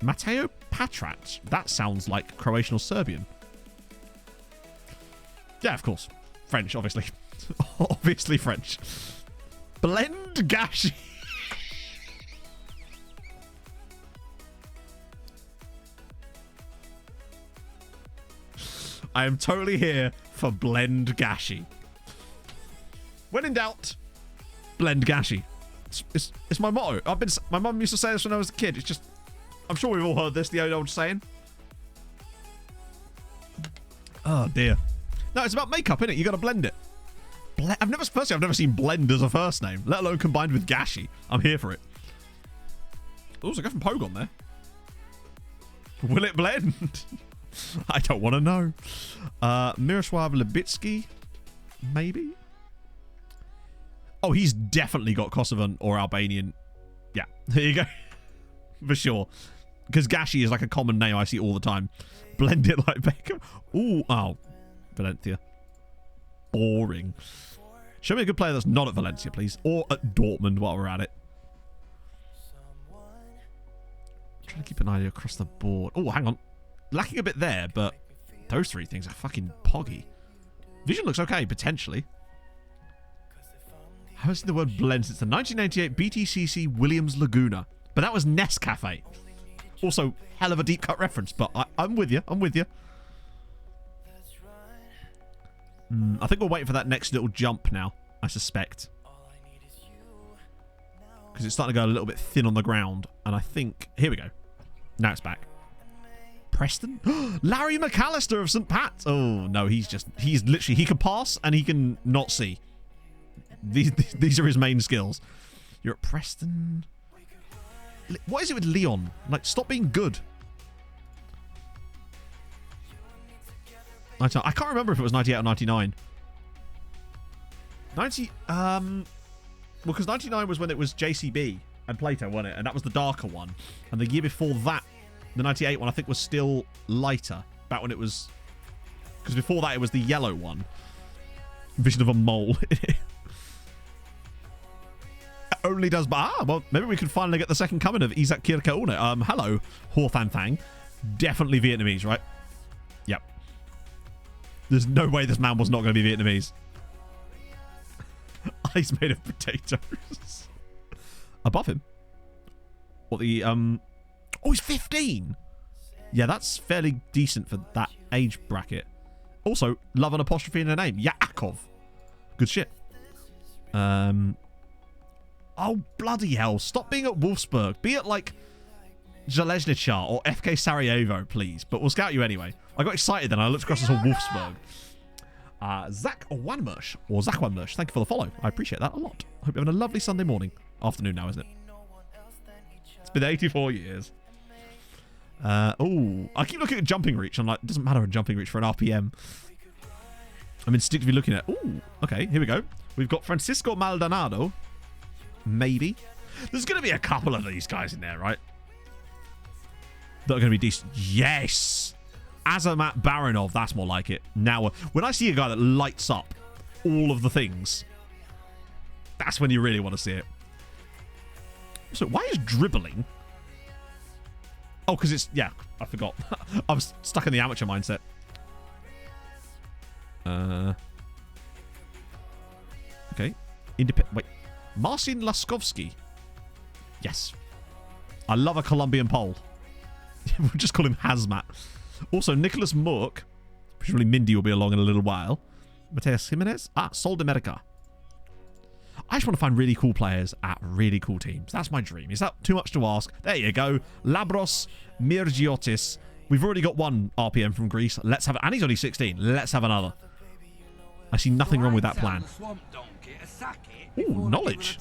Mateo Patrac. That sounds like Croatian or Serbian. Yeah, of course. French, obviously. Obviously French. Blend Gashi. I am totally here for Blend Gashi. When in doubt, Blend Gashi. It's my motto. My mum used to say this when I was a kid. It's just, I'm sure we've all heard this, the old saying. Oh dear. No, it's about makeup, isn't it? You got to blend it. I've never seen Blend as a first name, let alone combined with Gashi. I'm here for it. Oh, there's a guy from Pogon there. Will it blend? I don't want to know. Miroslav Libitsky, maybe. Oh, he's definitely got Kosovan or Albanian. Yeah, there you go. For sure. Because Gashi is like a common name I see all the time. Blend it like Beckham. Ooh, oh. Valencia. Boring. Show me a good player that's not at Valencia, please. Or at Dortmund while we're at it. I'm trying to keep an eye across the board. Oh, hang on. Lacking a bit there, but those three things are fucking poggy. Vision looks okay, potentially. I haven't seen the word blend since the 1998 BTCC Williams Laguna. But that was Nescafe. Also, hell of a deep cut reference, but I'm with you. I'm with you. I think we're waiting for that next little jump now, I suspect. because it's starting to go a little bit thin on the ground. And I think... Here we go. Now it's back. Preston? Larry McAllister of St. Pat's. Oh, no, he's literally... He can pass and he can not see. These are his main skills. You're at Preston. What is it with Leon? Like, stop being good. I can't remember if it was 98 or 99. 90... Well, because 99 was when it was JCB and Plato, wasn't it? And that was the darker one. And the year before that, the 98 one, I think was still lighter. Back when it was... Because before that, it was the yellow one. Vision of a mole. Only does... well, maybe we can finally get the second coming of Isaac Kirkaune. Hello, Ho Fan Thang. Definitely Vietnamese, right? Yep. There's no way this man was not going to be Vietnamese. Eyes made of potatoes. Above him? What the... Oh, he's 15! Yeah, that's fairly decent for that age bracket. Also, love an apostrophe in a name. Yakov. Good shit. Oh, bloody hell. Stop being at Wolfsburg. Be at, like, Železničar or FK Sarajevo, please. But we'll scout you anyway. I got excited then. I looked across and saw Wolfsburg. Zach Wanmersh, or Zach Wanmersh, thank you for the follow. I appreciate that a lot. Hope you're having a lovely Sunday morning. Afternoon now, isn't it? It's been 84 years. Oh, I keep looking at jumping reach. I'm like, it doesn't matter in jumping reach for an RPM. I'm instinctively looking at... Oh, okay, here we go. We've got Francisco Maldonado. Maybe. There's going to be a couple of these guys in there, right? That are going to be decent. Yes! Azamat Baranov, that's more like it. Now, when I see a guy that lights up all of the things, that's when you really want to see it. So, why is dribbling? Oh, because it's... Yeah, I forgot. I was stuck in the amateur mindset. Okay. Wait. Marcin Laskovsky. Yes. I love a Colombian Pole. We'll just call him Hazmat. Also, Nicholas Mook. Presumably Mindy will be along in a little while. Mateus Jimenez. Sol de America. I just want to find really cool players at really cool teams. That's my dream. Is that too much to ask? There you go. Labros Mirgiotis. We've already got one RPM from Greece. Let's have... And he's only 16. Let's have another. I see nothing wrong with that plan. Ooh, knowledge.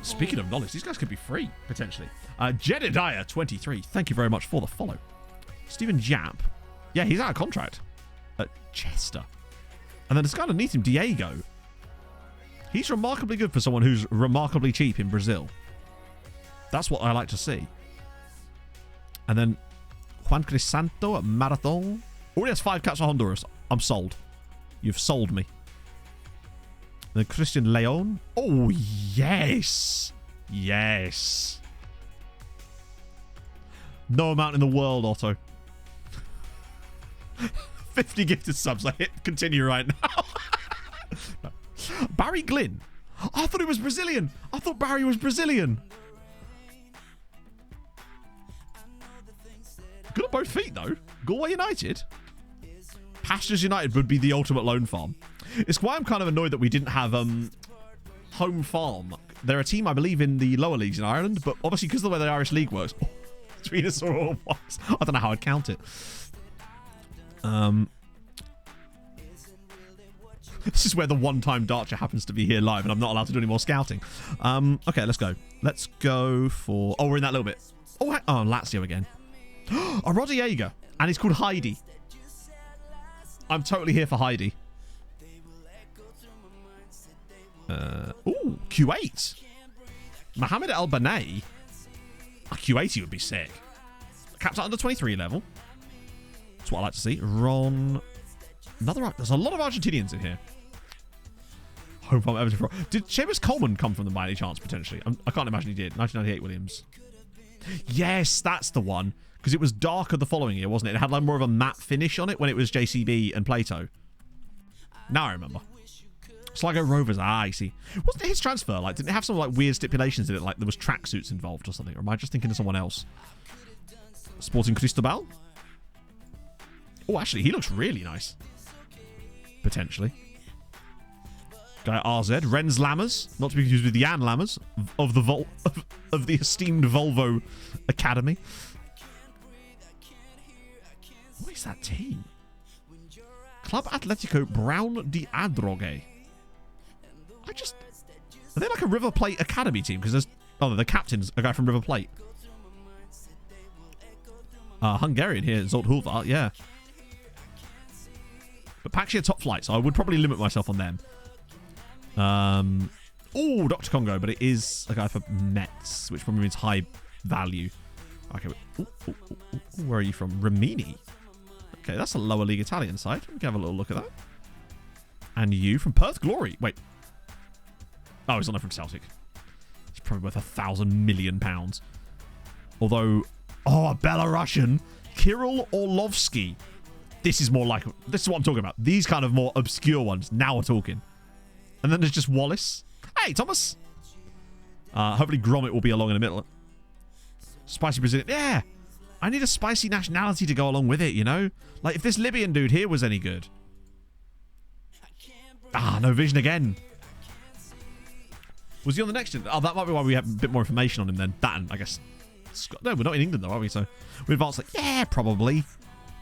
Speaking of knowledge, these guys could be free, potentially. Jedediah 23. Thank you very much for the follow. Stephen Japp. Yeah, he's out of contract. At Chester. And then this guy underneath him, Diego. He's remarkably good for someone who's remarkably cheap in Brazil. That's what I like to see. And then Juan Crisanto at Marathon. Already has 5 caps for Honduras. I'm sold. You've sold me. And then Christian Leon. Oh, yes. Yes. No amount in the world, Otto. 50 gifted subs. I hit continue right now. No. Barry Glynn. I thought he was Brazilian. I thought Barry was Brazilian. Good at both feet, though. Galway United. Pastures United would be the ultimate loan farm. It's why I'm kind of annoyed that we didn't have home farm. They're a team, I believe, in the lower leagues in Ireland, but obviously because of the way the Irish League works, Venusaur all once. I don't know how I'd count it. This is where the one-time Darcher happens to be here live, and I'm not allowed to do any more scouting. Okay, let's go. Let's go for... Oh, we're in that little bit. Oh, Lazio again. A Rodiega, and he's called Heidi. I'm totally here for Heidi. Ooh, Q8. Mohamed El Banay. A Q80 would be sick. Capped at under 23 level. That's what I like to see. Ron. There's a lot of Argentinians in here. Home farm Everton. Did Seamus Coleman come from them by any chance, potentially? I can't imagine he did. 1998 Williams. Yes, that's the one. Because it was darker the following year, wasn't it? It had like more of a matte finish on it when it was JCB and Plato. Now I remember. Sligo Rovers. I see. Wasn't it his transfer? Like, didn't it have some like weird stipulations in it? Like there was tracksuits involved or something? Or am I just thinking of someone else? Sporting Cristobal. Oh, actually, he looks really nice. Potentially. guy RZ. Renz Lammers, not to be confused with Jan Lammers of the of the esteemed Volvo Academy. What is that team? Club Atletico Brown de Adrogué. Are they like a River Plate Academy team? Because there's... Oh, the captain's a guy from River Plate. Hungarian here, Zolt Hulvar, yeah. But Paxi are top flight, so I would probably limit myself on them. Oh, Dr. Congo, but it is a guy for Mets, which probably means high value. Okay, where are you from? Rimini. Okay, that's a lower league Italian side. We can have a little look at that. And you from Perth Glory. Wait. Oh, he's not from Celtic. He's probably worth £1,000 million. Although, a Belarusian. Kirill Orlovsky. This is more like... This is what I'm talking about. These kind of more obscure ones. Now we're talking. And then there's just Wallace. Hey, Thomas. Hopefully Gromit will be along in a minute. Spicy Brazilian. Yeah. I need a spicy nationality to go along with it, you know? Like, if this Libyan dude here was any good. No vision again. Was he on the next gen? Oh, that might be why we have a bit more information on him then. That and, I guess... No, we're not in England though, are we? So we advanced like, yeah, probably.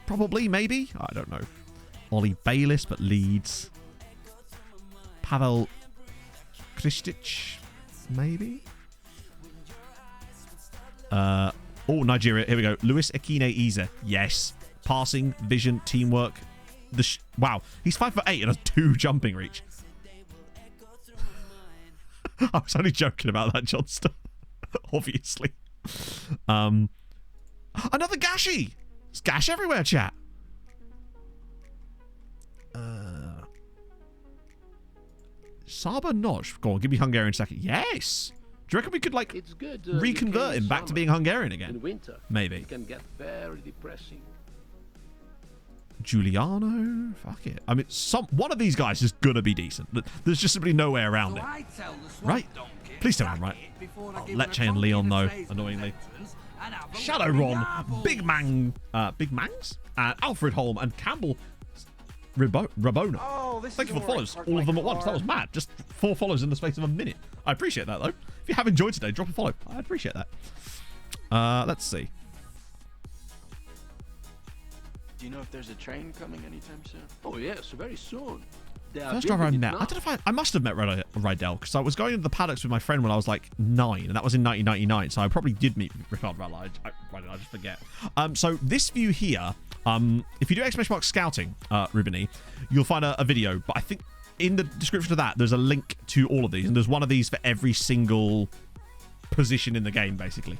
Probably, maybe. I don't know. Ollie Bayliss, but Leeds. Pavel Kristic, maybe. Nigeria. Here we go. Luis Ekine Eze. Yes. Passing, vision, teamwork. Wow. He's 5'8" and has 2 jumping reach. I was only joking about that, Johnston. Obviously. Another Gashi. It's Gash everywhere, chat. Saba Nosh. Go on, give me Hungarian second. Yes. Do you reckon we could, like, it's good, reconvert him back to being Hungarian again? In winter, maybe. It can get very depressing. Giuliano? Fuck it. I mean, one of these guys is gonna be decent. There's just simply no way around it. Right? Please tell him, right? Lecce and Leon, though, annoyingly. Shadowron, Big Mangs, Alfred Holm, and Campbell Rabona. Thank you for the follows. All of them at once. That was mad. Just 4 follows in the space of a minute. I appreciate that, though. If you have enjoyed today, drop a follow. I appreciate that. Let's see. Do you know if there's a train coming anytime soon? Oh yes, very soon. First driver I met. I don't know if I must have met Rydell, because I was going into the paddocks with my friend when I was like 9, and that was in 1999. So I probably did meet Ricardo Ralla. I just forget. So this view here, if you do ! Scouting, Rubini, you'll find a video. But I think in the description of that, there's a link to all of these, and there's one of these for every single position in the game, basically.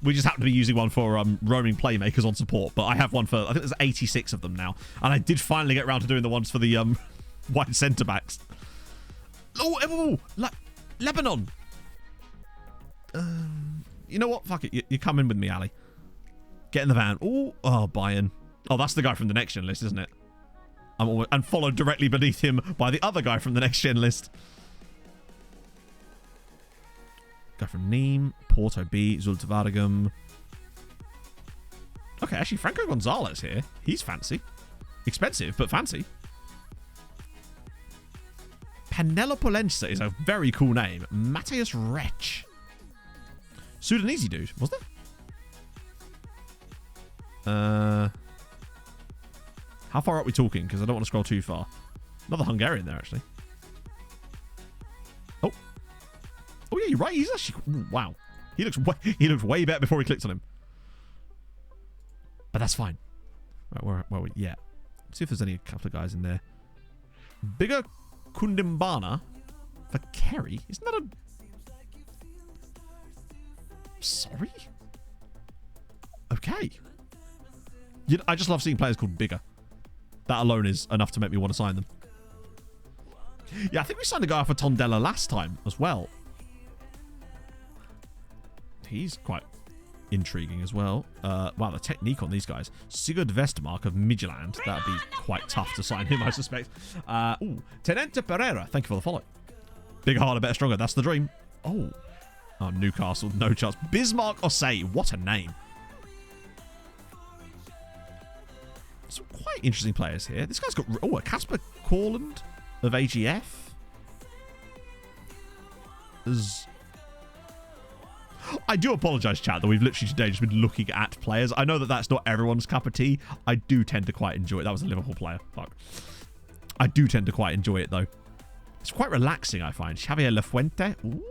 We just happen to be using one for roaming playmakers on support, but I have one for, I think there's 86 of them now. And I did finally get around to doing the ones for the wide centre backs. Lebanon. You know what? Fuck it. You come in with me, Ali. Get in the van. Bayern. Oh, that's the guy from the next gen list, isn't it? And followed directly beneath him by the other guy from the next gen list. Guy from Nîmes, Porto B, Zultavargum. Okay, actually, Franco Gonzalez here. He's fancy. Expensive, but fancy. Penelopolense is a very cool name. Mateus Rech. Sudanese dude, was there? How far up are we talking? Because I don't want to scroll too far. Another Hungarian there, actually. Oh yeah, you're right. He's actually... Wow. He looks way better before he clicked on him. But that's fine. Right, where are we? Yeah. Let's see if there's any couple of guys in there. Bigger Kundimbana for Kerry. Isn't that a... Sorry? Okay. I just love seeing players called Bigger. That alone is enough to make me want to sign them. Yeah, I think we signed a guy for Tondela last time as well. He's quite intriguing as well. Wow, the technique on these guys. Sigurd Vestermark of Midtjylland. That'd be quite tough to sign him, I suspect. Tenente Pereira. Thank you for the follow. Bigger, harder, better, stronger. That's the dream. Oh, Newcastle. No chance. Bismarck Osei. What a name. Some quite quite interesting players here. This guy's got... Oh, a Casper Corland of AGF. I do apologise, chat, that we've literally today just been looking at players. I know that that's not everyone's cup of tea. I do tend to quite enjoy it. That was a Liverpool player. Fuck. I do tend to quite enjoy it, though. It's quite relaxing, I find. Xavier Lafuente. Ooh,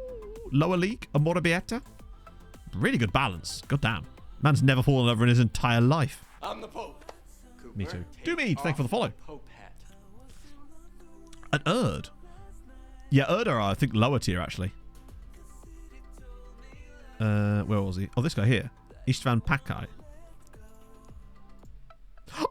lower league. Amorabieta. Really good balance. God damn. Man's never fallen over in his entire life. I'm the Pope. Me too. Do me. Thank you for the follow. Pope hat. An Erd. Yeah, Erd are, I think, lower tier, actually. Where was he? Oh, this guy here. Istvan Pakai.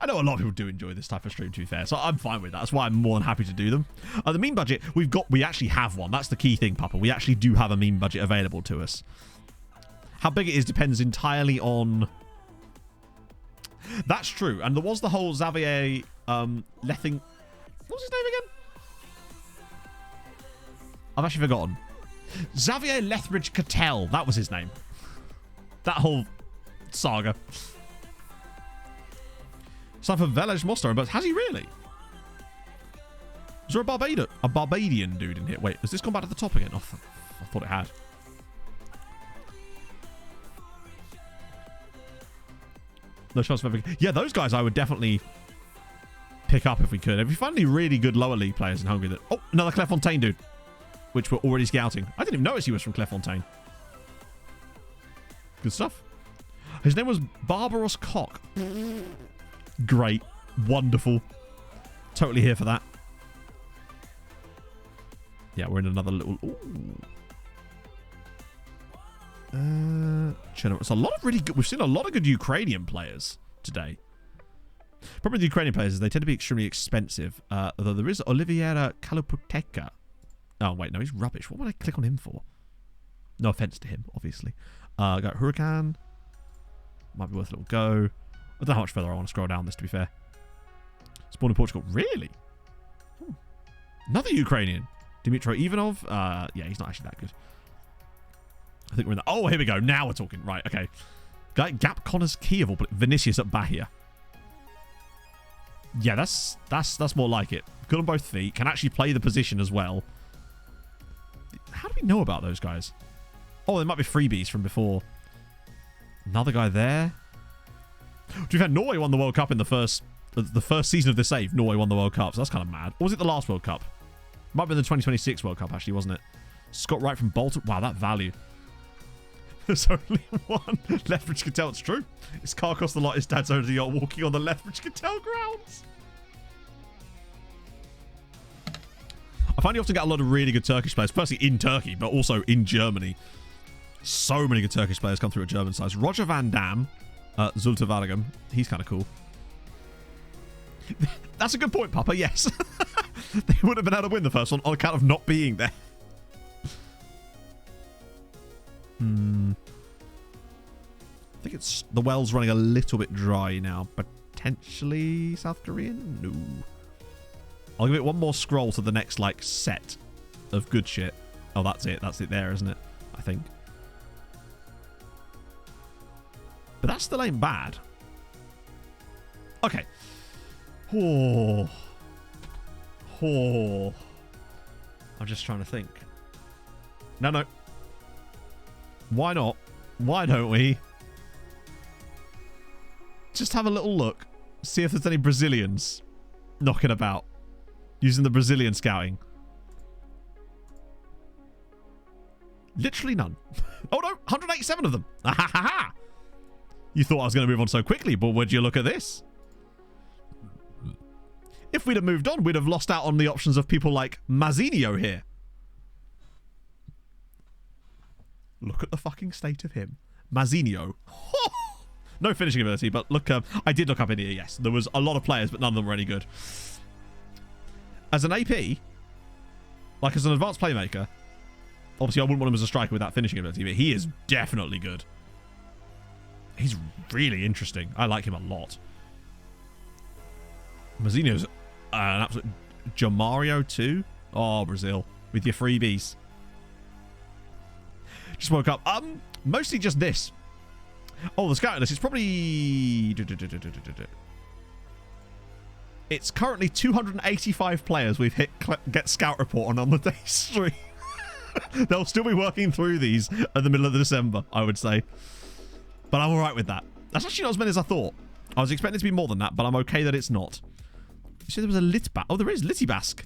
I know a lot of people do enjoy this type of stream, to be fair, so I'm fine with that. That's why I'm more than happy to do them. The meme budget, we actually have one. That's the key thing, Papa. We actually do have a meme budget available to us. How big it is depends entirely on... That's true. And there was the whole Xavier Lething... What was his name again? I've actually forgotten. Xavier Lethbridge Cattell. That was his name. That whole saga. It's for Velej Mostar, but has he really? Is there a Barbadian dude in here? Wait, has this gone back to the top again? Oh, I thought it had. No chance of ever... Yeah, those guys I would definitely pick up if we could. If we find any really good lower league players in Hungary that... Oh, another Clairefontaine dude. Which we're already scouting. I didn't even notice he was from Clairefontaine. Good stuff. His name was Barbaros Koch. Great. Wonderful. Totally here for that. Yeah, we're in another little... Ooh. It's a lot of really good... We've seen a lot of good Ukrainian players today. Probably the Ukrainian players is they tend to be extremely expensive. Although there is Oliviera Kaloputeka. Oh, wait, no, he's rubbish. What would I click on him for? No offense to him, obviously. Got Huracan. Might be worth a little go. I don't know how much further I want to scroll down this, to be fair. Spawn in Portugal. Really? Another Ukrainian. Dmitry Ivanov. Yeah, he's not actually that good. I think we're in the... Oh, here we go. Now we're talking. Right, okay. Gap Connors Kiev. Vinicius at Bahia. Yeah, that's more like it. Good on both feet. Can actually play the position as well. How do we know about those guys? Oh, they might be freebies from before. Another guy there. To be fair, Norway won the World Cup in the first season of the save. Norway won the World Cup, so that's kind of mad. Or was it the last World Cup? Might have been the 2026 World Cup, actually, wasn't it? Scott Wright from Bolton. Wow, that value. There's only one. Lethbridge Cattell, it's true. His car cost a lot. His dad's owner the yacht walking on the Lethbridge Cattell grounds. I find you often get a lot of really good Turkish players, personally in Turkey, but also in Germany. So many good Turkish players come through at German sides. Roger Van Dam, Zulte Waregem, he's kind of cool. That's a good point, Papa, yes. They would have been able to win the first one on account of not being there. I think it's the well's running a little bit dry now. Potentially South Korean? No. I'll give it one more scroll to the next, like, set of good shit. Oh, that's it. That's it there, isn't it? I think. But that still ain't bad. Okay. Oh. Oh. I'm just trying to think. No. Why not? Why don't we just have a little look, see if there's any Brazilians knocking about using the Brazilian scouting? Literally none. Oh no, 187 of them. You thought I was going to move on so quickly, but would you look at this? If we'd have moved on, we'd have lost out on the options of people like Mazinho here. Look at the fucking state of him. Mazinho. No finishing ability, but look, I did look up in here, yes. There was a lot of players, but none of them were any good. As an AP, like as an advanced playmaker, obviously I wouldn't want him as a striker with that finishing ability, but he is definitely good. He's really interesting. I like him a lot. Mazinho's an absolute... Jamario too? Oh, Brazil. With your freebies. Just woke up. Mostly just this. Oh, the scouting list is probably... It's currently 285 players we've hit get scout report on the day stream. They'll still be working through these at the middle of December, I would say. But I'm alright with that. That's actually not as many as I thought. I was expecting it to be more than that, but I'm okay that it's not. You said there was a Litbask. Oh, there is Litbask.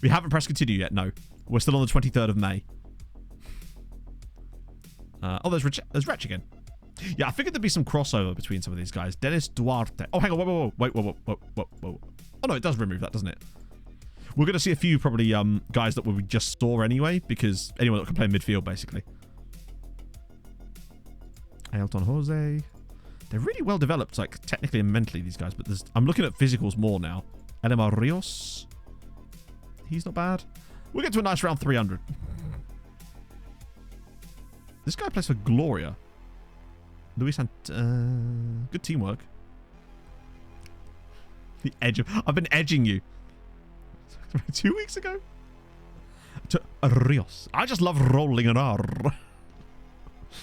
We haven't pressed continue yet, no. We're still on the 23rd of May. Oh, there's Wretch again. Yeah, I figured there'd be some crossover between some of these guys. Dennis Duarte. Oh, hang on. Whoa. Oh, no, it does remove that, doesn't it? We're going to see a few probably guys that we just saw anyway, because anyone that can play midfield, basically. Ailton Jose. They're really well developed, like, technically and mentally, these guys. But I'm looking at physicals more now. Elemar Rios. He's not bad. We'll get to a nice round 300. This guy plays for Gloria. Luis good teamwork. The edge of... I've been edging you. 2 weeks ago? To Rios. I just love rolling an R.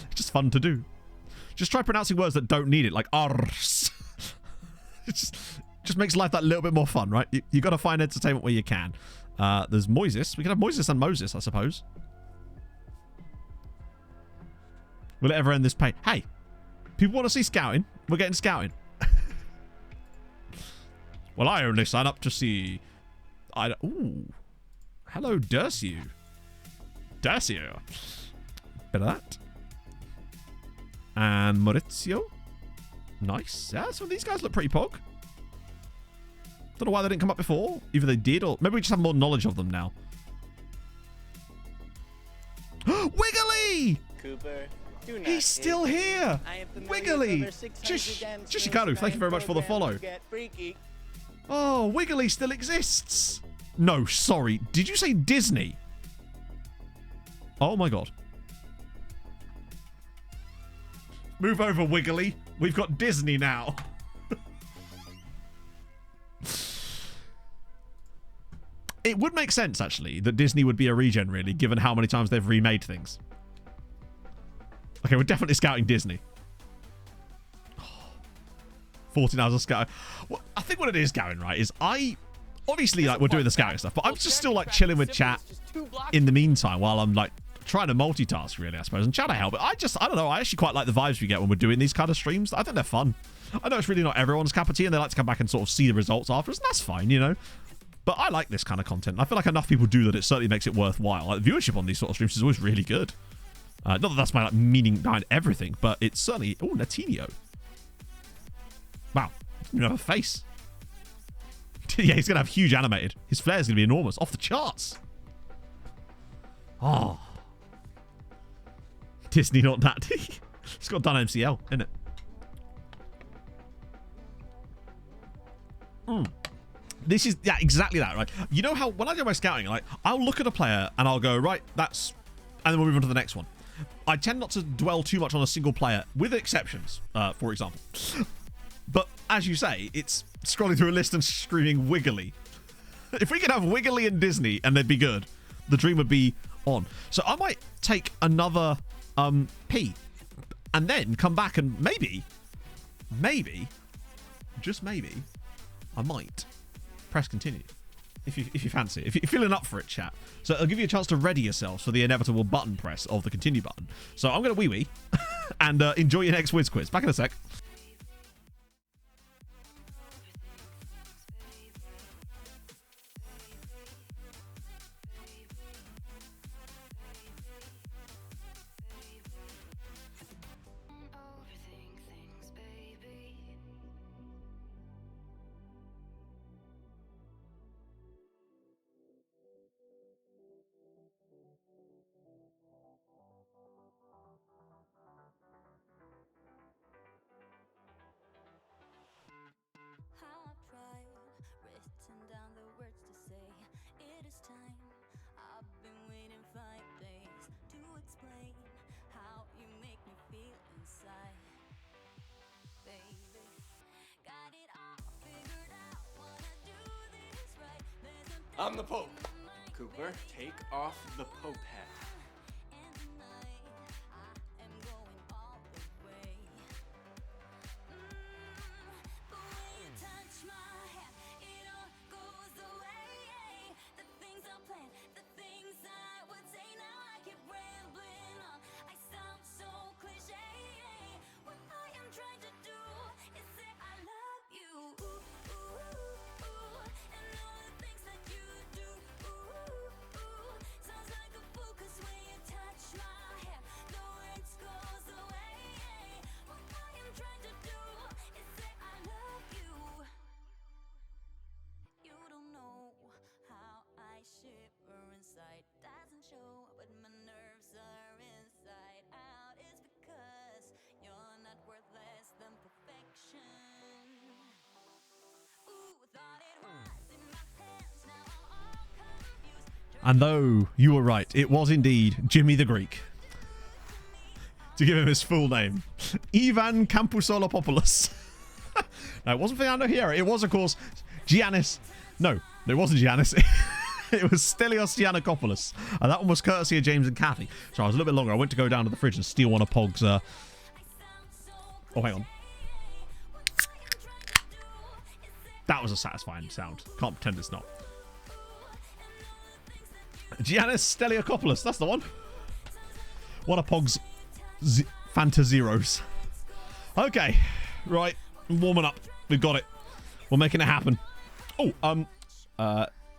It's just fun to do. Just try pronouncing words that don't need it, like Rs. It just makes life that little bit more fun, right? You got to find entertainment where you can. There's Moises. We can have Moises and Moses, I suppose. Will it ever end this pain? Hey, people want to see scouting. We're getting scouting. Well, I only sign up to see... Ooh. Hello, Dersiu. Dersiu. Bit of that. And Maurizio. Nice. Yeah, some of these guys look pretty pog. Don't know why they didn't come up before. Either they did or... Maybe we just have more knowledge of them now. Wiggly! Cooper. He's still here! Wiggly! Shishikaru, thank you very much for the follow. Oh, Wiggly still exists! No, sorry. Did you say Disney? Oh my god. Move over, Wiggly. We've got Disney now. It would make sense, actually, that Disney would be a regen, really, given how many times they've remade things. Okay, we're definitely scouting Disney. 14 hours of scouting. Well, I think what it is, Gavin, right, is obviously, like, we're doing the scouting stuff, but I'm just still, like, chilling with chat in the meantime while I'm, like, trying to multitask, really, I suppose, and chat to help. But I don't know, I actually quite like the vibes we get when we're doing these kind of streams. I think they're fun. I know it's really not everyone's cup of tea, and they like to come back and sort of see the results afterwards, and that's fine, you know? But I like this kind of content. I feel like enough people do that it certainly makes it worthwhile. Like, viewership on these sort of streams is always really good. Not that that's my like, meaning behind everything, but it's certainly... Oh, Natinho. Wow. You have a face. Yeah, he's going to have huge animated. His flair is going to be enormous. Off the charts. Oh. Disney, not that. It's got done MCL, isn't it? This is, yeah, exactly that, right? You know how, when I do my scouting, like, I'll look at a player and I'll go, right, that's... And then we'll move on to the next one. I tend not to dwell too much on a single player, with exceptions, for example. But, as you say, it's scrolling through a list and screaming Wiggly. If we could have Wiggly and Disney and they'd be good, the dream would be on. So I might take another P and then come back and maybe, just maybe, I might press continue. If you fancy it. If you're feeling up for it, chat. So I'll give you a chance to ready yourselves for the inevitable button press of the continue button. So I'm going to wee-wee and enjoy your next Wiz quiz. Back in a sec. I'm the Pope. Cooper, take off the Pope hat. And though you were right, it was indeed Jimmy the Greek. To give him his full name, Ivan Kampusolopoulos. No, it wasn't Fernando Hierro. It was, of course, Giannis. No, it wasn't Giannis. It was Stelios Giannakopoulos. And that one was courtesy of James and Kathy. So I was a little bit longer. I went to go down to the fridge and steal one of Pog's. Oh, hang on. That was a satisfying sound. Can't pretend it's not. Giannis Steliakopoulos. That's the one. One of Pog's Fanta Zeros. Okay. Right. Warming up. We've got it. We're making it happen. Oh,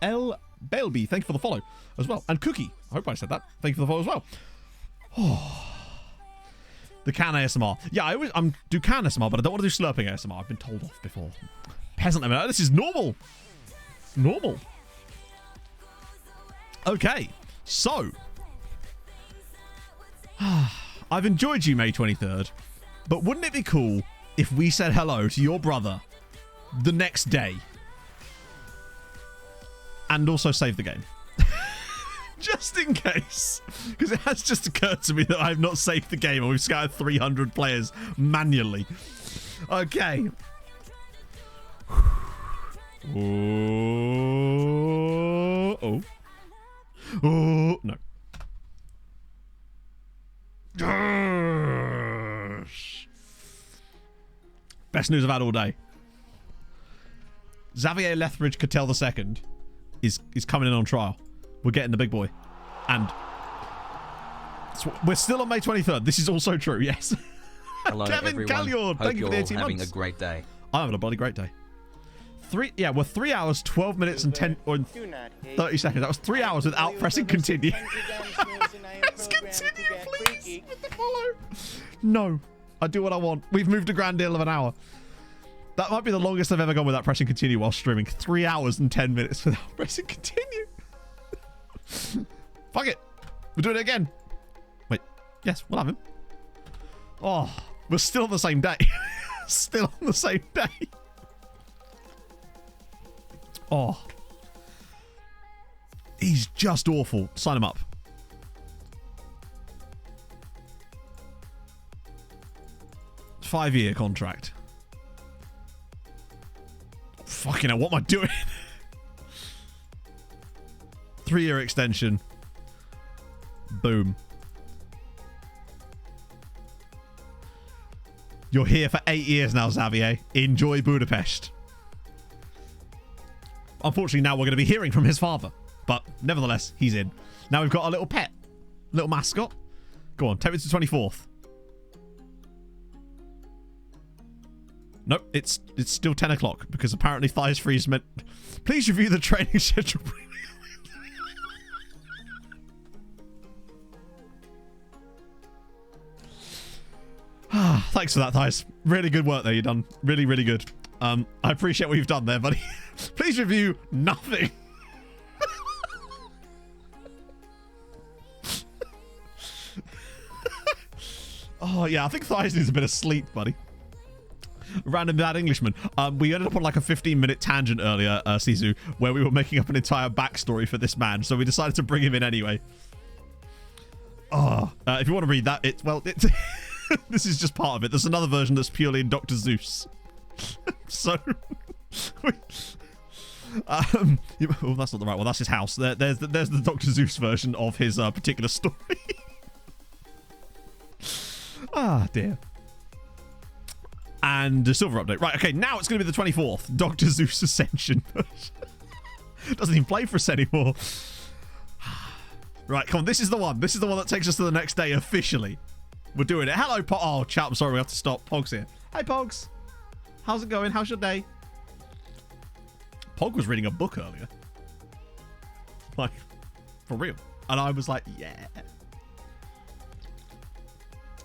L. Bailby, thank you for the follow as well. And Cookie, I hope I said that. Thank you for the follow as well. Oh. The can ASMR. Yeah, I do can ASMR, but I don't want to do slurping ASMR. I've been told off before. Peasant, this is normal. Normal. Okay, so. I've enjoyed you, May 23rd, but wouldn't it be cool if we said hello to your brother the next day? And also save the game. Just in case. Because it has just occurred to me that I have not saved the game and we've scattered 300 players manually. Okay. Oh. No. Best news I've had all day. Xavier Lethbridge Cattell II is coming in on trial. We're getting the big boy. And we're still on May 23rd. This is also true, yes. Hello, Kevin everyone. Calliord, thank you for the 18 having months. a great day. I'm having a bloody great day. We're 3 hours, 12 minutes and 10 or 30 seconds. That was 3 hours without pressing continue. Let's continue, please, with the follow. No, I do what I want. We've moved a grand deal of an hour. That might be the longest I've ever gone without pressing continue while streaming. 3 hours and 10 minutes without pressing continue. Fuck it. We're doing it again. Wait. Yes, we'll have him. Oh, we're still on the same day. Still on the same day. Oh. He's just awful. Sign him up. Five-year contract. Fucking hell, what am I doing? 3-year extension. Boom. You're here for 8 years now, Xavier. Enjoy Budapest. Unfortunately, now we're going to be hearing from his father. But nevertheless, he's in. Now we've got a little pet. Little mascot. Go on, take me to the 24th. Nope, it's still 10 o'clock because apparently Thighs Freeze meant... Please review the training schedule. Thanks for that, Thighs. Really good work there, you've done. Really, really good. I appreciate what you've done there, buddy. Please review nothing. Oh, yeah, I think Thighs needs a bit of sleep, buddy. Random Bad Englishman. We ended up on like a 15-minute tangent earlier, Sisu, where we were making up an entire backstory for this man, so we decided to bring him in anyway. Oh, if you want to read that, it's this is just part of it. There's another version that's purely in Dr. Zeus. So, oh, that's not the right one. That's his house. There's the Dr. Zeus version of his particular story. Ah, dear. And a silver update. Right, okay, now it's going to be the 24th. Dr. Zeus Ascension version. Doesn't even play for us anymore. Right, come on, this is the one. This is the one that takes us to the next day officially. We're doing it. Hello, Pog. Oh, chat, I'm sorry, we have to stop. Pog's here. Hey, Pogs. How's it going? How's your day? Pog was reading a book earlier. Like, for real. And I was like, yeah.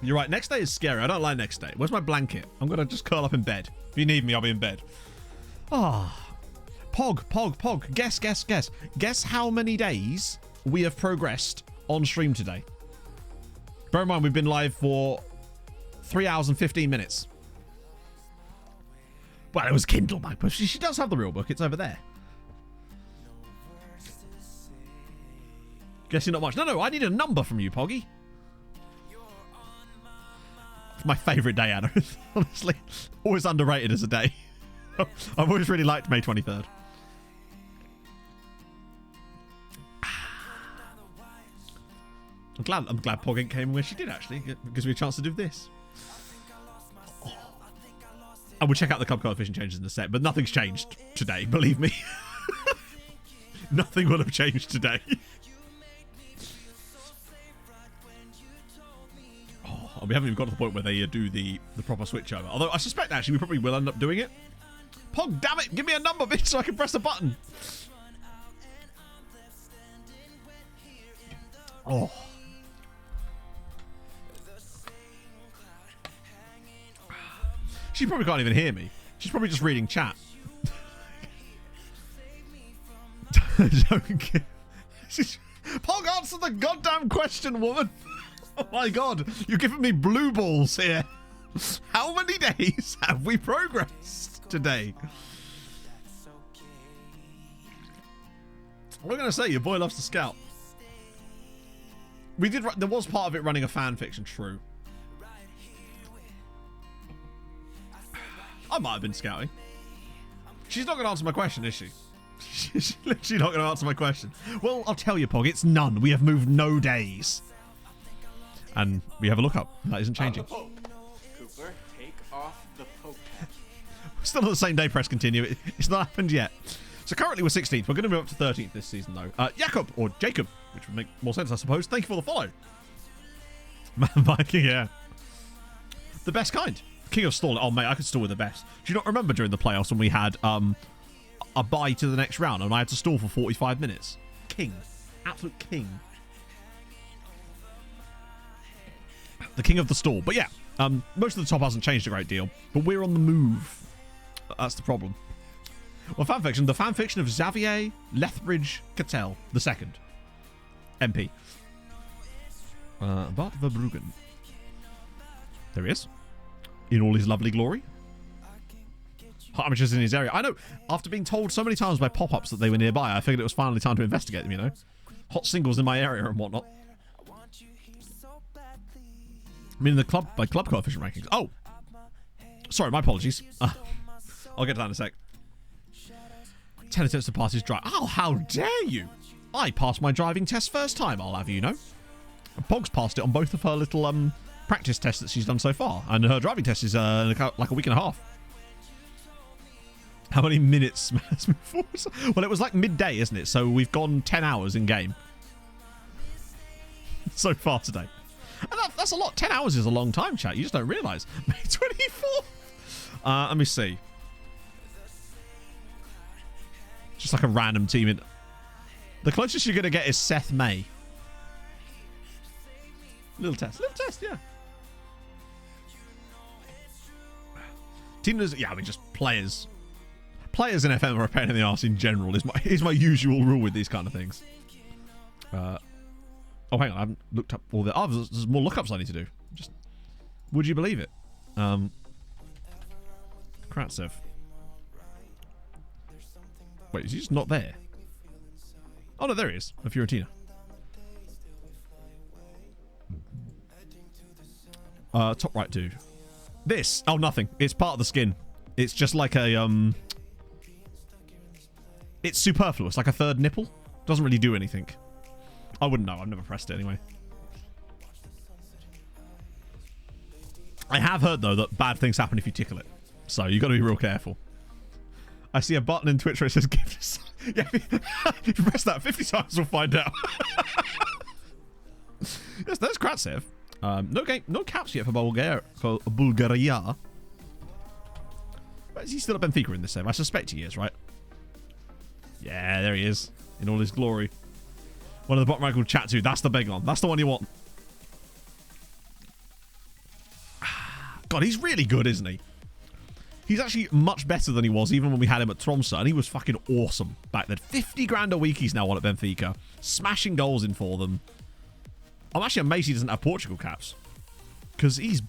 You're right. Next day is scary. I don't like next day. Where's my blanket? I'm going to just curl up in bed. If you need me, I'll be in bed. Ah. Pog. Guess. Guess how many days we have progressed on stream today. Bear in mind, we've been live for 3 hours and 15 minutes. Well, it was Kindle, Mike. She does have the real book. It's over there. Guessing not much. No, I need a number from you, Poggy. It's my favourite day, Anna. Honestly, always underrated as a day. I've always really liked May 23rd. I'm glad Pogging came where she did, actually. It gives me a chance to do this. Oh. I will check out the club coefficient changes in the set, but nothing's changed today, believe me. Nothing will have changed today. Oh, we haven't even got to the point where they do the proper switch over. Although I suspect, actually, we probably will end up doing it. Pog, damn it, give me a number, bitch, so I can press a button. Oh. She probably can't even hear me. She's probably just reading chat. Pog, answer the goddamn question, woman. Oh my god, you're giving me blue balls here. How many days have we progressed today? What am I going to say? Your boy loves to scout. We did. There was part of it running a fan fiction, true. I might have been scouting. She's not going to answer my question, is she? She's literally not going to answer my question. Well, I'll tell you, Pog, it's none. We have moved no days. And we have a lookup. That isn't changing. Cooper, take off the Pope hat. We're still on the same day, press continue. It's not happened yet. So currently we're 16th. We're going to move up to 13th this season, though. Jacob, or Jacob, which would make more sense, I suppose. Thank you for the follow. Mikey, yeah. The best kind. King of stall. Oh, mate, I could stall with the best. Do you not remember during the playoffs when we had a bye to the next round and I had to stall for 45 minutes? King. Absolute king. The king of the stall. But yeah, most of the top hasn't changed a great deal, but we're on the move. That's the problem. Well, fanfiction. The fanfiction of Xavier Lethbridge Cattell II, MP. Bart Verbruggen. There he is. In all his lovely glory. Hot amateurs in his area. I know, after being told so many times by pop-ups that they were nearby, I figured it was finally time to investigate them, you know. Hot singles in my area and whatnot. I mean, by club coefficient rankings. Oh! Sorry, my apologies. I'll get to that in a sec. 10 attempts to pass his drive. Oh, how dare you! I passed my driving test first time, I'll have you know. Pog's passed it on both of her little practice tests that she's done so far. And her driving test is like a week and a half. How many minutes has moved forward? Well, it was like midday, isn't it? So we've gone 10 hours in game. So far today. And that's a lot. 10 hours is a long time, chat. You just don't realise. May 24th. Let me see. Just like a random team in. The closest you're going to get is Seth May. Little test, yeah. Team, yeah, I mean, just players. Players in FM are a pain in the arse in general. Is my usual rule with these kind of things. Oh, hang on, I haven't looked up all the. Oh, there's more lookups I need to do. Just, would you believe it? Kratsev. Wait, is he just not there? Oh no, there he is. A Fiorentina. Top right dude. This. Oh, nothing. It's part of the skin. It's just like a it's superfluous, like a third nipple. Doesn't really do anything. I wouldn't know. I've never pressed it anyway. I have heard though that bad things happen if you tickle it, so you got to be real careful. I see a button in Twitch where it says "Give us." Yeah, if you press that 50 times, we'll find out. Yes, there's Kratsev. No caps yet for Bulgaria. But is he still at Benfica in this save? I suspect he is, right? Yeah, there he is in all his glory. One of the bottom right called Chat2. That's the big one. That's the one you want. God, he's really good, isn't he? He's actually much better than he was even when we had him at Tromsø, and he was fucking awesome back then. 50 grand a week he's now on at Benfica. Smashing goals in for them. I'm actually amazed he doesn't have Portugal caps. Because he's...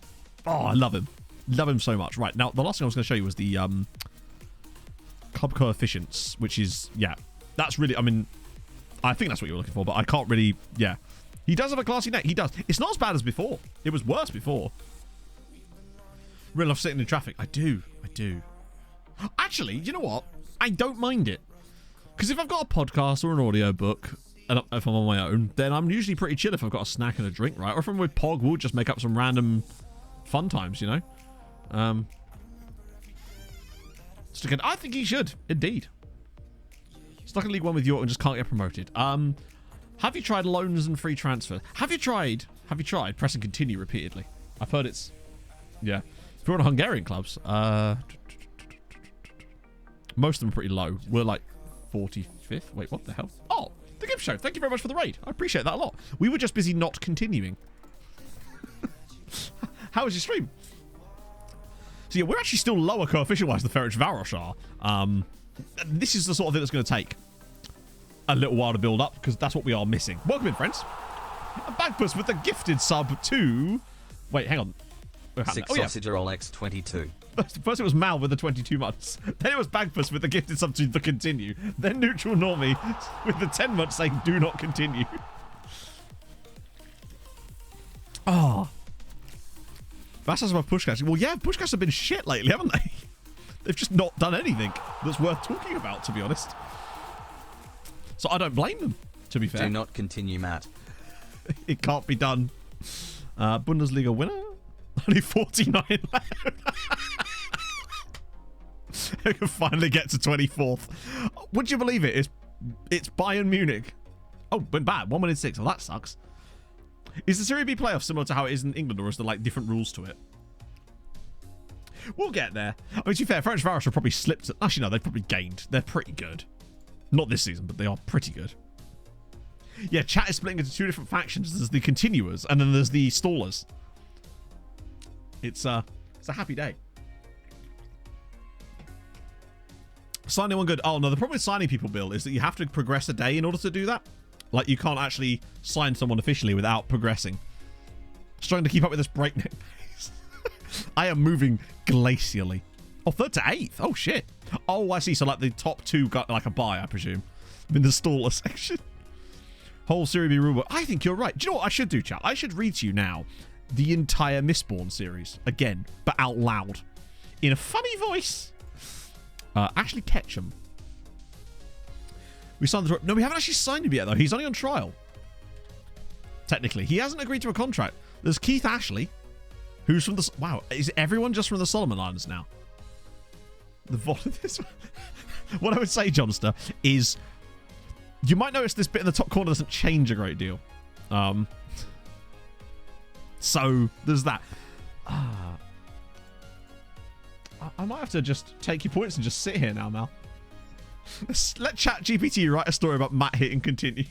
Oh, I love him. Love him so much. Right, now, the last thing I was going to show you was the club coefficients, which is... Yeah, that's really... I mean, I think that's what you were looking for, but I can't really... Yeah. He does have a classy neck. He does. It's not as bad as before. It was worse before. Real life sitting in traffic. I do. Actually, you know what? I don't mind it. Because if I've got a podcast or an audio book, and if I'm on my own, then I'm usually pretty chill if I've got a snack and a drink, right? Or if I'm with Pog, we'll just make up some random fun times, you know? I think he should, indeed. Stuck in League One with York and just can't get promoted. Have you tried loans and free transfer? Have you tried pressing continue repeatedly? I've heard it's... Yeah. If you're on Hungarian clubs, most of them are pretty low. We're like 45th. Wait, what the hell? Oh, the gift show. Thank you very much for the raid. I appreciate that a lot. We were just busy not continuing. How was your stream? So yeah, we're actually still lower coefficient-wise than Ferrich Varos are. This is the sort of thing that's going to take a little while to build up, because that's what we are missing. Welcome in, friends. Bagpuss with the gifted sub to... Wait, hang on. Six Sausager Roll X22. First it was Mal with the 22 months. Then it was Bagpuss with the gifted sub to the continue. Then Neutral Normie with the 10 months saying do not continue. Oh. That's as my pushcats. Well, yeah, pushcats have been shit lately, haven't they? They've just not done anything that's worth talking about, to be honest. So I don't blame them, to be fair. Do not continue, Matt. It can't be done. Bundesliga winner? Only 49 left. I can finally get to 24th. Would you believe it? It's Bayern Munich. Oh, went bad. 1 minute 6. Oh, that sucks. Is the Serie B playoff similar to how it is in England, or is there like different rules to it? We'll get there. I mean, to be fair, French Varos have probably slipped. Actually, no, they've probably gained. They're pretty good. Not this season, but they are pretty good. Yeah, chat is splitting into two different factions. There's the continuers, and then there's the stallers. It's a happy day. Signing one good. Oh no, the problem with signing people, Bill, is that you have to progress a day in order to do that. Like, you can't actually sign someone officially without progressing. Struggling to keep up with this breakneck pace. I am moving glacially. Oh, 3rd to 8th. Oh, shit. Oh, I see. So, like, the top two got, like, a buy, I presume. In the staller section. Whole Serie B rulebook. I think you're right. Do you know what I should do, chat? I should read to you now the entire Mistborn series. Again, but out loud. In a funny voice. Ashley Ketchum. We signed the... No, we haven't actually signed him yet, though. He's only on trial. Technically. He hasn't agreed to a contract. There's Keith Ashley, who's from the... Wow, is everyone just from the Solomon Islands now? What I would say, Johnster, is... You might notice this bit in the top corner doesn't change a great deal. So, there's that. I might have to just take your points and just sit here now, Mal. Let ChatGPT write a story about Matt hitting continue.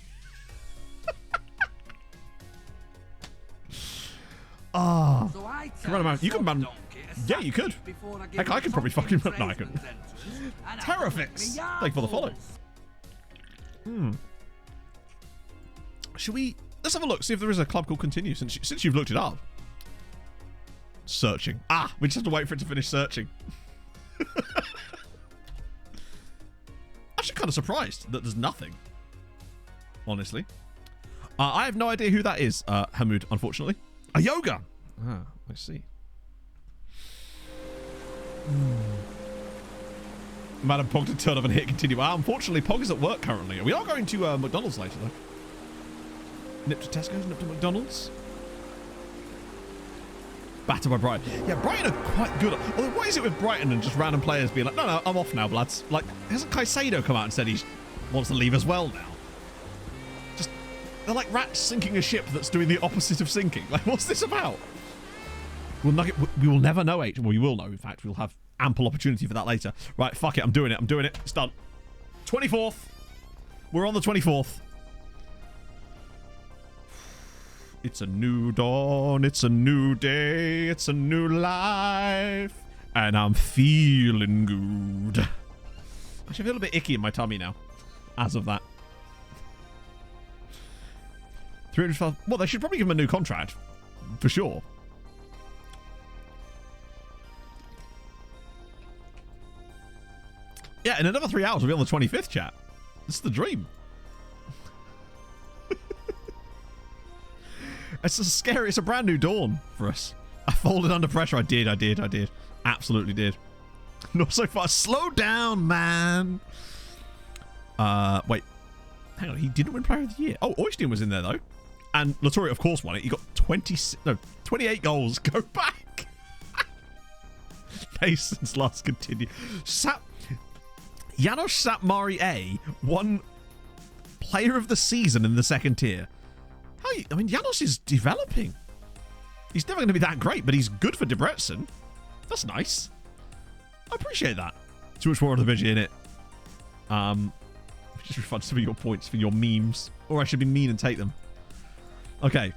Oh. You can ban... Yeah, you could. Heck, I could probably fucking... No, I couldn't. Terrafix. Thank you for the follow. Should we... Let's have a look, see if there is a club called Continue, since you've looked it up. Searching. Ah, we just have to wait for it to finish searching. Actually kind of surprised that there's nothing. Honestly. I have no idea who that is, Hamoud, unfortunately. A yoga! Ah, I see. Madam Pog to turn up and hit continue. Unfortunately, Pog is at work currently. We are going to McDonald's later, though. Nip to Tesco's, nip to McDonald's. Battered by Brighton. Yeah, Brighton are quite good. Although, what is it with Brighton and just random players being like, no, I'm off now, lads. Like, hasn't Caicedo come out and said he wants to leave as well now? Just, they're like rats sinking a ship that's doing the opposite of sinking. Like, what's this about? We will never know, Well, we will know, in fact. We'll have ample opportunity for that later. Right, fuck it. I'm doing it. It's done. 24th. We're on the 24th. It's a new dawn, it's a new day, it's a new life, and I'm feeling good. Actually, I feel a bit icky in my tummy now, as of that. 312. Well, they should probably give him a new contract, for sure. Yeah, in another 3 hours, we'll be on the 25th, chat. This is the dream. It's a scary. It's a brand new dawn for us. I folded under pressure. I did. Absolutely did. Not so far. Slow down, man. Wait. Hang on. He didn't win Player of the Year. Oh, Oystein was in there, though. And Latouri, of course, won it. He got 28 goals. Go back. Mason's last continue. Janos Sapmari A won Player of the Season in the second tier. I mean, Janos is developing. He's never going to be that great, but he's good for Debrecen. That's nice. I appreciate that. Too much more of the video in it. Just refund some of your points for your memes. Or I should be mean and take them. Okay.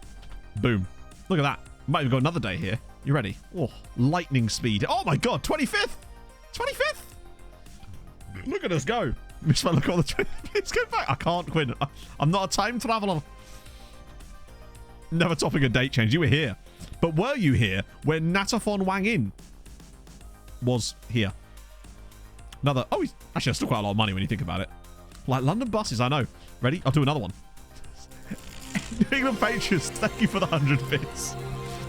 Boom. Look at that. Might have got another day here. You ready? Oh, lightning speed. Oh my god, 25th! 25th! Look at us go. Miss my look on the 20th. Let's go back. I can't, Quinn. I'm not a time traveler. Never topping a date change. You were here. But were you here when Natafon Wang In was here? Another. Oh, he's actually still quite a lot of money when you think about it. Like London buses, I know. Ready? I'll do another one. New England Patriots, thank you for the 100 bits.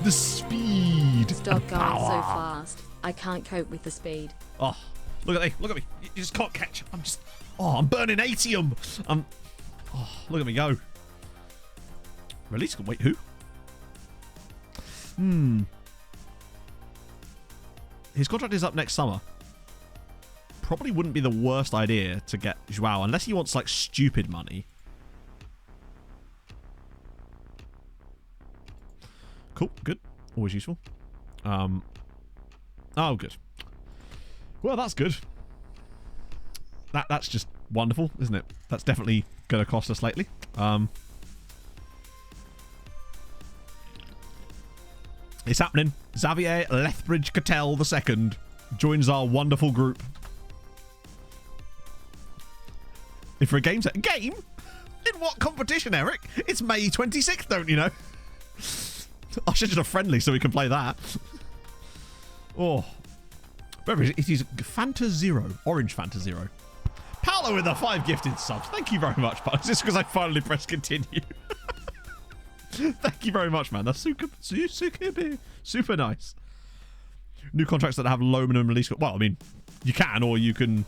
The speed. Stop going so fast. I can't cope with the speed. Oh, look at me. Look at me. You just can't catch. I'm burning atium. Oh, look at me go. Release. Wait, who? His contract is up next summer. Probably wouldn't be the worst idea to get Joao, unless he wants, like, stupid money. Cool, good. Always useful. Oh, good. Well, that's good. That's just wonderful, isn't it? That's definitely going to cost us lately. It's happening. Xavier Lethbridge Cattell II joins our wonderful group. If for a game set. Game? In what competition, Eric? It's May 26th, don't you know? I'll schedule a friendly so we can play that. Oh. Beverage, it is Fanta Zero. Orange Fanta Zero. Paolo with the 5 gifted subs. Thank you very much, Paolo. Just because I finally pressed continue. Thank you very much, man. That's super nice. New contracts that have low minimum release. Well, I mean, you can, or you can,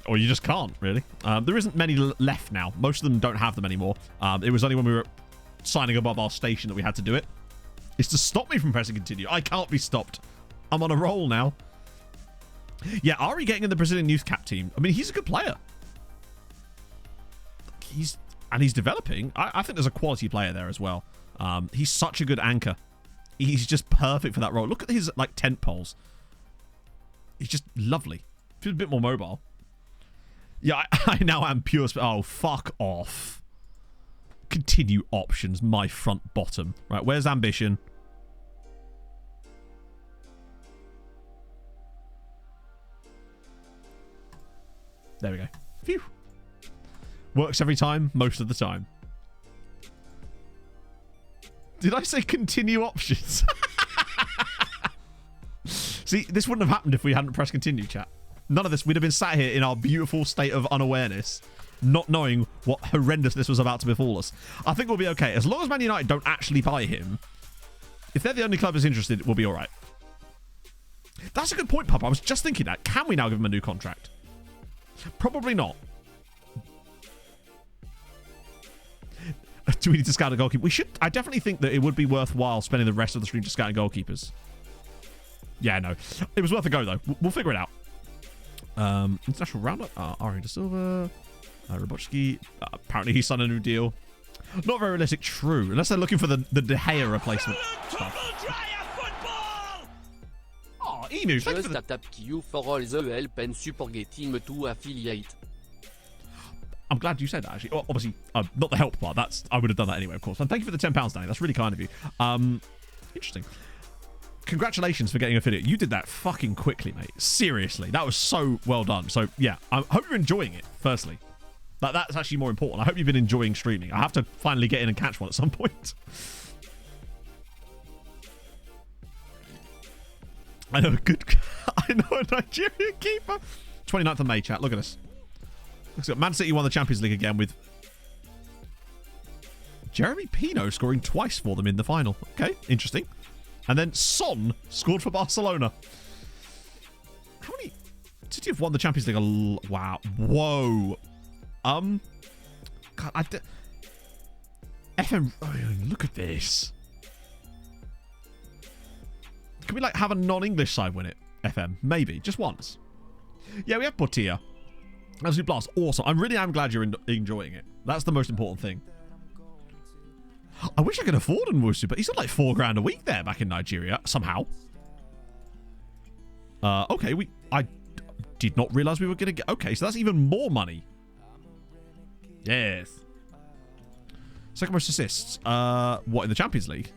or you just can't, really. There isn't many left now. Most of them don't have them anymore. It was only when we were signing above our station that we had to do it. It's to stop me from pressing continue. I can't be stopped. I'm on a roll now. Yeah, Ari getting in the Brazilian youth cap team. I mean, he's a good player. He's developing. I think there's a quality player there as well. He's such a good anchor. He's just perfect for that role. Look at his, like, tent poles. He's just lovely. Feels a bit more mobile. Yeah, I now am pure... Oh, fuck off. Continue options, my front bottom. Right, where's ambition? There we go. Phew. Works every time, most of the time. Did I say continue options? See, this wouldn't have happened if we hadn't pressed continue, chat. None of this. We'd have been sat here in our beautiful state of unawareness, not knowing what horrendousness was about to befall us. I think we'll be okay. As long as Man United don't actually buy him, if they're the only club that's interested, we'll be all right. That's a good point, Papa. I was just thinking that. Can we now give him a new contract? Probably not. Do we need to scout a goalkeeper? We should. I definitely think that it would be worthwhile spending the rest of the stream just scouting goalkeepers. Yeah, no. It was worth a go, though. We'll figure it out. International roundup. Ari da Silva. Robotsky. Apparently he signed a new deal. Not very realistic. True. Unless they're looking for the De Gea replacement stuff. Oh, Inu. Thank you for the... I'm glad you said that, actually. Obviously, not the help part. I would have done that anyway, of course. And thank you for the £10, Danny. That's really kind of you. Interesting. Congratulations for getting a affiliate. You did that fucking quickly, mate. Seriously. That was so well done. So, yeah. I hope you're enjoying it, firstly. That's actually more important. I hope you've been enjoying streaming. I have to finally get in and catch one at some point. I know a Nigerian keeper. 29th of May, chat. Look at us. Man City won the Champions League again with Jeremy Pino scoring twice for them in the final. Okay, interesting. And then Son scored for Barcelona. How many... City have won the Champions League? Wow. Whoa. God, FM... Oh, look at this. Can we, like, have a non-English side win it? FM? Maybe. Just once. Yeah, we have Portilla. Absolute blast. Awesome. I really am glad you're enjoying it. That's the most important thing. I wish I could afford Nwusu, but he's got like $4,000 a week there back in Nigeria somehow. Okay, I did not realize we were going to get... Okay, so that's even more money. Yes. Second most assists. What, in the Champions League?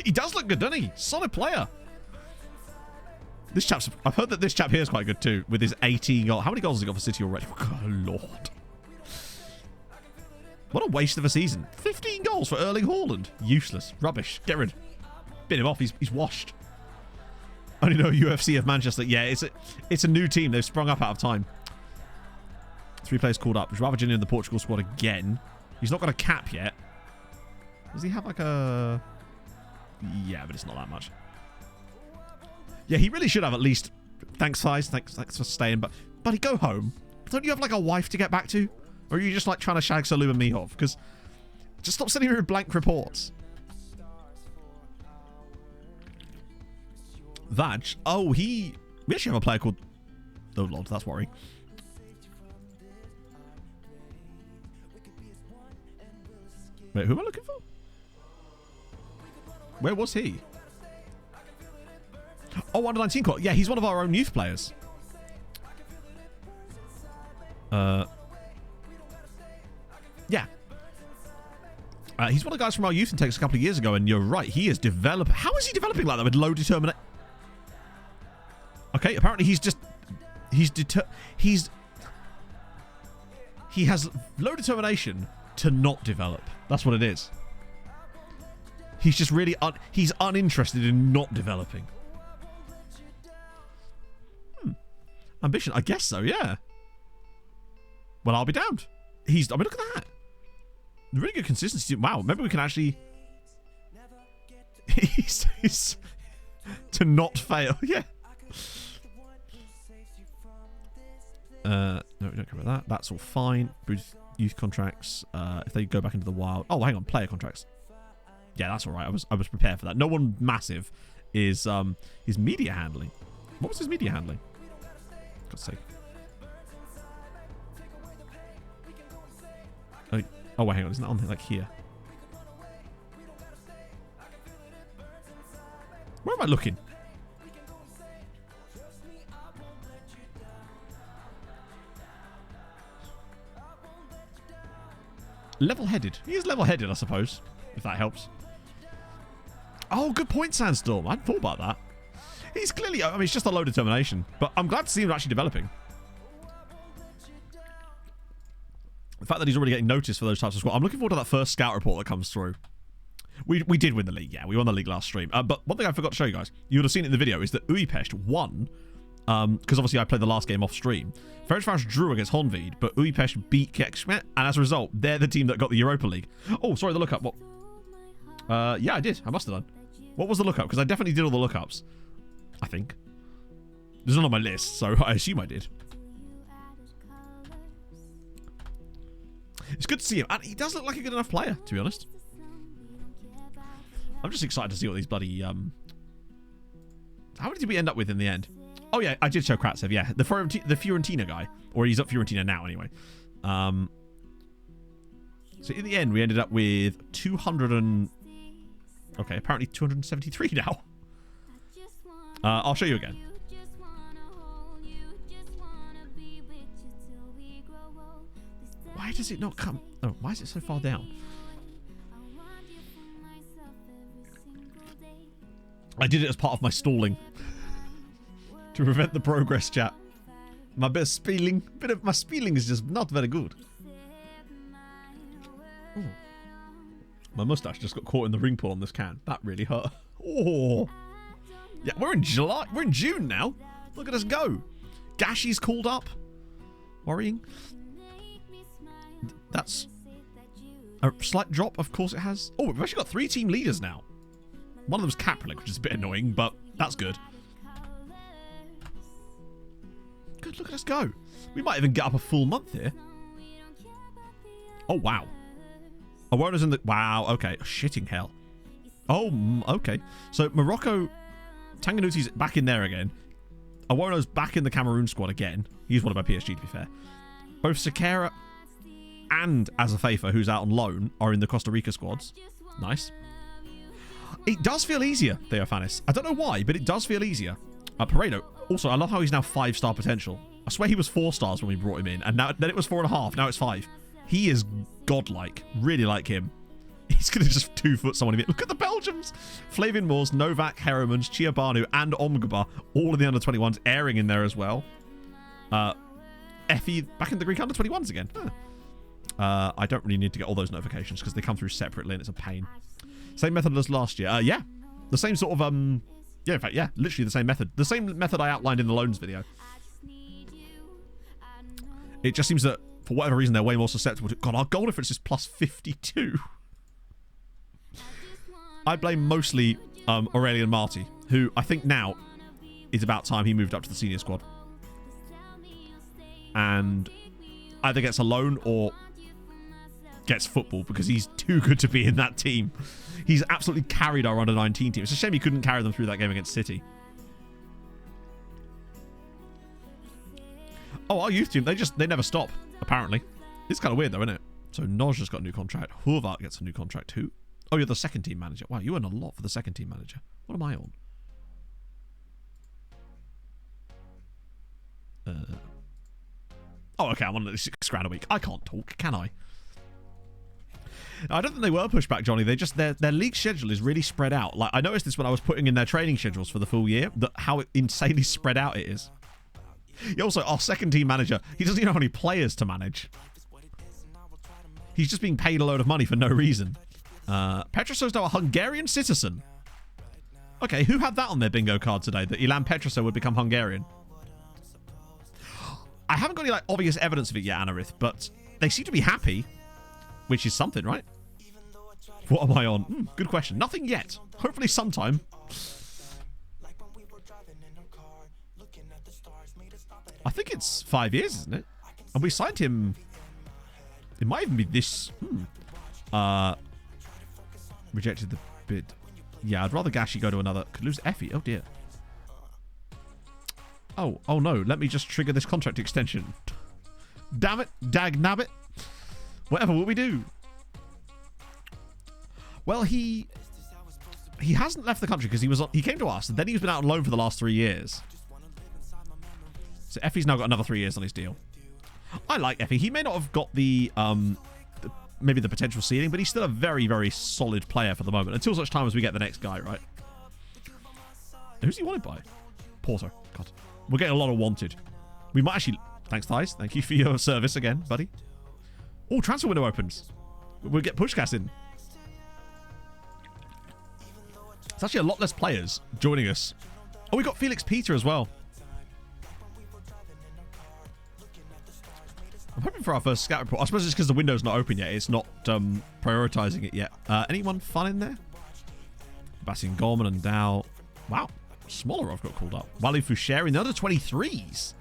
He does look good, doesn't he? Solid player. This chap's... I've heard that this chap here is quite good too, with his 18 goals. How many goals has he got for City already? Oh, Lord. What a waste of a season. 15 goals for Erling Haaland. Useless. Rubbish. Get rid. Bin him off. He's washed. I only know UFC of Manchester. Yeah, it's a new team. They've sprung up out of time. 3 players called up. Ravagin in the Portugal squad again. He's not got a cap yet. Does he have like a... Yeah, but it's not that much. Yeah, he really should have at least... Thanks, Thighs. Thanks for staying. But, buddy, go home. Don't you have like a wife to get back to? Or are you just like trying to shag Saluma Mihov? Because just stop sending me blank reports. Vaj. Oh, we actually have a player called... Oh, Lord, that's worrying. Wait, who am I looking for? Where was he? Oh, under 19 court. Yeah, he's one of our own youth players. Yeah. He's one of the guys from our youth intakes a couple of years ago, and you're right, he is developing. How is he developing like that with low determination? Okay, apparently he has low determination to not develop. That's what it is. He's just really he's uninterested in not developing. Ambition, I guess so, yeah. Well, I'll be damned. I mean, look at that. Really good consistency. Wow, maybe we can actually... he's to not fail, yeah. No, we don't care about that. That's all fine. Booth youth contracts. If they go back into the wild... Oh, hang on, player contracts. Yeah, that's all right. I was prepared for that. No one massive is his media handling. What was his media handling? God's sake. Oh, wait, hang on. Isn't that on like here? Where am I looking? Level-headed. He is level-headed, I suppose, if that helps. Oh, good point, Sandstorm. I hadn't thought about that. He's clearly... I mean, it's just a low determination. But I'm glad to see him actually developing. The fact that he's already getting noticed for those types of squad. I'm looking forward to that first scout report that comes through. We did win the league, yeah. We won the league last stream. But one thing I forgot to show you guys, you would have seen it in the video, is that Újpest won. Because obviously I played the last game off stream. Ferencváros drew against Honvéd, but Újpest beat Kecskemét, and as a result, they're the team that got the Europa League. Oh, sorry, the lookup. What? Yeah, I did. I must have done. What was the lookup? Because I definitely did all the lookups. I think. There's none on my list, so I assume I did. It's good to see him. And he does look like a good enough player, to be honest. I'm just excited to see what these bloody... How many did we end up with in the end? Oh, yeah, I did show Kratsev, yeah. The Fiorentina guy. Or he's at Fiorentina now, anyway. So in the end, we ended up with 200 and... Okay, apparently 273 now. I'll show you again. Why does it not come... Oh, why is it so far down? I did it as part of my stalling. To prevent the progress, chat. My bit of my spelling is just not very good. Ooh. My mustache just got caught in the ring pull on this can. That really hurt. Oh. Yeah, we're in July. We're in June now. Look at us go. Gashi's called up. Worrying. That's a slight drop. Of course it has. Oh, we've actually got 3 team leaders now. One of them's Kapralik, which is a bit annoying, but that's good. Good, look at us go. We might even get up a full month here. Oh, wow. Awona's in the... Wow, okay. Shitting hell. Oh, okay. So, Morocco... Tanganuti's back in there again. Awono's back in the Cameroon squad again. He's one of my PSG, to be fair. Both Sekera and Azafeifa, who's out on loan, are in the Costa Rica squads. Nice. It does feel easier, Theophanis. I don't know why, but it does feel easier. Paredo. Also, I love how he's now 5-star potential. I swear he was 4 stars when we brought him in, and now then it was 4.5. Now it's 5. He is godlike. Really like him. He's going to just 2-foot someone. Look at the Belgians. Flavian Moors, Novak, Heremans, Chiabanu, and Omgaba, all in the under-21s, airing in there as well. Effie back in the Greek under-21s again. Huh. I don't really need to get all those notifications because they come through separately and it's a pain. Same method as last year. Yeah. The same sort of... Yeah, in fact, yeah. Literally the same method. The same method I outlined in the loans video. It just seems that, for whatever reason, they're way more susceptible to... God, our goal difference is plus 52. I blame mostly Aurelian Marty, who I think now is about time he moved up to the senior squad. And either gets a loan or gets football because he's too good to be in that team. He's absolutely carried our under-19 team. It's a shame he couldn't carry them through that game against City. Oh, our youth team, they never stop, apparently. It's kind of weird though, isn't it? So Noj has got a new contract. Horvath gets a new contract too. Oh, you're the second team manager. Wow, you earn a lot for the second team manager. What am I on? Oh, okay, I'm on £6,000 a week. I can't talk, can I? I don't think they were pushed back, Johnny. They just their league schedule is really spread out. Like I noticed this when I was putting in their training schedules for the full year, that how insanely spread out it is. Also, our second team manager, he doesn't even know how many players to manage. He's just being paid a load of money for no reason. Petroso's now a Hungarian citizen. Okay, who had that on their bingo card today, that Ilan Petroso would become Hungarian? I haven't got any like obvious evidence of it yet, Anarith, but they seem to be happy, which is something, right? What am I on? Good question. Nothing yet. Hopefully sometime. I think it's 5 years, isn't it? And we signed him... It might even be this... Rejected the bid. Yeah, I'd rather Gashi go to another... Could lose Effie. Oh, dear. Oh no. Let me just trigger this contract extension. Damn it. Dag nabbit. Whatever will we do? Well, he hasn't left the country because he came to us and then he's been out on loan for the last 3 years. So Effie's now got another 3 years on his deal. I like Effie. He may not have got the maybe the potential ceiling, but he's still a very, very solid player for the moment. Until such time as we get the next guy, right? Who's he wanted by? Porto. God. We're getting a lot of wanted. We might actually... Thanks, Thais. Thank you for your service again, buddy. Oh, transfer window opens. We'll get Pushkas in. It's actually a lot less players joining us. Oh, we got Felix Peter as well. I'm hoping for our first scout report. I suppose it's because the window's not open yet. It's not prioritizing it yet. Anyone fun in there? Bastian Gorman and Dow. Wow. Smaller I've got called up. Wally Foucher in the under 23s.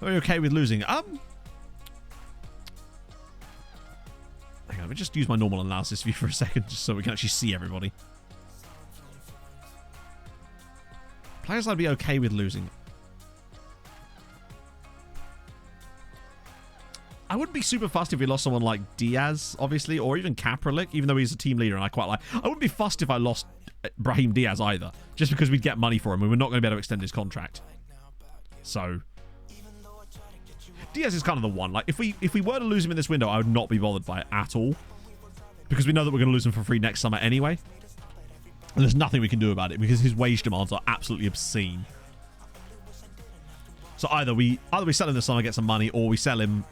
Are you okay with losing? Hang on, let me just use my normal analysis view for a second just so we can actually see everybody. Players I'd be okay with losing. I wouldn't be super fussed if we lost someone like Diaz, obviously, or even Kapralik, even though he's a team leader and I quite like. I wouldn't be fussed if I lost Brahim Diaz either, just because we'd get money for him and we're not going to be able to extend his contract. So Diaz is kind of the one. Like if we were to lose him in this window, I would not be bothered by it at all, because we know that we're going to lose him for free next summer anyway. And there's nothing we can do about it because his wage demands are absolutely obscene. So either we sell him this summer, get some money, or we sell him.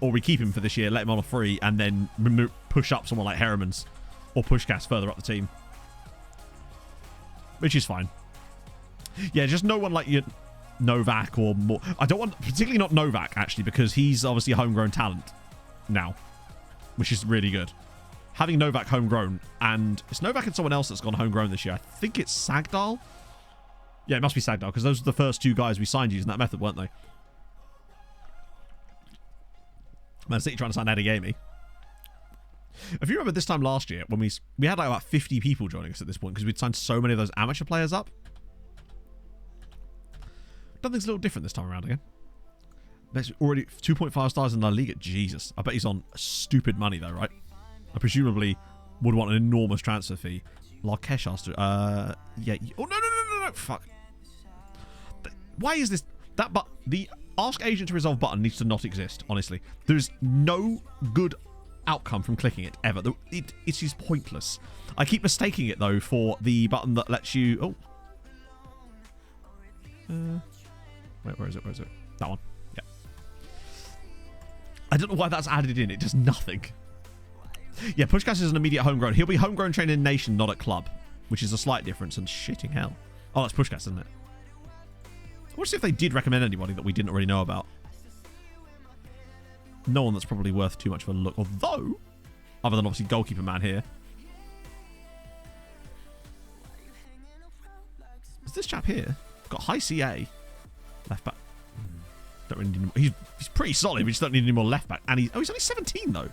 Or we keep him for this year, let him on a free, and then push up someone like Heremans or Pushkas further up the team. Which is fine. Yeah, just no one like you, Novak or more. I don't want, particularly not Novak, actually, because he's obviously a homegrown talent now, which is really good. Having Novak homegrown, and it's Novak and someone else that's gone homegrown this year. I think it's Sagdal. Yeah, it must be Sagdal, because those are the first two guys we signed using that method, weren't they? Man City trying to sign Adeyemi. If you remember this time last year, when we had like about 50 people joining us at this point, because we'd signed so many of those amateur players up. Don't think it's a little different this time around again. There's already 2.5 stars in La Liga. Jesus. I bet he's on stupid money though, right? I presumably would want an enormous transfer fee. Larkesh asked yeah. Oh, no. Fuck. Why is this? The Ask Agent to Resolve button needs to not exist, honestly. There's no good outcome from clicking it, ever. It is pointless. I keep mistaking it, though, for the button that lets you... Oh. Wait, where is it? That one. Yeah. I don't know why that's added in. It does nothing. Yeah, Pushkas is an immediate homegrown. He'll be homegrown trained in nation, not at club, which is a slight difference, and shitting hell. Oh, that's Pushkas, isn't it? I want to see if they did recommend anybody that we didn't already know about. No one that's probably worth too much of a look. Although, other than obviously goalkeeper man here. Is this chap here? Got high CA. Left back. Don't really need him. He's pretty solid. We just don't need any more left back. And he's only 17 though.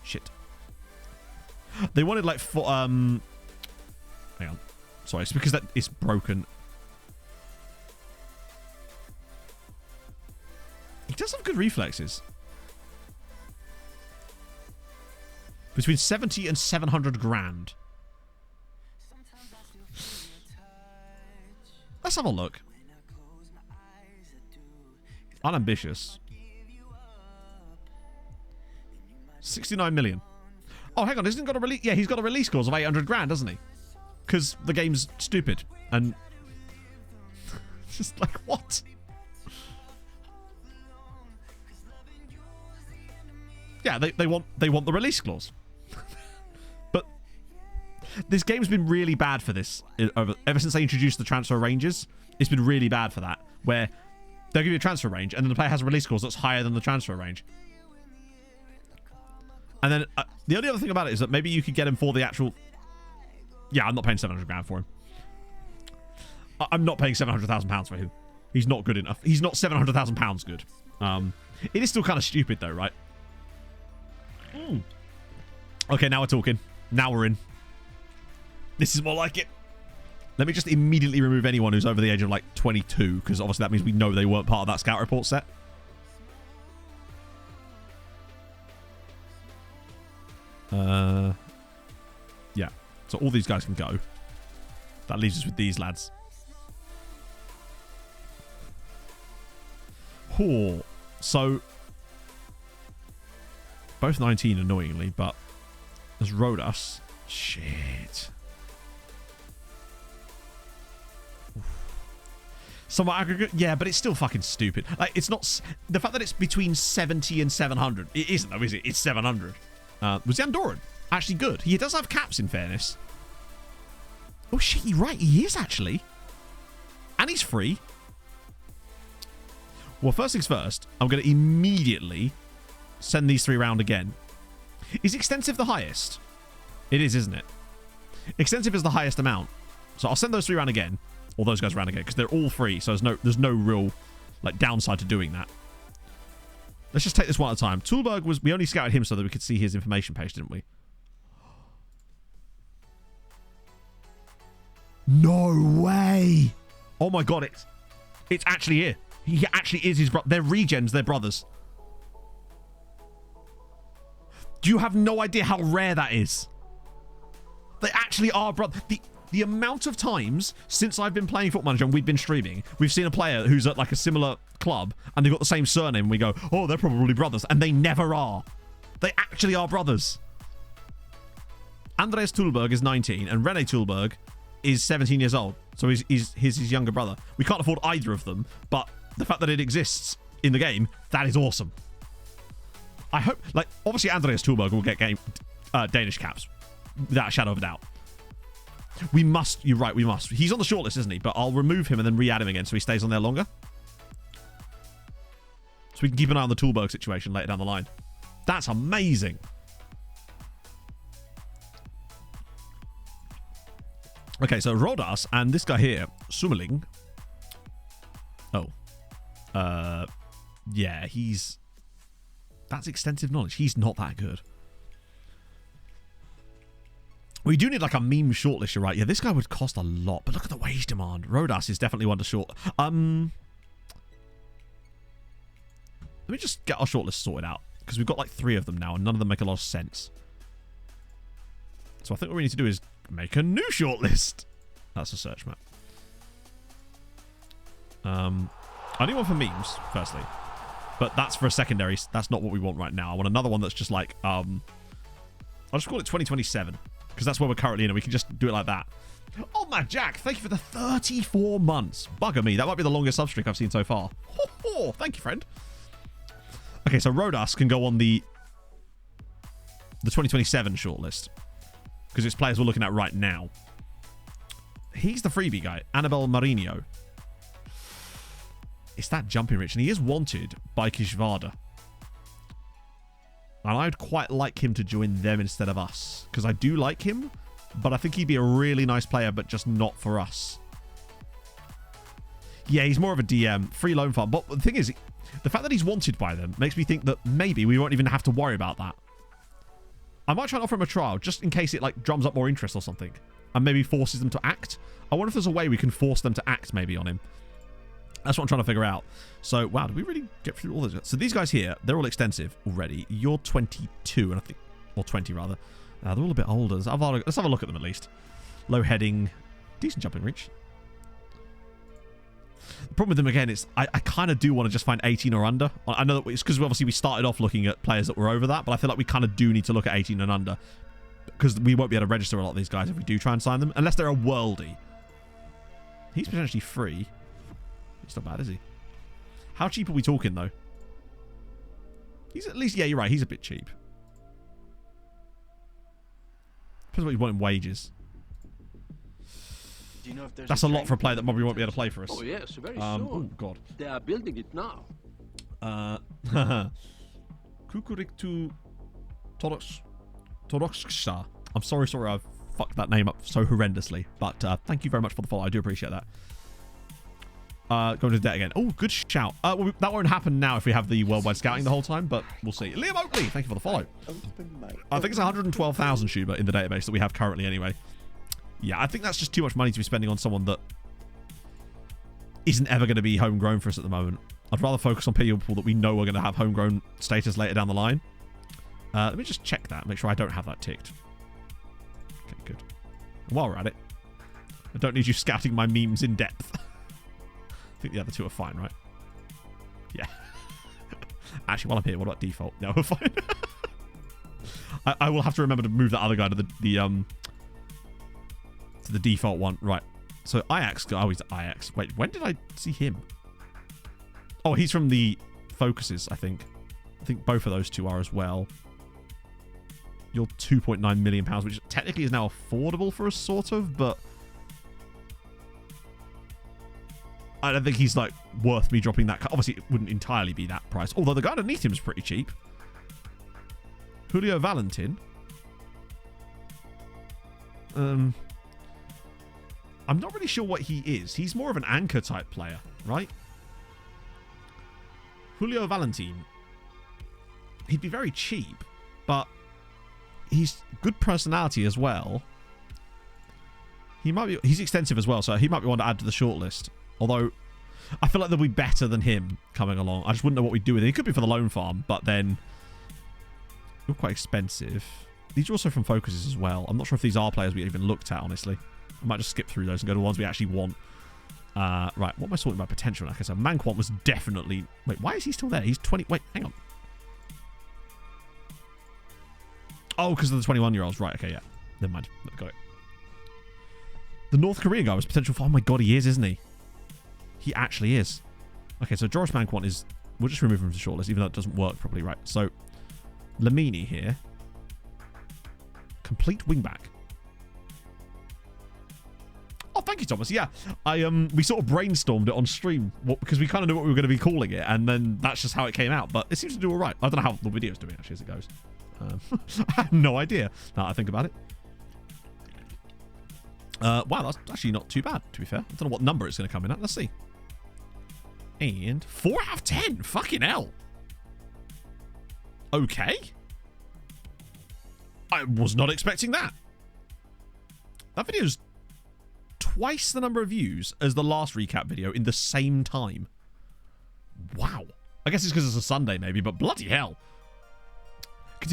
Shit. They wanted like hang on. Sorry, it's because that it's broken. He does have good reflexes. Between 70 and 700 grand. Let's have a look. Unambitious. 69 million. Oh, hang on. Isn't he got a release? Yeah, he's got a release clause of 800 grand, doesn't he? Because the game's stupid. And just like, what? Yeah, they want the release clause. But this game's been really bad for this. Ever since they introduced the transfer ranges, it's been really bad for that. Where they'll give you a transfer range, and then the player has a release clause that's higher than the transfer range. And then the only other thing about it is that maybe you could get him for the actual... Yeah, I'm not paying 700 grand for him. I'm not paying £700,000 for him. He's not good enough. He's not £700,000 good. It is still kind of stupid though, right? Okay, now we're talking. Now we're in. This is more like it. Let me just immediately remove anyone who's over the age of like 22, because obviously that means we know they weren't part of that scout report set. Yeah. So all these guys can go. That leaves us with these lads. Oh, so both 19 annoyingly, but there's Rodas. Shit. Somewhat aggregate, yeah, but it's still fucking stupid. Like, it's not the fact that it's between 70 and 700. It isn't though, is it? It's 700. Was the Andorran actually good? He does have caps, in fairness. Oh shit, you're right. He is actually, and he's free. Well, first things first, I'm going to immediately send these three round again. Is extensive the highest? It is, isn't it? Extensive is the highest amount. So I'll send those three round again. Or those guys round again. Because they're all free. So there's no real like downside to doing that. Let's just take this one at a time. Tulberg was... We only scouted him so that we could see his information page, didn't we? No way! Oh my god, it's actually here. He actually is his brother. They're regens, they're brothers. Do you have no idea how rare that is? They actually are brothers. The amount of times since I've been playing Football Manager and we've been streaming, we've seen a player who's at like a similar club and they've got the same surname and we go, oh, they're probably brothers. And they never are. They actually are brothers. Andreas Tulberg is 19 and Rene Tulberg is 17 years old. So he's his younger brother. We can't afford either of them, but the fact that it exists in the game, that is awesome. I hope, like, obviously Andreas Tulberg will get Danish caps without a shadow of a doubt. We must. You're right, we must. He's on the shortlist, isn't he? But I'll remove him and then re-add him again so he stays on there longer. So we can keep an eye on the Tulberg situation later down the line. That's amazing. Okay, so Rodas and this guy here, Summerling. Oh. Yeah, he's... That's extensive knowledge. He's not that good. We do need like a meme shortlist, you're right. Yeah, this guy would cost a lot, but look at the wage demand. Rodas is definitely one to short. Let me just get our shortlist sorted out, because we've got like 3 of them now, and none of them make a lot of sense. So I think what we need to do is make a new shortlist. That's a search map. I need one for memes, firstly. But that's for a secondary. That's not what we want right now. I want another one that's just like, I'll just call it 2027. Because that's where we're currently in, and we can just do it like that. Oh, Mad Jack, thank you for the 34 months. Bugger me. That might be the longest substreak I've seen so far. Ho, thank you, friend. Okay, so Rodas can go on the 2027 shortlist. Because it's players we're looking at right now. He's the freebie guy. Annabelle Marinho. It's that jumping rich, and he is wanted by Kishvada. And I'd quite like him to join them instead of us. Because I do like him, but I think he'd be a really nice player, but just not for us. Yeah, he's more of a DM. Free loan farm. But the thing is, the fact that he's wanted by them makes me think that maybe we won't even have to worry about that. I might try and offer him a trial, just in case it like drums up more interest or something. And maybe forces them to act. I wonder if there's a way we can force them to act maybe on him. That's what I'm trying to figure out. So, wow, did we really get through all this? So these guys here, they're all extensive already. You're 22, and I think... Or 20, rather. They're all a bit older. Let's have a look at them, at least. Low heading. Decent jumping reach. The problem with them, again, is I kind of do want to just find 18 or under. I know that it's because obviously we started off looking at players that were over that, but I feel like we kind of do need to look at 18 and under. Because we won't be able to register a lot of these guys if we do try and sign them. Unless they're a worldie. He's potentially free. He's not bad, is he? How cheap are we talking, though? He's at least... Yeah, you're right. He's a bit cheap. Depends what you want in wages. Do you know if there's That's a lot for a player that probably won't be able to play for us. Oh yes, very soon. Oh, God. They are building it now. Kukuriktu Toroksha. I'm sorry, I've fucked that name up so horrendously. But thank you very much for the follow. I do appreciate that. Going to debt again. Oh, good shout. Well, that won't happen now if we have the worldwide scouting the whole time, but we'll see. Liam Oakley, thank you for the follow. I think it's 112,000 Schuber in the database that we have currently anyway. Yeah, I think that's just too much money to be spending on someone that isn't ever going to be homegrown for us at the moment. I'd rather focus on people that we know are going to have homegrown status later down the line. Let me just check that, make sure I don't have that ticked. Okay, good. And while we're at it, I don't need you scouting my memes in depth. I think the other two are fine, right? Yeah. Actually, while I'm here, what about default? No, we're fine. I will have to remember to move that other guy to the default one. Right. So Ajax. Oh, he's Ajax. Wait, when did I see him? Oh, he's from the focuses, I think. I think both of those two are as well. You're £2.9 million, which technically is now affordable for us, sort of, but I don't think he's like worth me dropping that. Obviously, it wouldn't entirely be that price. Although the guy underneath him is pretty cheap. Julio Valentin. I'm not really sure what he is. He's more of an anchor type player, right? Julio Valentin. He'd be very cheap, but he's good personality as well. He might be. He's extensive as well, so he might be one to add to the shortlist. Although, I feel like they'll be better than him coming along. I just wouldn't know what we'd do with him. He could be for the loan farm, but then you're quite expensive. These are also from focuses as well. I'm not sure if these are players we even looked at, honestly. I might just skip through those and go to the ones we actually want. Right, what am I sorting about potential? Like I said, Manquant was definitely... Wait, why is he still there? He's 20... Wait, hang on. Oh, because of the 21-year-olds. Right, okay, yeah. Never mind. Got it. The North Korean guy was potential for... Oh my god, he is, isn't he? He actually is. Okay, so Joris Manquant is... We'll just remove him from the shortlist, even though it doesn't work properly, right? So, Lamini here. Complete wingback. thank you, Thomas. Yeah, we sort of brainstormed it on stream because we kind of knew what we were going to be calling it, and then that's just how it came out. But it seems to do all right. I don't know how the video's doing actually as it goes. I have no idea now that I think about it. Wow, that's actually not too bad, to be fair. I don't know what number it's going to come in at. Let's see. And 4 out of 10. Fucking hell. Okay. I was not expecting that. That video's twice the number of views as the last recap video in the same time. Wow. I guess it's because it's a Sunday maybe, but bloody hell.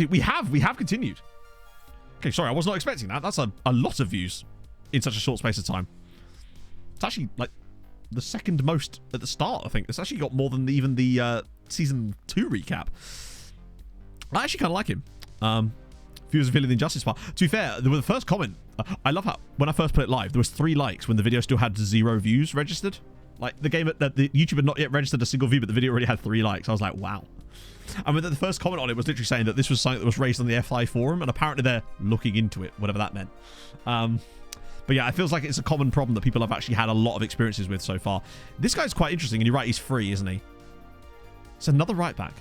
We have continued. Okay, sorry, I was not expecting that. That's a lot of views in such a short space of time. It's actually like the second most at the start, I think. It's actually got more than even the season 2 recap. I actually kind of like him. Viewers are feeling the injustice part. To be fair, the first comment, I love how when I first put it live, there was 3 likes when the video still had 0 views registered. Like the YouTube had not yet registered a single view, but the video already had 3 likes. I was like, wow. And the first comment on it was literally saying that this was something that was raised on the FI forum, and apparently they're looking into it, whatever that meant. But yeah, it feels like it's a common problem that people have actually had a lot of experiences with so far. This guy's quite interesting, and you're right, he's free, isn't he? It's another right back.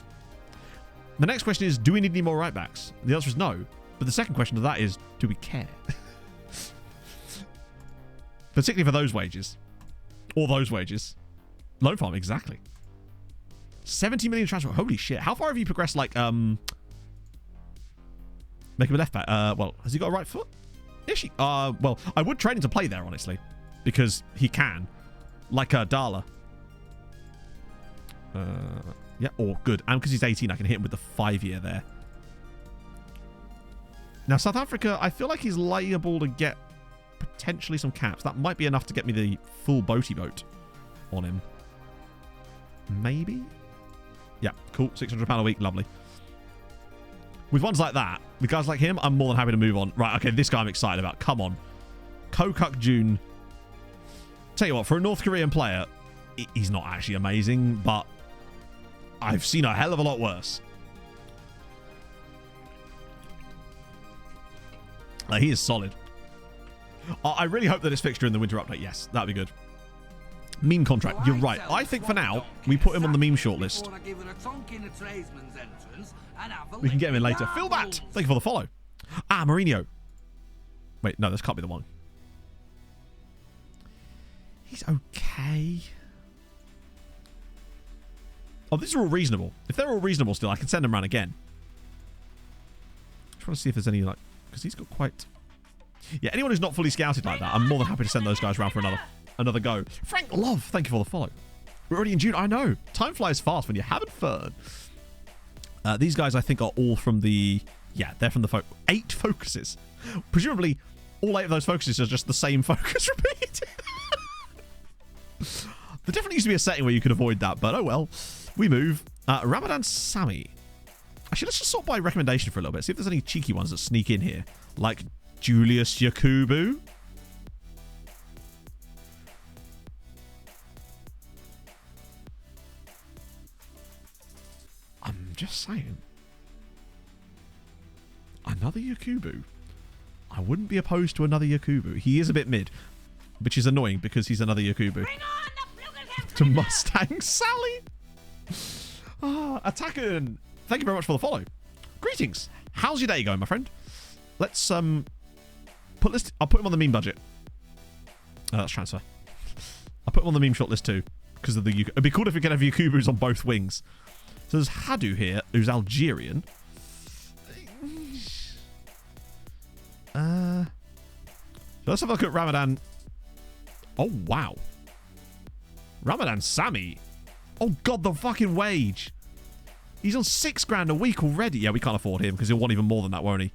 The next question is, do we need any more right backs? The answer is no. But the second question to that is, do we care? Particularly for those wages. Or those wages. Loan farm, exactly. 70 million transfer. Holy shit. How far have you progressed, like, make him a left back? Well, has he got a right foot? Is he? Well, I would train him to play there, honestly. Because he can. Like, Dala. Yeah, or good. And because he's 18, I can hit him with the 5-year there. Now, South Africa, I feel like he's liable to get potentially some caps. That might be enough to get me the full boaty boat on him. Maybe? Yeah, cool. £600 a week. Lovely. With ones like that, with guys like him, I'm more than happy to move on. Right, okay, this guy I'm excited about. Come on. Kokuk June. Tell you what, for a North Korean player, he's not actually amazing, but I've seen a hell of a lot worse. He is solid. I really hope that it's fixture in the winter update. Yes, that'd be good. Meme contract. You're right. I think for now, we put him on the meme shortlist. We can get him in later. Phil Bat, thank you for the follow. Ah, Mourinho. Wait, no, this can't be the one. He's okay. Oh, these are all reasonable. If they're all reasonable still, I can send them around again. I just want to see if there's any, like, because he's got quite... Yeah, anyone who's not fully scouted like that, I'm more than happy to send those guys around for another go. Frank Love, thank you for the follow. We're already in June. I know. Time flies fast when you're having fun. These guys, I think, are all from the... Yeah, they're from the 8 focuses. Presumably, all 8 of those focuses are just the same focus repeated. There definitely used to be a setting where you could avoid that, but oh well. We move. Ramadan Sami. Actually, let's just sort by recommendation for a little bit. See if there's any cheeky ones that sneak in here. Like Julius Yakubu. I'm just saying. Another Yakubu. I wouldn't be opposed to another Yakubu. He is a bit mid, which is annoying because he's another Yakubu. To Mustang Sally. Attacken. Thank you very much for the follow. Greetings. How's your day going, my friend? Let's I'll put him on the meme budget. That's transfer. I'll put him on the meme short list too because of the. It'd be cool if we could have Yakubus on both wings. So there's Hadu here, who's Algerian. So let's have a look at Ramadan. Oh wow. Ramadan Sami. Oh god, the fucking wage. He's on $6,000 a week already. Yeah, we can't afford him because he'll want even more than that, won't he?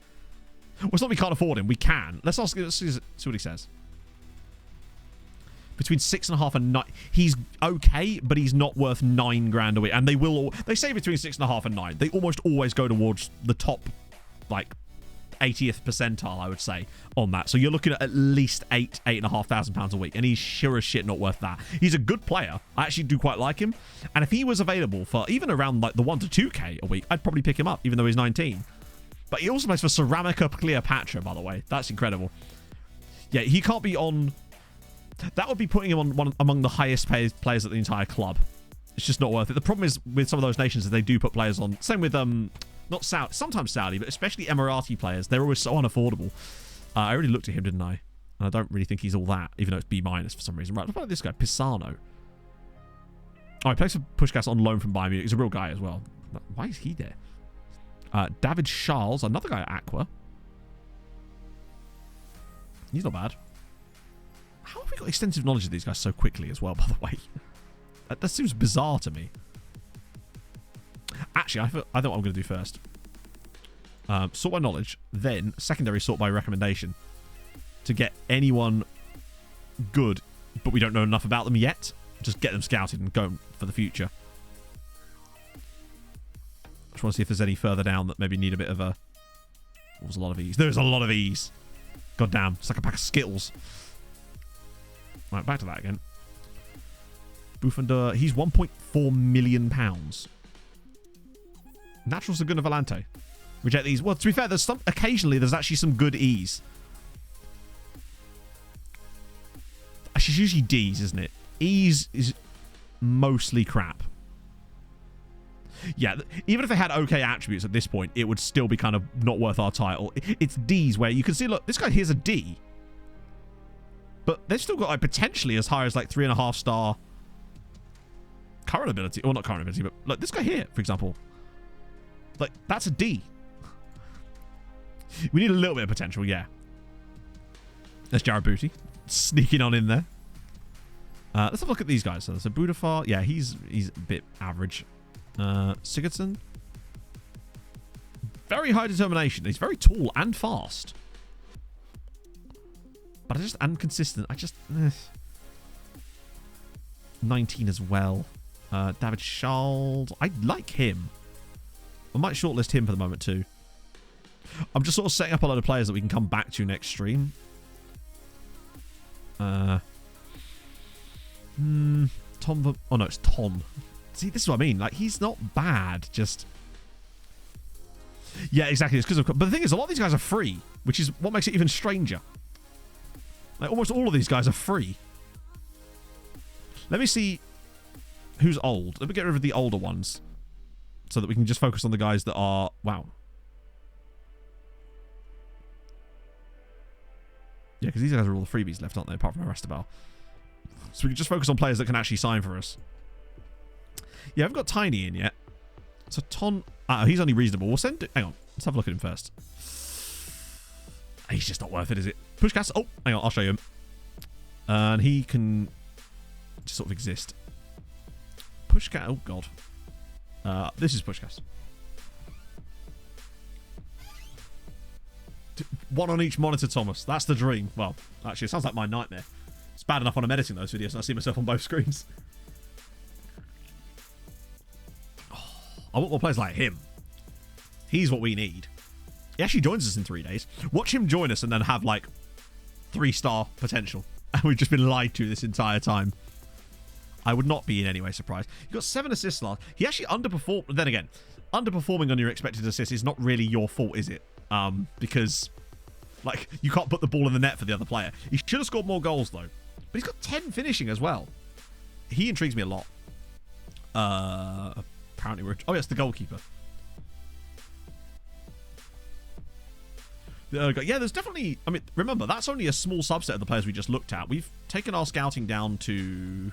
Well, it's not we can't afford him. We can. Let's see what he says. Between 6.5 and 9. He's okay, but he's not worth $9,000 a week. And they say between 6.5 and 9. They almost always go towards the top, like, 80th percentile, I would say, on that. So you're looking at least £8,500 a week, and he's sure as shit not worth that. He's a good player. I actually do quite like him, and if he was available for even around like the 1 to 2k a week, I'd probably pick him up, even though he's 19. But he also plays for Ceramica Cleopatra, by the way. That's incredible. Yeah, he can't be on. That would be putting him on among the highest paid players at the entire club. It's just not worth it. The problem is with some of those nations is they do put players on. Same with not Saudi, sometimes Saudi, but especially Emirati players. They're always so unaffordable. I already looked at him, didn't I? And I don't really think he's all that, even though it's B- for some reason. Right, what about this guy, Pisano? Oh, he plays for Puskás on loan from Bayern Munich. He's a real guy as well. Why is he there? David Charles, another guy at Aqua. He's not bad. How have we got extensive knowledge of these guys so quickly as well, by the way? That seems bizarre to me. Actually, I know what I'm going to do first. Sort by knowledge, then secondary sort by recommendation. To get anyone good, but we don't know enough about them yet. Just get them scouted and go for the future. I just want to see if there's any further down that maybe need a bit of a... There's a lot of ease. There's a lot of ease. God damn, it's like a pack of Skittles. Right, back to that again. Buffender, he's £1.4 million. Naturals are good of Volante. Reject these. Well, to be fair, occasionally there's actually some good E's. Actually, it's usually D's, isn't it? E's is mostly crap. Yeah, even if they had okay attributes at this point, it would still be kind of not worth our title. It's D's where you can see, look, this guy here's a D. But they've still got like potentially as high as like 3.5 star current ability. Or not current ability, but like this guy here, for example. Like, that's a D. We need a little bit of potential, yeah. There's Jared Booty. Sneaking on in there. Let's have a look at these guys. So there's a Budafar. Yeah, he's a bit average. Sigurdsson. Very high determination. He's very tall and fast. But and consistent. 19 as well. David Schalds. I like him. I might shortlist him for the moment too. I'm just sort of setting up a lot of players that we can come back to next stream. Tom. Oh no, it's Tom. See, this is what I mean. Like, he's not bad. Just. Yeah, exactly. It's because of. But the thing is, a lot of these guys are free, which is what makes it even stranger. Like, almost all of these guys are free. Let me see who's old. Let me get rid of the older ones so that we can just focus on the guys that are... Wow. Yeah, because these guys are all the freebies left, aren't they? Apart from Aristobal. So we can just focus on players that can actually sign for us. Yeah, I haven't got Tiny in yet. So Ton... he's only reasonable. We'll send... Hang on. Let's have a look at him first. He's just not worth it, is it? Puskás. Oh, hang on. I'll show you him. And he can just sort of exist. Puskás. Oh, God. This is Puskás. One on each monitor, Thomas. That's the dream. Well, actually, it sounds like my nightmare. It's bad enough when I'm editing those videos and I see myself on both screens. Oh, I want more players like him. He's what we need. He actually joins us in 3 days. Watch him join us and then have, like, 3-star potential. And we've just been lied to this entire time. I would not be in any way surprised. He got 7 assists last. He actually underperformed. Then again, underperforming on your expected assists is not really your fault, is it? Because, like, you can't put the ball in the net for the other player. He should have scored more goals, though. But he's got 10 finishing as well. He intrigues me a lot. Apparently we're... Oh, yes, the goalkeeper. Yeah, there's definitely... I mean, remember, that's only a small subset of the players we just looked at. We've taken our scouting down to...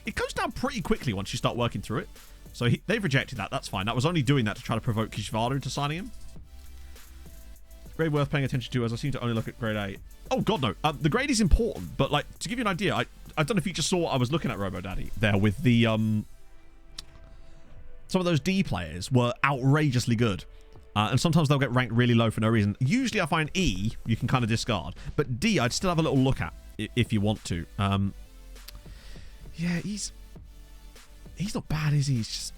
It goes down pretty quickly once you start working through it. So they've rejected that. That's fine. That was only doing that to try to provoke Kishvara into signing him. Grade worth paying attention to, as I seem to only look at grade A. Oh, God, no. The grade is important. But, like, to give you an idea, I don't know if you just saw what I was looking at, RoboDaddy, there with the... Some of those D players were outrageously good. And sometimes they'll get ranked really low for no reason. Usually I find E, you can kind of discard. But D, I'd still have a little look at, if you want to. Yeah, he's not bad, is he? He's just...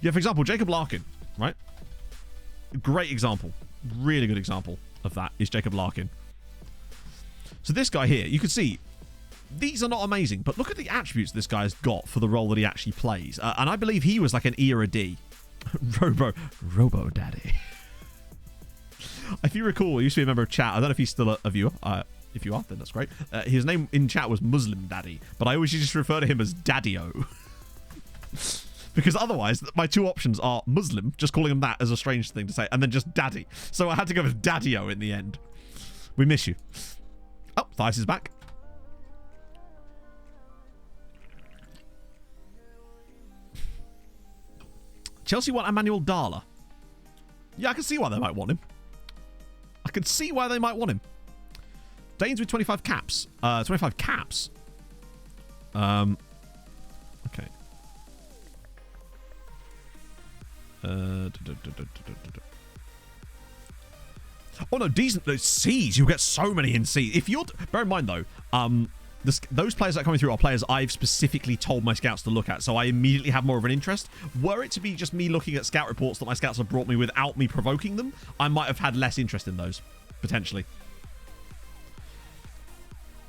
Yeah, for example, Jacob Larkin, right? Great example. Really good example of that is Jacob Larkin. So this guy here, you can see, these are not amazing, but look at the attributes this guy's got for the role that he actually plays. And I believe he was like an E or a D. Robo Daddy. If you recall, he used to be a member of chat. I don't know if he's still a viewer. If you are, then that's great. His name in chat was Muslim Daddy, but I always used to refer to him as Daddy-O. Because otherwise, my two options are Muslim, just calling him that as a strange thing to say, and then just Daddy. So I had to go with Daddy-O in the end. We miss you. Oh, Thias is back. Chelsea want Emmanuel Dala. Yeah, I can see why they might want him. I can see why they might want him. Danes with 25 caps. 25 caps? Okay. Oh no, decent C's. You'll get so many in C. If you're bear in mind though, those players that are coming through are players I've specifically told my scouts to look at, so I immediately have more of an interest. Were it to be just me looking at scout reports that my scouts have brought me without me provoking them, I might have had less interest in those potentially.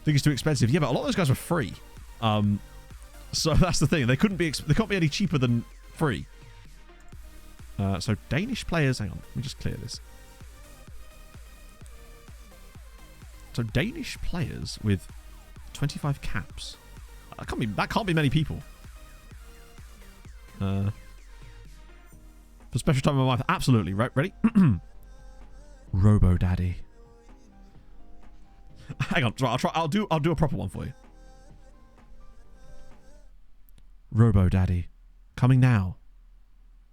I think it's too expensive. Yeah, but a lot of those guys were free. So that's the thing. They can't be any cheaper than free. So Danish players. Hang on, let me just clear this. So Danish players with 25 caps. That can't be many people. For special time in my life, absolutely. Right, ready? Robo Daddy. Hang on, I'll do a proper one for you. Robo Daddy, coming now.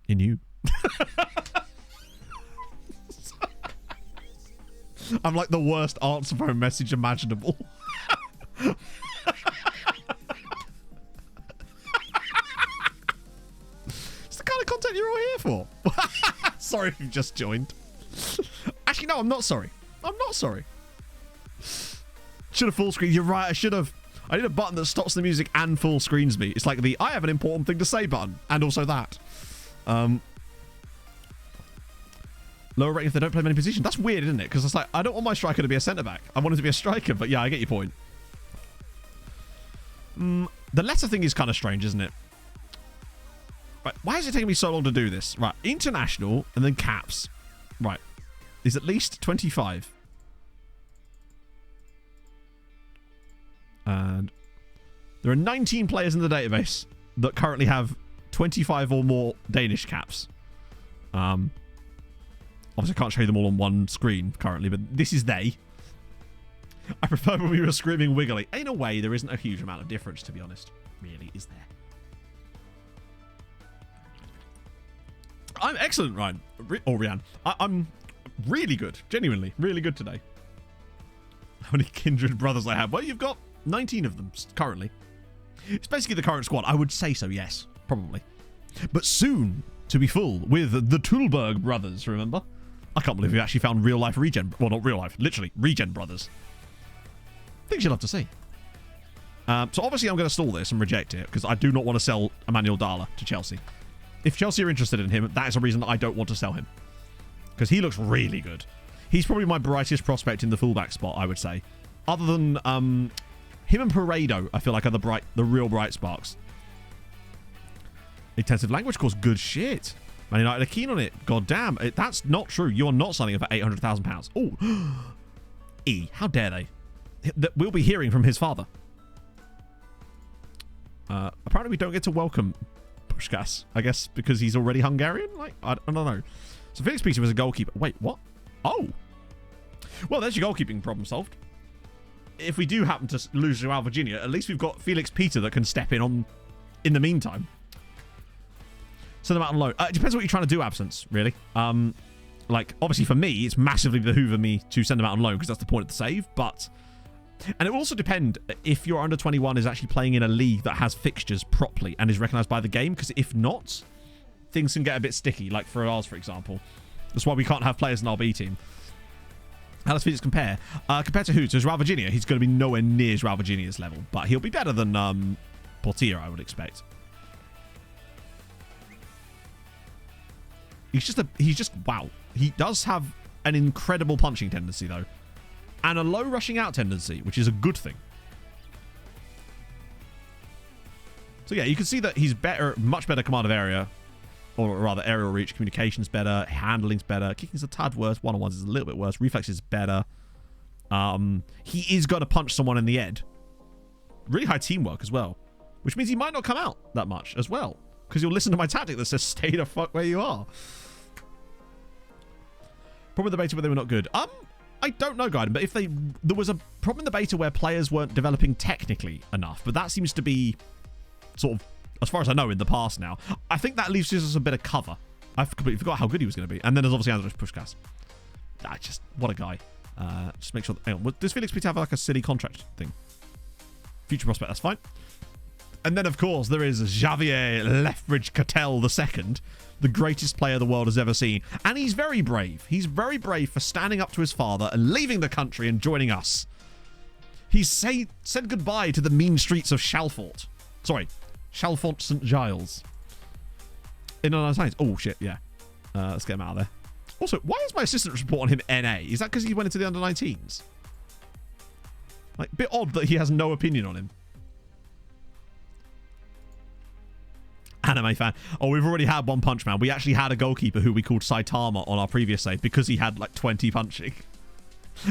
In you. I'm like the worst answer phone message imaginable. It's the kind of content you're all here for. Sorry if you've just joined. Actually, no, I'm not sorry. I'm not sorry. Should have full screen. You're right, I should have. I need a button that stops the music and full screens me. It's like the I have an important thing to say button. And also that. Lower rating if they don't play many positions. That's weird, isn't it? Because it's like, I don't want my striker to be a centre-back. I want him to be a striker, but yeah, I get your point. The letter thing is kind of strange, isn't it? Right, why is it taking me so long to do this? Right, international and then caps. Right, is at least 25. And there are 19 players in the database that currently have 25 or more Danish caps. Obviously, I can't show you them all on one screen currently, but this is they. I prefer when we were screaming wiggly. In a way, there isn't a huge amount of difference, to be honest. Really, is there? I'm excellent, Ryan. Or Rian. I'm really good. Genuinely. Really good today. How many kindred brothers I have? Well, you've got 19 of them currently. It's basically the current squad. I would say so, yes. Probably. But soon to be full with the Tulberg brothers, remember? I can't believe we actually found real-life regen... Well, not real-life. Literally, regen brothers. Things you'll love to see. So obviously I'm going to stall this and reject it because I do not want to sell Emmanuel Dala to Chelsea. If Chelsea are interested in him, that is a reason that I don't want to sell him. Because he looks really good. He's probably my brightest prospect in the fullback spot, I would say. Other than him and Paredo, I feel like are the real bright sparks. Intensive language course, good shit. Man United are keen on it. God damn, that's not true. You're not signing it for £800,000. Oh, E, how dare they? We'll be hearing from his father. Apparently we don't get to welcome Puskás, I guess because he's already Hungarian? Like, I don't know. So Felix Peter was a goalkeeper. Wait, what? Oh. Well, there's your goalkeeping problem solved. If we do happen to lose Joao Virginia, at least we've got Felix Peter that can step in the meantime. Send them out on loan. It depends what you're trying to do, Absence, really. Like, obviously for me, it's massively behoove me to send them out on loan because that's the point of the save, but... And it will also depend if your under 21 is actually playing in a league that has fixtures properly and is recognised by the game, because if not, things can get a bit sticky, like for ours, for example. That's why we can't have players in our B team. How does Felix compare? Compared to who? To Joao Virginia, he's going to be nowhere near Joao Virginia's level, but he'll be better than Portier, I would expect. He's just wow. He does have an incredible punching tendency, though. And a low rushing out tendency, which is a good thing. So yeah, you can see that he's much better command of area or rather aerial reach, communication's better, handling's better, kicking's a tad worse, one-on-ones is a little bit worse, reflex is better. He is going to punch someone in the head. Really high teamwork as well, which means he might not come out that much as well, because you'll listen to my tactic that says stay the fuck where you are. Problem with the beta where they were not good. I don't know, Gaiden, but if there was a problem in the beta where players weren't developing technically enough, but that seems to be sort of, as far as I know, in the past now. I think that leaves us a bit of cover. I completely forgot how good he was going to be. And then there's obviously Andros Pushkas. Just, what a guy. Just make sure, hang on, does Felix Peter have like a city contract thing? Future prospect, that's fine. And then, of course, there is Javier Lethbridge Cattell II, the greatest player the world has ever seen. And he's very brave. He's very brave for standing up to his father and leaving the country and joining us. He said goodbye to the mean streets of Chalfont. Sorry, Chalfont St. Giles. In under 19s. Oh, shit, yeah. Let's get him out of there. Also, why is my assistant report on him NA? Is that because he went into the under 19s? Like, bit odd that he has no opinion on him. Anime fan. Oh, we've already had One Punch Man. We actually had a goalkeeper who we called Saitama on our previous save because he had like 20 punching.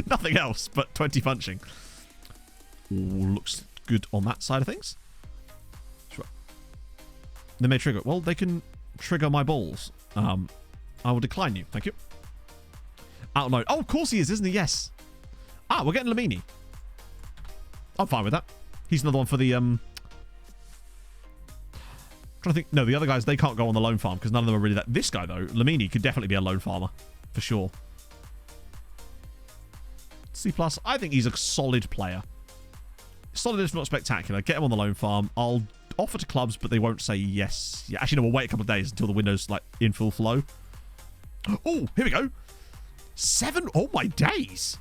Nothing else but 20 punching. Ooh, looks good on that side of things. They may trigger. Well, they can trigger my balls. I will decline you. Thank you. Outload. Oh, of course he is, isn't he? Yes. Ah, we're getting Lamini. I'm fine with that. He's another one for the trying to think. No, the other guys, they can't go on the loan farm because none of them are really that. This guy, though, Lamini, could definitely be a loan farmer. For sure. C+, I think he's a solid player. Solid if not spectacular. Get him on the loan farm. I'll offer to clubs, but they won't say yes. Yeah, actually, no, we'll wait a couple of days until the window's like in full flow. Oh, here we go. 7. Oh, my days.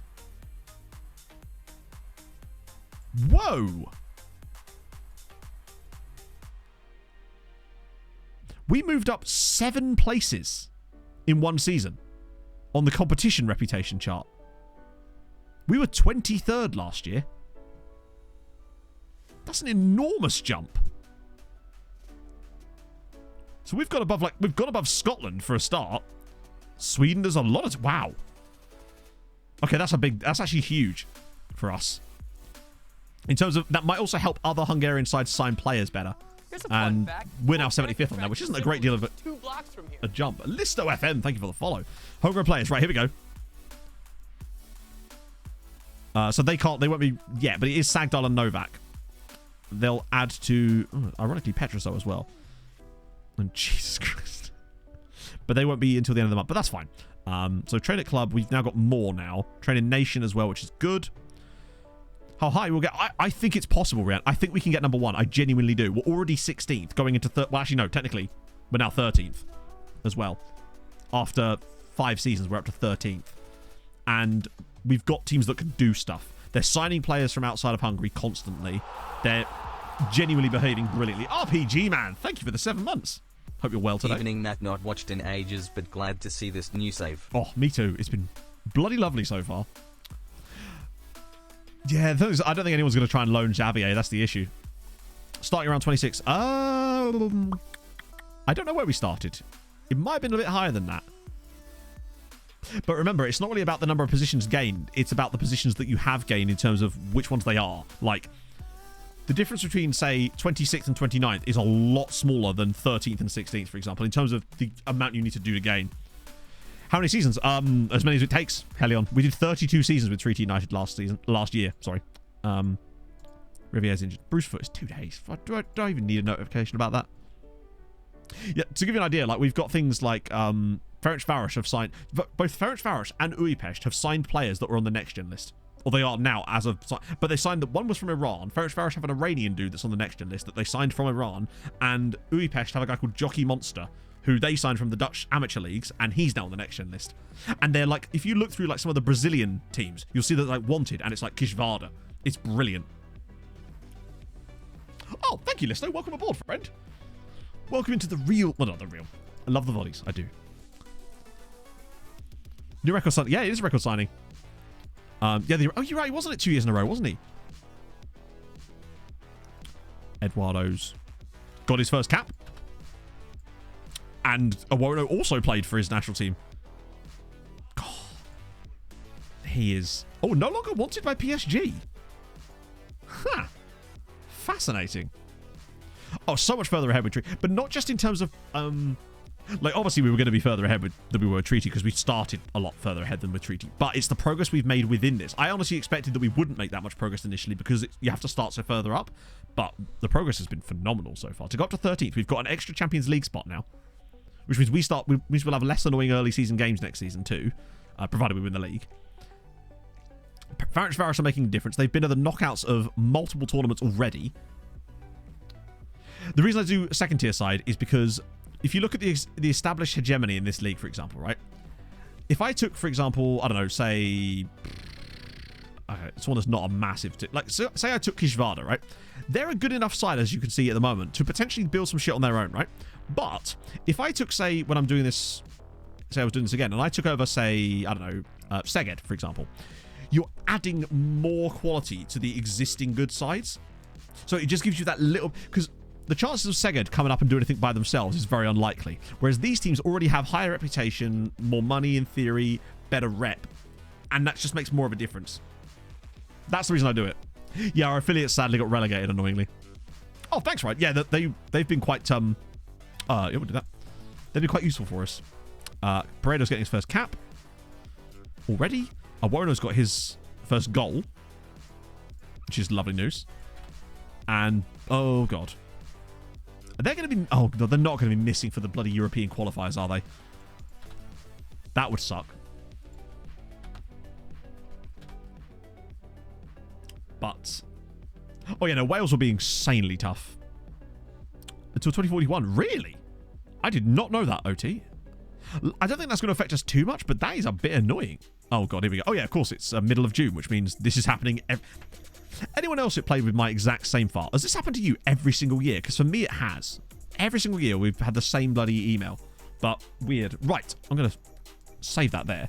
Whoa. We moved up 7 places in one season on the competition reputation chart. We were 23rd last year. That's an enormous jump. So we've got above Scotland for a start. Sweden, there's a lot of, wow. Okay, that's actually huge for us. In terms of, that might also help other Hungarian sides sign players better. And we're now 75th on that, which isn't a great deal of a jump. Listo FM, thank you for the follow. Homegrown players, right, here we go. So they won't be, yeah, but it is Sagdal and Novak. They'll add to, ironically, Petroso as well. And Jesus Christ. But they won't be until the end of the month, but that's fine. So train at club, we've now got more now. Train in nation as well, which is good. How high we'll get? I think it's possible, Rian. I think we can get number 1. I genuinely do. We're already 16th, going into well, actually, no, technically, we're now 13th as well. After 5 seasons, we're up to 13th. And we've got teams that can do stuff. They're signing players from outside of Hungary constantly. They're genuinely behaving brilliantly. RPG, man, thank you for the 7 months. Hope you're well today. Evening, Matt. Not watched in ages, but glad to see this new save. Oh, me too. It's been bloody lovely so far. Yeah, I don't think anyone's going to try and loan Javier. That's the issue. Starting around 26. I don't know where we started. It might have been a bit higher than that. But remember, it's not really about the number of positions gained. It's about the positions that you have gained in terms of which ones they are. Like, the difference between, say, 26th and 29th is a lot smaller than 13th and 16th, for example, in terms of the amount you need to do to gain. How many seasons? As many as it takes, Helion. We did 32 seasons with Treaty United last year. Sorry. Rivier's injured. Bruce Foot is 2 days. Do I even need a notification about that? Yeah, to give you an idea, like, we've got things like Ferencváros have signed, both Ferencváros and Újpest have signed players that were on the next gen list. Or they are now as of, but they signed that one was from Iran. Ferencváros have an Iranian dude that's on the next gen list that they signed from Iran, and Újpest have a guy called Jockey Monster, who they signed from the Dutch amateur leagues, and he's now on the next gen list. And they're like, if you look through like some of the Brazilian teams, you'll see that like wanted, and it's like Kishvarda. It's brilliant. Oh, thank you, Listo. Welcome aboard, friend. Welcome into the real, well, not the real. I love the volleys. I do. New record signing. Yeah, it is a record signing. Yeah, oh, you're right. He wasn't it 2 years in a row, wasn't he? Eduardo's got his first cap. And Awono also played for his national team. God. He is... Oh, no longer wanted by PSG. Huh. Fascinating. Oh, so much further ahead with Treaty. But not just in terms of... like, obviously, we were going to be further ahead than we were with Treaty because we started a lot further ahead than with Treaty. But it's the progress we've made within this. I honestly expected that we wouldn't make that much progress initially because you have to start so further up. But the progress has been phenomenal so far. To go up to 13th, we've got an extra Champions League spot now. Which means we'll have less annoying early season games next season too. Provided we win the league. Ferencváros are making a difference. They've been at the knockouts of multiple tournaments already. The reason I do second tier side is because if you look at the established hegemony in this league, for example, right? If I took, for example, I don't know, say... Okay, this one is not a massive... Like, say I took Kishvada, right? They're a good enough side, as you can see at the moment, to potentially build some shit on their own, right? But if I took, say, when I'm doing this... Say I was doing this again, and I took over, say, I don't know, Szeged, for example. You're adding more quality to the existing good sides. So it just gives you that little... Because the chances of Szeged coming up and doing anything by themselves is very unlikely. Whereas these teams already have higher reputation, more money in theory, better rep. And that just makes more of a difference. That's the reason I do it. Yeah, our affiliates sadly got relegated, annoyingly. Oh, thanks, right. Yeah, they've been quite... yeah, we'll do that. They've been quite useful for us. Paredo's getting his first cap. Already. Awono's got his first goal. Which is lovely news. And... Oh, God. Are they going to be... Oh, no, they're not going to be missing for the bloody European qualifiers, are they? That would suck. But... Oh, yeah, no, Wales will be insanely tough. Until 2041. Really? I did not know that, OT. I don't think that's going to affect us too much, but that is a bit annoying. Oh, God, here we go. Oh, yeah, of course, it's middle of June, which means this is happening... Anyone else who played with my exact same file, has this happened to you every single year? Because for me, it has. Every single year, we've had the same bloody email. But weird. Right, I'm going to save that there.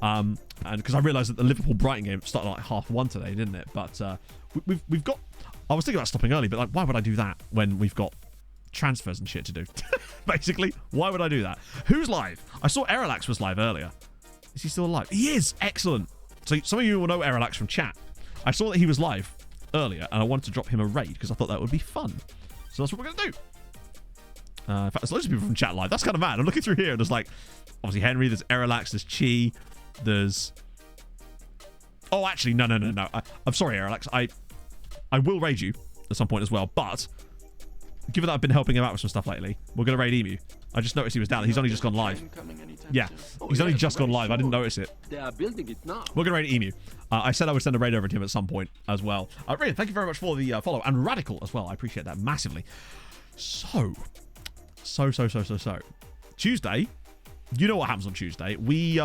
And because I realised that the Liverpool-Brighton game started like 1:30 today, didn't it? But we've got... I was thinking about stopping early, but like, why would I do that when we've got transfers and shit to do? Basically, why would I do that? Who's live? I saw Erelax was live earlier. Is he still alive? He is! Excellent! So some of you will know Erelax from chat. I saw that he was live earlier, and I wanted to drop him a raid because I thought that would be fun. So that's what we're going to do. In fact, there's loads of people from chat live. That's kind of mad. I'm looking through here, and there's like, obviously Henry, there's Erelax, there's Chi, there's... Oh, actually, no. I'm sorry, Erelax. I will raid you at some point as well, but given that I've been helping him out with some stuff lately, we're going to raid Emu. I just noticed he was down. He's only just gone live. Yeah, he's only just gone live. I didn't notice it. They are building it now. We're going to raid Emu. I said I would send a raid over to him at some point as well. Raid, thank you very much for the follow. And Radical as well. I appreciate that massively. So. Tuesday. You know what happens on Tuesday. We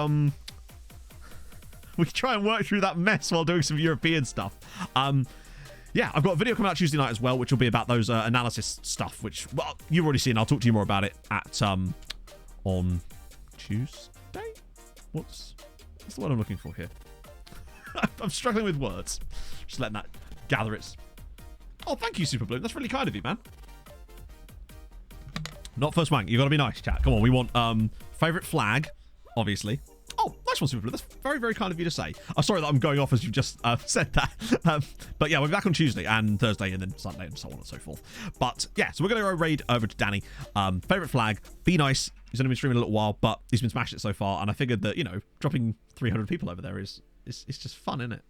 try and work through that mess while doing some European stuff. Yeah, I've got a video coming out Tuesday night as well, which will be about those analysis stuff, which, well, you've already seen. I'll talk to you more about it at on Tuesday? What's the word I'm looking for here? I'm struggling with words. Just letting that gather its... Oh, thank you, Super Blue. That's really kind of you, man. Not first wank. You got to be nice, chat. Come on, we want favourite flag, obviously. Oh, nice one, Super Blue. That's very, very kind of you to say. I'm sorry that I'm going off as you just said that. But yeah, we'll be back on Tuesday and Thursday and then Sunday and so on and so forth. But yeah, so we're going to go raid over to Danny. Favourite flag, be nice. He's only been streaming a little while, but he's been smashing it so far. And I figured that, you know, dropping 300 people over there is just fun, isn't it?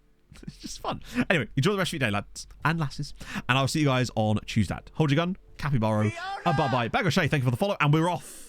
It's just fun. Anyway, enjoy the rest of your day, lads and lasses. And I'll see you guys on Tuesday. Hold your gun. Capybaro. Bye-bye. Bag of Shay, thank you for the follow. And we're off.